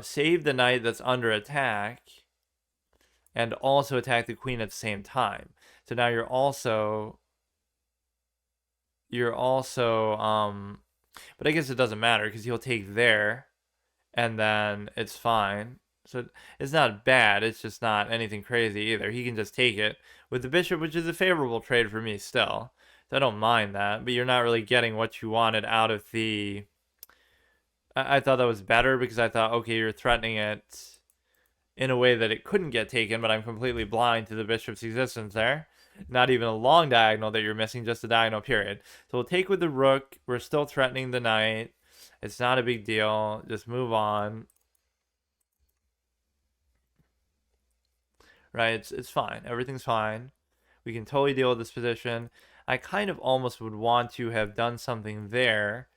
save the knight that's under attack and also attack the queen at the same time. So now you're also you're also but I guess it doesn't matter because he'll take there and then it's fine. So it's not bad. It's just not anything crazy either. He can just take it with the bishop, which is a favorable trade for me still. So I don't mind that. But you're not really getting what you wanted out of the. I thought that was better because I thought, okay, you're threatening it in a way that it couldn't get taken, but I'm completely blind to the bishop's existence there. Not even a long diagonal that you're missing, just a diagonal period. So we'll take with the rook. We're still threatening the knight. It's not a big deal. Just move on. Right? It's fine. Everything's fine. We can totally deal with this position. I kind of almost would want to have done something there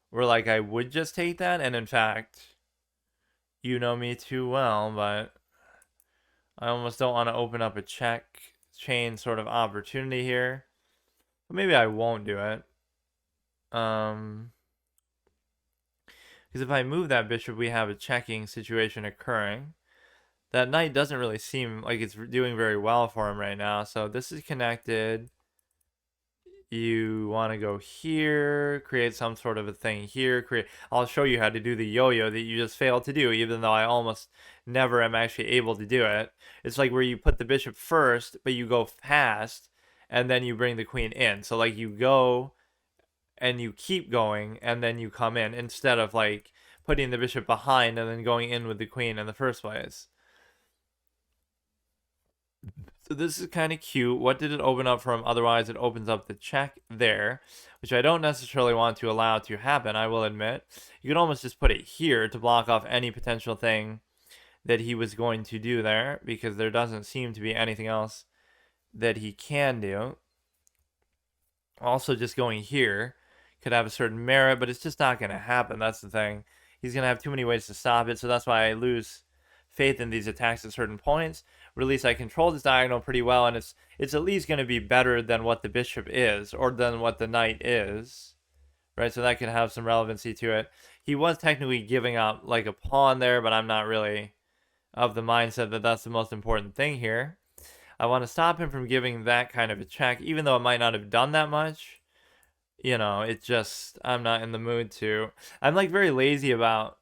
where like I would just take that, and in fact, you know me too well, but I almost don't want to open up a check chain sort of opportunity here. But maybe I won't do it. Because if I move that bishop, we have a checking situation occurring. That knight doesn't really seem like it's doing very well for him right now. So this is connected. You want to go here, create some sort of a thing here. I'll show you how to do the yo-yo that you just failed to do, even though I almost never am actually able to do it. It's like where you put the bishop first, but you go past, and then you bring the queen in. So like you go and you keep going, and then you come in, instead of like putting the bishop behind and then going in with the queen in the first place. So this is kind of cute. What did it open up from? Otherwise, it opens up the check there, which I don't necessarily want to allow to happen, I will admit. You could almost just put it here to block off any potential thing that he was going to do there, because there doesn't seem to be anything else that he can do. Also, just going here could have a certain merit, but it's just not going to happen. That's the thing. He's going to have too many ways to stop it, so that's why I lose faith in these attacks at certain points. Or at least I control this diagonal pretty well, and it's at least going to be better than what the bishop is, or than what the knight is. Right, so that could have some relevancy to it. He was technically giving up like a pawn there, but I'm not really of the mindset that that's the most important thing here. I want to stop him from giving that kind of a check, even though it might not have done that much. You know, it just, I'm not in the mood to. I'm like very lazy about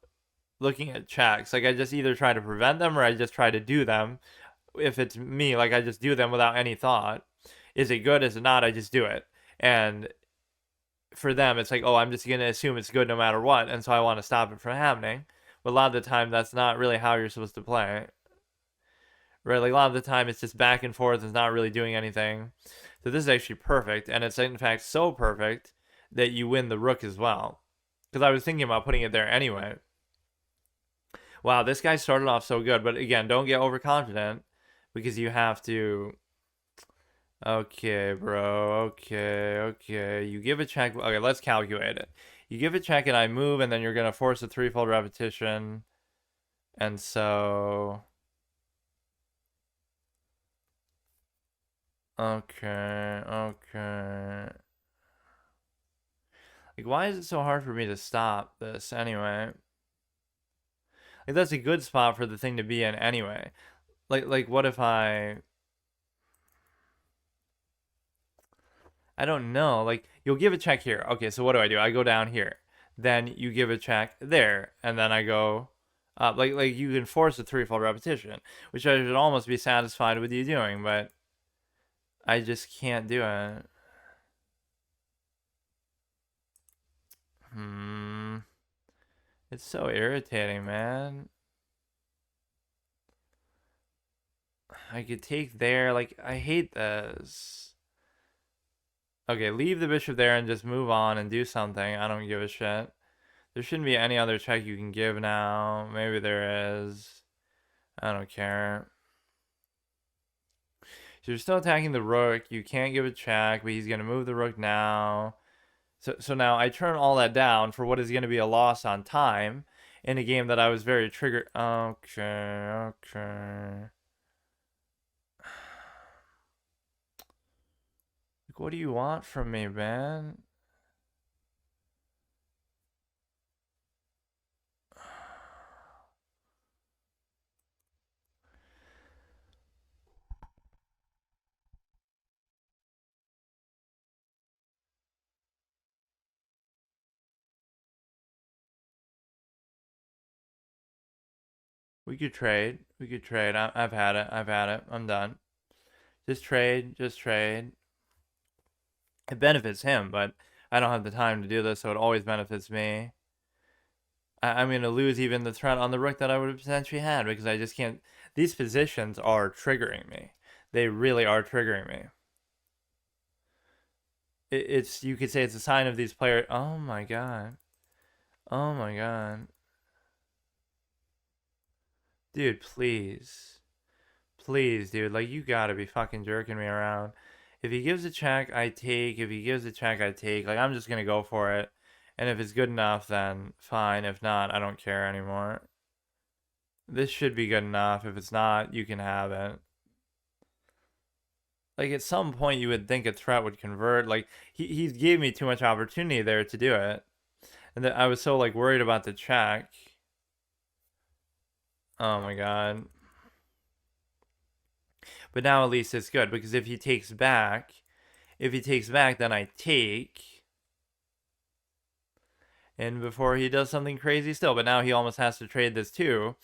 looking at checks. Like I just either try to prevent them or I just try to do them. If it's me, like I just do them without any thought. Is it good? Is it not? I just do it. And for them, it's like, oh, I'm just going to assume it's good no matter what. And so I want to stop it from happening. But a lot of the time, that's not really how you're supposed to play. Right? Like a lot of the time, it's just back and forth. It's not really doing anything. So this is actually perfect. And it's in fact so perfect that you win the rook as well. Because I was thinking about putting it there anyway. Wow, this guy started off so good. But again, don't get overconfident, because you have to. Okay, bro. Okay. You give a check. Okay, let's calculate it. You give a check and I move, and then you're going to force a threefold repetition. And so. Okay. Like, why is it so hard for me to stop this anyway? Like, that's a good spot for the thing to be in anyway. Like what if I don't know. Like, you'll give a check here. Okay, so what do? I go down here. Then you give a check there, and then I go up. Like you can force a threefold repetition, which I should almost be satisfied with you doing, but I just can't do it. It's so irritating, man. I could take there. Like, I hate this. Okay, leave the bishop there and just move on and do something. I don't give a shit. There shouldn't be any other check you can give now. Maybe there is. I don't care. So you're still attacking the rook. You can't give a check, but he's going to move the rook now. So now I turn all that down for what is going to be a loss on time in a game that I was very triggered. Okay. Like, what do you want from me, man? We could trade. We could trade. I've had it. I've had it. I'm done. Just trade. Just trade. It benefits him, but I don't have the time to do this, so it always benefits me. I'm going to lose even the threat on the rook that I would have potentially had because I just can't. These positions are triggering me. They really are triggering me. It's you could say it's a sign of these players. Oh my god. Oh my god. Dude, please. Please, dude. Like, you gotta be fucking jerking me around. If he gives a check, I take. If he gives a check, I take. Like, I'm just gonna go for it. And if it's good enough, then fine. If not, I don't care anymore. This should be good enough. If it's not, you can have it. Like, at some point, you would think a threat would convert. Like, he gave me too much opportunity there to do it. And then I was so, like, worried about the check. Oh my god. But now at least it's good, because if he takes back, then I take. And before he does something crazy still, but now he almost has to trade this too.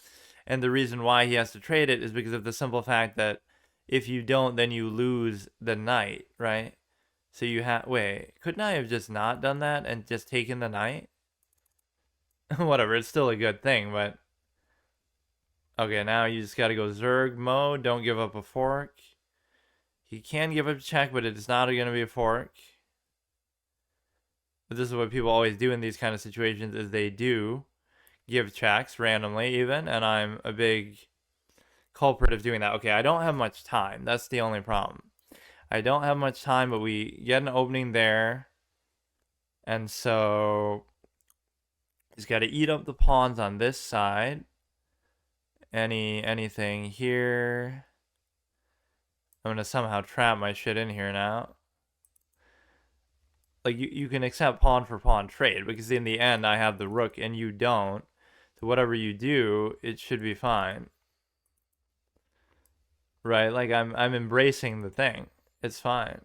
And the reason why he has to trade it is because of the simple fact that if you don't, then you lose the knight, right? So you have, wait, couldn't I have just not done that and just taken the knight? Whatever, it's still a good thing, but okay, now you just gotta go Zerg mode, don't give up a fork. He can give up a check, but it's not gonna be a fork. But this is what people always do in these kind of situations, is they do give checks randomly even, and I'm a big culprit of doing that. Okay, I don't have much time. That's the only problem. I don't have much time, but we get an opening there. And so he's got to eat up the pawns on this side. Anything here. I'm going to somehow trap my shit in here now. Like, you can accept pawn for pawn trade, because in the end I have the rook and you don't. So whatever you do, it should be fine. Right? Like, I'm embracing the thing. It's fine.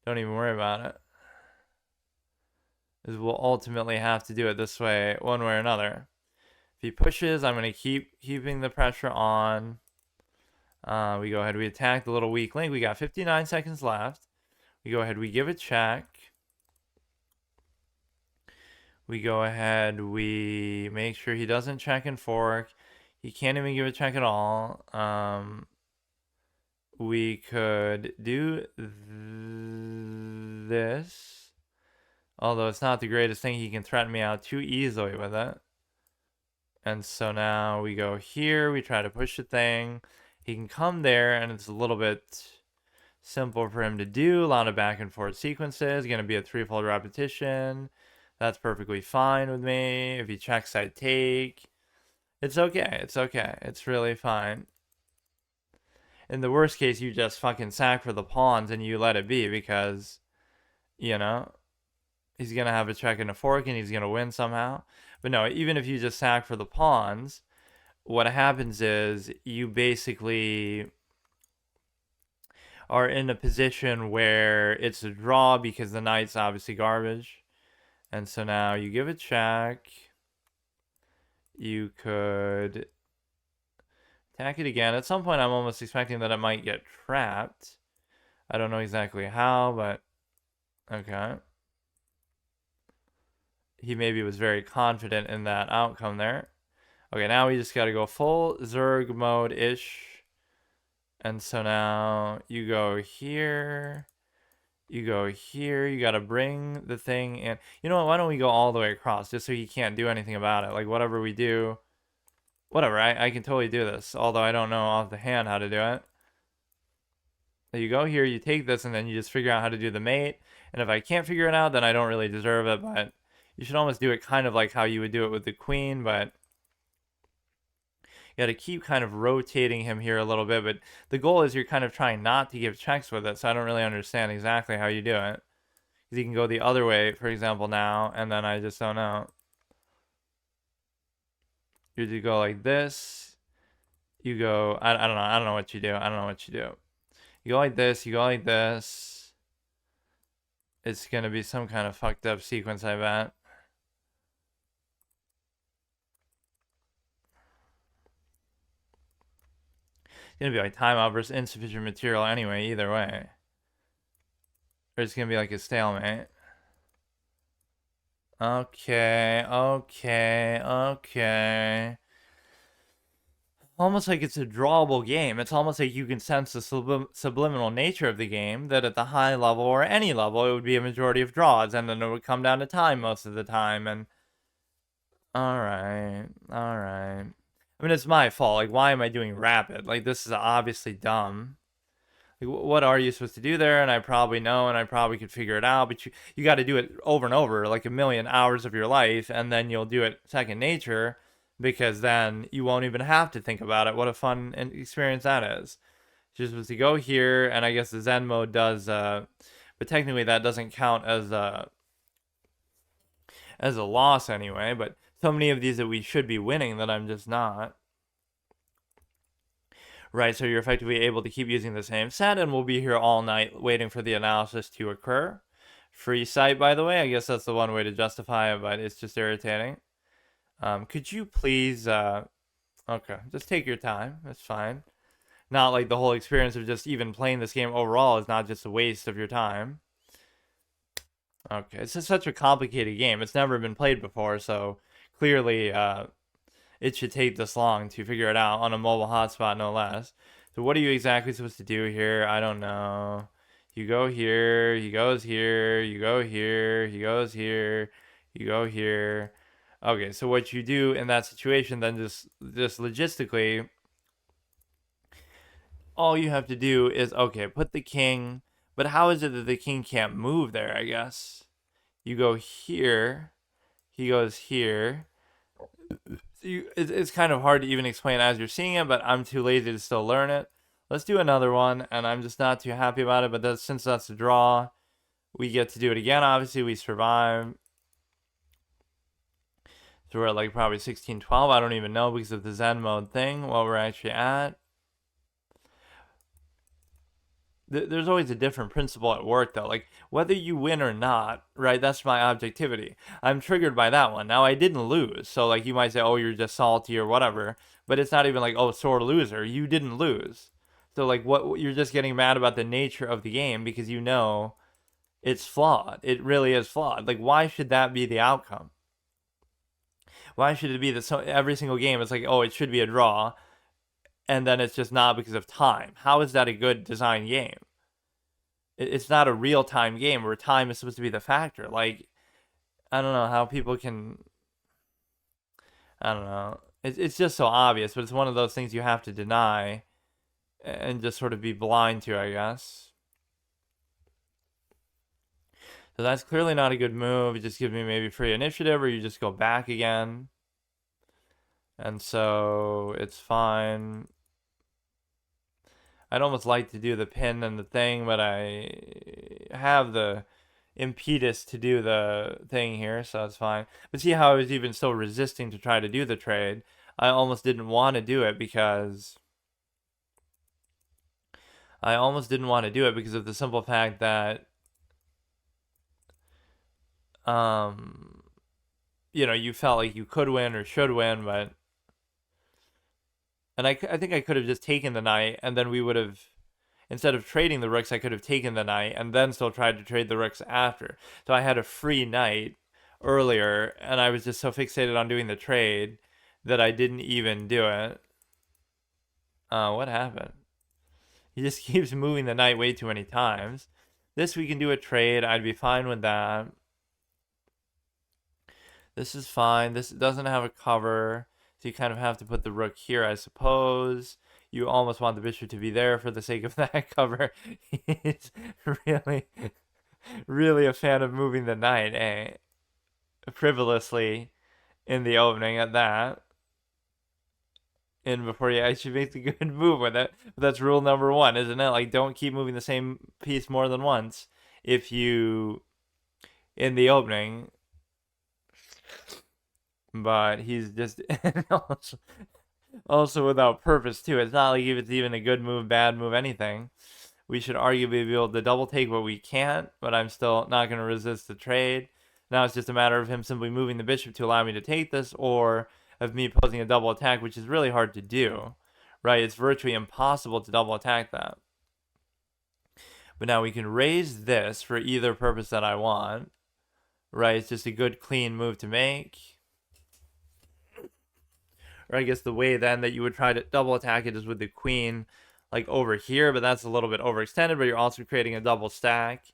Don't even worry about it. Is we'll ultimately have to do it this way, one way or another. If he pushes, I'm going to keeping the pressure on. We go ahead, we attack the little weak link. We got 59 seconds left. We go ahead, we give a check. We go ahead, we make sure he doesn't check and fork. He can't even give a check at all. We could do this. Although it's not the greatest thing, he can threaten me out too easily with it. And so now we go here, we try to push the thing. He can come there, and it's a little bit simple for him to do. A lot of back and forth sequences. Going to be a threefold repetition. That's perfectly fine with me. If he checks, I take. It's okay. It's okay. It's really fine. In the worst case, you just fucking sack for the pawns and you let it be, because, you know, he's going to have a check and a fork and he's going to win somehow. But no, even if you just sack for the pawns, what happens is you basically are in a position where it's a draw because the knight's obviously garbage. And so now you give a check. You could attack it again. At some point, I'm almost expecting that it might get trapped. I don't know exactly how, but okay. He maybe was very confident in that outcome there. Okay, now we just got to go full Zerg mode-ish. And so now you go here. You go here. You got to bring the thing in. You know what? Why don't we go all the way across, just so he can't do anything about it? Like, whatever we do, whatever. I can totally do this, although I don't know off the hand how to do it. So you go here, you take this, and then you just figure out how to do the mate. And if I can't figure it out, then I don't really deserve it. But you should almost do it kind of like how you would do it with the queen, but you got to keep kind of rotating him here a little bit. But the goal is you're kind of trying not to give checks with it, so I don't really understand exactly how you do it. Because you can go the other way, for example, now, and then I just don't know. You go like this. You go, I don't know. I don't know what you do. I don't know what you do. You go like this. You go like this. It's going to be some kind of fucked up sequence, I bet. gonna be like timeout versus insufficient material anyway, either way. Or it's gonna be like a stalemate. Okay, okay, okay. Almost like it's a drawable game. It's almost like you can sense the subliminal nature of the game, that at the high level or any level, it would be a majority of draws, and then it would come down to time most of the time, and... Alright, alright. I mean, it's my fault. Like, why am I doing rapid? Like, this is obviously dumb. Like, what are you supposed to do there? And I probably know, and I probably could figure it out, but you got to do it over and over, like a million hours of your life, and then you'll do it second nature, because then you won't even have to think about it. What a fun experience that is. You're supposed to go here, and I guess the Zen mode does, but technically that doesn't count as a loss anyway, but so many of these that we should be winning that I'm just not. Right, so you're effectively able to keep using the same set, and we'll be here all night waiting for the analysis to occur. Free site, by the way. I guess that's the one way to justify it, but it's just irritating. Could you please... okay, just take your time. That's fine. Not like the whole experience of just even playing this game overall is not just a waste of your time. Okay, it's just such a complicated game. It's never been played before, so clearly it should take this long to figure it out on a mobile hotspot, no less. So what are you exactly supposed to do here? I don't know. You go here, he goes here, you go here, he goes here, you go here. Okay, so what you do in that situation then just logistically, all you have to do is, okay, put the king, but how is it that the king can't move there, I guess? You go here, he goes here. It's kind of hard to even explain as you're seeing it, but I'm too lazy to still learn it. Let's do another one, and I'm just not too happy about it, but since that's a draw, we get to do it again. Obviously, we survive. So we're at like probably 16-12. I don't even know because of the Zen mode thing, what we're actually at. There's always a different principle at work, though. Like, whether you win or not, right, that's my objectivity. I'm triggered by that one. Now, I didn't lose. So, like, you might say, oh, you're just salty or whatever. But it's not even like, oh, sore loser. You didn't lose. So, like, what you're just getting mad about the nature of the game because you know it's flawed. It really is flawed. Like, why should that be the outcome? Why should it be that every single game is like, oh, it should be a draw, and then it's just not because of time? How is that a good design game? It's not a real-time game where time is supposed to be the factor. Like, I don't know how people can... I don't know. It's just so obvious, but it's one of those things you have to deny and just sort of be blind to, I guess. So that's clearly not a good move. It just gives me maybe free initiative, or you just go back again. And so it's fine. I'd almost like to do the pin and the thing, but I have the impetus to do the thing here, so it's fine. But see how I was even still resisting to try to do the trade? I almost didn't want to do it because... of the simple fact that... you know, you felt like you could win or should win, but... And I think I could have just taken the knight, and then we would have, instead of trading the rooks, I could have taken the knight and then still tried to trade the rooks after. So I had a free knight earlier, and I was just so fixated on doing the trade that I didn't even do it. What happened? He just keeps moving the knight way too many times. This we can do a trade. I'd be fine with that. This is fine. This doesn't have a cover. So you kind of have to put the rook here, I suppose. You almost want the bishop to be there for the sake of that cover. He's really a fan of moving the knight, eh? Frivolously in the opening at that. And before you actually make a good move with it. But that's rule number one, isn't it? Like, don't keep moving the same piece more than once if you... in the opening... But he's just also without purpose too. It's not like if it's even a good move, bad move, anything. We should arguably be able to double take what we can't, but I'm still not going to resist the trade. Now it's just a matter of him simply moving the bishop to allow me to take this, or of me posing a double attack, which is really hard to do, right? It's virtually impossible to double attack that. But now we can raise this for either purpose that I want, right? It's just a good clean move to make. Or I guess the way then that you would try to double attack it is with the queen like over here, but that's a little bit overextended, but you're also creating a double stack.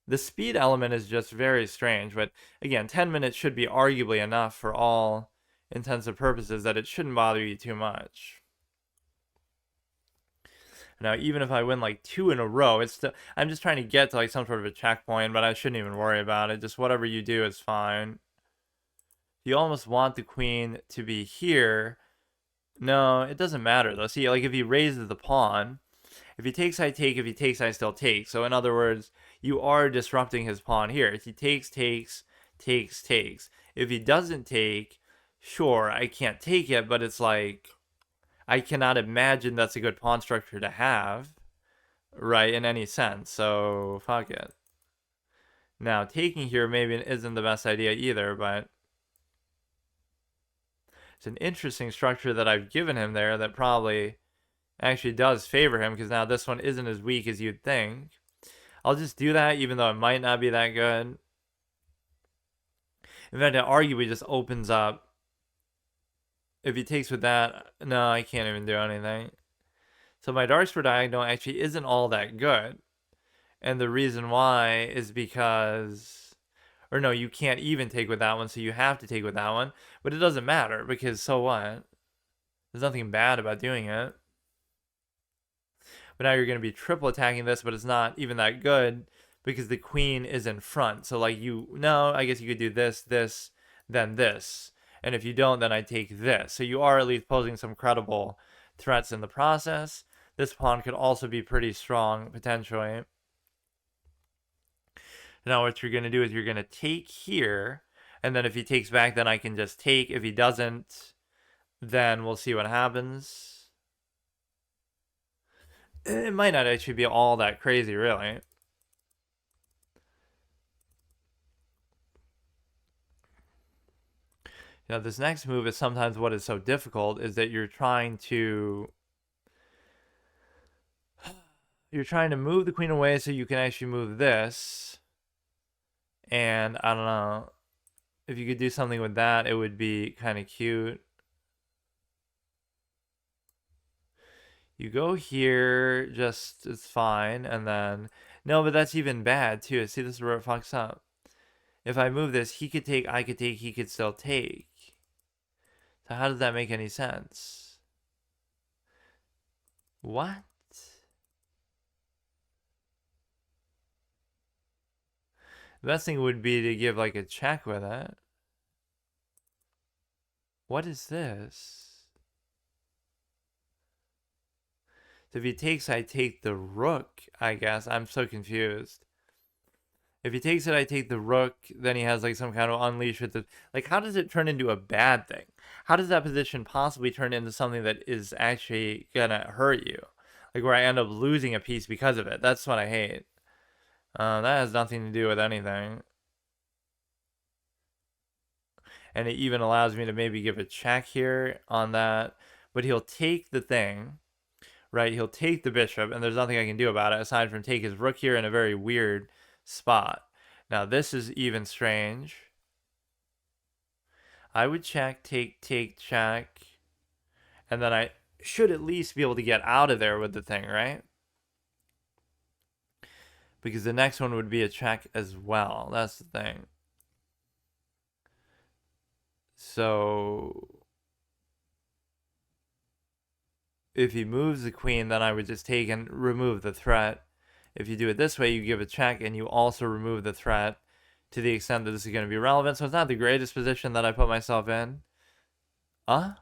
The speed element is just very strange, but again, 10 minutes should be arguably enough for all intents and purposes that it shouldn't bother you too much. Now, even if I win like 2 in a row, it's still, I'm just trying to get to like some sort of a checkpoint, but I shouldn't even worry about it. Just whatever you do is fine. You almost want the queen to be here. No, it doesn't matter though. See, like if he raises the pawn, if he takes, I take. If he takes, I still take. So in other words, you are disrupting his pawn here. If he takes, takes, takes, takes. If he doesn't take, sure, I can't take it, but it's like, I cannot imagine that's a good pawn structure to have, right, in any sense. So, fuck it. Now, taking here maybe isn't the best idea either, but it's an interesting structure that I've given him there that probably actually does favor him, because now this one isn't as weak as you'd think. I'll just do that, even though it might not be that good. In fact, it arguably just opens up. If he takes with that, no, I can't even do anything. So my dark square diagonal actually isn't all that good. And the reason why is because, or no, you can't even take with that one, so you have to take with that one. But it doesn't matter, because so what? There's nothing bad about doing it. But now you're going to be triple attacking this, but it's not even that good because the queen is in front. So like no, I guess you could do this, this, then this. And if you don't, then I take this. So you are at least posing some credible threats in the process. This pawn could also be pretty strong, potentially. Now what you're going to do is you're going to take here, and then if he takes back, then I can just take. If he doesn't, then we'll see what happens. It might not actually be all that crazy, really. This next move is sometimes what is so difficult is that you're trying to move the queen away so you can actually move this. And I don't know, if you could do something with that, it would be kind of cute. You go here, just, it's fine, and then, no, but that's even bad, too. See, this is where it fucks up. If I move this, he could take, I could take, he could still take. So how does that make any sense? What? The best thing would be to give, like, a check with it. What is this? So if he takes, I take the rook, I guess. I'm so confused. If he takes it, I take the rook. Then he has like some kind of unleash with the, like, how does it turn into a bad thing? How does that position possibly turn into something that is actually gonna hurt you? Like where I end up losing a piece because of it. That's what I hate. That has nothing to do with anything. And it even allows me to maybe give a check here on that. But he'll take the thing, right? He'll take the bishop, and there's nothing I can do about it aside from take his rook here in a very weird spot. Now this is even strange. I would check, take, check. And then I should at least be able to get out of there with the thing, right? Because the next one would be a check as well. That's the thing. So if he moves the queen, then I would just take and remove the threat. If you do it this way, you give a check and you also remove the threat to the extent that this is going to be relevant. So it's not the greatest position that I put myself in. Oh,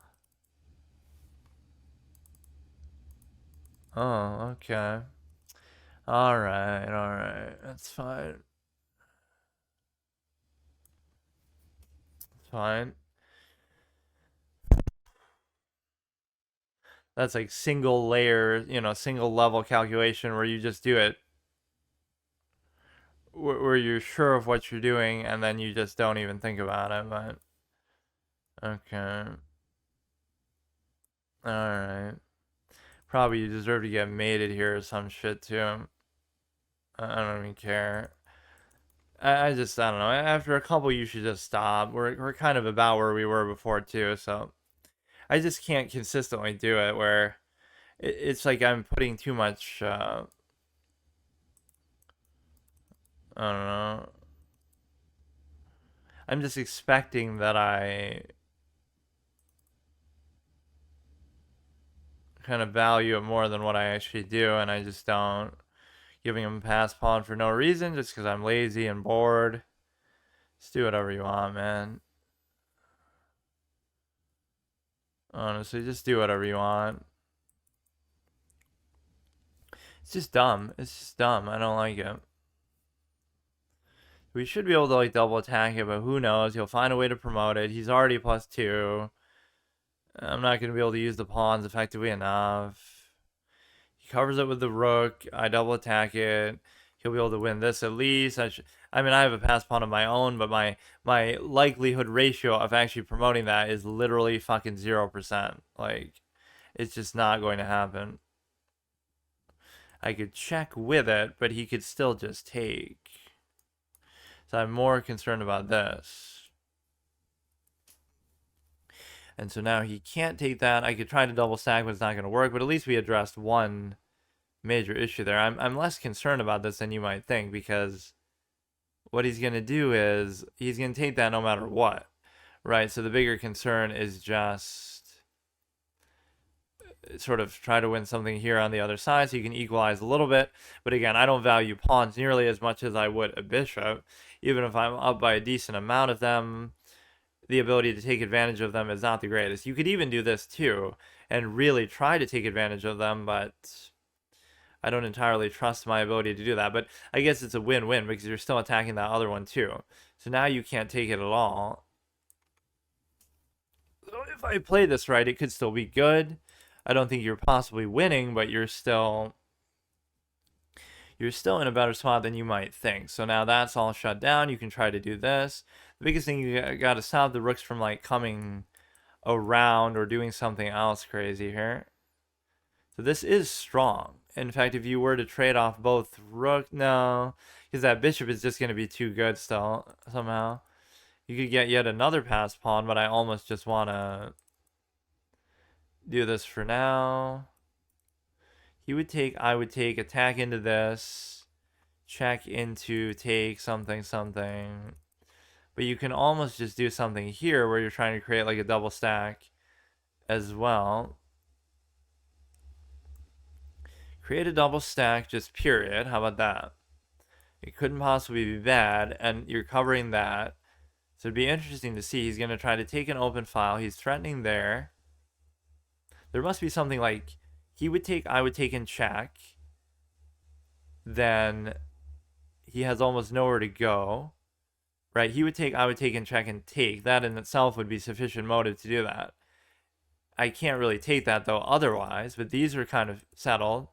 okay. Alright. That's fine. It's fine. That's like single layer, single level calculation where you just do it where you're sure of what you're doing and then you just don't even think about it. But okay. Alright. Probably you deserve to get mated here or some shit too. I don't even care. I just, I don't know. After a couple, you should just stop. We're kind of about where we were before too, so I just can't consistently do it where it's like I'm putting too much, I don't know. I'm just expecting that I kind of value it more than what I actually do, and I just don't. Giving him a pass pawn for no reason, just because I'm lazy and bored. Just do whatever you want, man. Honestly, just do whatever you want. It's just dumb. It's just dumb. I don't like it. We should be able to like double attack it, but who knows? He'll find a way to promote it. He's already +2. I'm not going to be able to use the pawns effectively enough. He covers it with the rook. I double attack it. He'll be able to win this at least. I mean, I have a pass pawn of my own, but my likelihood ratio of actually promoting that is literally fucking 0%. Like, it's just not going to happen. I could check with it, but he could still just take. So I'm more concerned about this. And so now he can't take that. I could try to double stack, but it's not going to work. But at least we addressed one major issue there. I'm less concerned about this than you might think, because what he's going to do is he's going to take that no matter what, right? So the bigger concern is just sort of try to win something here on the other side so you can equalize a little bit. But again, I don't value pawns nearly as much as I would a bishop. Even if I'm up by a decent amount of them, the ability to take advantage of them is not the greatest. You could even do this too and really try to take advantage of them, but I don't entirely trust my ability to do that. But I guess it's a win-win because you're still attacking that other one too. So now you can't take it at all. So if I play this right, it could still be good. I don't think you're possibly winning, but you're still in a better spot than you might think. So now that's all shut down. You can try to do this. The biggest thing, you got to stop the rooks from like coming around or doing something else crazy here. So this is strong. In fact, if you were to trade off both rook, no, because that bishop is just going to be too good still somehow. You could get yet another pass pawn, but I almost just want to do this for now. He would take, I would take, attack into this, check into, take something, something. But you can almost just do something here where you're trying to create like a double stack as well. Create a double stack, just period. How about that? It couldn't possibly be bad, and you're covering that. So it'd be interesting to see. He's going to try to take an open file. He's threatening there. There must be something like he would take, I would take in check. Then he has almost nowhere to go. Right? He would take, I would take in check and take. That in itself would be sufficient motive to do that. I can't really take that though otherwise, but these are kind of settled.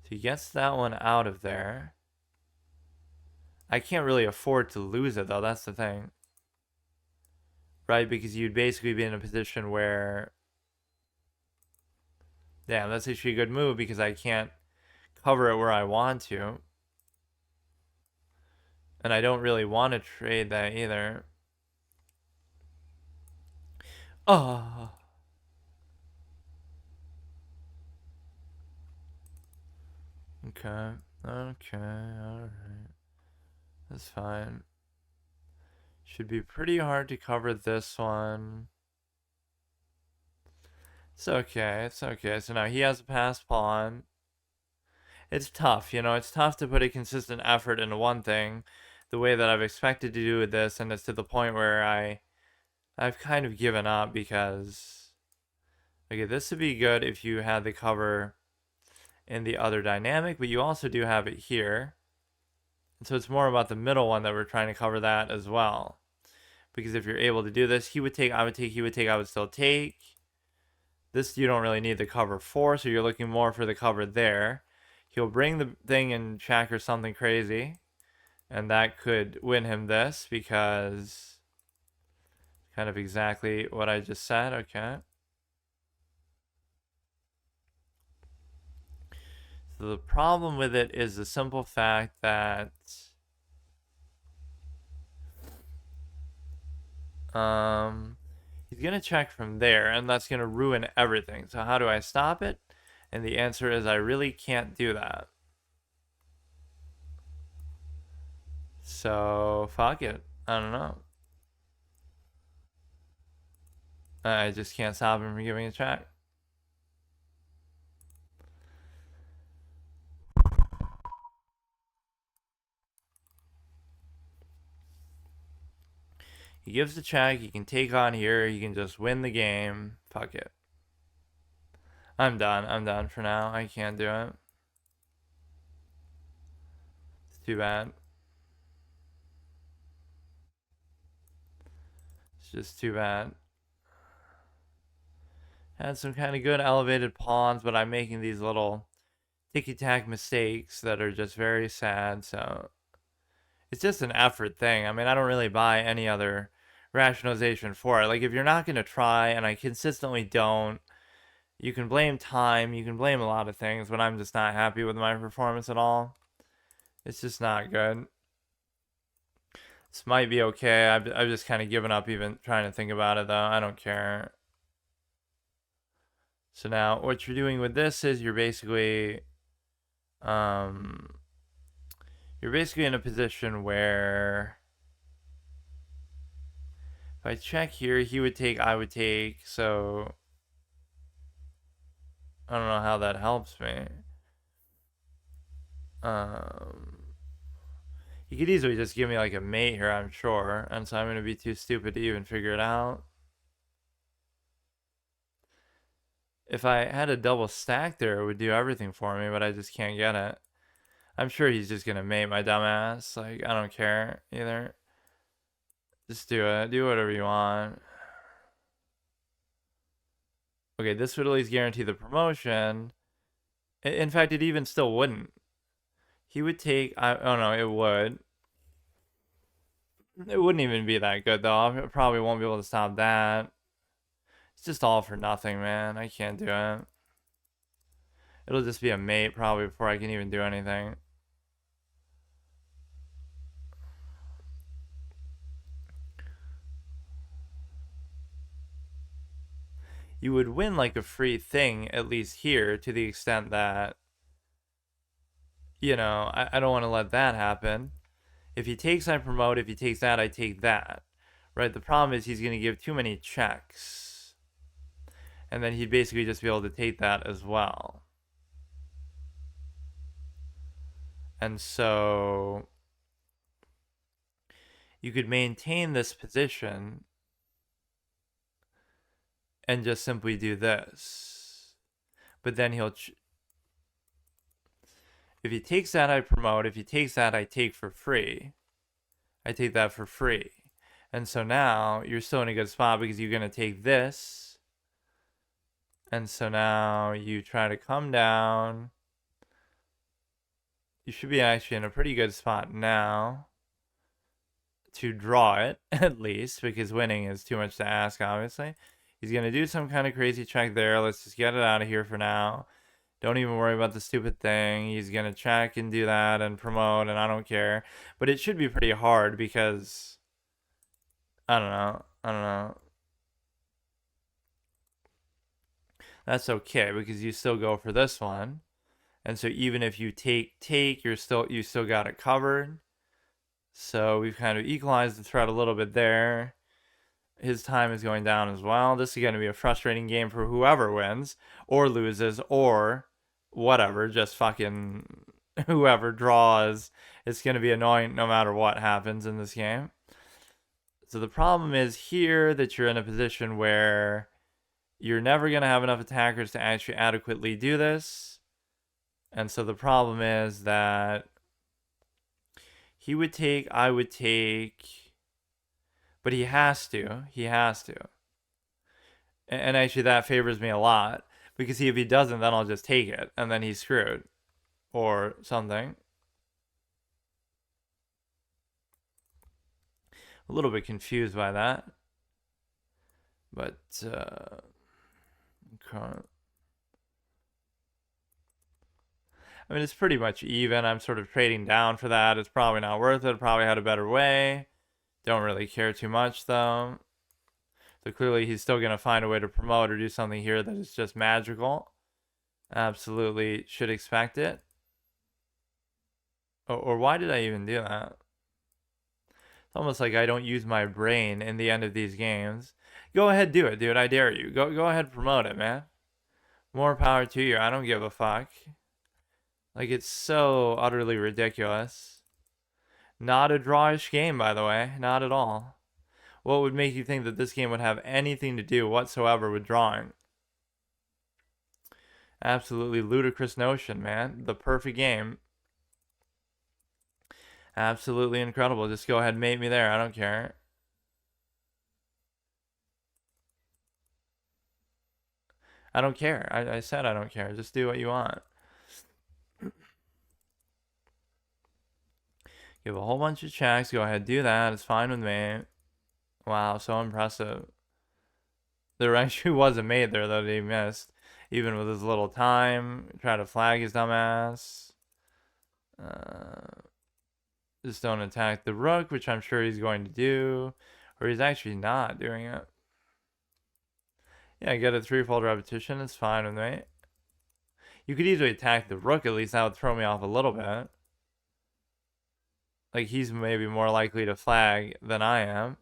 So he gets that one out of there. I can't really afford to lose it though, that's the thing. Right? Because you'd basically be in a position where, damn, that's actually a good move because I can't cover it where I want to. And I don't really want to trade that either. Oh. Okay. Okay. Alright. That's fine. Should be pretty hard to cover this one. It's okay. It's okay. So now he has a passed pawn. It's tough, you know, it's tough to put a consistent effort into one thing the way that I've expected to do with this, and it's to the point where I've kind of given up because, okay, this would be good if you had the cover in the other dynamic, but you also do have it here. And so it's more about the middle one that we're trying to cover that as well. Because if you're able to do this, he would take, I would take, he would take, I would still take. This you don't really need the cover for, so you're looking more for the cover there. He'll bring the thing in check or something crazy. And that could win him this because Kind of exactly what I just said. Okay. So the problem with it is the simple fact that he's going to check from there, and that's going to ruin everything. So how do I stop it? And the answer is I really can't do that. So fuck it. I don't know. I just can't stop him from giving a check. He gives the check. He can take on here. He can just win the game. Fuck it. I'm done. I'm done for now. I can't do it. It's too bad. It's just too bad. Had some kind of good elevated pawns, but I'm making these little ticky-tack mistakes that are just very sad. So it's just an effort thing. I mean, I don't really buy any other rationalization for it. Like, if you're not going to try, and I consistently don't, you can blame time, you can blame a lot of things, but I'm just not happy with my performance at all. It's just not good. This might be okay. I've just kind of given up even trying to think about it, though. I don't care. So now what you're doing with this is you're basically in a position where if I check here, he would take, I would take, so I don't know how that helps me. He could easily just give me like a mate here, I'm sure, and so I'm going to be too stupid to even figure it out. If I had a double stack there, it would do everything for me, but I just can't get it. I'm sure he's just going to mate my dumbass. Like, I don't care either. Just do it. Do whatever you want. Okay, this would at least guarantee the promotion. In fact, it even still wouldn't. He would take... oh, no, it would. It wouldn't even be that good, though. I probably won't be able to stop that. It's just all for nothing, man. I can't do it. It'll just be a mate, probably, before I can even do anything. You would win like a free thing, at least here, to the extent that, you know, I don't want to let that happen. If he takes, I promote. If he takes that, I take that. Right? The problem is he's going to give too many checks. And then he'd basically just be able to take that as well. And so you could maintain this position and just simply do this. But then he'll... if he takes that, I promote. If he takes that, I take for free. I take that for free. And so now you're still in a good spot because you're going to take this. And so now you try to come down. You should be actually in a pretty good spot now to draw it, at least, because winning is too much to ask, obviously. He's going to do some kind of crazy check there. Let's just get it out of here for now. Don't even worry about the stupid thing. He's going to check and do that and promote, and I don't care. But it should be pretty hard because... I don't know. That's okay because you still go for this one. And so even if you take, you still got it covered. So we've kind of equalized the threat a little bit there. His time is going down as well. This is going to be a frustrating game for whoever wins or loses or whatever. Just fucking whoever draws. It's going to be annoying no matter what happens in this game. So the problem is here that you're in a position where you're never going to have enough attackers to actually adequately do this. And so the problem is that he would take, I would take, but he has to. He has to. And actually that favors me a lot because if he doesn't, then I'll just take it and then he's screwed or something. A little bit confused by that. But I mean, it's pretty much even. I'm sort of trading down for that. It's probably not worth it. Probably had a better way. Don't really care too much, though. So clearly he's still going to find a way to promote or do something here that is just magical. Absolutely should expect it. Or why did I even do that? It's almost like I don't use my brain in the end of these games. Go ahead, do it, dude. I dare you. Go ahead, promote it, man. More power to you. I don't give a fuck. Like, it's so utterly ridiculous. Not a drawish game, by the way. Not at all. What would make you think that this game would have anything to do whatsoever with drawing? Absolutely ludicrous notion, man. The perfect game. Absolutely incredible. Just go ahead and mate me there. I don't care. I don't care. I said I don't care. Just do what you want. Give a whole bunch of checks. Go ahead, do that. It's fine with me. Wow, so impressive. There actually was a mate there that he missed. Even with his little time. Try to flag his dumbass. Just don't attack the rook, which I'm sure he's going to do. Or he's actually not doing it. Yeah, get a threefold repetition. It's fine with me. You could easily attack the rook, at least that would throw me off a little bit. Like, he's maybe more likely to flag than I am.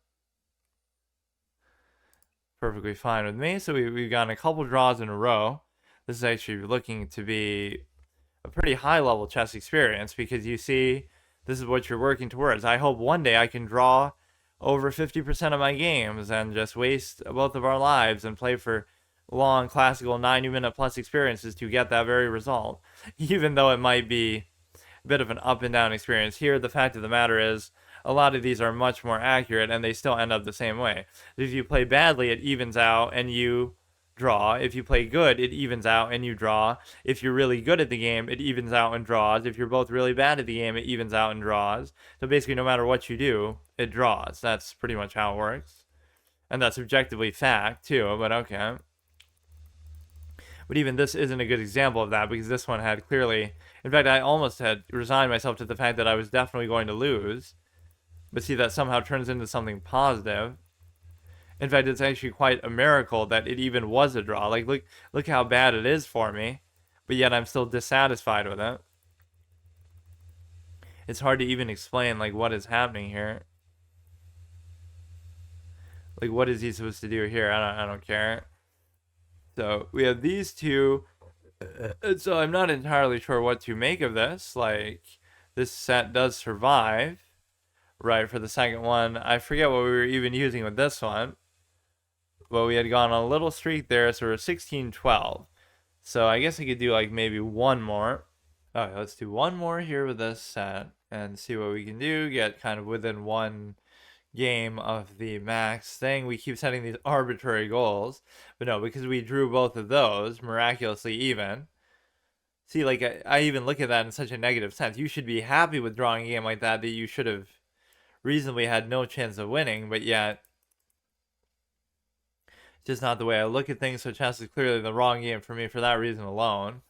Perfectly fine with me. So we've gotten a couple draws in a row. This is actually looking to be a pretty high level chess experience because you see, this is what you're working towards. I hope one day I can draw over 50% of my games and just waste both of our lives and play for long classical 90-minute plus experiences to get that very result, even though it might be a bit of an up and down experience. Here, the fact of the matter is, a lot of these are much more accurate and they still end up the same way. If you play badly, it evens out and you draw. If you play good, it evens out and you draw. If you're really good at the game, it evens out and draws. If you're both really bad at the game, it evens out and draws. So basically, no matter what you do, it draws. That's pretty much how it works. And that's objectively fact, too, but okay. But even this isn't a good example of that because this one had clearly... In fact, I almost had resigned myself to the fact that I was definitely going to lose. But see, that somehow turns into something positive. In fact, it's actually quite a miracle that it even was a draw. Like, look how bad it is for me. But yet I'm still dissatisfied with it. It's hard to even explain, like, what is happening here. Like, what is he supposed to do here? I don't care. So, we have these two. So, I'm not entirely sure what to make of this. Like, this set does survive. Right, for the second one. I forget what we were even using with this one. But we had gone on a little streak there, so we're 16-12. So I guess I could do like maybe one more. Alright, let's do one more here with this set and see what we can do. Get kind of within one game of the max thing. We keep setting these arbitrary goals. But no, because we drew both of those, miraculously even. See, like, I even look at that in such a negative sense. You should be happy with drawing a game like that you should have reasonably had no chance of winning, but yet just not the way I look at things. So chess is clearly the wrong game for me for that reason alone.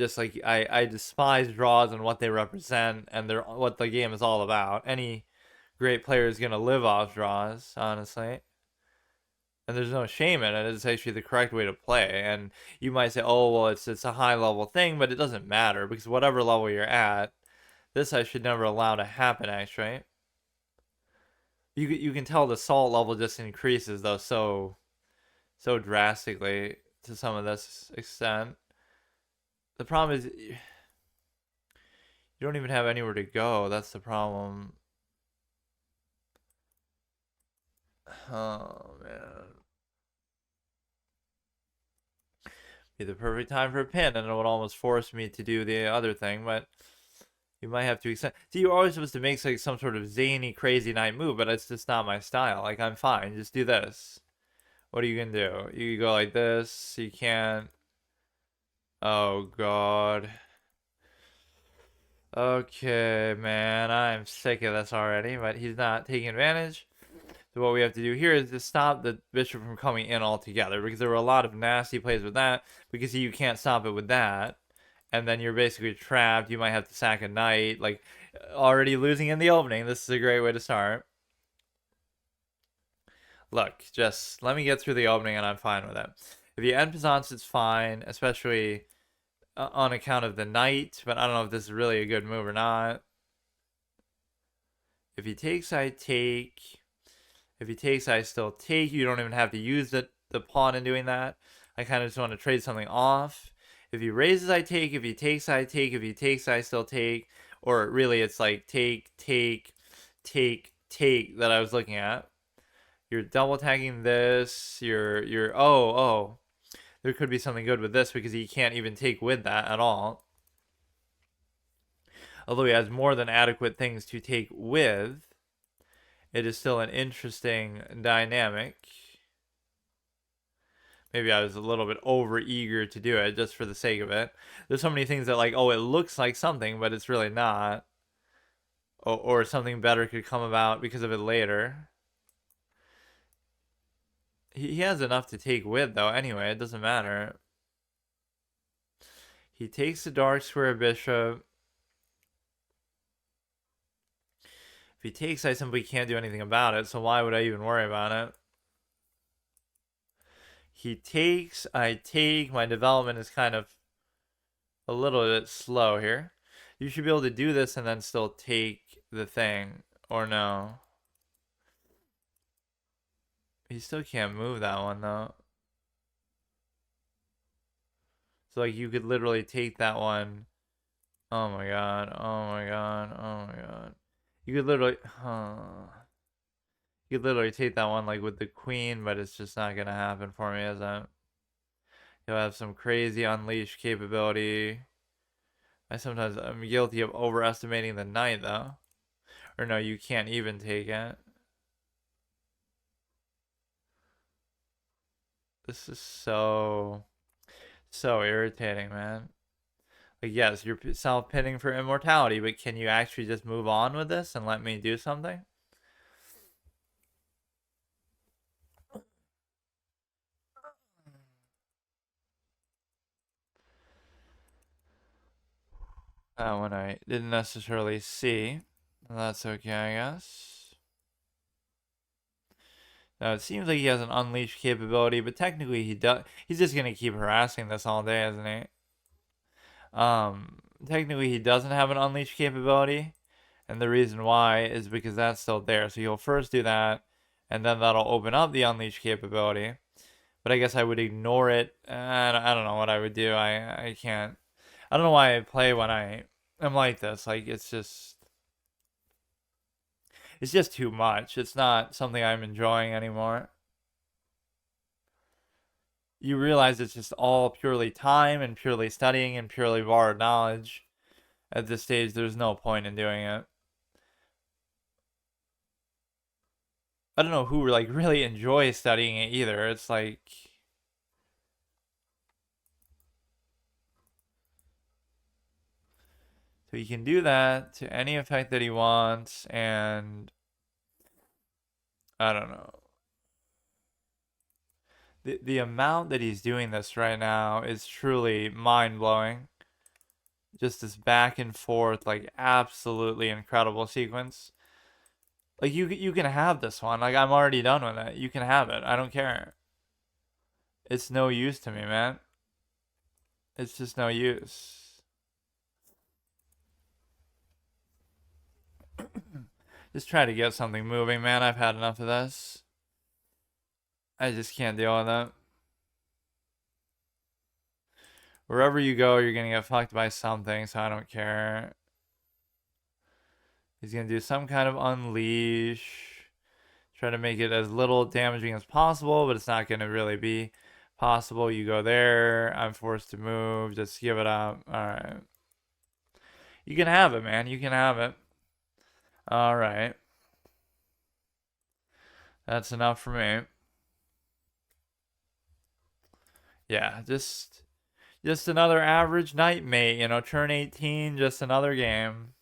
Just like I despise draws and what they represent and they're what the game is all about. Any great player is gonna live off draws, honestly. And there's no shame in it. It's actually the correct way to play. And you might say, oh well, it's a high level thing, but it doesn't matter because whatever level you're at, this I should never allow to happen. Actually, you can tell the salt level just increases though so drastically to some of this extent. The problem is you don't even have anywhere to go. That's the problem. Oh man. Be the perfect time for a pin, and it would almost force me to do the other thing, but you might have to extend. See, you're always supposed to make like some sort of zany, crazy night move, but it's just not my style. Like, I'm fine. Just do this. What are you gonna do? You go like this. You can't. Oh, God. Okay, man. I'm sick of this already, but he's not taking advantage. So what we have to do here is to stop the bishop from coming in altogether, because there were a lot of nasty plays with that, because you can't stop it with that. And then you're basically trapped. You might have to sack a knight. Like, already losing in the opening. This is a great way to start. Look, just let me get through the opening and I'm fine with it. If you end Pizants, it's fine, especially on account of the knight, but I don't know if this is really a good move or not. If he takes, I take. If he takes, I still take. You don't even have to use the pawn in doing that. I kind of just want to trade something off. If he raises, I take. If he takes, I take. If he takes, I still take. Or really, it's like take, take, take, take that I was looking at. You're double tagging this. Oh. There could be something good with this because he can't even take with that at all. Although he has more than adequate things to take with, it is still an interesting dynamic. Maybe I was a little bit over eager to do it just for the sake of it. There's so many things that like, oh, it looks like something, but it's really not. Or something better could come about because of it later. He has enough to take with, though, anyway. It doesn't matter. He takes the dark square bishop. If he takes, I simply can't do anything about it, so why would I even worry about it? He takes, I take. My development is kind of a little bit slow here. You should be able to do this and then still take the thing, or no? He still can't move that one, though. So, like, you could literally take that one. Oh my god, oh my god, oh my god. You could literally, you could literally take that one, like, with the queen, but it's just not gonna happen for me, is it? You'll have some crazy unleashed capability. I'm guilty of overestimating the knight, though. Or no, you can't even take it. This is so irritating, man. Like, yes, you're self-pitting for immortality, but can you actually just move on with this and let me do something? That one I didn't necessarily see. That's okay, I guess. Now, it seems like he has an unleashed capability, but technically he does. He's just gonna keep harassing this all day, isn't he? Technically he doesn't have an unleashed capability, and the reason why is because that's still there. So you'll first do that, and then that'll open up the unleashed capability. But I guess I would ignore it. I don't know what I would do. I can't. I don't know why I play when I am like this. Like, it's just too much. It's not something I'm enjoying anymore. You realize it's just all purely time and purely studying and purely borrowed knowledge. At this stage, there's no point in doing it. I don't know who like really enjoys studying it either. It's like, so he can do that to any effect that he wants, and I don't know. The amount that he's doing this right now is truly mind-blowing. Just this back and forth, like, absolutely incredible sequence. Like, you can have this one. Like, I'm already done with it. You can have it. I don't care. It's no use to me, man. It's just no use. Just try to get something moving, man. I've had enough of this. I just can't deal with it. Wherever you go, you're gonna get fucked by something, so I don't care. He's gonna do some kind of unleash. Try to make it as little damaging as possible, but it's not gonna really be possible. You go there. I'm forced to move. Just give it up. Alright. You can have it, man. You can have it. Alright. That's enough for me. Yeah, just another average night, mate. You know, turn 18, just another game.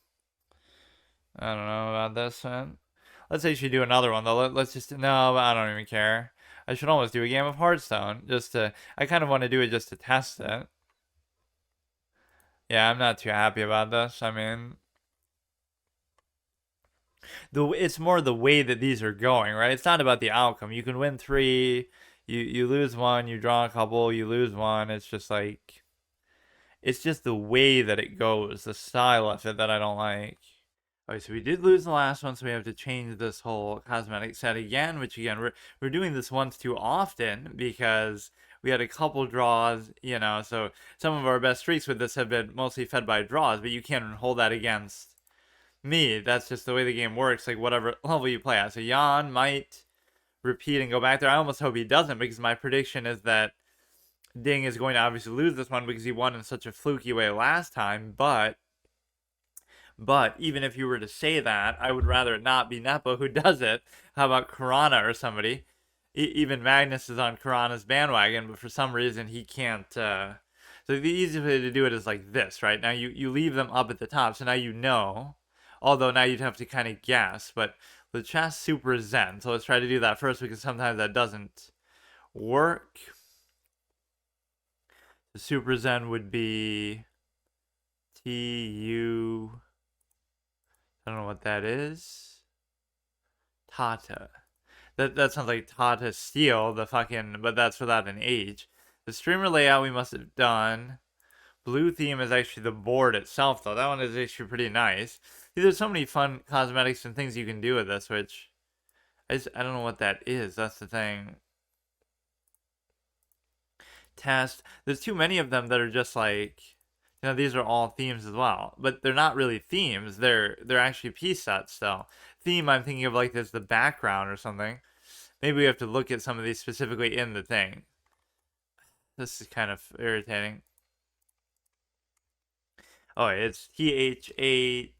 I don't know about this, man. Let's actually do another one though. Let's just no, I don't even care. I should almost do a game of Hearthstone just to. I kind of want to do it just to test it. Yeah, I'm not too happy about this. I mean, it's more the way that these are going, right? It's not about the outcome. You can win three, you lose one, you draw a couple, you lose one. It's just like it's just the way that it goes, the style of it that I don't like. Okay, so we did lose the last one, so we have to change this whole cosmetic set again, which again, we're doing this once too often because we had a couple draws, so some of our best streaks with this have been mostly fed by draws, but you can't hold that against me. That's just the way the game works, like whatever level you play at. So Jan might repeat and go back there. I almost hope he doesn't because my prediction is that Ding is going to obviously lose this one because he won in such a fluky way last time, but even if you were to say that, I would rather it not be Nepo who does it. How about Karana or somebody? Even Magnus is on Karana's bandwagon, but for some reason he can't. So the easiest way to do it is like this, right? Now you leave them up at the top, so now you know. Although now you'd have to kind of guess, but Lichess Super Zen. So let's try to do that first because sometimes that doesn't work. The Super Zen would be TU. I don't know what that is. Tata. That sounds like Tata Steel, the fucking, but that's without an H. The streamer layout we must have done. Blue theme is actually the board itself, though. That one is actually pretty nice. See, there's so many fun cosmetics and things you can do with this, which I don't know what that is. That's the thing. Test. There's too many of them that are just like, these are all themes as well, but they're not really themes. They're actually piece sets. So theme, I'm thinking of like as the background or something. Maybe we have to look at some of these specifically in the thing. This is kind of irritating. Oh, it's THATA.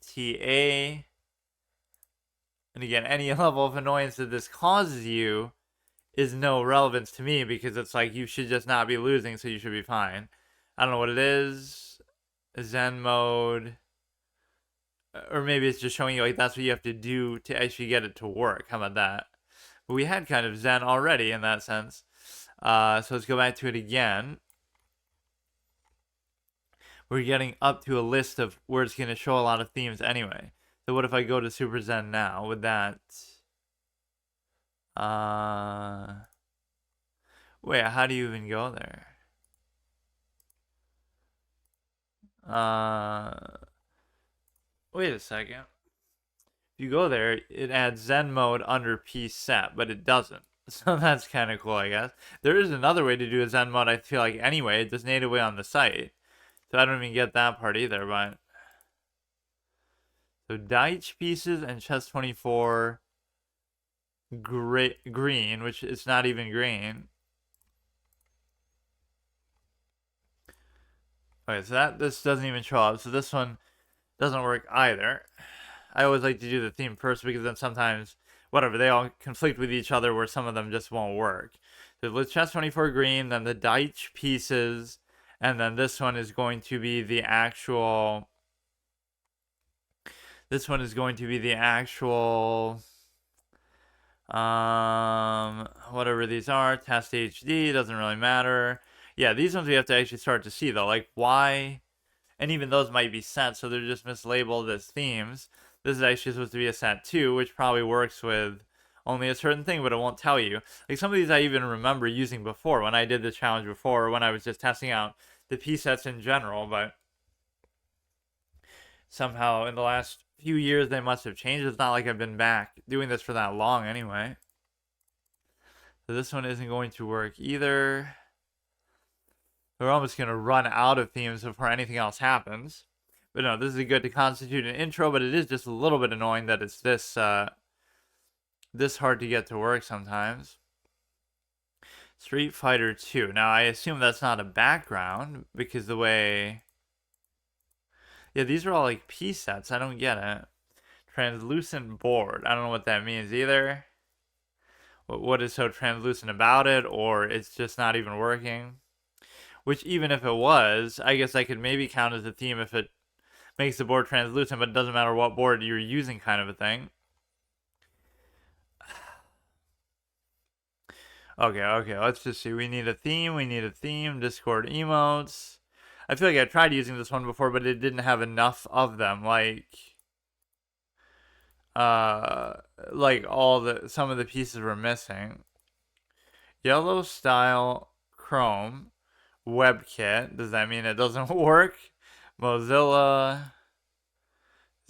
And again, any level of annoyance that this causes you is no relevance to me because it's like you should just not be losing, so you should be fine. I don't know what it is. Zen mode. Or maybe it's just showing you like that's what you have to do to actually get it to work. How about that? But we had kind of Zen already in that sense. So let's go back to it again. We're getting up to a list of where it's going to show a lot of themes anyway. So what if I go to Super Zen now? Would that... Wait, how do you even go there? Wait a second. If you go there, it adds Zen mode under piece set, but it doesn't. So that's kind of cool, I guess. There is another way to do a Zen mode, I feel like, anyway. It's just natively on the site. So I don't even get that part either, but... So Deitch pieces and chess 24 green, which it's not even green. Okay, so this doesn't even show up. So this one doesn't work either. I always like to do the theme first because then sometimes, whatever, they all conflict with each other where some of them just won't work. So let's chess 24 green, then the Deitch pieces, and then this one is going to be the actual... This one is going to be the actual... whatever these are, test HD, doesn't really matter. Yeah, these ones we have to actually start to see, though. Like, why... And even those might be sets, so they're just mislabeled as themes. This is actually supposed to be a set 2, which probably works with only a certain thing, but it won't tell you. Like, some of these I even remember using before, when I did the challenge before, or when I was just testing out the P-sets in general, but... Somehow, in the last few years, they must have changed. It's not like I've been back doing this for that long anyway. So this one isn't going to work either. We're almost going to run out of themes before anything else happens. But no, this is good to constitute an intro, but it is just a little bit annoying that it's this this hard to get to work sometimes. Street Fighter 2. Now, I assume that's not a background, because the way... Yeah, these are all like piece sets. I don't get it. Translucent board. I don't know what that means either. What is so translucent about it, or it's just not even working? Which, even if it was, I guess I could maybe count as a theme if it makes the board translucent, but it doesn't matter what board you're using, kind of a thing. Okay, let's just see. We need a theme, Discord emotes. I feel like I tried using this one before, but it didn't have enough of them. Uh, like some of the pieces were missing. Yellow style Chrome WebKit. Does that mean it doesn't work? Mozilla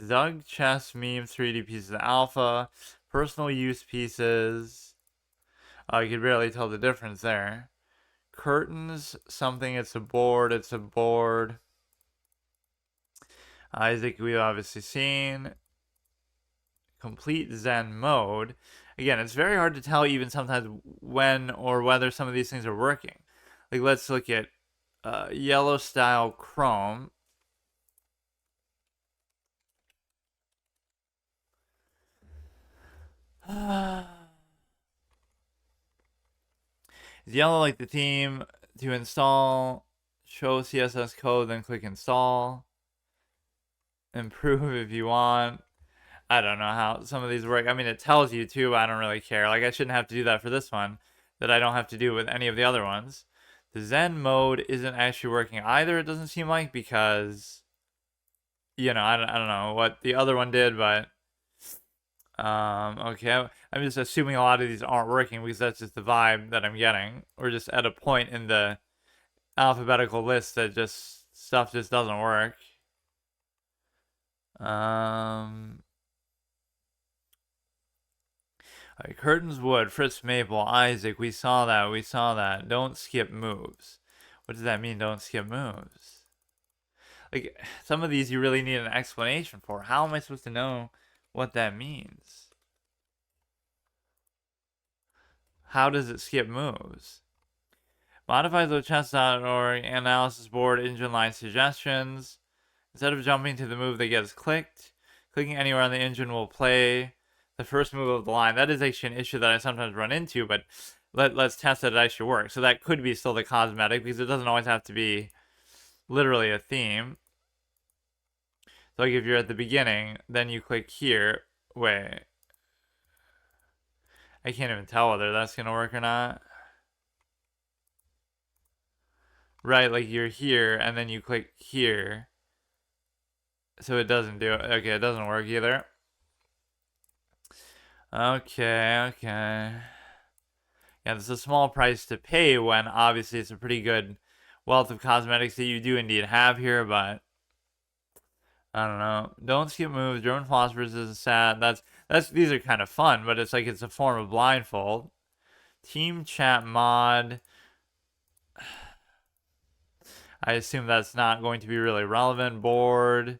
Zug chess meme 3D pieces alpha. Personal use pieces. You could barely tell the difference there. Curtains, something, it's a board. Isaac, we've obviously seen. Complete Zen mode. Again, it's very hard to tell even sometimes when or whether some of these things are working. Like, let's look at yellow style Chrome. Is yellow like the theme? To install, show CSS code, then click install. Improve if you want. I don't know how some of these work. I mean, it tells you too, but I don't really care. Like, I shouldn't have to do that for this one that I don't have to do with any of the other ones. The Zen mode isn't actually working either, it doesn't seem like, because, I don't know what the other one did, but, okay. I'm just assuming a lot of these aren't working because that's just the vibe that I'm getting. We're just at a point in the alphabetical list that stuff just doesn't work. Right, Curtains Wood, Fritz Maple, Isaac, we saw that. Don't skip moves. What does that mean, don't skip moves? Like, some of these you really need an explanation for. How am I supposed to know what that means? How does it skip moves? Modify the chess.org analysis board engine line suggestions. Instead of jumping to the move that gets clicked, clicking anywhere on the engine will play the first move of the line. That is actually an issue that I sometimes run into, but let's test that it actually works. So that could be still the cosmetic because it doesn't always have to be literally a theme. So like if you're at the beginning, then you click here. Wait. I can't even tell whether that's going to work or not. Right, like you're here and then you click here. So it doesn't do it. Okay, it doesn't work either. Okay. Yeah, this is a small price to pay when obviously it's a pretty good wealth of cosmetics that you do indeed have here, but I don't know. Don't skip moves. German philosophers is sad. These are kind of fun, but it's like it's a form of blindfold. Team chat mod. I assume that's not going to be really relevant. Board.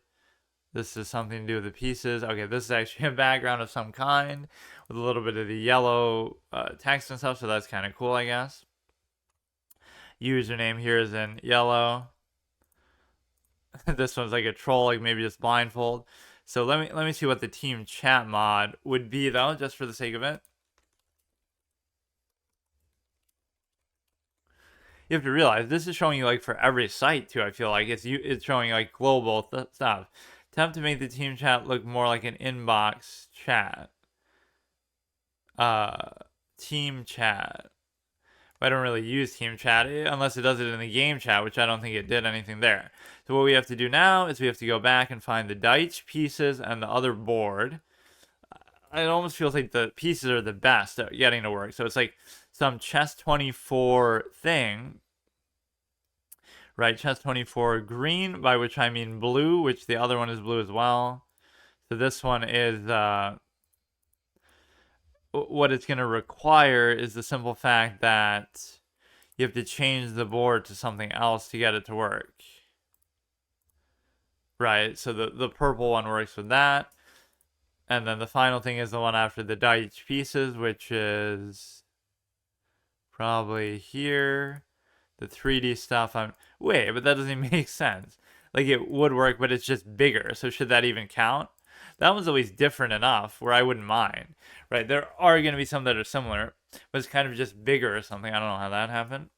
This is something to do with the pieces. Okay, this is actually a background of some kind with a little bit of the yellow text and stuff, so that's kind of cool, I guess. Username here is in yellow. This one's like a troll, like maybe just blindfold. So let me see what the team chat mod would be though, just for the sake of it. You have to realize this is showing you like for every site too. I feel like it's showing like global stuff. Attempt to make the team chat look more like an inbox chat. Team chat. I don't really use team chat unless it does it in the game chat, which I don't think it did anything there. So what we have to do now is we have to go back and find the Deitch pieces and the other board. It almost feels like the pieces are the best at getting to work. So it's like some chess 24 thing, right? Chess 24 green, by which I mean blue, which the other one is blue as well. So this one is what it's going to require is the simple fact that you have to change the board to something else to get it to work. Right, so the purple one works with that. And then the final thing is the one after the Deitch pieces, which is probably here. The 3D stuff, wait, but that doesn't even make sense. Like it would work, but it's just bigger. So should that even count? That one's always different enough where I wouldn't mind. Right, there are going to be some that are similar, but it's kind of just bigger or something. I don't know how that happened.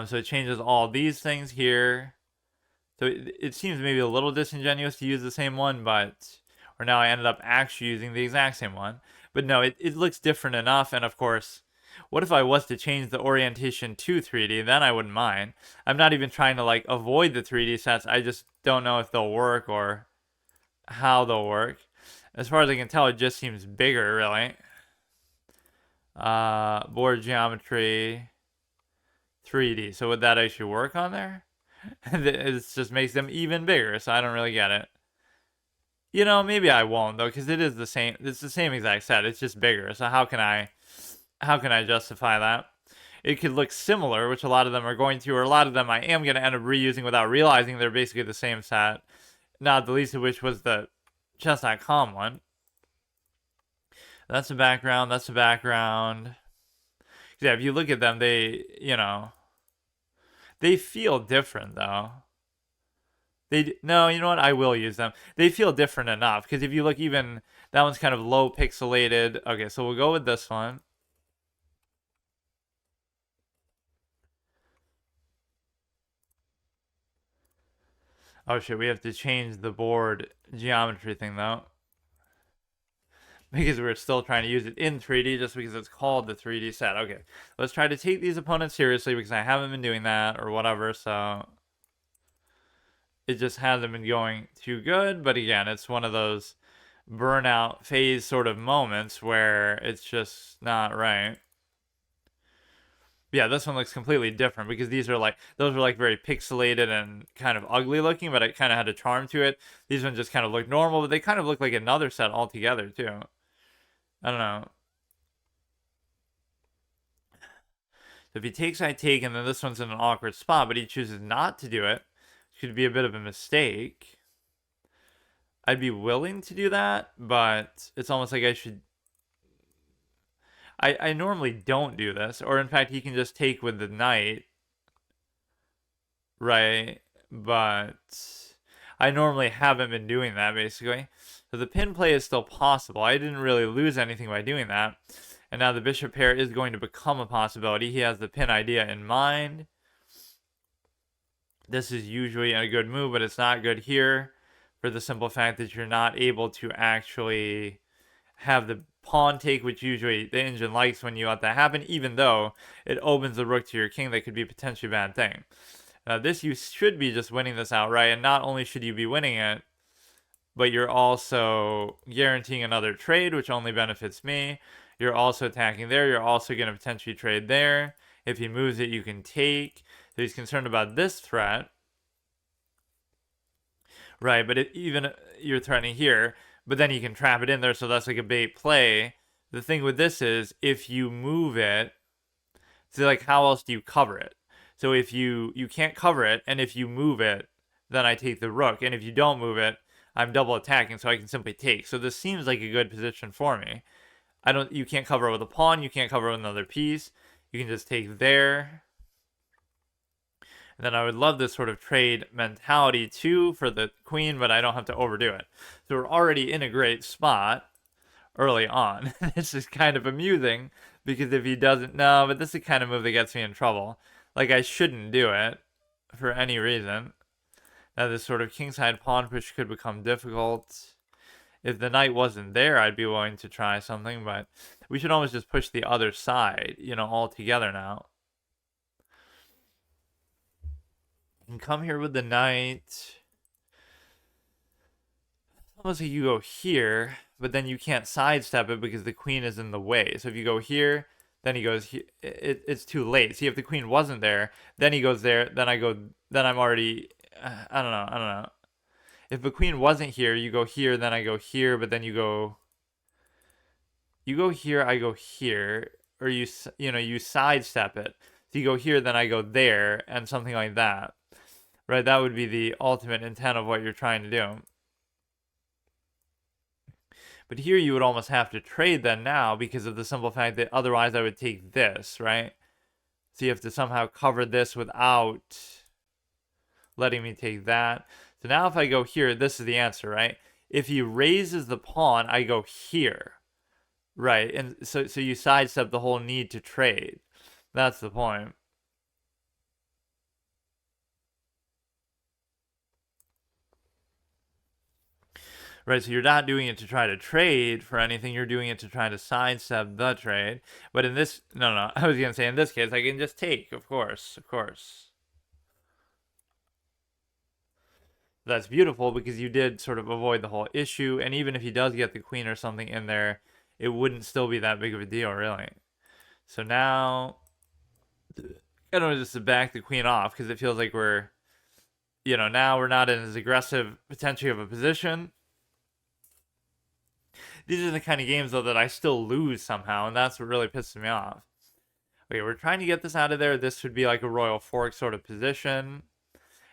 So it changes all these things here. So it seems maybe a little disingenuous to use the same one, or now I ended up actually using the exact same one. But no, it looks different enough. And of course, what if I was to change the orientation to 3D? Then I wouldn't mind. I'm not even trying to like avoid the 3D sets. I just don't know if they'll work or how they'll work. As far as I can tell, it just seems bigger, really. Board geometry, 3D. So would that actually work on there? It just makes them even bigger, so I don't really get it. You know, maybe I won't though, because it is the same. It's the same exact set. It's just bigger. So how can I justify that? It could look similar, which a lot of them are going to, or a lot of them I am going to end up reusing without realizing they're basically the same set. Not the least of which was the chess.com one. That's the background. That's the background. Yeah, if you look at them, they, you know, they feel different though. No, you know what? I will use them. They feel different enough because if you look, even that one's kind of low pixelated. Okay, so we'll go with this one. Oh shit, we have to change the board geometry thing though. Because we're still trying to use it in 3D just because it's called the 3D set. Okay, let's try to take these opponents seriously because I haven't been doing that or whatever, so it just hasn't been going too good. But again, it's one of those burnout phase sort of moments where it's just not right. Yeah, this one looks completely different because these are like, those are like very pixelated and kind of ugly looking, but it kind of had a charm to it. These ones just kind of look normal, but they kind of look like another set altogether too. I don't know. So if he takes, I take, and then this one's in an awkward spot, but he chooses not to do it, which could be a bit of a mistake. I'd be willing to do that, but it's almost like I should. I normally don't do this, or in fact, he can just take with the knight, right? But I normally haven't been doing that, basically. So the pin play is still possible. I didn't really lose anything by doing that. And now the bishop pair is going to become a possibility. He has the pin idea in mind. This is usually a good move, but it's not good here for the simple fact that you're not able to actually have the pawn take, which usually the engine likes when you let that happen, even though it opens the rook to your king. That could be a potentially bad thing. This, you should be just winning this outright, and not only should you be winning it, but you're also guaranteeing another trade, which only benefits me. You're also attacking there. You're also going to potentially trade there. If he moves it, you can take. So he's concerned about this threat. Right, but even you're threatening here, but then you can trap it in there, so that's like a bait play. The thing with this is, if you move it, so like how else do you cover it? So if you can't cover it, and if you move it, then I take the rook, and if you don't move it, I'm double attacking, so I can simply take. So this seems like a good position for me. You can't cover it with a pawn, you can't cover it with another piece. You can just take there. And then I would love this sort of trade mentality too for the queen, but I don't have to overdo it. So we're already in a great spot early on. This is kind of amusing because if he doesn't, no, but this is the kind of move that gets me in trouble. Like I shouldn't do it for any reason. Now this sort of kingside pawn push could become difficult. If the knight wasn't there, I'd be willing to try something, but we should almost just push the other side, you know, all together now. And come here with the knight. Almost like you go here, but then you can't sidestep it because the queen is in the way. So if you go here, then he goes here. It's too late. See, if the queen wasn't there, then he goes there, then I go, then I'm already, I don't know. If the queen wasn't here, you go here, then I go here, but then you go here, I go here, or you sidestep it. So you go here, then I go there, and something like that. Right, that would be the ultimate intent of what you're trying to do. But here you would almost have to trade then now because of the simple fact that otherwise I would take this, right? So you have to somehow cover this without letting me take that. So now if I go here, this is the answer, right? If he raises the pawn, I go here, right? And so you sidestep the whole need to trade. That's the point. Right, so you're not doing it to try to trade for anything. You're doing it to try to sidestep the trade. But in this, no, I was gonna say in this case, I can just take, of course, of course. That's beautiful because you did sort of avoid the whole issue. And even if he does get the queen or something in there, it wouldn't still be that big of a deal, really. So now, I don't know, just to back the queen off because it feels like we're, now we're not in as aggressive potentially of a position. These are the kind of games though that I still lose somehow, and that's what really pisses me off. Okay, we're trying to get this out of there. This would be like a royal fork sort of position.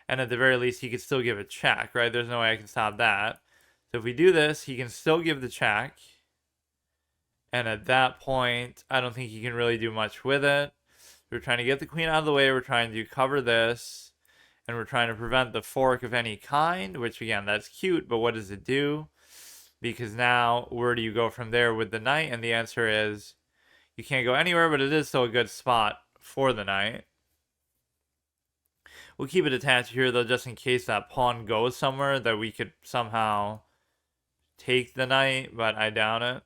And at the very least, he could still give a check, right? There's no way I can stop that. So if we do this, he can still give the check. And at that point, I don't think he can really do much with it. We're trying to get the queen out of the way. We're trying to cover this. And we're trying to prevent the fork of any kind, which again, that's cute, but what does it do? Because now, where do you go from there with the knight? And the answer is, you can't go anywhere, but it is still a good spot for the knight. We'll keep it attached here, though, just in case that pawn goes somewhere that we could somehow take the knight, but I doubt it.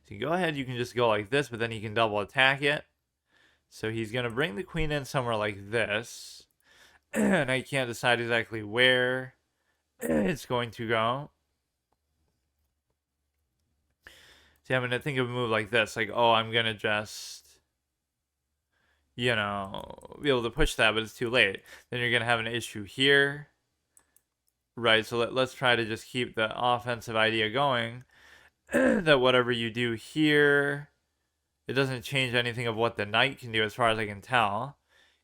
So you go ahead, you can just go like this, but then he can double attack it. So he's going to bring the queen in somewhere like this. And I can't decide exactly where it's going to go. See, I'm going to think of a move like this. Like, oh, I'm going to just, be able to push that, but it's too late. Then you're going to have an issue here. Right, so let's try to just keep the offensive idea going. That whatever you do here, it doesn't change anything of what the knight can do as far as I can tell.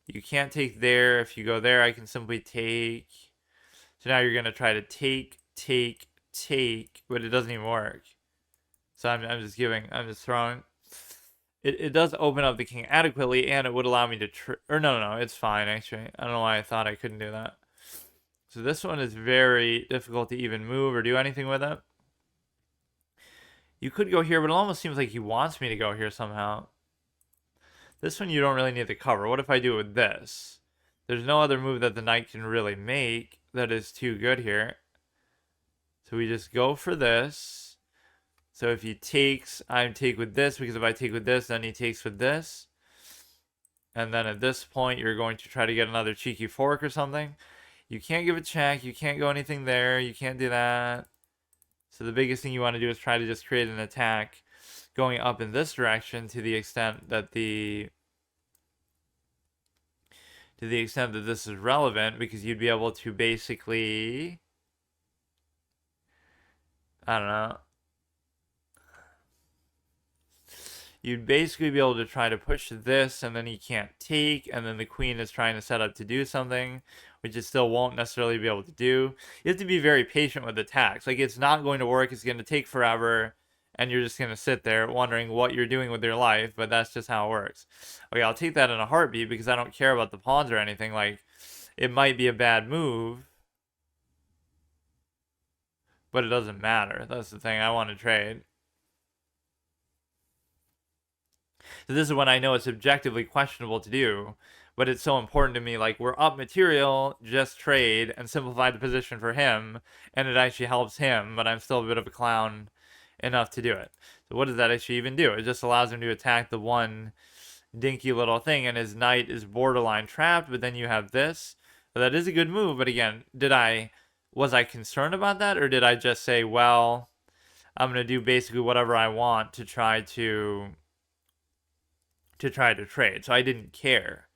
You can't take there. If you go there, I can simply take. So now you're going to try to take, but it doesn't even work. So I'm just throwing. It does open up the king adequately, and it would allow me to, or no, it's fine, actually. I don't know why I thought I couldn't do that. So this one is very difficult to even move or do anything with it. You could go here, but it almost seems like he wants me to go here somehow. This one you don't really need to cover. What if I do it with this? There's no other move that the knight can really make that is too good here. So we just go for this. So if he takes, I take with this, because if I take with this, then he takes with this. And then at this point, you're going to try to get another cheeky fork or something. You can't give a check. You can't go anything there. You can't do that. So the biggest thing you want to do is try to just create an attack going up in this direction to the extent that this is relevant, because you'd be able to basically, I don't know, you'd basically be able to try to push this, and then he can't take, and then the queen is trying to set up to do something, which it still won't necessarily be able to do. You have to be very patient with attacks. Like, it's not going to work. It's going to take forever, and you're just going to sit there wondering what you're doing with your life, but that's just how it works. Okay, I'll take that in a heartbeat because I don't care about the pawns or anything. Like, it might be a bad move, but it doesn't matter. That's the thing. I want to trade. So this is when I know it's objectively questionable to do, but it's so important to me. Like, we're up material, just trade and simplify the position for him, and it actually helps him, but I'm still a bit of a clown enough to do it. So what does that actually even do? It just allows him to attack the one dinky little thing, and his knight is borderline trapped, but then you have this. So that is a good move, but again, was I concerned about that, or did I just say, well, I'm going to do basically whatever I want to try to trade? So I didn't care.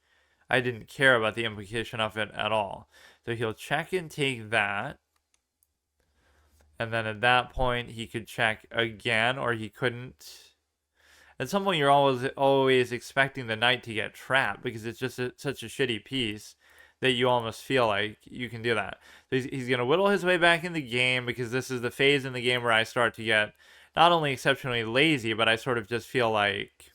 I didn't care about the implication of it at all. So he'll check and take that. And then at that point, he could check again, or he couldn't. At some point, you're always expecting the knight to get trapped because it's just such a shitty piece that you almost feel like you can do that. So he's going to whittle his way back in the game, because this is the phase in the game where I start to get not only exceptionally lazy, but I sort of just feel like,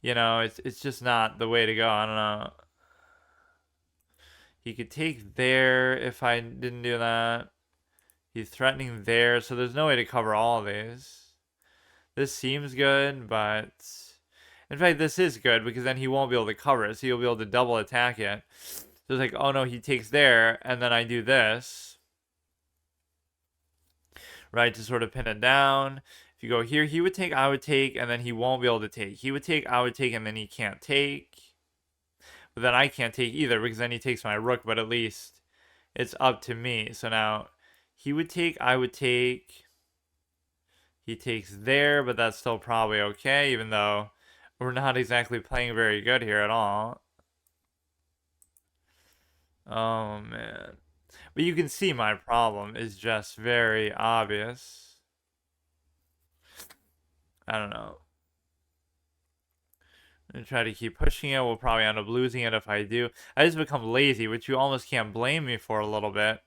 it's just not the way to go. I don't know. He could take there if I didn't do that. He's threatening there, so there's no way to cover all of these. This seems good, but In fact, this is good because then he won't be able to cover it, so you'll be able to double attack it. So it's like, oh no, he takes there, and then I do this, right, to sort of pin it down. If you go here, he would take, I would take, and then he won't be able to take. He would take, I would take, and then he can't take. But then I can't take either because then he takes my rook, but at least it's up to me. So now he would take, I would take. He takes there, but that's still probably okay, even though we're not exactly playing very good here at all. Oh, man. But you can see my problem is just very obvious. I don't know. I'm gonna try to keep pushing it. We'll probably end up losing it if I do. I just become lazy, which you almost can't blame me for a little bit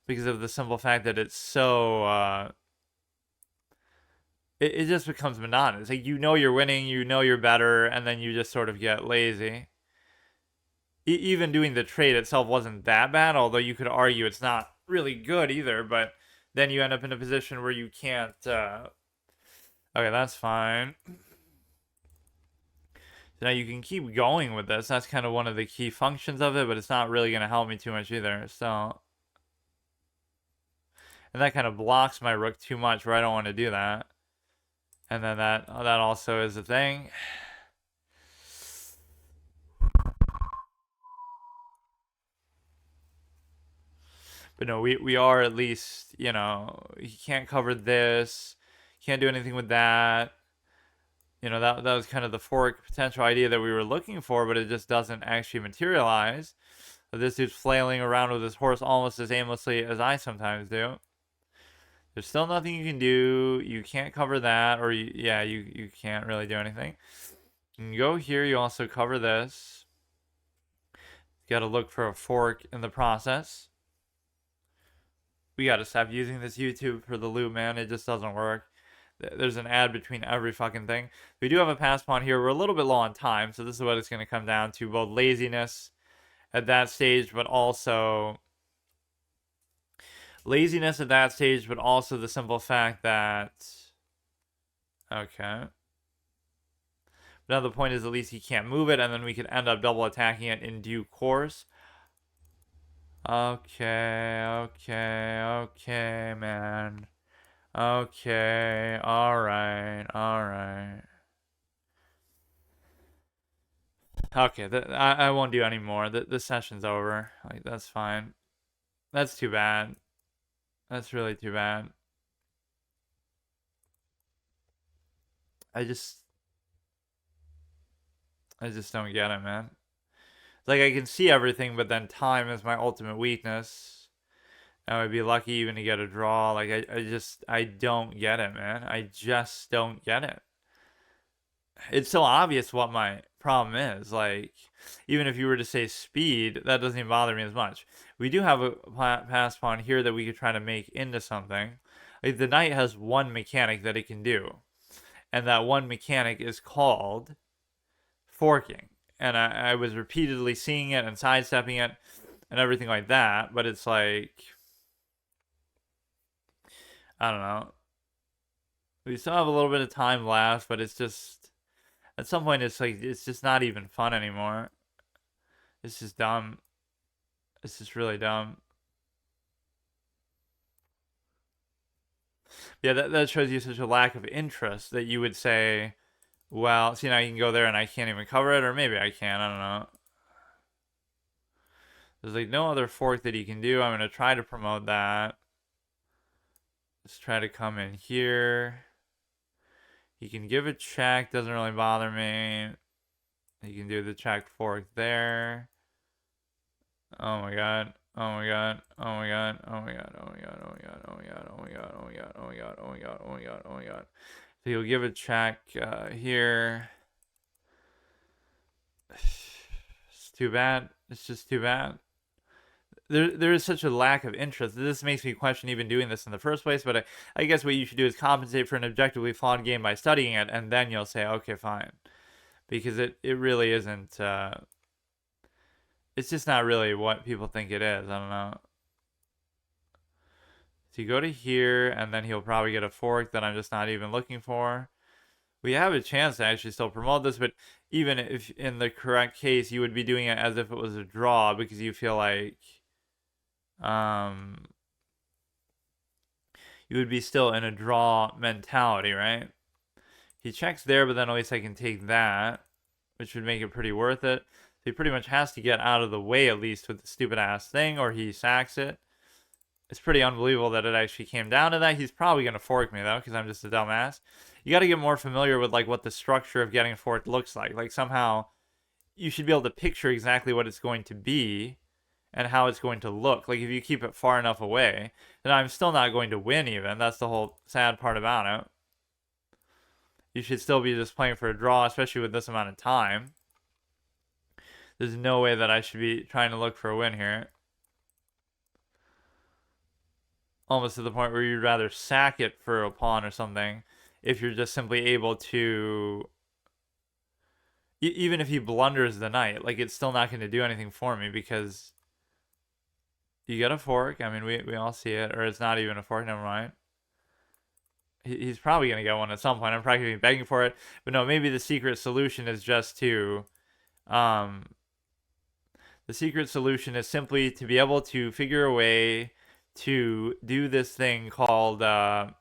because of the simple fact that it's so, it just becomes monotonous. Like, you know you're winning, you know you're better, and then you just sort of get lazy. Even doing the trade itself wasn't that bad, although you could argue it's not really good either, but then you end up in a position where you can't, okay, that's fine. So now you can keep going with this. That's kind of one of the key functions of it, but it's not really going to help me too much either, so. And that kind of blocks my rook too much where I don't want to do that. And then that also is a thing. But no, we are at least, you know, he can't cover this. Can't do anything with that. You know, that was kind of the fork potential idea that we were looking for, but it just doesn't actually materialize. This dude's flailing around with his horse almost as aimlessly as I sometimes do. There's still nothing you can do. You can't cover that, or you can't really do anything. You can go here. You also cover this. You got to look for a fork in the process. We got to stop using this YouTube for the loot, man. It just doesn't work. There's an ad between every fucking thing. We do have a pass pawn here. We're a little bit low on time, so this is what it's going to come down to. Both laziness at that stage, but also the simple fact that, okay. Now the point is at least he can't move it, and then we could end up double attacking it in due course. Okay, man. Okay, alright. Okay, I won't do any more. The session's over. Like, that's fine. That's too bad. That's really too bad. I just don't get it, man. Like, I can see everything, but then time is my ultimate weakness. I would be lucky even to get a draw. Like, I don't get it, man. I just don't get it. It's so obvious what my problem is. Like, even if you were to say speed, that doesn't even bother me as much. We do have a pass pawn here that we could try to make into something. Like, the knight has one mechanic that it can do. And that one mechanic is called forking. And I was repeatedly seeing it and sidestepping it and everything like that. But it's like, I don't know. We still have a little bit of time left, but it's just, at some point, it's like, it's just not even fun anymore. It's just dumb. It's just really dumb. Yeah, that shows you such a lack of interest that you would say, well, see, now you can go there and I can't even cover it, or maybe I can, I don't know. There's like no other fork that he can do. I'm going to try to promote that. Let's try to come in here. He can give a check, doesn't really bother me. He can do the check fork there. Oh my god. Oh my god. Oh my god. Oh my god. Oh my god. Oh my god. Oh my god. Oh my god. Oh my god. Oh my god. Oh my god. Oh my god. Oh my god. So he'll give a check here. It's too bad. It's just too bad. There is such a lack of interest. This makes me question even doing this in the first place, but I guess what you should do is compensate for an objectively flawed game by studying it, and then you'll say, okay, fine. Because it really isn't, it's just not really what people think it is. I don't know. So you go to here, and then he'll probably get a fork that I'm just not even looking for. We have a chance to actually still promote this, but even if in the correct case, you would be doing it as if it was a draw because you feel like um you would be still in a draw mentality, right? He checks there, but then at least I can take that, which would make it pretty worth it. So he pretty much has to get out of the way at least with the stupid ass thing, or he sacks it. It's pretty unbelievable that it actually came down to that. He's probably going to fork me though, because I'm just a dumbass. You got to get more familiar with like what the structure of getting forked looks like. Like somehow you should be able to picture exactly what it's going to be and how it's going to look. Like if you keep it far enough away, then I'm still not going to win even. That's the whole sad part about it. You should still be just playing for a draw, especially with this amount of time. There's no way that I should be trying to look for a win here. Almost to the point where you'd rather sack it for a pawn or something if you're just simply able to... Even if he blunders the knight, like it's still not going to do anything for me because you get a fork. I mean, we all see it, or it's not even a fork. Never mind. He's probably going to get one at some point. I'm probably going to be begging for it. But no, maybe the secret solution is just to... the secret solution is simply to be able to figure a way to do this thing called... to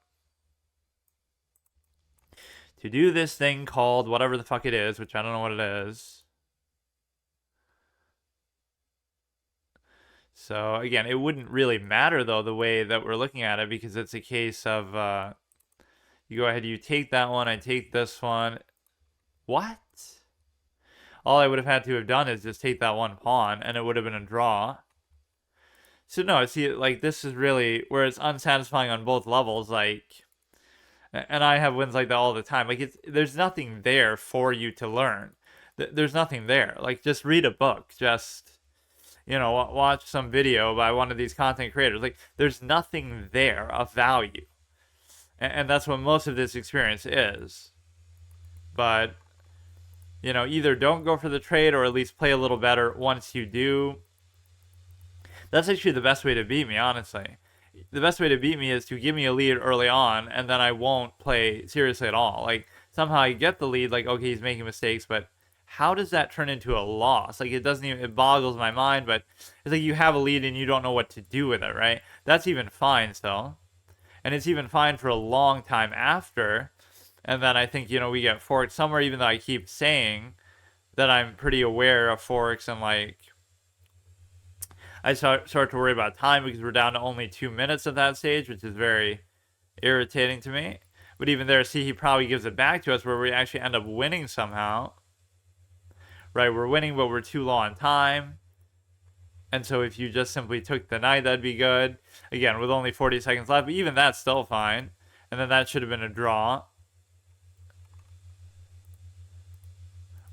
do this thing called whatever the fuck it is, which I don't know what it is. So, again, it wouldn't really matter, though, the way that we're looking at it, because it's a case of, you go ahead, you take that one, I take this one. What? All I would have had to have done is just take that one pawn, and it would have been a draw. So, no, see, like, this is really where it's unsatisfying on both levels, like... And I have wins like that all the time. Like, there's nothing there for you to learn. There's nothing there. Like, just read a book. Just... watch some video by one of these content creators. Like, there's nothing there of value. And that's what most of this experience is. But, either don't go for the trade or at least play a little better once you do. That's actually the best way to beat me, honestly. The best way to beat me is to give me a lead early on, and then I won't play seriously at all. Like, somehow I get the lead, like, okay, he's making mistakes, but how does that turn into a loss? Like, it doesn't even, it boggles my mind, but it's like you have a lead and you don't know what to do with it, right? That's even fine still. And it's even fine for a long time after. And then I think, we get forked somewhere, even though I keep saying that I'm pretty aware of forks and, like, I start to worry about time because we're down to only 2 minutes at that stage, which is very irritating to me. But even there, see, he probably gives it back to us where we actually end up winning somehow. Right, we're winning, but we're too low on time. And so if you just simply took the knight, that'd be good. Again, with only 40 seconds left, but even that's still fine. And then that should have been a draw.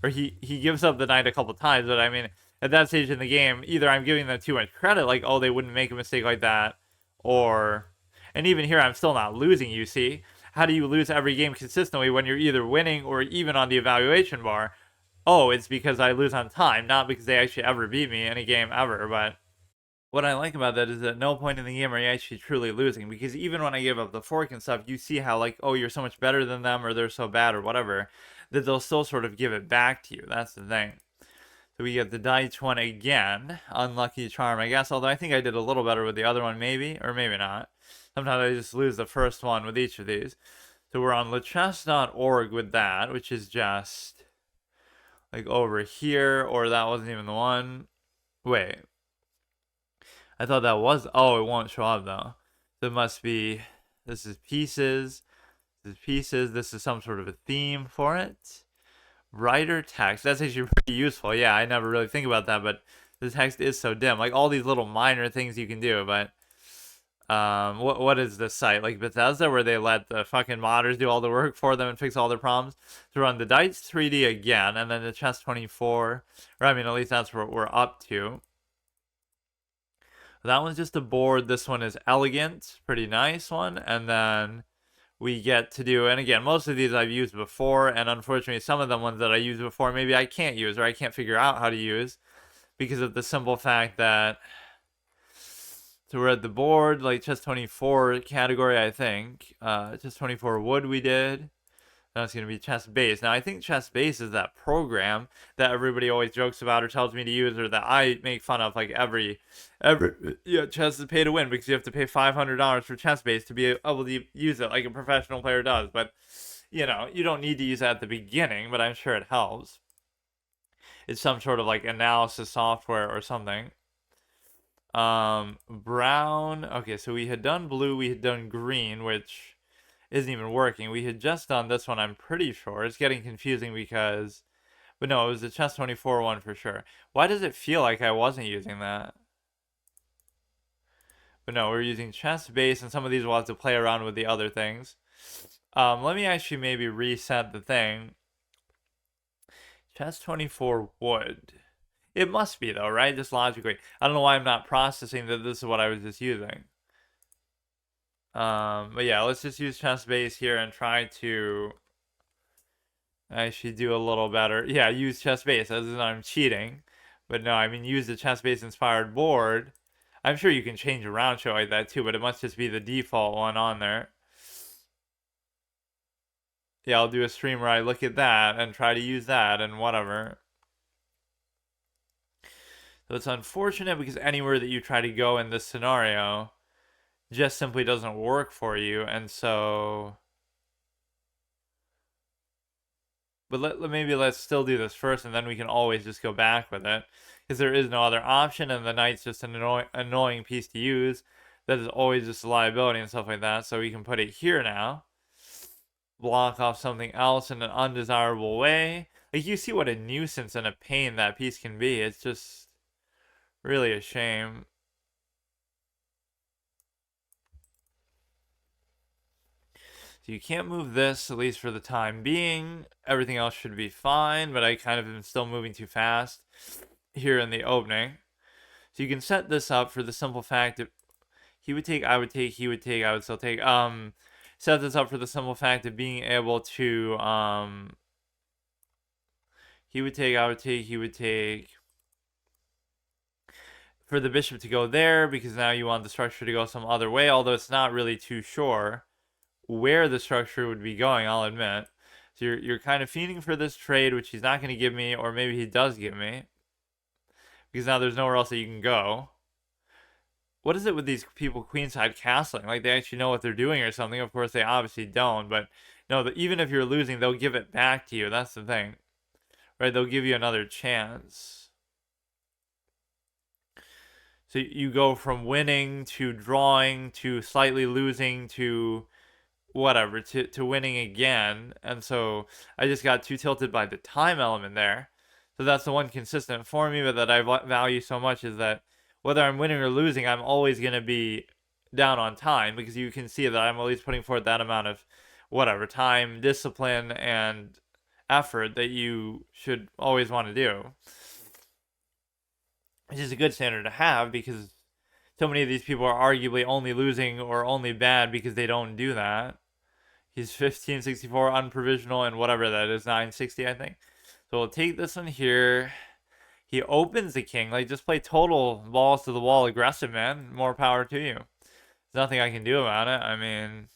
Or he gives up the knight a couple times, but I mean, at that stage in the game, either I'm giving them too much credit, like, oh, they wouldn't make a mistake like that, or... And even here, I'm still not losing, you see? How do you lose every game consistently when you're either winning or even on the evaluation bar? Oh, it's because I lose on time, not because they actually ever beat me in a game ever, but... What I like about that is at no point in the game are you actually truly losing, because even when I give up the fork and stuff, you see how, like, oh, you're so much better than them, or they're so bad, or whatever, that they'll still sort of give it back to you. That's the thing. So we get the dice one again. Unlucky charm, I guess, although I think I did a little better with the other one, maybe, or maybe not. Sometimes I just lose the first one with each of these. So we're on lichess.org with that, which is just like over here, or that wasn't even the one. Wait. I thought that was, oh, it won't show up though. So it must be, this is pieces, this is pieces, this is some sort of a theme for it. Writer text, that's actually pretty useful. Yeah, I never really think about that, but the text is so dim. Like all these little minor things you can do, but what is this site? Like Bethesda, where they let the fucking modders do all the work for them and fix all their problems? To run the Dice 3D again, and then the Chess 24, or I mean, at least that's what we're up to. That one's just a board. This one is elegant, pretty nice one, and then we get to do, and again, most of these I've used before, and unfortunately some of the ones that I used before maybe I can't use, or I can't figure out how to use, because of the simple fact that, so we're at the board, like Chess 24 category, I think, Chess 24 wood we did, Now it's going to be chess base. Now I think chess base is that program that everybody always jokes about or tells me to use, or that I make fun of. Like every yeah, chess is pay to win because you have to pay $500 for chess base to be able to use it like a professional player does. But you know, you don't need to use that at the beginning, but I'm sure it helps. It's some sort of like analysis software or something. Brown. Okay, so we had done blue, we had done green, which isn't even working. We had just done this one, I'm pretty sure. It's getting confusing because, but no, it was the chess 24 one for sure. Why does it feel like I wasn't using that? But no, we're using chess base, and some of these we'll have to play around with the other things. Let me actually maybe reset the thing. Chess 24 wood. It must be though, right? Just logically. I don't know why I'm not processing that this is what I was just using. But yeah, let's just use chess base here and try to actually do a little better. Yeah, use chess base as in I'm cheating. But no, I mean use the chess base inspired board. I'm sure you can change around shit like that too, but it must just be the default one on there. Yeah, I'll do a stream where I look at that and try to use that and whatever. So it's unfortunate because anywhere that you try to go in this scenario just simply doesn't work for you, and so but maybe let's still do this first, and then we can always just go back with it, because there is no other option, and the knight's just an annoying piece to use. That is always just a liability and stuff like that. So we can put it here now, block off something else in an undesirable way. Like you see what a nuisance and a pain that piece can be. It's just really a shame. So you can't move this, at least for the time being. Everything else should be fine, but I kind of am still moving too fast here in the opening. So you can set this up for the simple fact that he would take, I would take, he would take, I would still take. Set this up for the simple fact of being able to, he would take, I would take, he would take. For the bishop to go there, because now you want the structure to go some other way, although it's not really too sure where the structure would be going, I'll admit. So you're kind of fiending for this trade, which he's not going to give me, or maybe he does give me, because now there's nowhere else that you can go. What is it with these people queenside castling? Like they actually know what they're doing or something. Of course, they obviously don't, but no, even if you're losing, they'll give it back to you. That's the thing, right? They'll give you another chance. So you go from winning to drawing to slightly losing to whatever to winning again. And so I just got too tilted by the time element there. So that's the one consistent formula that I value so much, is that whether I'm winning or losing, I'm always going to be down on time, because you can see that I'm at least putting forth that amount of whatever time, discipline, and effort that you should always want to do. Which is a good standard to have, because so many of these people are arguably only losing or only bad because they don't do that. He's 1564 unprovisional and whatever that is, 960, I think. So we'll take this one here. He opens the king. Like, just play total balls to the wall aggressive, man. More power to you. There's nothing I can do about it. I mean,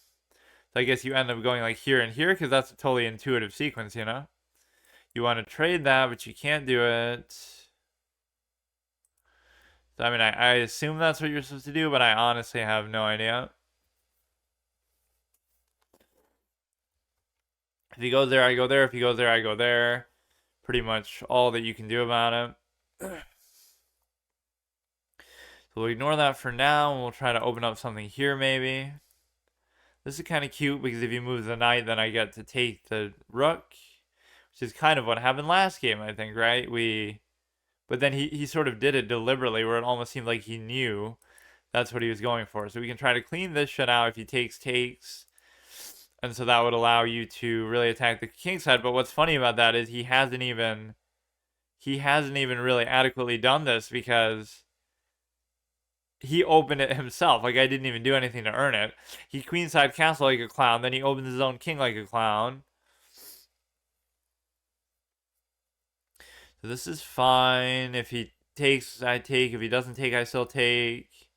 so I guess you end up going like here and here, because that's a totally intuitive sequence, you know? You want to trade that, but you can't do it. So, I mean, I assume that's what you're supposed to do, but I honestly have no idea. If he goes there, I go there. If he goes there, I go there. Pretty much all that you can do about it. So we'll ignore that for now, and we'll try to open up something here maybe. This is kind of cute, because if you move the knight, then I get to take the rook, which is kind of what happened last game, I think, right? But then he sort of did it deliberately, where it almost seemed like he knew that's what he was going for. So we can try to clean this shit out if he takes. And so that would allow you to really attack the king side. But what's funny about that is he hasn't even really adequately done this, because he opened it himself. Like, I didn't even do anything to earn it. He queenside castle like a clown, then he opens his own king like a clown. So this is fine. If he takes, I take. If he doesn't take, I still take.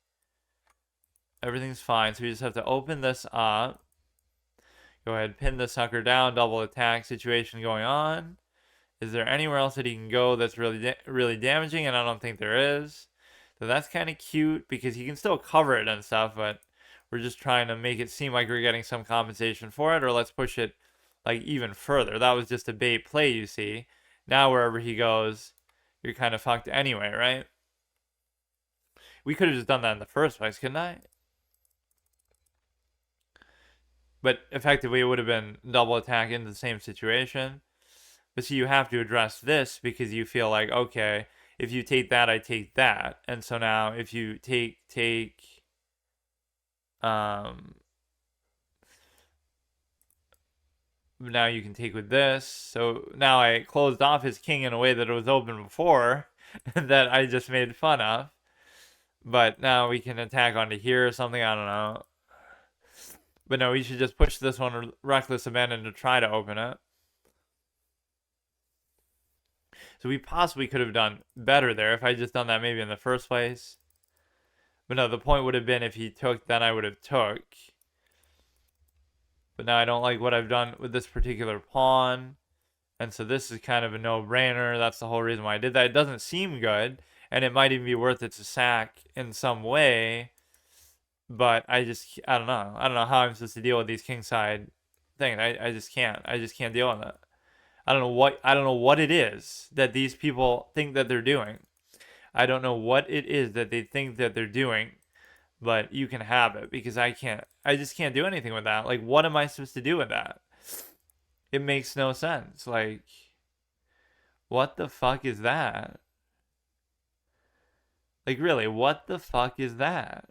Everything's fine. So we just have to open this up. Go ahead, pin the sucker down, double attack situation going on. Is there anywhere else that he can go that's really damaging? And I don't think there is. So that's kind of cute because he can still cover it and stuff, but we're just trying to make it seem like we're getting some compensation for it, or let's push it like even further. That was just a bait play, you see. Now wherever he goes, you're kind of fucked anyway, right? We could have just done that in the first place, couldn't I? But effectively, it would have been double attack in the same situation. But see, you have to address this because you feel like, okay, if you take that, I take that. And so now if you now you can take with this. So now I closed off his king in a way that it was open before that I just made fun of. But now we can attack onto here or something, I don't know. But no, we should just push this one reckless abandon to try to open it. So we possibly could have done better there if I just done that maybe in the first place. But no, the point would have been if he took, then I would have took. But now I don't like what I've done with this particular pawn. And so this is kind of a no-brainer. That's the whole reason why I did that. It doesn't seem good. And it might even be worth it to sack in some way. But I don't know. I don't know how I'm supposed to deal with these kingside things. I just can't. I just can't deal with it. I don't know what it is that these people think that they're doing. I don't know what it is that they think that they're doing, but you can have it because I just can't do anything with that. Like, what am I supposed to do with that? It makes no sense. Like, what the fuck is that? Like, really, what the fuck is that?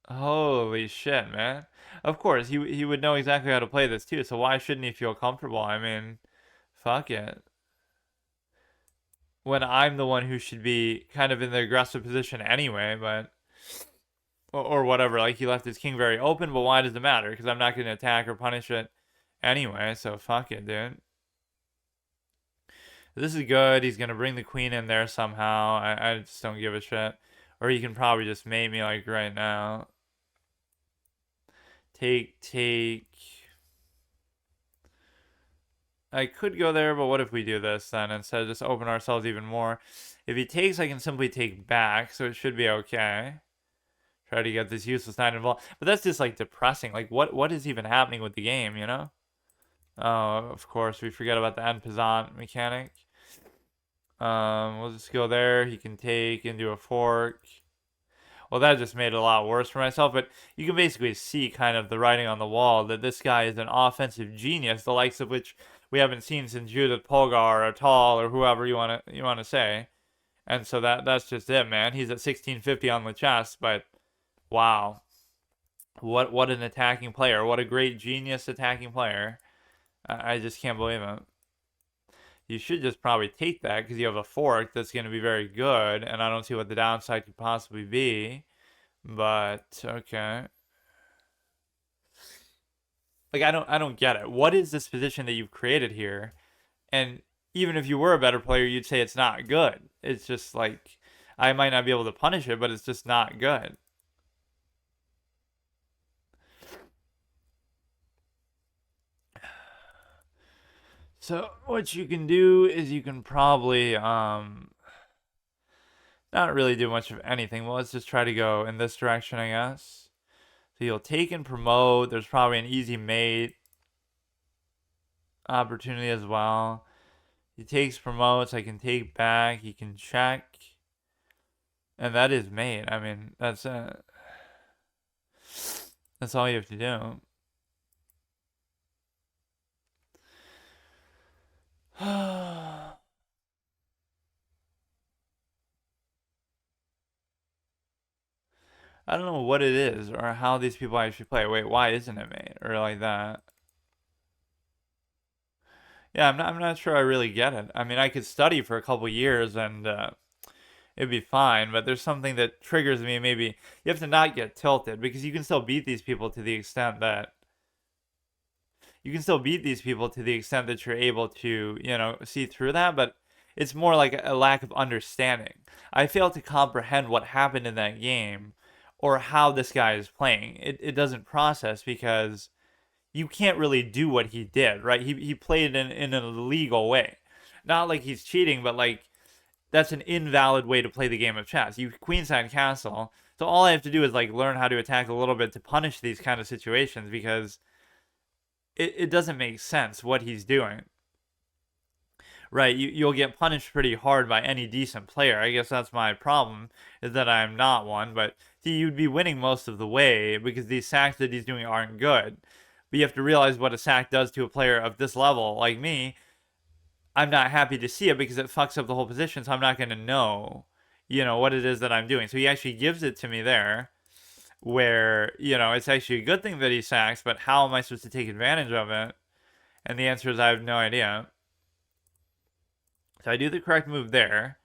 Holy shit, man. Of course, he would know exactly how to play this too, so why shouldn't he feel comfortable? I mean, fuck it. When I'm the one who should be kind of in the aggressive position anyway, but or whatever, like he left his king very open, but why does it matter? Because I'm not going to attack or punish it anyway, so fuck it, dude. This is good. He's going to bring the queen in there somehow. I just don't give a shit. Or he can probably just mate me like right now. Take. I could go there, but what if we do this then? Instead of just open ourselves even more. If he takes, I can simply take back, so it should be okay. Try to get this useless knight involved. But that's just like depressing. Like what is even happening with the game, you know? Oh, of course, we forget about the end pesant mechanic. We'll just go there. He can take into a fork. Well, that just made it a lot worse for myself, but you can basically see kind of the writing on the wall that this guy is an offensive genius, the likes of which we haven't seen since Judith Polgar or Tal or whoever you want to say. And so that's just it, man. He's at 1650 on Lichess, but wow. What an attacking player. What a great genius attacking player. I just can't believe it. You should just probably take that because you have a fork that's going to be very good, and I don't see what the downside could possibly be. But okay. Like I don't get it. What is this position that you've created here? And even if you were a better player, you'd say it's not good. It's just like I might not be able to punish it, but it's just not good. So what you can do is you can probably not really do much of anything. Well, let's just try to go in this direction, I guess. So you'll take and promote. There's probably an easy mate opportunity as well. He takes, promotes. I can take back. He can check. And that is mate. I mean, that's it. That's all you have to do. I don't know what it is or how these people actually play. Wait, why isn't it mate? Or like that. Yeah, I'm not sure I really get it. I mean, I could study for a couple years and it'd be fine, but there's something that triggers me. Maybe you have to not get tilted because you can still beat these people to the extent that you're able to, see through that, but it's more like a lack of understanding. I fail to comprehend what happened in that game or how this guy is playing. It doesn't process because you can't really do what he did, right? He played in an illegal way. Not like he's cheating, but like that's an invalid way to play the game of chess. You queenside castle. So all I have to do is like learn how to attack a little bit to punish these kind of situations because it doesn't make sense what he's doing. Right, you'll get punished pretty hard by any decent player. I guess that's my problem, is that I'm not one. But see, you'd be winning most of the way because these sacks that he's doing aren't good. But you have to realize what a sack does to a player of this level, like me. I'm not happy to see it because it fucks up the whole position, so I'm not going to know, what it is that I'm doing. So he actually gives it to me there, where, it's actually a good thing that he sacks, but how am I supposed to take advantage of it? And the answer is I have no idea. So I do the correct move there.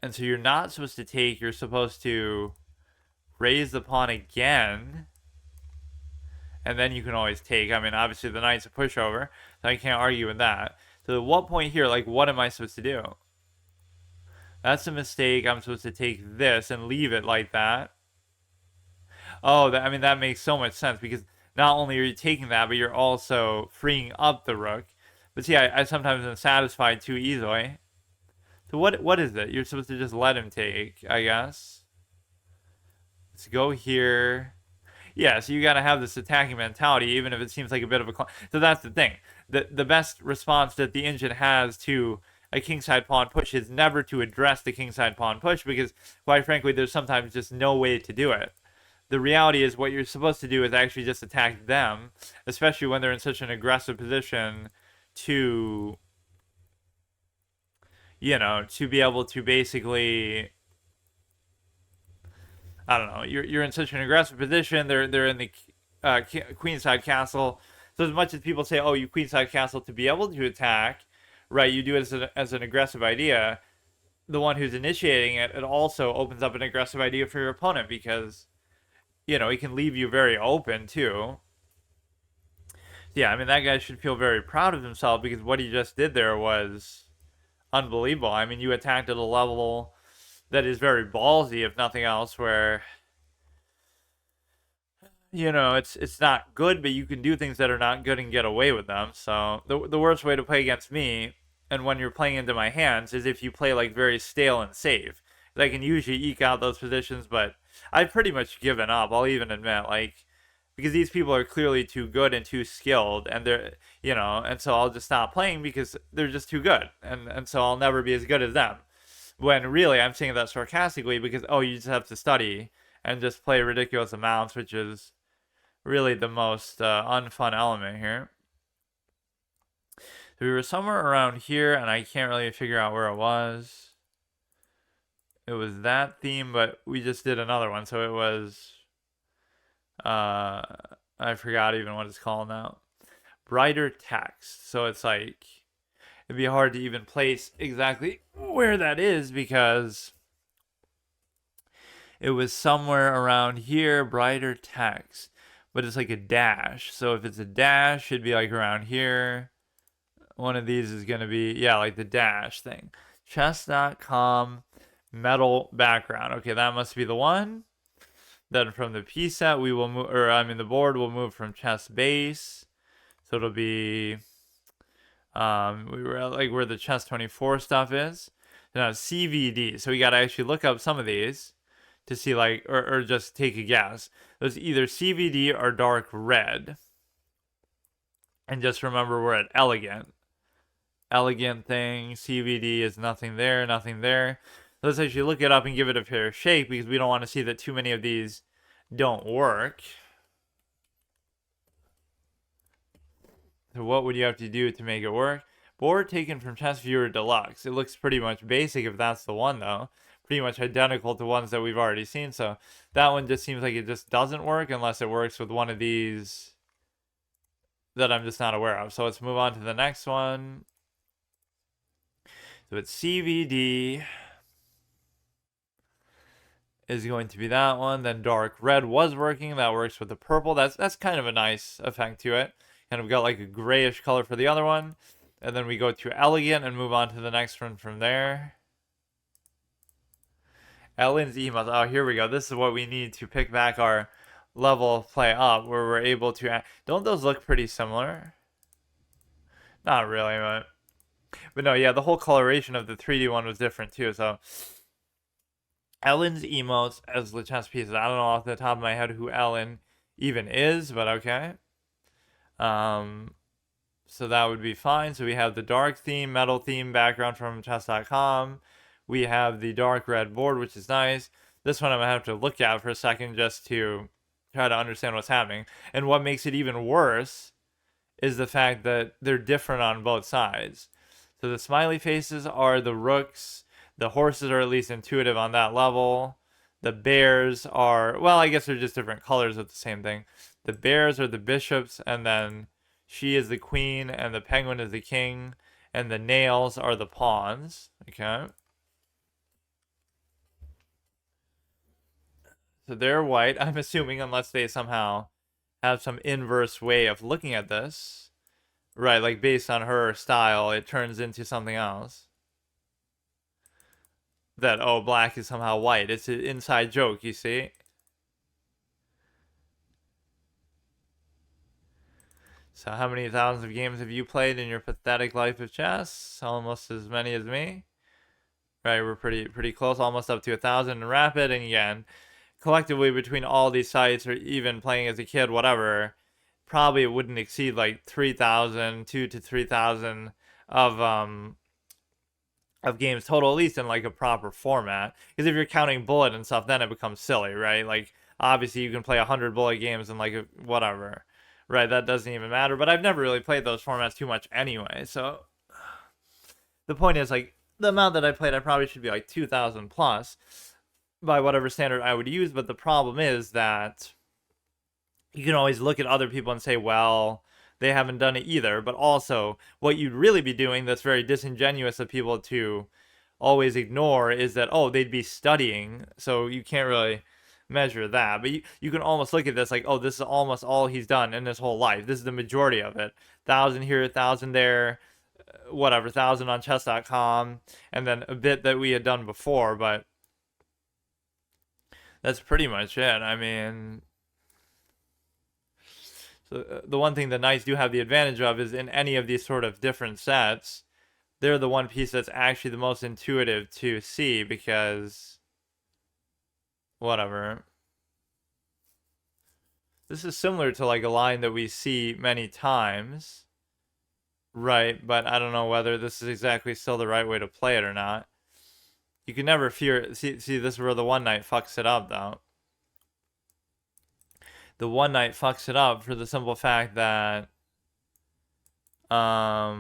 And so you're not supposed to take, you're supposed to raise the pawn again. And then you can always take. I mean, obviously the knight's a pushover, so I can't argue with that. So at what point here, like, what am I supposed to do? That's a mistake. I'm supposed to take this and leave it like that. Oh, I mean, that makes so much sense because not only are you taking that, but you're also freeing up the rook. But see, I sometimes am satisfied too easily. So what is it? You're supposed to just let him take, I guess. Let's go here. Yeah, so you got to have this attacking mentality, even if it seems like a bit of a... So that's the thing. The best response that the engine has to a kingside pawn push is never to address the kingside pawn push because, quite frankly, there's sometimes just no way to do it. The reality is what you're supposed to do is actually just attack them, especially when they're in such an aggressive position to, to be able to basically... I don't know. You're in such an aggressive position. They're in the queenside castle. So as much as people say, "Oh, you queenside castle to be able to attack," right? You do it as an aggressive idea. The one who's initiating it, it also opens up an aggressive idea for your opponent because, he can leave you very open too. Yeah, I mean that guy should feel very proud of himself because what he just did there was unbelievable. I mean, you attacked at a level that is very ballsy, if nothing else, where it's not good, but you can do things that are not good and get away with them. So the worst way to play against me, and when you're playing into my hands, is if you play like very stale and safe. I can usually eke out those positions, but I've pretty much given up. I'll even admit, like, because these people are clearly too good and too skilled, and they're and so I'll just stop playing because they're just too good, and so I'll never be as good as them. When really I'm saying that sarcastically because, you just have to study and just play ridiculous amounts, which is really the most unfun element here. So we were somewhere around here, and I can't really figure out where it was. It was that theme, but we just did another one, so it was... I forgot even what it's called now. Brighter text. So it's like... It'd be hard to even place exactly where that is because it was somewhere around here, brighter text. But it's like a dash. So if it's a dash, it'd be like around here. One of these is going to be, like the dash thing. Chess.com metal background. Okay, that must be the one. Then from the P set, we will move, the board will move from chess base. So it'll be... we were at like where the chess 24 stuff is. Now CVD. So we got to actually look up some of these to see like, or just take a guess. There's either CVD or dark red. And just remember we're at elegant. Elegant thing. CVD is nothing there, nothing there. Let's actually look it up and give it a fair shake because we don't want to see that too many of these don't work. So what would you have to do to make it work? Board taken from Chess Viewer Deluxe. It looks pretty much basic if that's the one though. Pretty much identical to ones that we've already seen. So that one just seems like it just doesn't work unless it works with one of these that I'm just not aware of. So let's move on to the next one. So it's CVD is going to be that one. Then dark red was working. That works with the purple. That's kind of a nice effect to it. Kind of got like a grayish color for the other one. And then we go to elegant and move on to the next one from there. Ellen's emails. Oh, here we go. This is what we need to pick back our level of play up, where we're able to. Don't those look pretty similar? Not really, but no, yeah. The whole coloration of the 3D one was different too. So Ellen's emotes as Lichess pieces. I don't know off the top of my head who Ellen even is, but okay. Um, so that would be fine. So we have the dark theme, metal theme background from chess.com. We have the dark red board, which is nice. This one I'm gonna have to look at for a second just to try to understand what's happening. And what makes it even worse is the fact that they're different on both sides. So the smiley faces are the rooks. The horses are at least intuitive on that level. The bears are, well, I guess they're just different colors of the same thing. The bears are the bishops, and then she is the queen, and the penguin is the king, and the nails are the pawns. Okay. So they're white, I'm assuming, unless they somehow have some inverse way of looking at this. Right, like based on her style, it turns into something else. That, oh, black is somehow white. It's an inside joke, you see? So how many thousands of games have you played in your pathetic life of chess? Almost as many as me. Right, we're pretty close, almost up to 1,000 in rapid. And again, collectively between all these sites, or even playing as a kid, whatever, probably it wouldn't exceed like 3,000, 2 to 3,000 of games total, at least in like a proper format. Because if you're counting bullet and stuff, then it becomes silly, right? Like obviously you can play 100 bullet games and like whatever, right? That doesn't even matter. But I've never really played those formats too much anyway. So the point is, like, the amount that I played, I probably should be like 2,000 plus by whatever standard I would use. But the problem is that you can always look at other people and say, well, they haven't done it either. But also, what you'd really be doing that's very disingenuous of people to always ignore is that, oh, they'd be studying. So you can't really measure that. But you can almost look at this like, oh, this is almost all he's done in his whole life. This is the majority of it. 1,000 here, 1,000 there, whatever, 1,000 on chess.com, and then a bit that we had done before. But that's pretty much it. I mean, so the one thing the knights do have the advantage of is in any of these sort of different sets, they're the one piece that's actually the most intuitive to see because whatever. This is similar to like a line that we see many times, right? But I don't know whether this is exactly still the right way to play it or not. You can never fear. See, this is where the one knight fucks it up, though. The one knight fucks it up for the simple fact that, at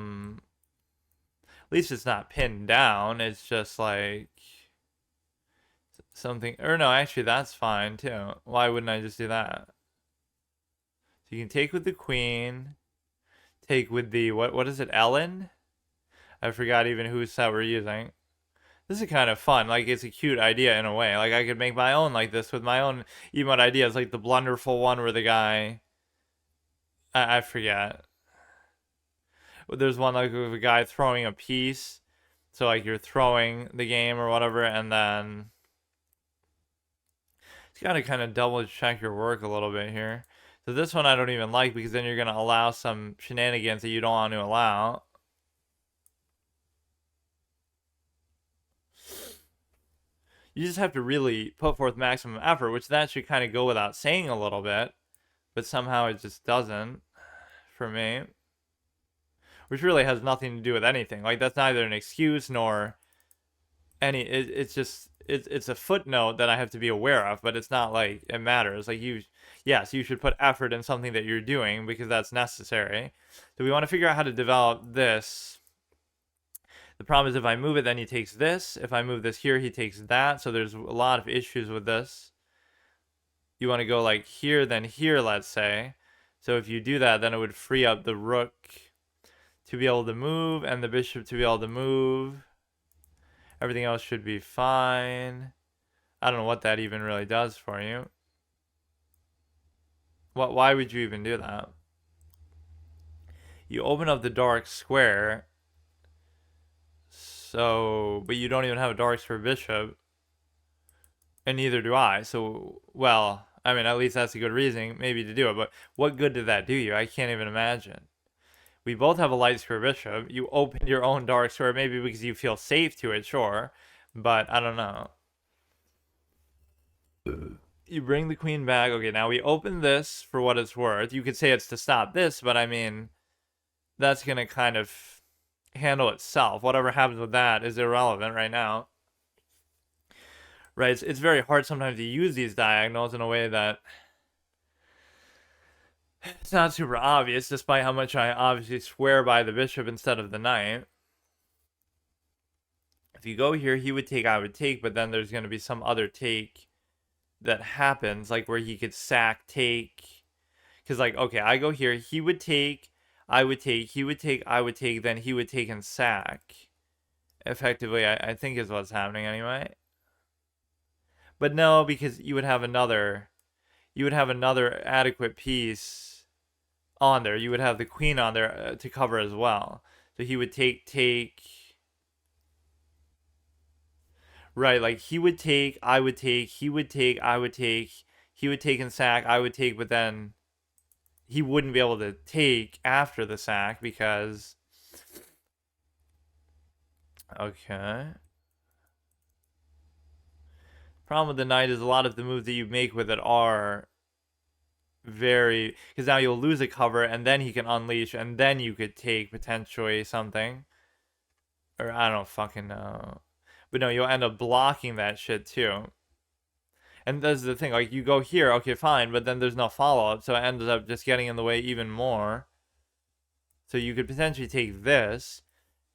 least it's not pinned down. It's just like something. Or no, actually, that's fine too. Why wouldn't I just do that? So you can take with the queen, take with the what is it, Ellen? I forgot even whose set we're using. This is kind of fun. Like, it's a cute idea in a way. Like, I could make my own like this with my own emote ideas. Like the blunderful one where the guy... I forget. There's one like with a guy throwing a piece. So, like, you're throwing the game or whatever, and then... You gotta kind of double check your work a little bit here. So this one I don't even like because then you're going to allow some shenanigans that you don't want to allow. You just have to really put forth maximum effort, which that should kind of go without saying a little bit, but somehow it just doesn't for me. Which really has nothing to do with anything. Like, that's neither an excuse nor any... It's just... It's a footnote that I have to be aware of, but it's not like it matters. Like, yes, you should put effort in something that you're doing because that's necessary. So we want to figure out how to develop this. The problem is if I move it, then he takes this. If I move this here, he takes that. So there's a lot of issues with this. You want to go like here, then here, let's say. So if you do that, then it would free up the rook to be able to move and the bishop to be able to move. Everything else should be fine. I don't know what that even really does for you. Why would you even do that? You open up the dark square. So, but you don't even have a dark square bishop. And neither do I. So, well, I mean, at least that's a good reason maybe to do it. But what good did that do you? I can't even imagine. We both have a light square bishop. You opened your own dark square, maybe because you feel safe to it, sure. But I don't know. You bring the queen back. Okay, now we open this for what it's worth. You could say it's to stop this, but I mean, that's going to kind of handle itself. Whatever happens with that is irrelevant right now. Right? It's very hard sometimes to use these diagonals in a way that it's not super obvious, despite how much I obviously swear by the bishop instead of the knight. If you go here, he would take, I would take, but then there's going to be some other take that happens, like where he could sack, take. Because, like, okay, I go here, he would take, I would take, he would take, I would take, then he would take and sack. Effectively, I think is what's happening anyway. But no, because you would have another adequate piece on there. You would have the queen on there to cover as well. So he would take. Right, like he would take, I would take, he would take, I would take, he would take and sack, I would take, but then he wouldn't be able to take after the sack because... Okay. Problem with the knight is a lot of the moves that you make with it are very... Because now you'll lose a cover, and then he can unleash, and then you could take potentially something. Or I don't fucking know. But no, you'll end up blocking that shit too. And that's the thing, like, you go here, okay, fine, but then there's no follow-up, so it ends up just getting in the way even more. So you could potentially take this.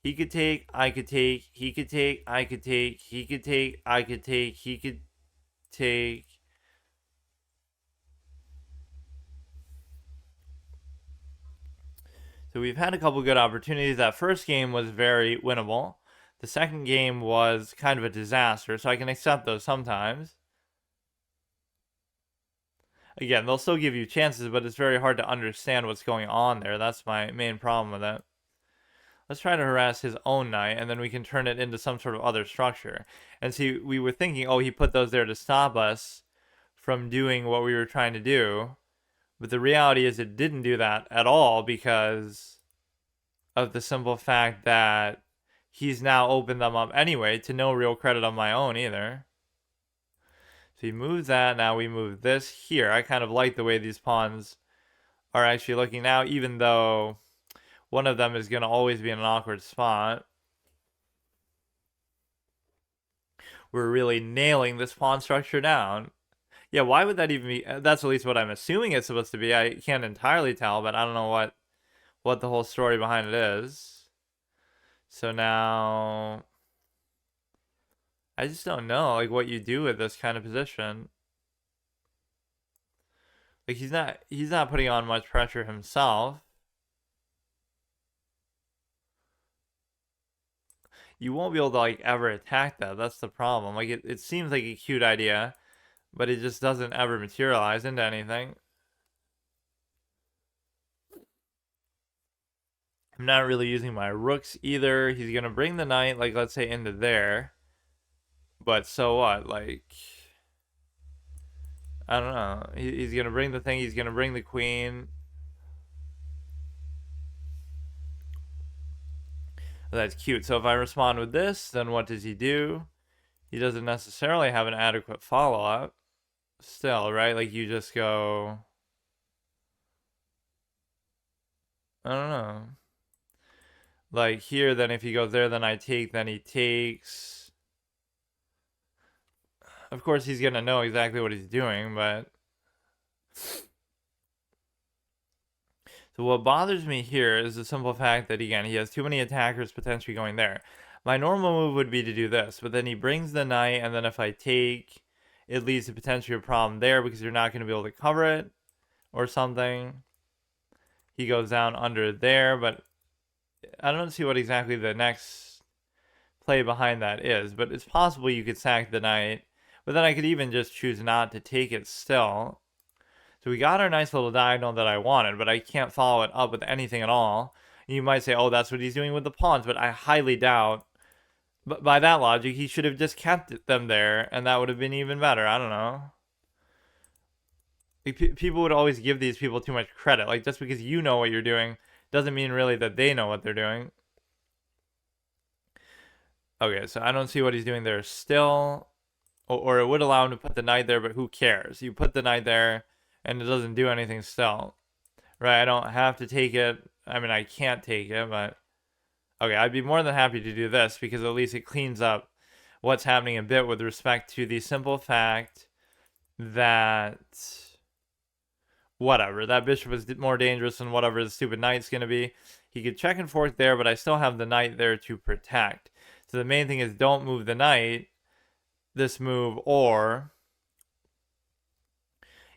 He could take, I could take, he could take, I could take, he could take, I could take, he could take. So we've had a couple good opportunities. That first game was very winnable. The second game was kind of a disaster, so I can accept those sometimes. Again, they'll still give you chances, but it's very hard to understand what's going on there. That's my main problem with it. Let's try to harass his own knight, and then we can turn it into some sort of other structure. And see, we were thinking, oh, he put those there to stop us from doing what we were trying to do. But the reality is it didn't do that at all because of the simple fact that he's now opened them up anyway, to no real credit of my own either. So he moves that, now we move this here. I kind of like the way these pawns are actually looking now, even though one of them is going to always be in an awkward spot. We're really nailing this pawn structure down. Yeah, why would that even be? That's at least what I'm assuming it's supposed to be. I can't entirely tell, but I don't know what the whole story behind it is. So now I just don't know, like, what you do with this kind of position. Like, he's not putting on much pressure himself. You won't be able to, like, ever attack that. That's the problem. Like, it seems like a cute idea, but it just doesn't ever materialize into anything. I'm not really using my rooks either. He's going to bring the knight, like, let's say, into there. But so what? Like, I don't know. He's going to bring the thing. He's going to bring the queen. That's cute. So if I respond with this, then what does he do? He doesn't necessarily have an adequate follow-up. Still, right? Like, you just go... I don't know. Like, here, then if he goes there, then I take, then he takes. Of course, he's going to know exactly what he's doing, but... So what bothers me here is the simple fact that, again, he has too many attackers potentially going there. My normal move would be to do this, but then he brings the knight, and then if I take, it leads to potentially a problem there because you're not going to be able to cover it or something. He goes down under there, but I don't see what exactly the next play behind that is, but it's possible you could sack the knight, but then I could even just choose not to take it still. So we got our nice little diagonal that I wanted, but I can't follow it up with anything at all. And you might say, oh, that's what he's doing with the pawns, but I highly doubt But by that logic, he should have just kept them there, and that would have been even better. I don't know. Like, people would always give these people too much credit. Like, just because you know what you're doing doesn't mean really that they know what they're doing. Okay, so I don't see what he's doing there still. Or it would allow him to put the knight there, but who cares? You put the knight there, and it doesn't do anything still. Right, I don't have to take it. I mean, I can't take it, but... Okay, I'd be more than happy to do this, because at least it cleans up what's happening a bit with respect to the simple fact that... Whatever, that bishop is more dangerous than whatever the stupid knight's going to be. He could check and forth there, but I still have the knight there to protect. So the main thing is don't move the knight this move, or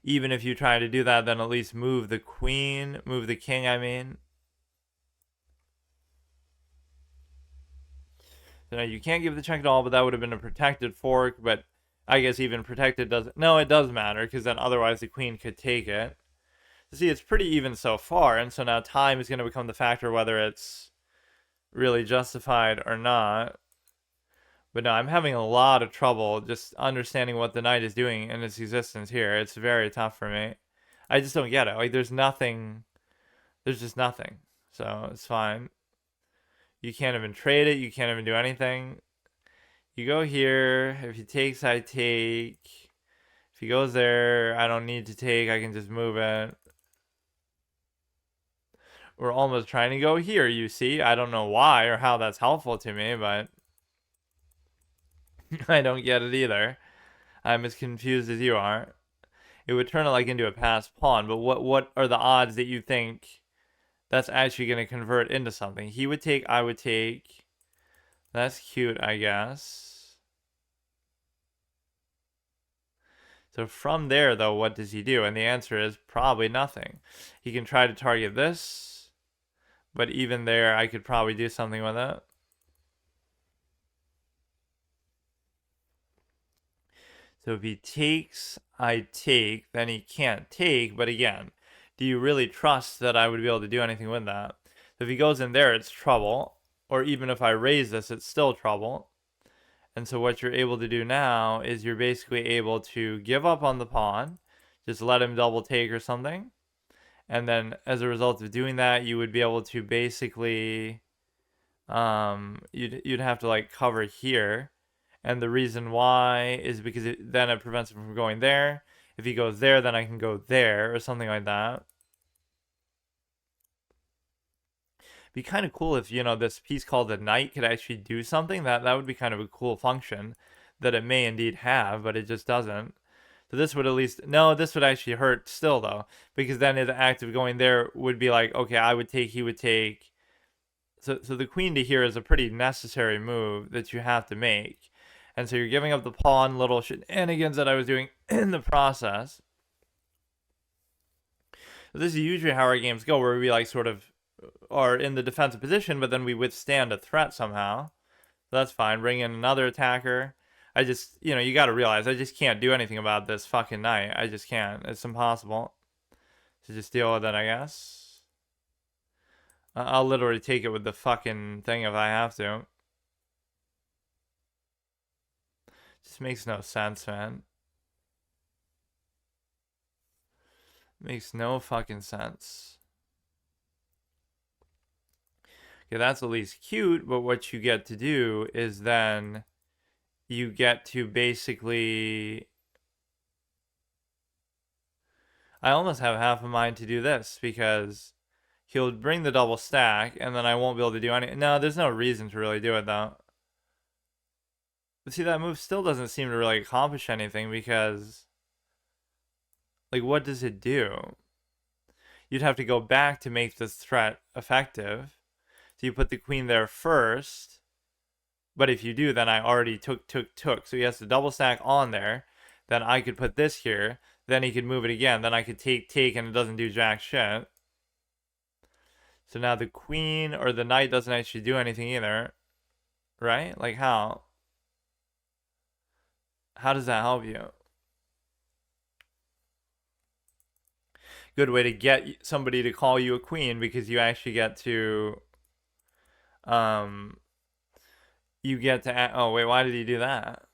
even if you try to do that, then at least move the queen, move the king, I mean. So now you can't give the check at all, but that would have been a protected fork, but I guess even protected doesn't... No, it does matter, because then otherwise the queen could take it. See, it's pretty even so far, and so now time is going to become the factor whether it's really justified or not. But no, I'm having a lot of trouble just understanding what the knight is doing in its existence here. It's very tough for me. I just don't get it. Like, there's nothing. There's just nothing. So it's fine. You can't even trade it. You can't even do anything. You go here. If he takes, I take. If he goes there, I don't need to take. I can just move it. We're almost trying to go here, you see. I don't know why or how that's helpful to me, but I don't get it either. I'm as confused as you are. It would turn it like into a passed pawn, but what are the odds that you think that's actually going to convert into something? He would take, I would take. That's cute, I guess. So from there, though, what does he do? And the answer is probably nothing. He can try to target this, but even there, I could probably do something with it. So if he takes, I take, then he can't take. But again, do you really trust that I would be able to do anything with that? So if he goes in there, it's trouble. Or even if I raise this, it's still trouble. And so what you're able to do now is you're basically able to give up on the pawn. Just let him double take or something. And then as a result of doing that, you would be able to basically... you'd have to like cover here. And the reason why is because then it prevents him from going there. If he goes there, then I can go there or something like that. Be kind of cool if, you know, this piece called the knight could actually do something. That would be kind of a cool function that it may indeed have, but it just doesn't. So this would at least... No, this would actually hurt still, though. Because then the act of going there would be like, okay, I would take, he would take. So the queen to here is a pretty necessary move that you have to make. And so you're giving up the pawn, little shenanigans that I was doing in the process. So this is usually how our games go, where we like sort of are in the defensive position, but then we withstand a threat somehow. So that's fine. Bring in another attacker. I just, you know, you got to realize I just can't do anything about this fucking knight. I just can't. It's impossible. So just deal with it, I guess. I'll literally take it with the fucking thing if I have to. Just makes no sense, man. Makes no fucking sense. Okay, that's at least cute, but what you get to do is then you get to basically... I almost have half a mind to do this, because he'll bring the double stack, and then I won't be able to do any... No, there's no reason to really do it, though. But see, that move still doesn't seem to really accomplish anything, because... Like, what does it do? You'd have to go back to make this threat effective. So you put the queen there first. But if you do, then I already took. So he has to double stack on there. Then I could put this here. Then he could move it again. Then I could take, and it doesn't do jack shit. So now the queen or the knight doesn't actually do anything either. Right? Like how? How does that help you? Good way to get somebody to call you a queen, because you actually get to you get to... Oh, wait, why did he do that?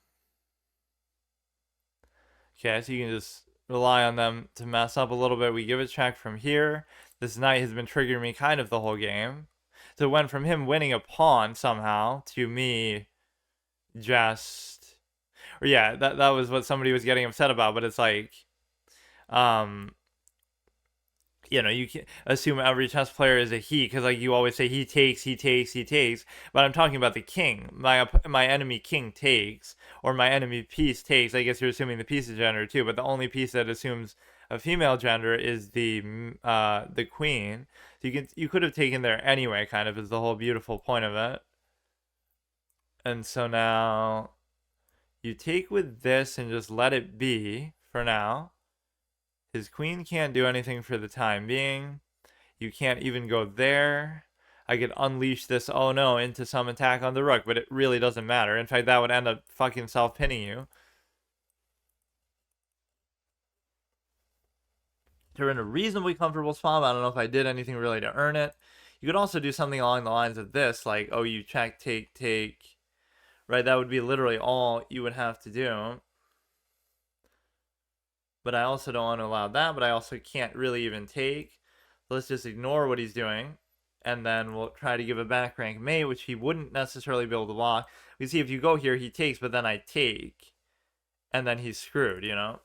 Okay, so you can just rely on them to mess up a little bit. We give a check from here. This knight has been triggering me kind of the whole game. So it went from him winning a pawn somehow to me just... Or yeah, that was what somebody was getting upset about, but it's like... Um, you can assume every chess player is a he because like you always say he takes, he takes, he takes. But I'm talking about the king. My enemy king takes, or my enemy piece takes. I guess you're assuming the piece is gender too. But the only piece that assumes a female gender is the queen. So you could have taken there anyway. Kind of is the whole beautiful point of it. And so now you take with this and just let it be for now. His queen can't do anything for the time being. You can't even go there. I could unleash this, oh no, into some attack on the rook, but it really doesn't matter. In fact, that would end up fucking self-pinning you. You're in a reasonably comfortable spot. I don't know if I did anything really to earn it. You could also do something along the lines of this, like, oh, you check, take, take. Right, that would be literally all you would have to do. But I also don't want to allow that, but I also can't really even take. So let's just ignore what he's doing. And then we'll try to give a back rank mate, which he wouldn't necessarily be able to block. You see, if you go here, he takes, but then I take. And then he's screwed, you know?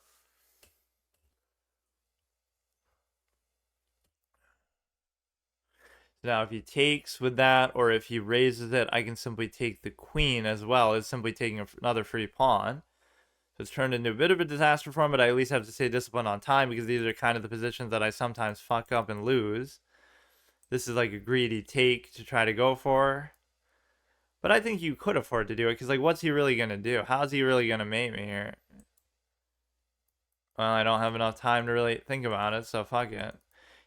Now, if he takes with that, or if he raises it, I can simply take the queen as well as simply taking another free pawn. So it's turned into a bit of a disaster for him, but I at least have to stay disciplined on time because these are kind of the positions that I sometimes fuck up and lose. This is like a greedy take to try to go for. But I think you could afford to do it because, like, what's he really going to do? How's he really going to mate me here? Well, I don't have enough time to really think about it, so fuck it.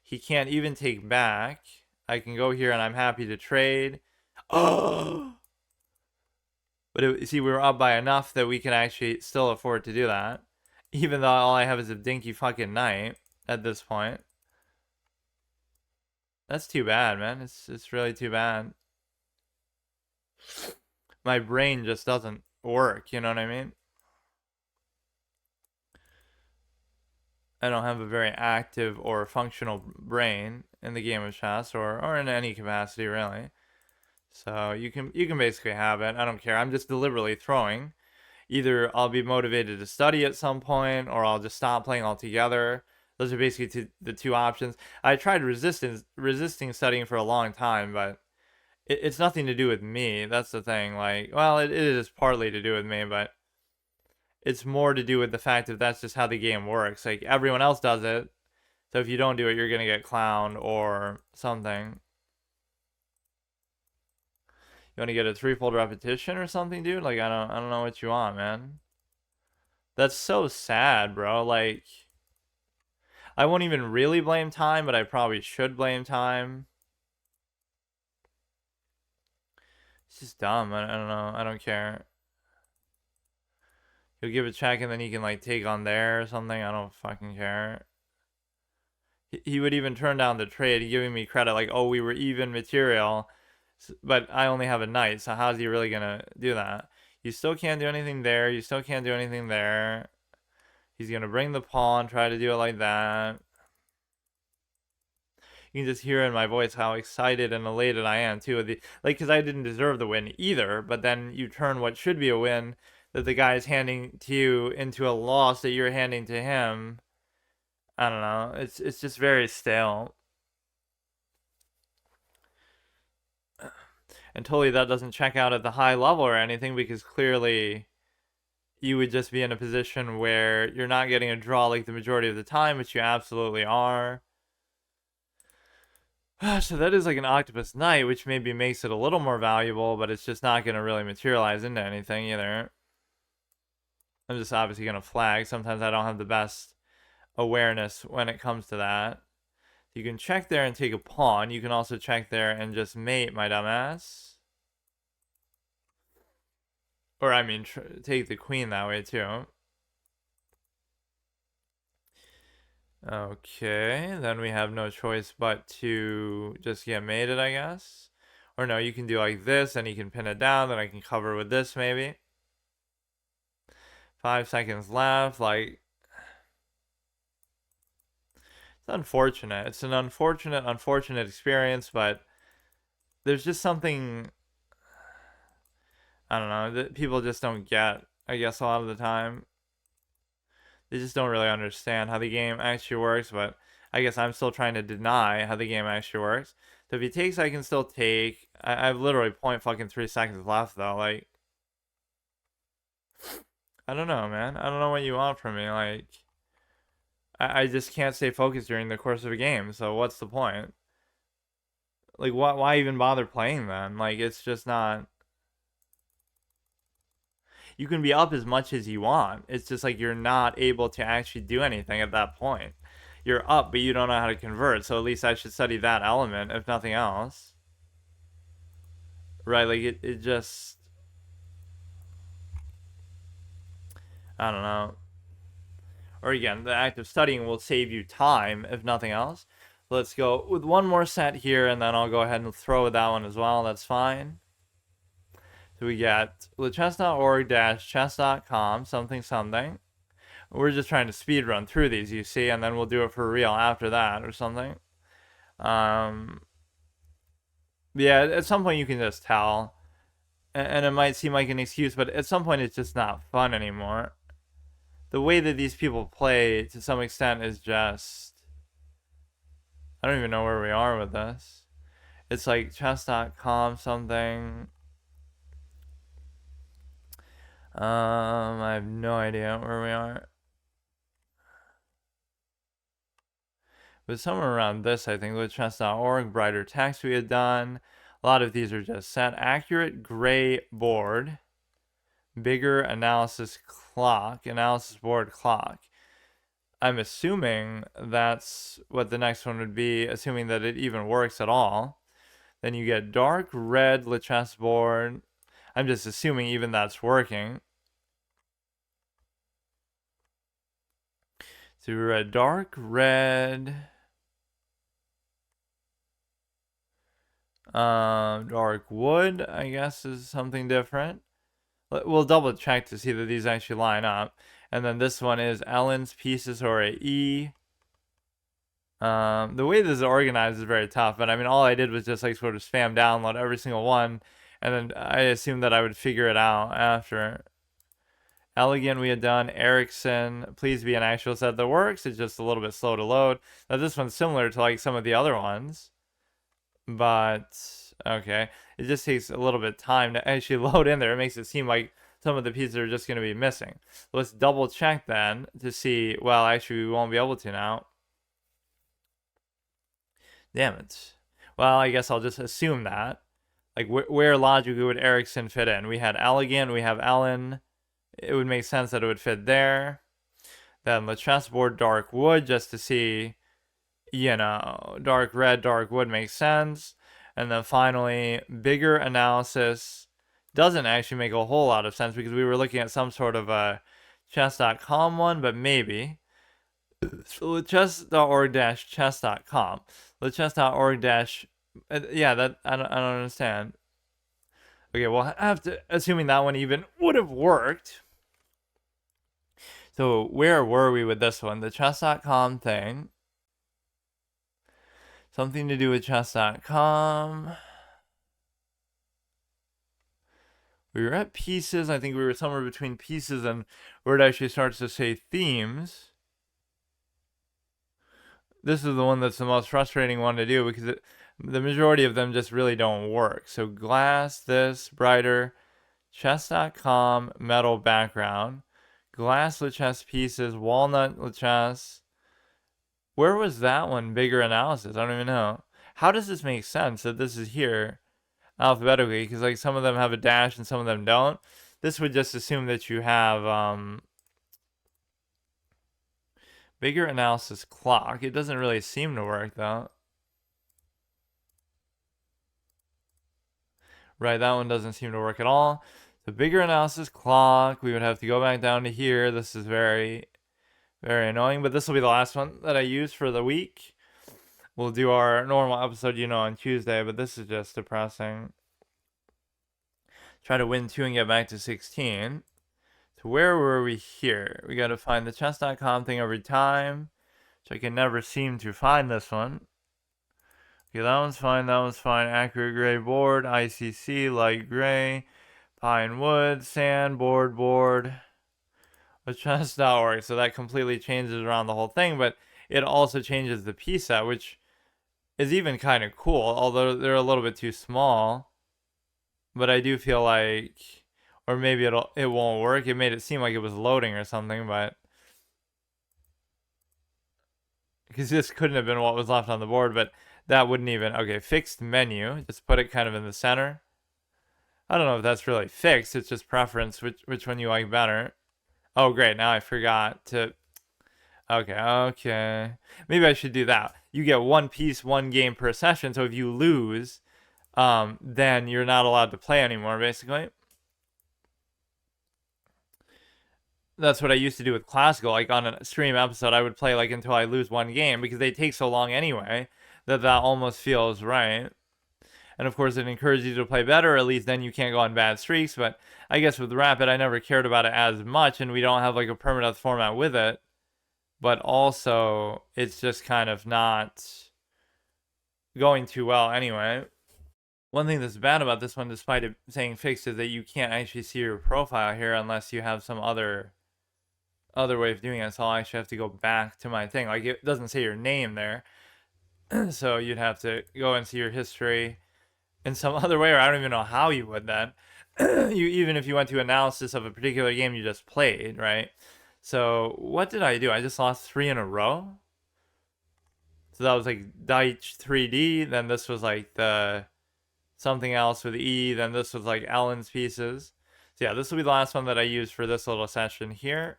He can't even take back. I can go here and I'm happy to trade. Oh! But see, we were up by enough that we can actually still afford to do that. Even though all I have is a dinky fucking knight at this point. That's too bad, man. It's really too bad. My brain just doesn't work, you know what I mean? I don't have a very active or functional brain in the game of chess or in any capacity really. So you can basically have it. I don't care. I'm just deliberately throwing. Either I'll be motivated to study at some point or I'll just stop playing altogether. Those are basically the two options. I tried resisting studying for a long time, but it's nothing to do with me. That's the thing. Like, well, it is partly to do with me, but it's more to do with the fact that that's just how the game works. Like, everyone else does it. So if you don't do it, you're going to get clowned or something. You want to get a threefold repetition or something, dude? Like, I don't know what you want, man. That's so sad, bro. Like, I won't even really blame time, but I probably should blame time. It's just dumb. I don't know. I don't care. He'll give a check and then he can like take on there or something. I don't fucking care. He would even turn down the trade, giving me credit like, oh, we were even material, but I only have a knight, so how's he really gonna do that? You still can't do anything there. You still can't do anything there. He's gonna bring the pawn, try to do it like that. You can just hear in my voice how excited and elated I am too. Like, because I didn't deserve the win either, but then you turn what should be a win that the guy is handing to you into a loss that you're handing to him. I don't know. It's just very stale. And totally that doesn't check out at the high level or anything because clearly you would just be in a position where you're not getting a draw like the majority of the time, which you absolutely are. So that is like an octopus knight, which maybe makes it a little more valuable, but it's just not going to really materialize into anything either. I'm just obviously going to flag. Sometimes I don't have the best awareness when it comes to that. You can check there and take a pawn. You can also check there and just mate, my dumbass. Or, I mean, take the queen that way, too. Okay, then we have no choice but to just get mated, I guess. Or no, you can do like this, and you can pin it down, then I can cover with this maybe. 5 seconds left, like... It's unfortunate. It's an unfortunate experience, but there's just something, I don't know, that people just don't get, I guess, a lot of the time. They just don't really understand how the game actually works, but I guess I'm still trying to deny how the game actually works. So if he takes, I can still take. I've literally 0.3 seconds left, though. Like, I don't know, man. I don't know what you want from me. Like, I just can't stay focused during the course of a game, so what's the point? Like, why even bother playing then? Like, it's just not... You can be up as much as you want. It's just like you're not able to actually do anything at that point. You're up, but you don't know how to convert, so at least I should study that element, if nothing else. Right, like, it just... I don't know. Or again, the act of studying will save you time, if nothing else. Let's go with one more set here, and then I'll go ahead and throw with that one as well. That's fine. So we got lichess.org-chess.com, something, something. We're just trying to speed run through these, you see, and then we'll do it for real after that or something. Yeah, at some point you can just tell. And it might seem like an excuse, but at some point it's just not fun anymore. The way that these people play, to some extent, is just... I don't even know where we are with this. It's like chess.com something. I have no idea where we are. But somewhere around this, I think, with chess.org, brighter text we had done. A lot of these are just set. Accurate gray board. Bigger analysis clock. Analysis board clock. I'm assuming that's what the next one would be, assuming that it even works at all. Then you get dark red Lichess board. I'm just assuming even that's working. So we're at dark red. Dark wood, I guess, is something different. We'll double check to see that these actually line up. And then this one is Ellen's pieces or a E. The way this is organized is very tough, but I mean, all I did was just like sort of spam download every single one, and then I assumed that I would figure it out after. Elegant we had done. Ericsson, please be an actual set that works. It's just a little bit slow to load. Now this one's similar to like some of the other ones, but okay, it just takes a little bit of time to actually load in there. It makes it seem like some of the pieces are just going to be missing. Let's double check then to see. Well, actually, we won't be able to now. Damn it. Well, I guess I'll just assume that. Like, where logically would Ericsson fit in? We had Elegant, we have Ellen. It would make sense that it would fit there. Then the chessboard dark wood, just to see, you know, dark red, dark wood makes sense. And then finally, bigger analysis doesn't actually make a whole lot of sense because we were looking at some sort of a chess.com one, but maybe. So chess.org-chess.com. Lichess.org- yeah, that I don't understand. Okay, well, assuming that one even would have worked. So where were we with this one? The chess.com thing. Something to do with chess.com. We were at pieces. I think we were somewhere between pieces and where it actually starts to say themes. This is the one that's the most frustrating one to do because the majority of them just really don't work. So glass, this, brighter, chess.com, metal background, glass Lichess pieces, walnut Lichess. Where was that one? Bigger analysis. I don't even know. How does this make sense that this is here alphabetically? Because like some of them have a dash and some of them don't. This would just assume that you have bigger analysis clock. It doesn't really seem to work though. Right, that one doesn't seem to work at all. The bigger analysis clock, we would have to go back down to here. This is very, very annoying, but this will be the last one that I use for the week. we'll do our normal episode, on Tuesday, but this is just depressing. Try to win 2 and get back to 16. So where were we here? We got to find the chess.com thing every time. So I can never seem to find this one. Okay, that one's fine. That one's fine. Accurate gray board. ICC, light gray. Pine wood, sand, board. But chess.org. So that completely changes around the whole thing. But it also changes the piece set, which is even kind of cool. Although they're a little bit too small. But I do feel like, or maybe it won't work. It made it seem like it was loading or something, but because this couldn't have been what was left on the board, but that wouldn't even. Okay, fixed menu. Just put it kind of in the center. I don't know if that's really fixed. It's just preference, which one you like better. Oh, great. Now I forgot to. Okay. Maybe I should do that. You get one piece, one game per session. So if you lose, then you're not allowed to play anymore, basically. That's what I used to do with classical. Like on a stream episode, I would play like until I lose one game because they take so long anyway that almost feels right. And of course, it encourages you to play better. At least then you can't go on bad streaks. But I guess with Rapid, I never cared about it as much, and we don't have like a permadeath format with it. But also, it's just kind of not going too well anyway. One thing that's bad about this one, despite it saying fixed, is that you can't actually see your profile here unless you have some other way of doing it. So I'll actually have to go back to my thing. Like, it doesn't say your name there. So you'd have to go and see your history in some other way, or I don't even know how you would then. Even if you went to analysis of a particular game you just played, right? So what did I do? I just lost 3 in a row. So that was like Deitch 3D. Then this was like the something else with E. Then this was like Ellen's pieces. So yeah, this will be the last one that I use for this little session here.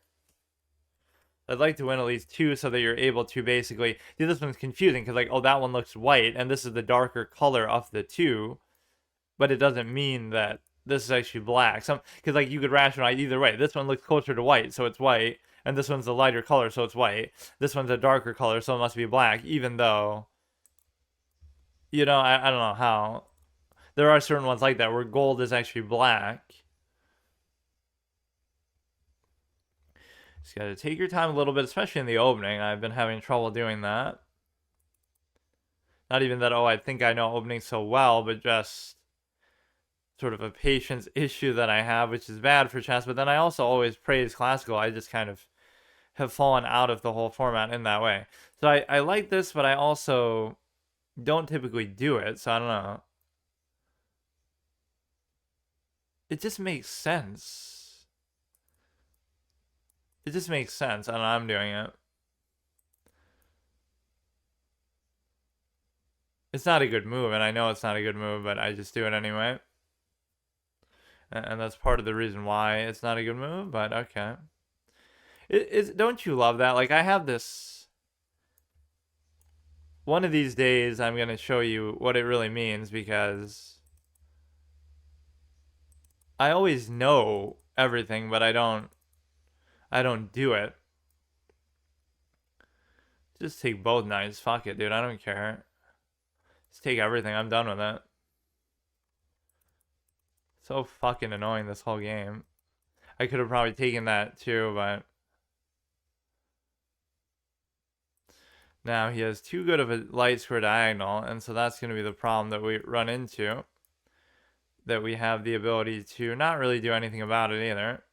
I'd like to win at least 2 so that you're able to basically. See, this one's confusing because like, oh, that one looks white and this is the darker color of the 2, but it doesn't mean that this is actually black. Because like you could rationalize either way. This one looks closer to white, so it's white, and this one's a lighter color, so it's white. This one's a darker color, so it must be black, even though, I don't know how. There are certain ones like that where gold is actually black. Just gotta take your time a little bit, especially in the opening. I've been having trouble doing that. Not even that, oh, I think I know opening so well, but just sort of a patience issue that I have, which is bad for chess. But then I also always praise classical. I just kind of have fallen out of the whole format in that way. So I like this, but I also don't typically do it. So I don't know. It just makes sense. It just makes sense, and I'm doing it. It's not a good move, and I know it's not a good move, but I just do it anyway. And that's part of the reason why it's not a good move, but okay. Don't you love that? Like, I have this. One of these days, I'm going to show you what it really means because I always know everything, but I don't do it. Just take both knights. Fuck it, dude. I don't care. Just take everything. I'm done with it. So fucking annoying this whole game. I could have probably taken that too, but now he has too good of a light square diagonal, and so that's going to be the problem that we run into. That we have the ability to not really do anything about it either.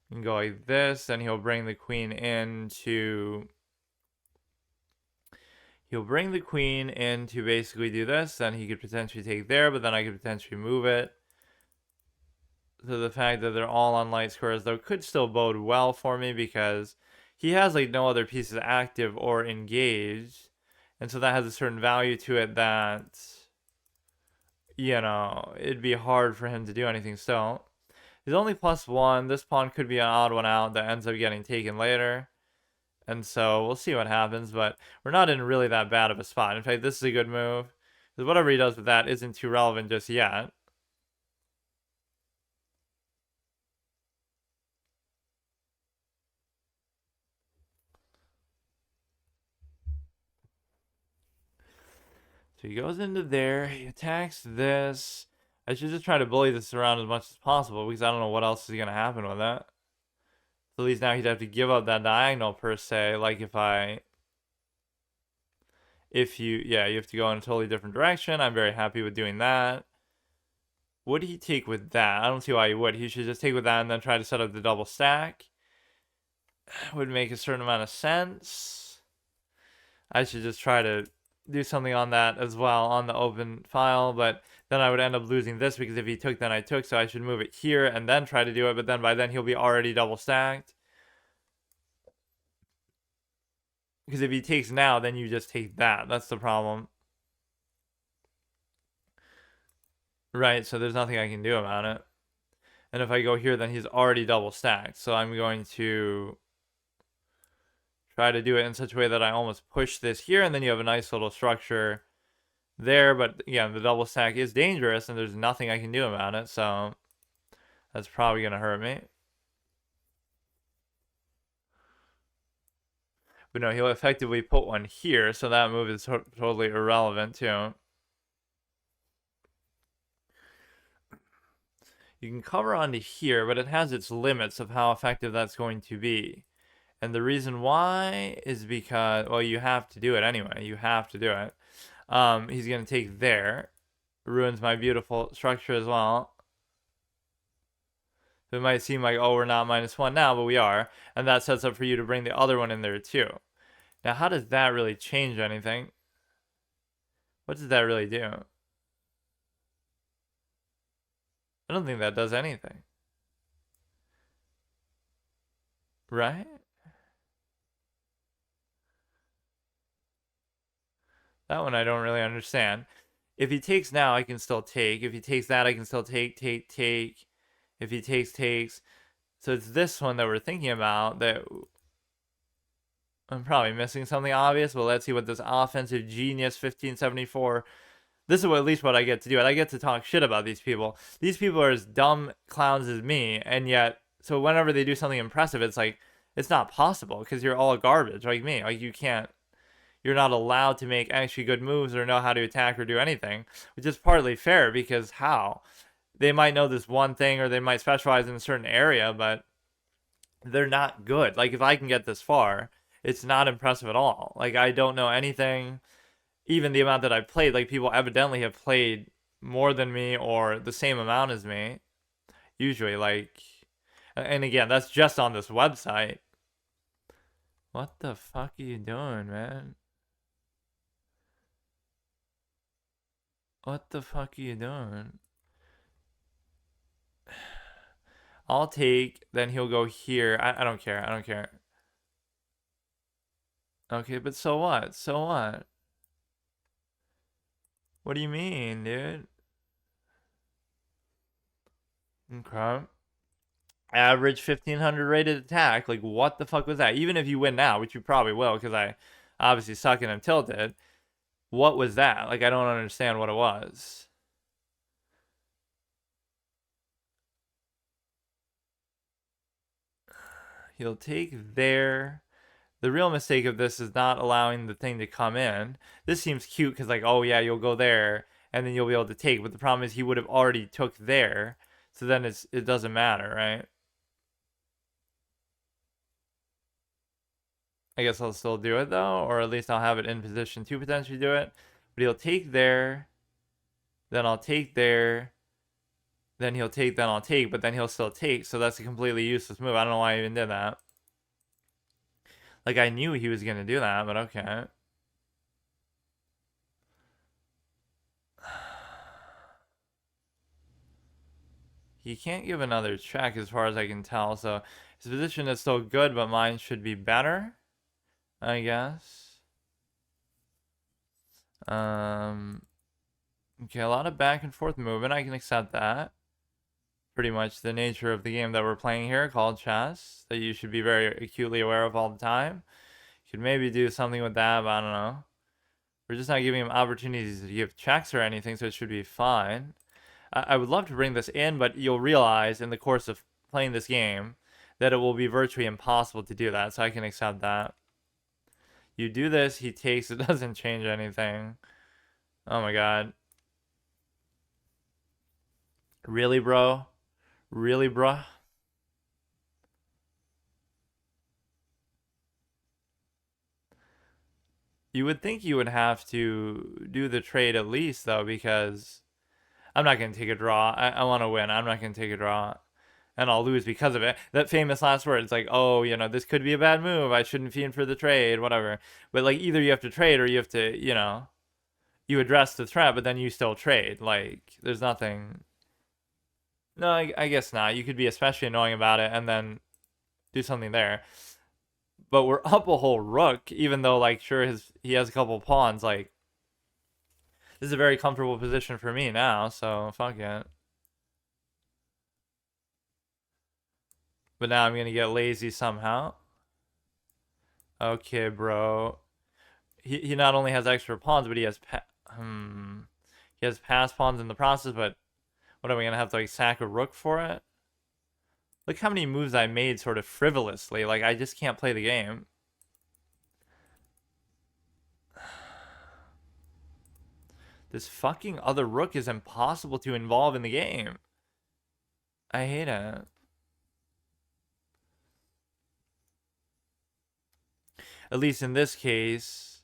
You can go like this, and he'll bring the queen in to basically do this. Then he could potentially take there, but then I could potentially move it. So the fact that they're all on light squares, though, could still bode well for me because he has like no other pieces active or engaged. And so that has a certain value to it that, it'd be hard for him to do anything still. He's only +1. This pawn could be an odd one out that ends up getting taken later. And so we'll see what happens, but we're not in really that bad of a spot. In fact, this is a good move. Because whatever he does with that isn't too relevant just yet. So he goes into there, he attacks this. I should just try to bully this around as much as possible because I don't know what else is going to happen with that. So at least now he'd have to give up that diagonal per se. Like you have to go in a totally different direction. I'm very happy with doing that. Would he take with that? I don't see why he would. He should just take with that and then try to set up the double stack. Would make a certain amount of sense. I should just try to do something on that as well on the open file, but then I would end up losing this because if he took, then I took, so I should move it here and then try to do it, but then by then he'll be already double stacked. Because if he takes now, then you just take that. That's the problem. Right, so there's nothing I can do about it. And if I go here, then he's already double stacked. So I'm going to try to do it in such a way that I almost push this here, and then you have a nice little structure there. But again, the double stack is dangerous, and there's nothing I can do about it. So that's probably going to hurt me. But no, he'll effectively put one here, so that move is totally irrelevant too. You can cover onto here, but it has its limits of how effective that's going to be. And the reason why is because, well, you have to do it anyway. You have to do it. He's going to take there. Ruins my beautiful structure as well. So it might seem like, oh, we're not -1 now, but we are. And that sets up for you to bring the other one in there too. Now, how does that really change anything? What does that really do? I don't think that does anything. Right? That one I don't really understand. If he takes now, I can still take. If he takes that, I can still take. If he takes. So it's this one that we're thinking about that I'm probably missing something obvious, but let's see what this offensive genius 1574. This is at least what I get to do. And I get to talk shit about these people. These people are as dumb clowns as me, and yet, so whenever they do something impressive, it's like, it's not possible because you're all garbage like me. Like, you're not allowed to make actually good moves or know how to attack or do anything, which is partly fair because how? They might know this one thing or they might specialize in a certain area, but they're not good. Like, if I can get this far, it's not impressive at all. Like, I don't know anything, even the amount that I've played. Like, people evidently have played more than me or the same amount as me, usually. Like, and again, that's just on this website. What the fuck are you doing, man? What the fuck are you doing? I'll take, then he'll go here. I don't care. I don't care. Okay, but so what? So what? What do you mean, dude? Okay. Average 1500 rated attack. Like, what the fuck was that? Even if you win now, which you probably will, because I obviously suck and I'm tilted. What was that? Like, I don't understand what it was. He'll take there. The real mistake of this is not allowing the thing to come in. This seems cute because, like, oh yeah, you'll go there and then you'll be able to take. But the problem is he would have already took there, so then it doesn't matter, right? I guess I'll still do it though, or at least I'll have it in position to potentially do it. But he'll take there, then I'll take there, then he'll take, then I'll take, but then he'll still take. So that's a completely useless move. I don't know why I even did that. Like, I knew he was going to do that, but okay. He can't give another check as far as I can tell, so his position is still good, but mine should be better, I guess. Okay, a lot of back and forth movement. I can accept that. Pretty much the nature of the game that we're playing here, called chess, that you should be very acutely aware of all the time. You could maybe do something with that, but I don't know. We're just not giving him opportunities to give checks or anything, so it should be fine. I would love to bring this in, but you'll realize in the course of playing this game that it will be virtually impossible to do that, so I can accept that. You do this, he takes, it doesn't change anything. Oh my god. Really, bro? Really, bro? You would think you would have to do the trade at least, though, because I'm not going to take a draw. I want to win. I'm not going to take a draw. And I'll lose because of it. That famous last word, it's like, oh, this could be a bad move. I shouldn't fiend for the trade, whatever. But, like, either you have to trade or you have to, you address the threat, but then you still trade. Like, there's nothing. No, I guess not. You could be especially annoying about it and then do something there. But we're up a whole rook, even though, like, sure, he has a couple pawns. Like, this is a very comfortable position for me now, so fuck it. But now I'm gonna get lazy somehow. Okay, bro. He not only has extra pawns, but he has he has pass pawns in the process. But what, are we gonna have to like sack a rook for it? Look how many moves I made sort of frivolously. Like I just can't play the game. This fucking other rook is impossible to involve in the game. I hate it. At least in this case,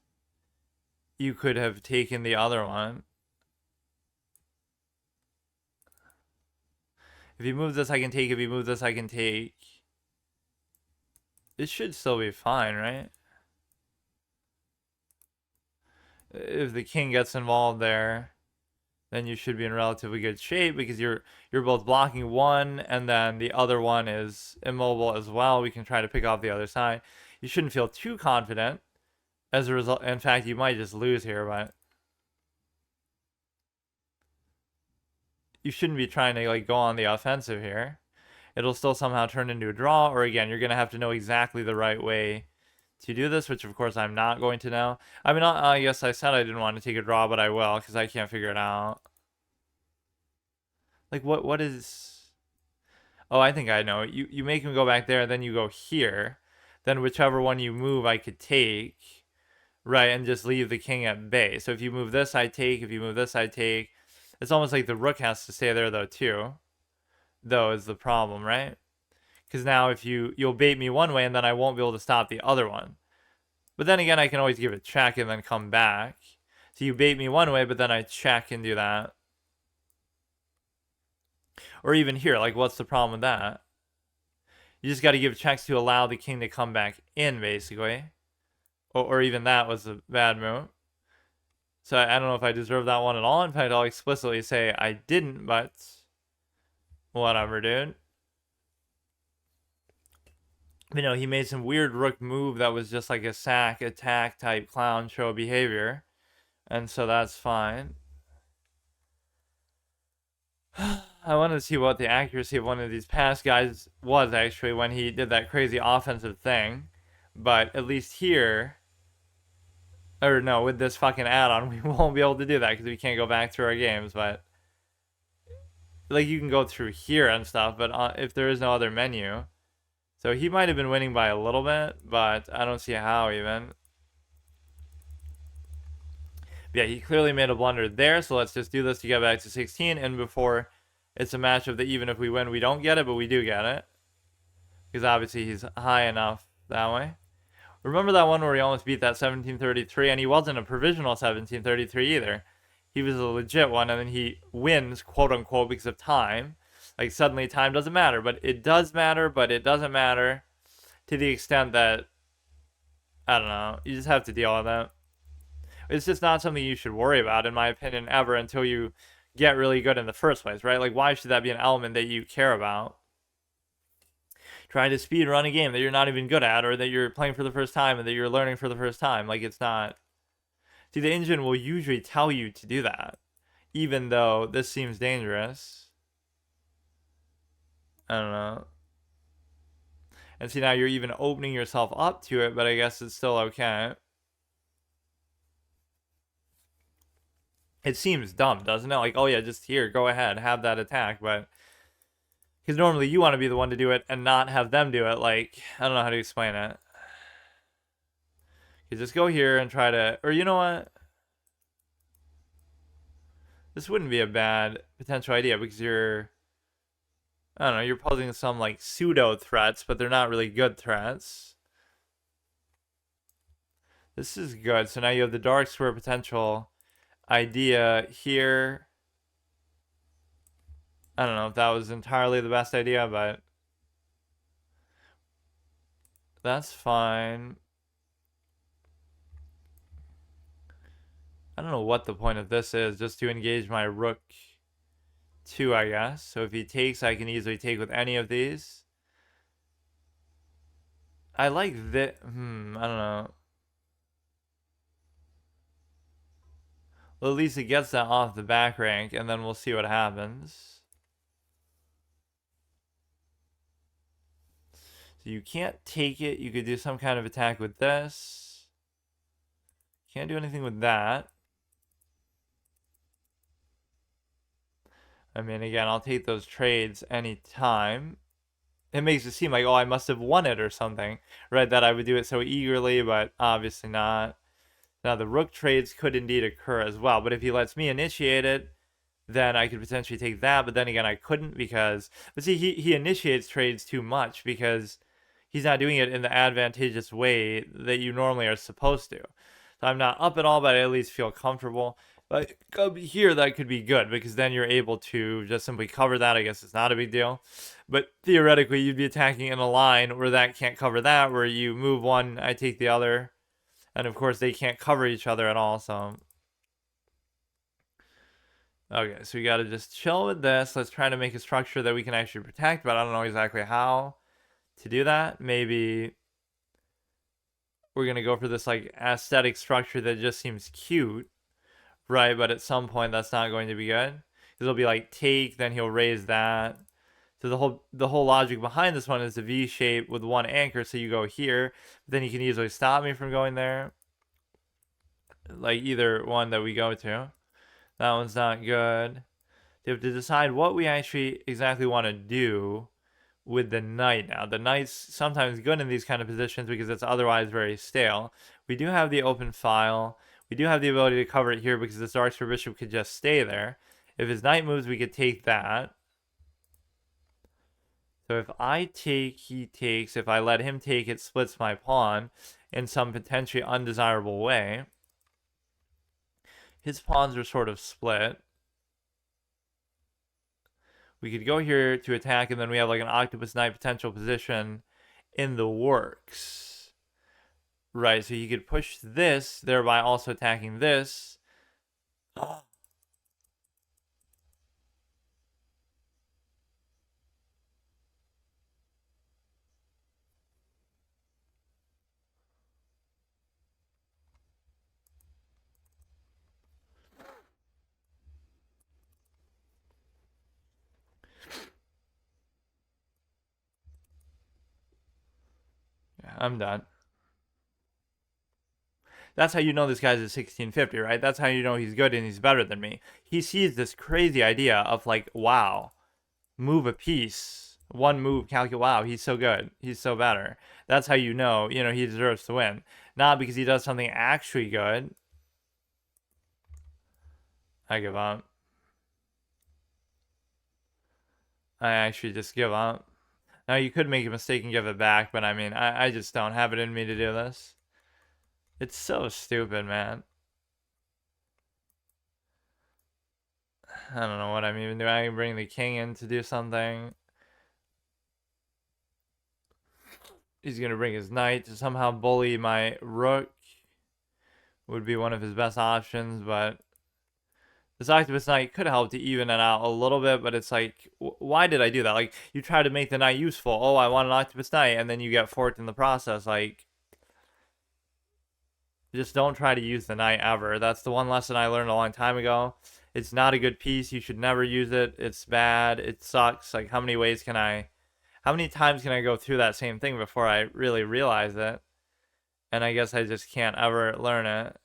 you could have taken the other one. If you move this, I can take. If you move this, I can take. This should still be fine, right? If the king gets involved there, then you should be in relatively good shape because you're both blocking one and then the other one is immobile as well. We can try to pick off the other side. You shouldn't feel too confident. As a result, in fact, you might just lose here, but you shouldn't be trying to like go on the offensive here. It'll still somehow turn into a draw, or again, you're gonna have to know exactly the right way to do this, which of course I'm not going to know. I mean, I guess I said I didn't want to take a draw, but I will because I can't figure it out. Like what is? Oh, I think I know. You make him go back there, then you go here. Then whichever one you move, I could take, right, and just leave the king at bay. So if you move this, I take. If you move this, I take. It's almost like the rook has to stay there though too. Though is the problem, right? Because now if you'll bait me one way and then I won't be able to stop the other one. But then again, I can always give it check and then come back. So you bait me one way, but then I check and do that. Or even here, like what's the problem with that? You just got to give checks to allow the king to come back in, basically. Or even that was a bad move. So I don't know if I deserve that one at all. In fact, I'll explicitly say I didn't, but whatever, dude. He made some weird rook move that was just like a sack attack type clown show behavior. And so that's fine. I wanted to see what the accuracy of one of these past guys was actually when he did that crazy offensive thing. But at least here, or no, with this fucking add-on, we won't be able to do that because we can't go back through our games. But like you can go through here and stuff, but if there is no other menu. So he might have been winning by a little bit, but I don't see how even. But yeah, he clearly made a blunder there, so let's just do this to get back to 16. And before it's a matchup that even if we win, we don't get it, but we do get it. Because obviously he's high enough that way. Remember that one where he almost beat that 1733, and he wasn't a provisional 1733 either. He was a legit one, and then he wins, quote unquote, because of time. Like suddenly time doesn't matter, but it does matter, but it doesn't matter to the extent that, I don't know, you just have to deal with it. It's just not something you should worry about, in my opinion, ever until you get really good in the first place, right? Like, why should that be an element that you care about? Trying to speed run a game that you're not even good at, or that you're playing for the first time, and that you're learning for the first time. Like, it's not. See, the engine will usually tell you to do that, even though this seems dangerous. I don't know. And see, now you're even opening yourself up to it, but I guess it's still okay. It seems dumb, doesn't it? Like, oh yeah, just here, go ahead, have that attack, but because normally you want to be the one to do it and not have them do it. Like, I don't know how to explain it. You just go here and try to, or you know what? this wouldn't be a bad potential idea because I don't know, you're posing some like pseudo threats, but they're not really good threats. This is good. So now you have the dark square potential idea here. I don't know if that was entirely the best idea, but that's fine. I don't know what the point of this is, just to engage my rook 2, I guess. So if he takes, I can easily take with any of these. I like this. I don't know. Well, at least it gets that off the back rank, and then we'll see what happens. So you can't take it. You could do some kind of attack with this. Can't do anything with that. I mean, again, I'll take those trades anytime. It makes it seem like, oh, I must have won it or something, right? That I would do it so eagerly, but obviously not. Now, the rook trades could indeed occur as well, but if he lets me initiate it, then I could potentially take that, but then again, I couldn't because... But see, he initiates trades too much because he's not doing it in the advantageous way that you normally are supposed to. So I'm not up at all, but I at least feel comfortable. But here, that could be good because then you're able to just simply cover that. I guess it's not a big deal. But theoretically, you'd be attacking in a line where that can't cover that, where you move one, I take the other. And of course, they can't cover each other at all, so... Okay, so we gotta just chill with this. Let's try to make a structure that we can actually protect, but I don't know exactly how to do that. Maybe we're gonna go for this like aesthetic structure that just seems cute, right? But at some point that's not going to be good. Because it'll be like take, then he'll raise that. So the whole logic behind this one is the V shape with one anchor, so you go here, then he can easily stop me from going there. Like either one that we go to. That one's not good. They have to decide what we actually exactly want to do with the knight now. The knight's sometimes good in these kind of positions because it's otherwise very stale. We do have the open file. We do have the ability to cover it here because this dark square bishop could just stay there. If his knight moves, we could take that. So if I take, he takes. If I let him take, it splits my pawn in some potentially undesirable way. His pawns are sort of split. We could go here to attack, and then we have like an octopus knight potential position in the works. Right, so he could push this, thereby also attacking this. Yeah, I'm done. That's how you know this guy's a 1650, right? That's how you know he's good and he's better than me. He sees this crazy idea of like, wow, move a piece, one move, calculate, wow, he's so good, he's so better. That's how you know, he deserves to win. Not because he does something actually good. I give up. I actually just give up. Now, you could make a mistake and give it back, but I mean, I just don't have it in me to do this. It's so stupid, man. I don't know what I'm even doing. I can bring the king in to do something. He's going to bring his knight to somehow bully my rook. Would be one of his best options, but this octopus knight could help to even it out a little bit, but it's like, why did I do that? Like, you try to make the knight useful. Oh, I want an octopus knight, and then you get forked in the process. Like, just don't try to use the knight ever. That's the one lesson I learned a long time ago. It's not a good piece. You should never use it. It's bad. It sucks. Like, how many times can I go through that same thing before I really realize it? And I guess I just can't ever learn it.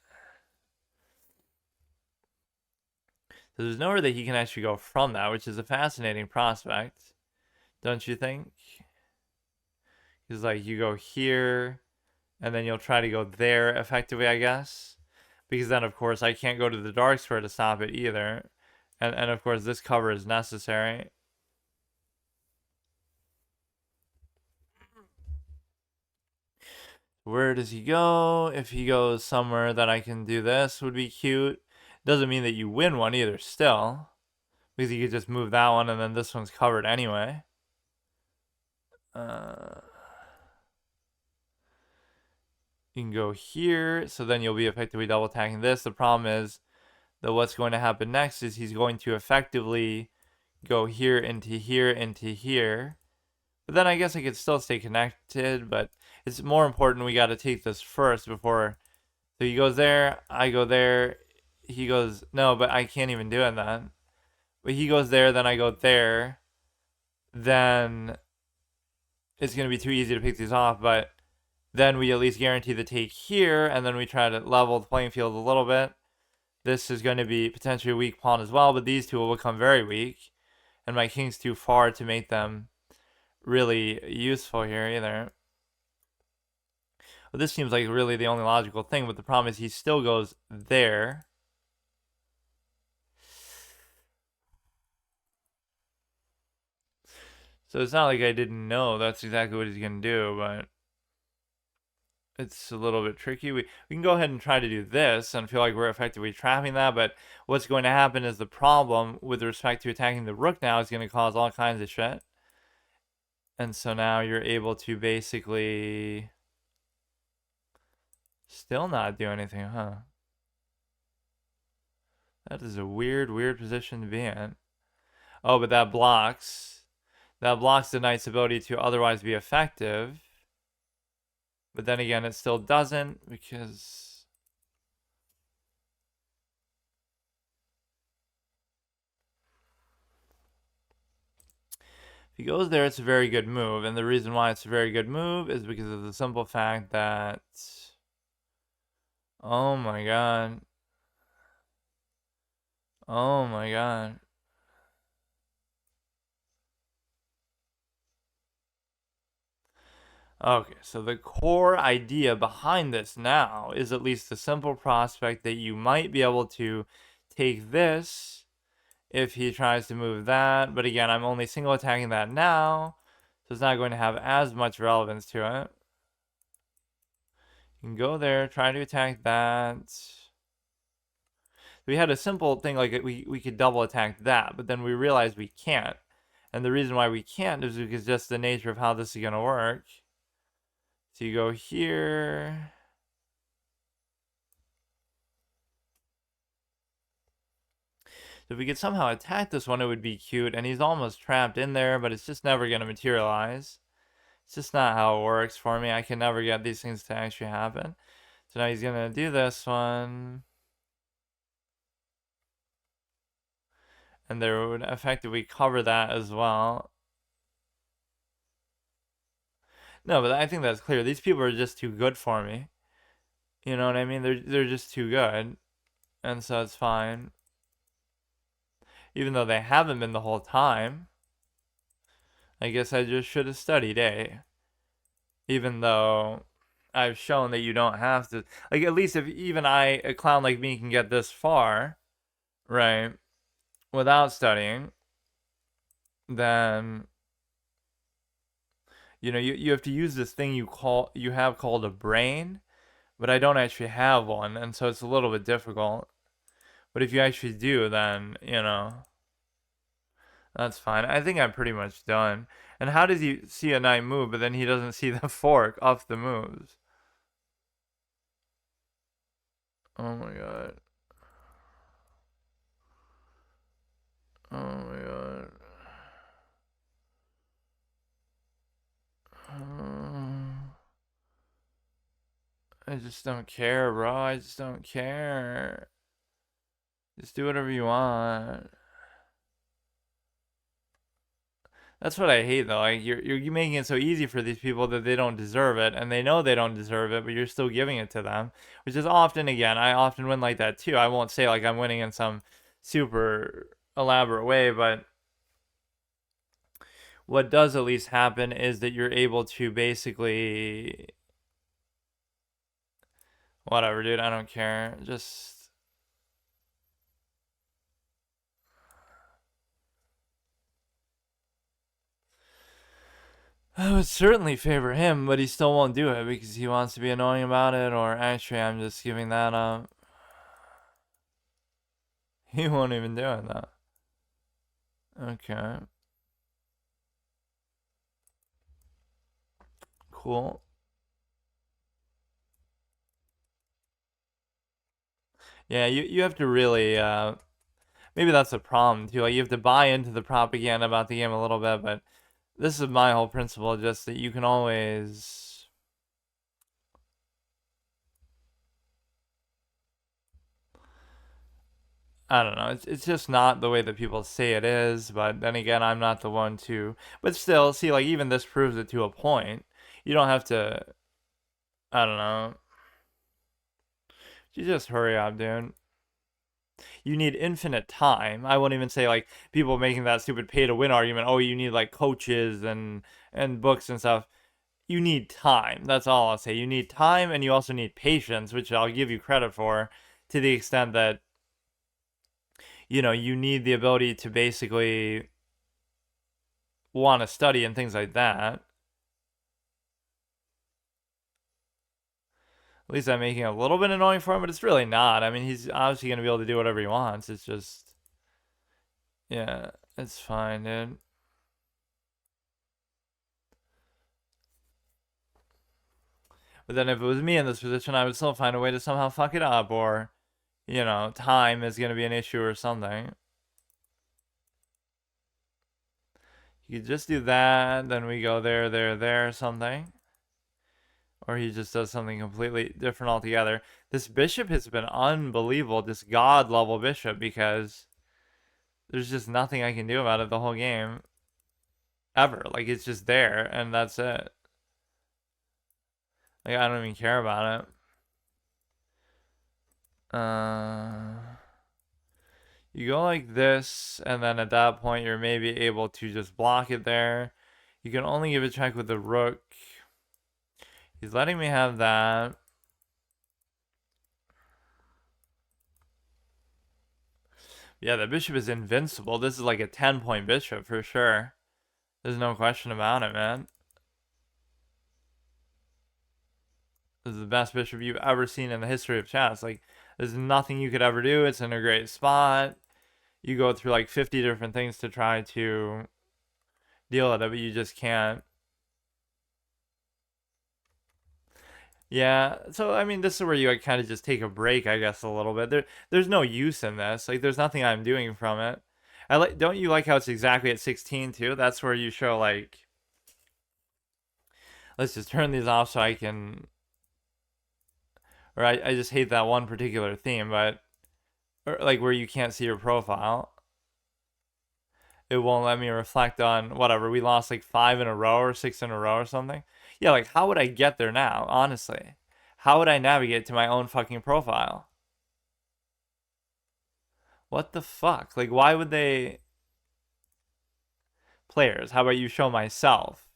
So there's nowhere that he can actually go from that, which is a fascinating prospect. Don't you think? Because, like, you go here, and then you'll try to go there effectively, I guess. Because then, of course, I can't go to the dark square to stop it either. And of course, this cover is necessary. Where does he go? If he goes somewhere that I can do this, would be cute. Doesn't mean that you win one either, still. Because you could just move that one and then this one's covered anyway. You can go here, so then you'll be effectively double attacking this. The problem is that what's going to happen next is he's going to effectively go here into here into here. But then I guess I could still stay connected, but it's more important we got to take this first before. So he goes there, I go there, he goes, no, but I can't even do it then. But he goes there, then I go there, then it's going to be too easy to pick these off, but then we at least guarantee the take here, and then we try to level the playing field a little bit. This is going to be potentially a weak pawn as well, but these two will become very weak, and my king's too far to make them really useful here either. But this seems like really the only logical thing, but the problem is he still goes there. So it's not like I didn't know that's exactly what he's going to do, but it's a little bit tricky. We can go ahead and try to do this and feel like we're effectively trapping that, but what's going to happen is the problem with respect to attacking the rook now is going to cause all kinds of shit. And so now you're able to basically still not do anything, huh? That is a weird, weird position to be in. Oh, but that blocks. That blocks the knight's ability to otherwise be effective. But then again, it still doesn't because... If he goes there, it's a very good move. And the reason why it's a very good move is because of the simple fact that... Oh my god. Oh my god. Okay, so the core idea behind this now is at least the simple prospect that you might be able to take this if he tries to move that. But again, I'm only single attacking that now, so it's not going to have as much relevance to it. You can go there, try to attack that. We had a simple thing like we could double attack that, but then we realized we can't. And the reason why we can't is because just the nature of how this is going to work. So you go here. So if we could somehow attack this one, it would be cute. And he's almost trapped in there, but it's just never going to materialize. It's just not how it works for me. I can never get these things to actually happen. So now he's going to do this one. And there would effectively cover that as well. No, but I think that's clear. These people are just too good for me. You know what I mean? They're just too good. And so it's fine. Even though they haven't been the whole time. I guess I just should have studied, eh? Even though I've shown that you don't have to. Like, at least if even a clown like me, can get this far, right, without studying, then, you know, you have to use this thing you have called a brain, but I don't actually have one, and so it's a little bit difficult. But if you actually do, then, you know, that's fine. I think I'm pretty much done. And how does he see a knight move, but then he doesn't see the fork of the moves? Oh my god. Oh my god. I just don't care, bro. I just don't care. Just do whatever you want. That's what I hate, though. Like you're making it so easy for these people that they don't deserve it, and they know they don't deserve it, but you're still giving it to them, which is often, again, I often win like that too. I won't say like I'm winning in some super elaborate way, but what does at least happen is that you're able to basically, whatever, dude. I don't care. Just I would certainly favor him, but he still won't do it because he wants to be annoying about it, or actually I'm just giving that up. He won't even do it though. Okay. Cool. Yeah, you have to really maybe that's the problem too. Like you have to buy into the propaganda about the game a little bit, but this is my whole principle, just that you can always I don't know. It's just not the way that people say it is, but then again, I'm not the one to. But still, see, like even this proves it to a point. You don't have to. I don't know. You just hurry up, dude. You need infinite time. I won't even say like people making that stupid pay to win argument. Oh, you need like coaches and books and stuff. You need time. That's all I'll say. You need time, and you also need patience, which I'll give you credit for, to the extent that you need the ability to basically want to study and things like that. At least I'm making it a little bit annoying for him, but it's really not. I mean, he's obviously going to be able to do whatever he wants. It's just, yeah, it's fine, dude. But then if it was me in this position, I would still find a way to somehow fuck it up, or, time is going to be an issue or something. You could just do that, then we go there, something. Or he just does something completely different altogether. This bishop has been unbelievable, this god level bishop, because there's just nothing I can do about it the whole game. Ever. Like, it's just there, and that's it. Like, I don't even care about it. You go like this, and then at that point, you're maybe able to just block it there. You can only give a check with the rook. He's letting me have that. Yeah, the bishop is invincible. This is like a 10-point bishop for sure. There's no question about it, man. This is the best bishop you've ever seen in the history of chess. Like, there's nothing you could ever do. It's in a great spot. You go through like 50 different things to try to deal with it, but you just can't. Yeah, so I mean, this is where you like, kind of just take a break, I guess, a little bit. There's no use in this. Like, there's nothing I'm doing from it. I like. Don't you like how it's exactly at 16 too? That's where you show like. Let's just turn these off so I can. Or I just hate that one particular theme, but or like where you can't see your profile. It won't let me reflect on whatever. We lost like 5 in a row or 6 in a row or something. Yeah, like how would I get there now, honestly? How would I navigate to my own fucking profile? What the fuck? Like, why would they. Players, how about you show myself?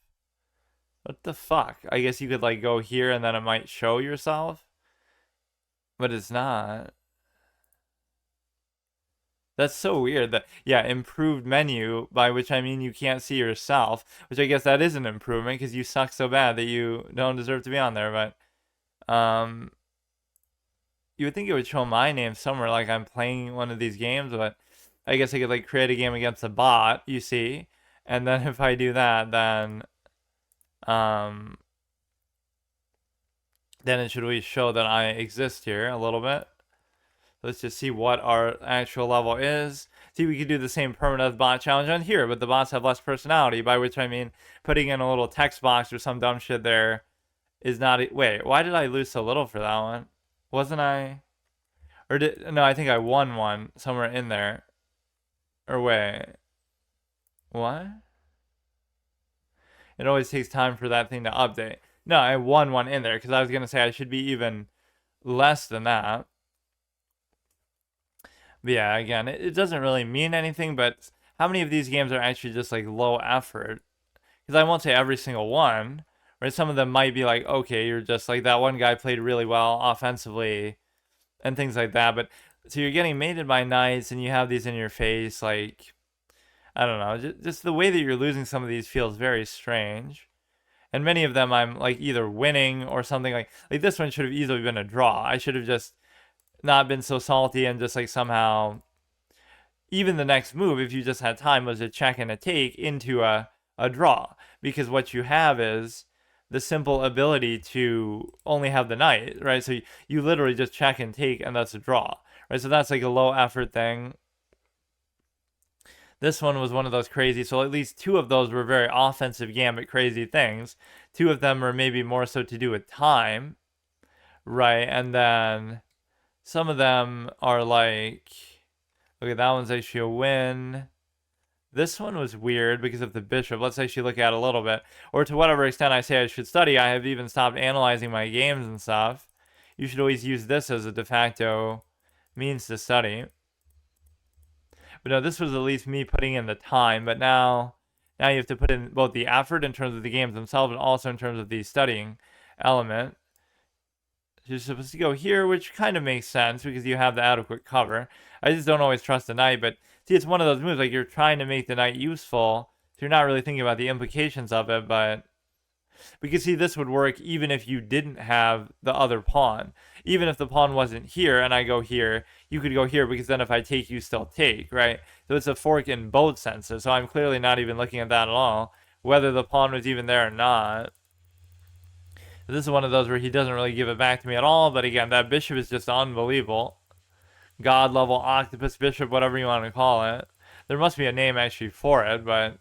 What the fuck? I guess you could like go here and then it might show yourself, but it's not. That's so weird. That yeah, improved menu, by which I mean you can't see yourself, which I guess that is an improvement because you suck so bad that you don't deserve to be on there. But you would think it would show my name somewhere, like I'm playing one of these games. But I guess I could like create a game against a bot, you see, and then if I do that, um, then it should at least show that I exist here a little bit. Let's just see what our actual level is. See, we could do the same Permadeath bot challenge on here, but the bots have less personality, by which I mean putting in a little text box or some dumb shit there is not. Wait, why did I lose so little for that one? Wasn't I? Or did. No, I think I won one somewhere in there. Or wait. What? It always takes time for that thing to update. No, I won one in there because I was going to say I should be even less than that. But yeah, again, it doesn't really mean anything, but how many of these games are actually just like low effort? Because I won't say every single one, right? Some of them might be like, okay, you're just like that one guy played really well offensively and things like that. But so you're getting mated by knights and you have these in your face, like, I don't know, just the way that you're losing some of these feels very strange. And many of them I'm like either winning or something like this one should have easily been a draw. I should have just not been so salty and just like somehow even the next move, if you just had time, was a check and a take into a draw. Because what you have is the simple ability to only have the knight, right? So you literally just check and take, and that's a draw, right? So that's like a low effort thing. This one was one of those crazy, so at least two of those were very offensive gambit crazy things. Two of them are maybe more so to do with time, right? And then some of them are like, okay, that one's actually a win. This one was weird because of the bishop. Let's actually look at it a little bit. Or to whatever extent I say I should study, I have even stopped analyzing my games and stuff. You should always use this as a de facto means to study. But no, this was at least me putting in the time. But now you have to put in both the effort in terms of the games themselves and also in terms of the studying element. You're supposed to go here, which kind of makes sense because you have the adequate cover. I just don't always trust the knight, but see, it's one of those moves, like you're trying to make the knight useful, so you're not really thinking about the implications of it, but we can see this would work even if you didn't have the other pawn. Even if the pawn wasn't here and I go here, you could go here because then if I take, you still take, right? So it's a fork in both senses, so I'm clearly not even looking at that at all, whether the pawn was even there or not. This is one of those where he doesn't really give it back to me at all, but again, that bishop is just unbelievable. God level octopus bishop, whatever you want to call it. There must be a name actually for it, but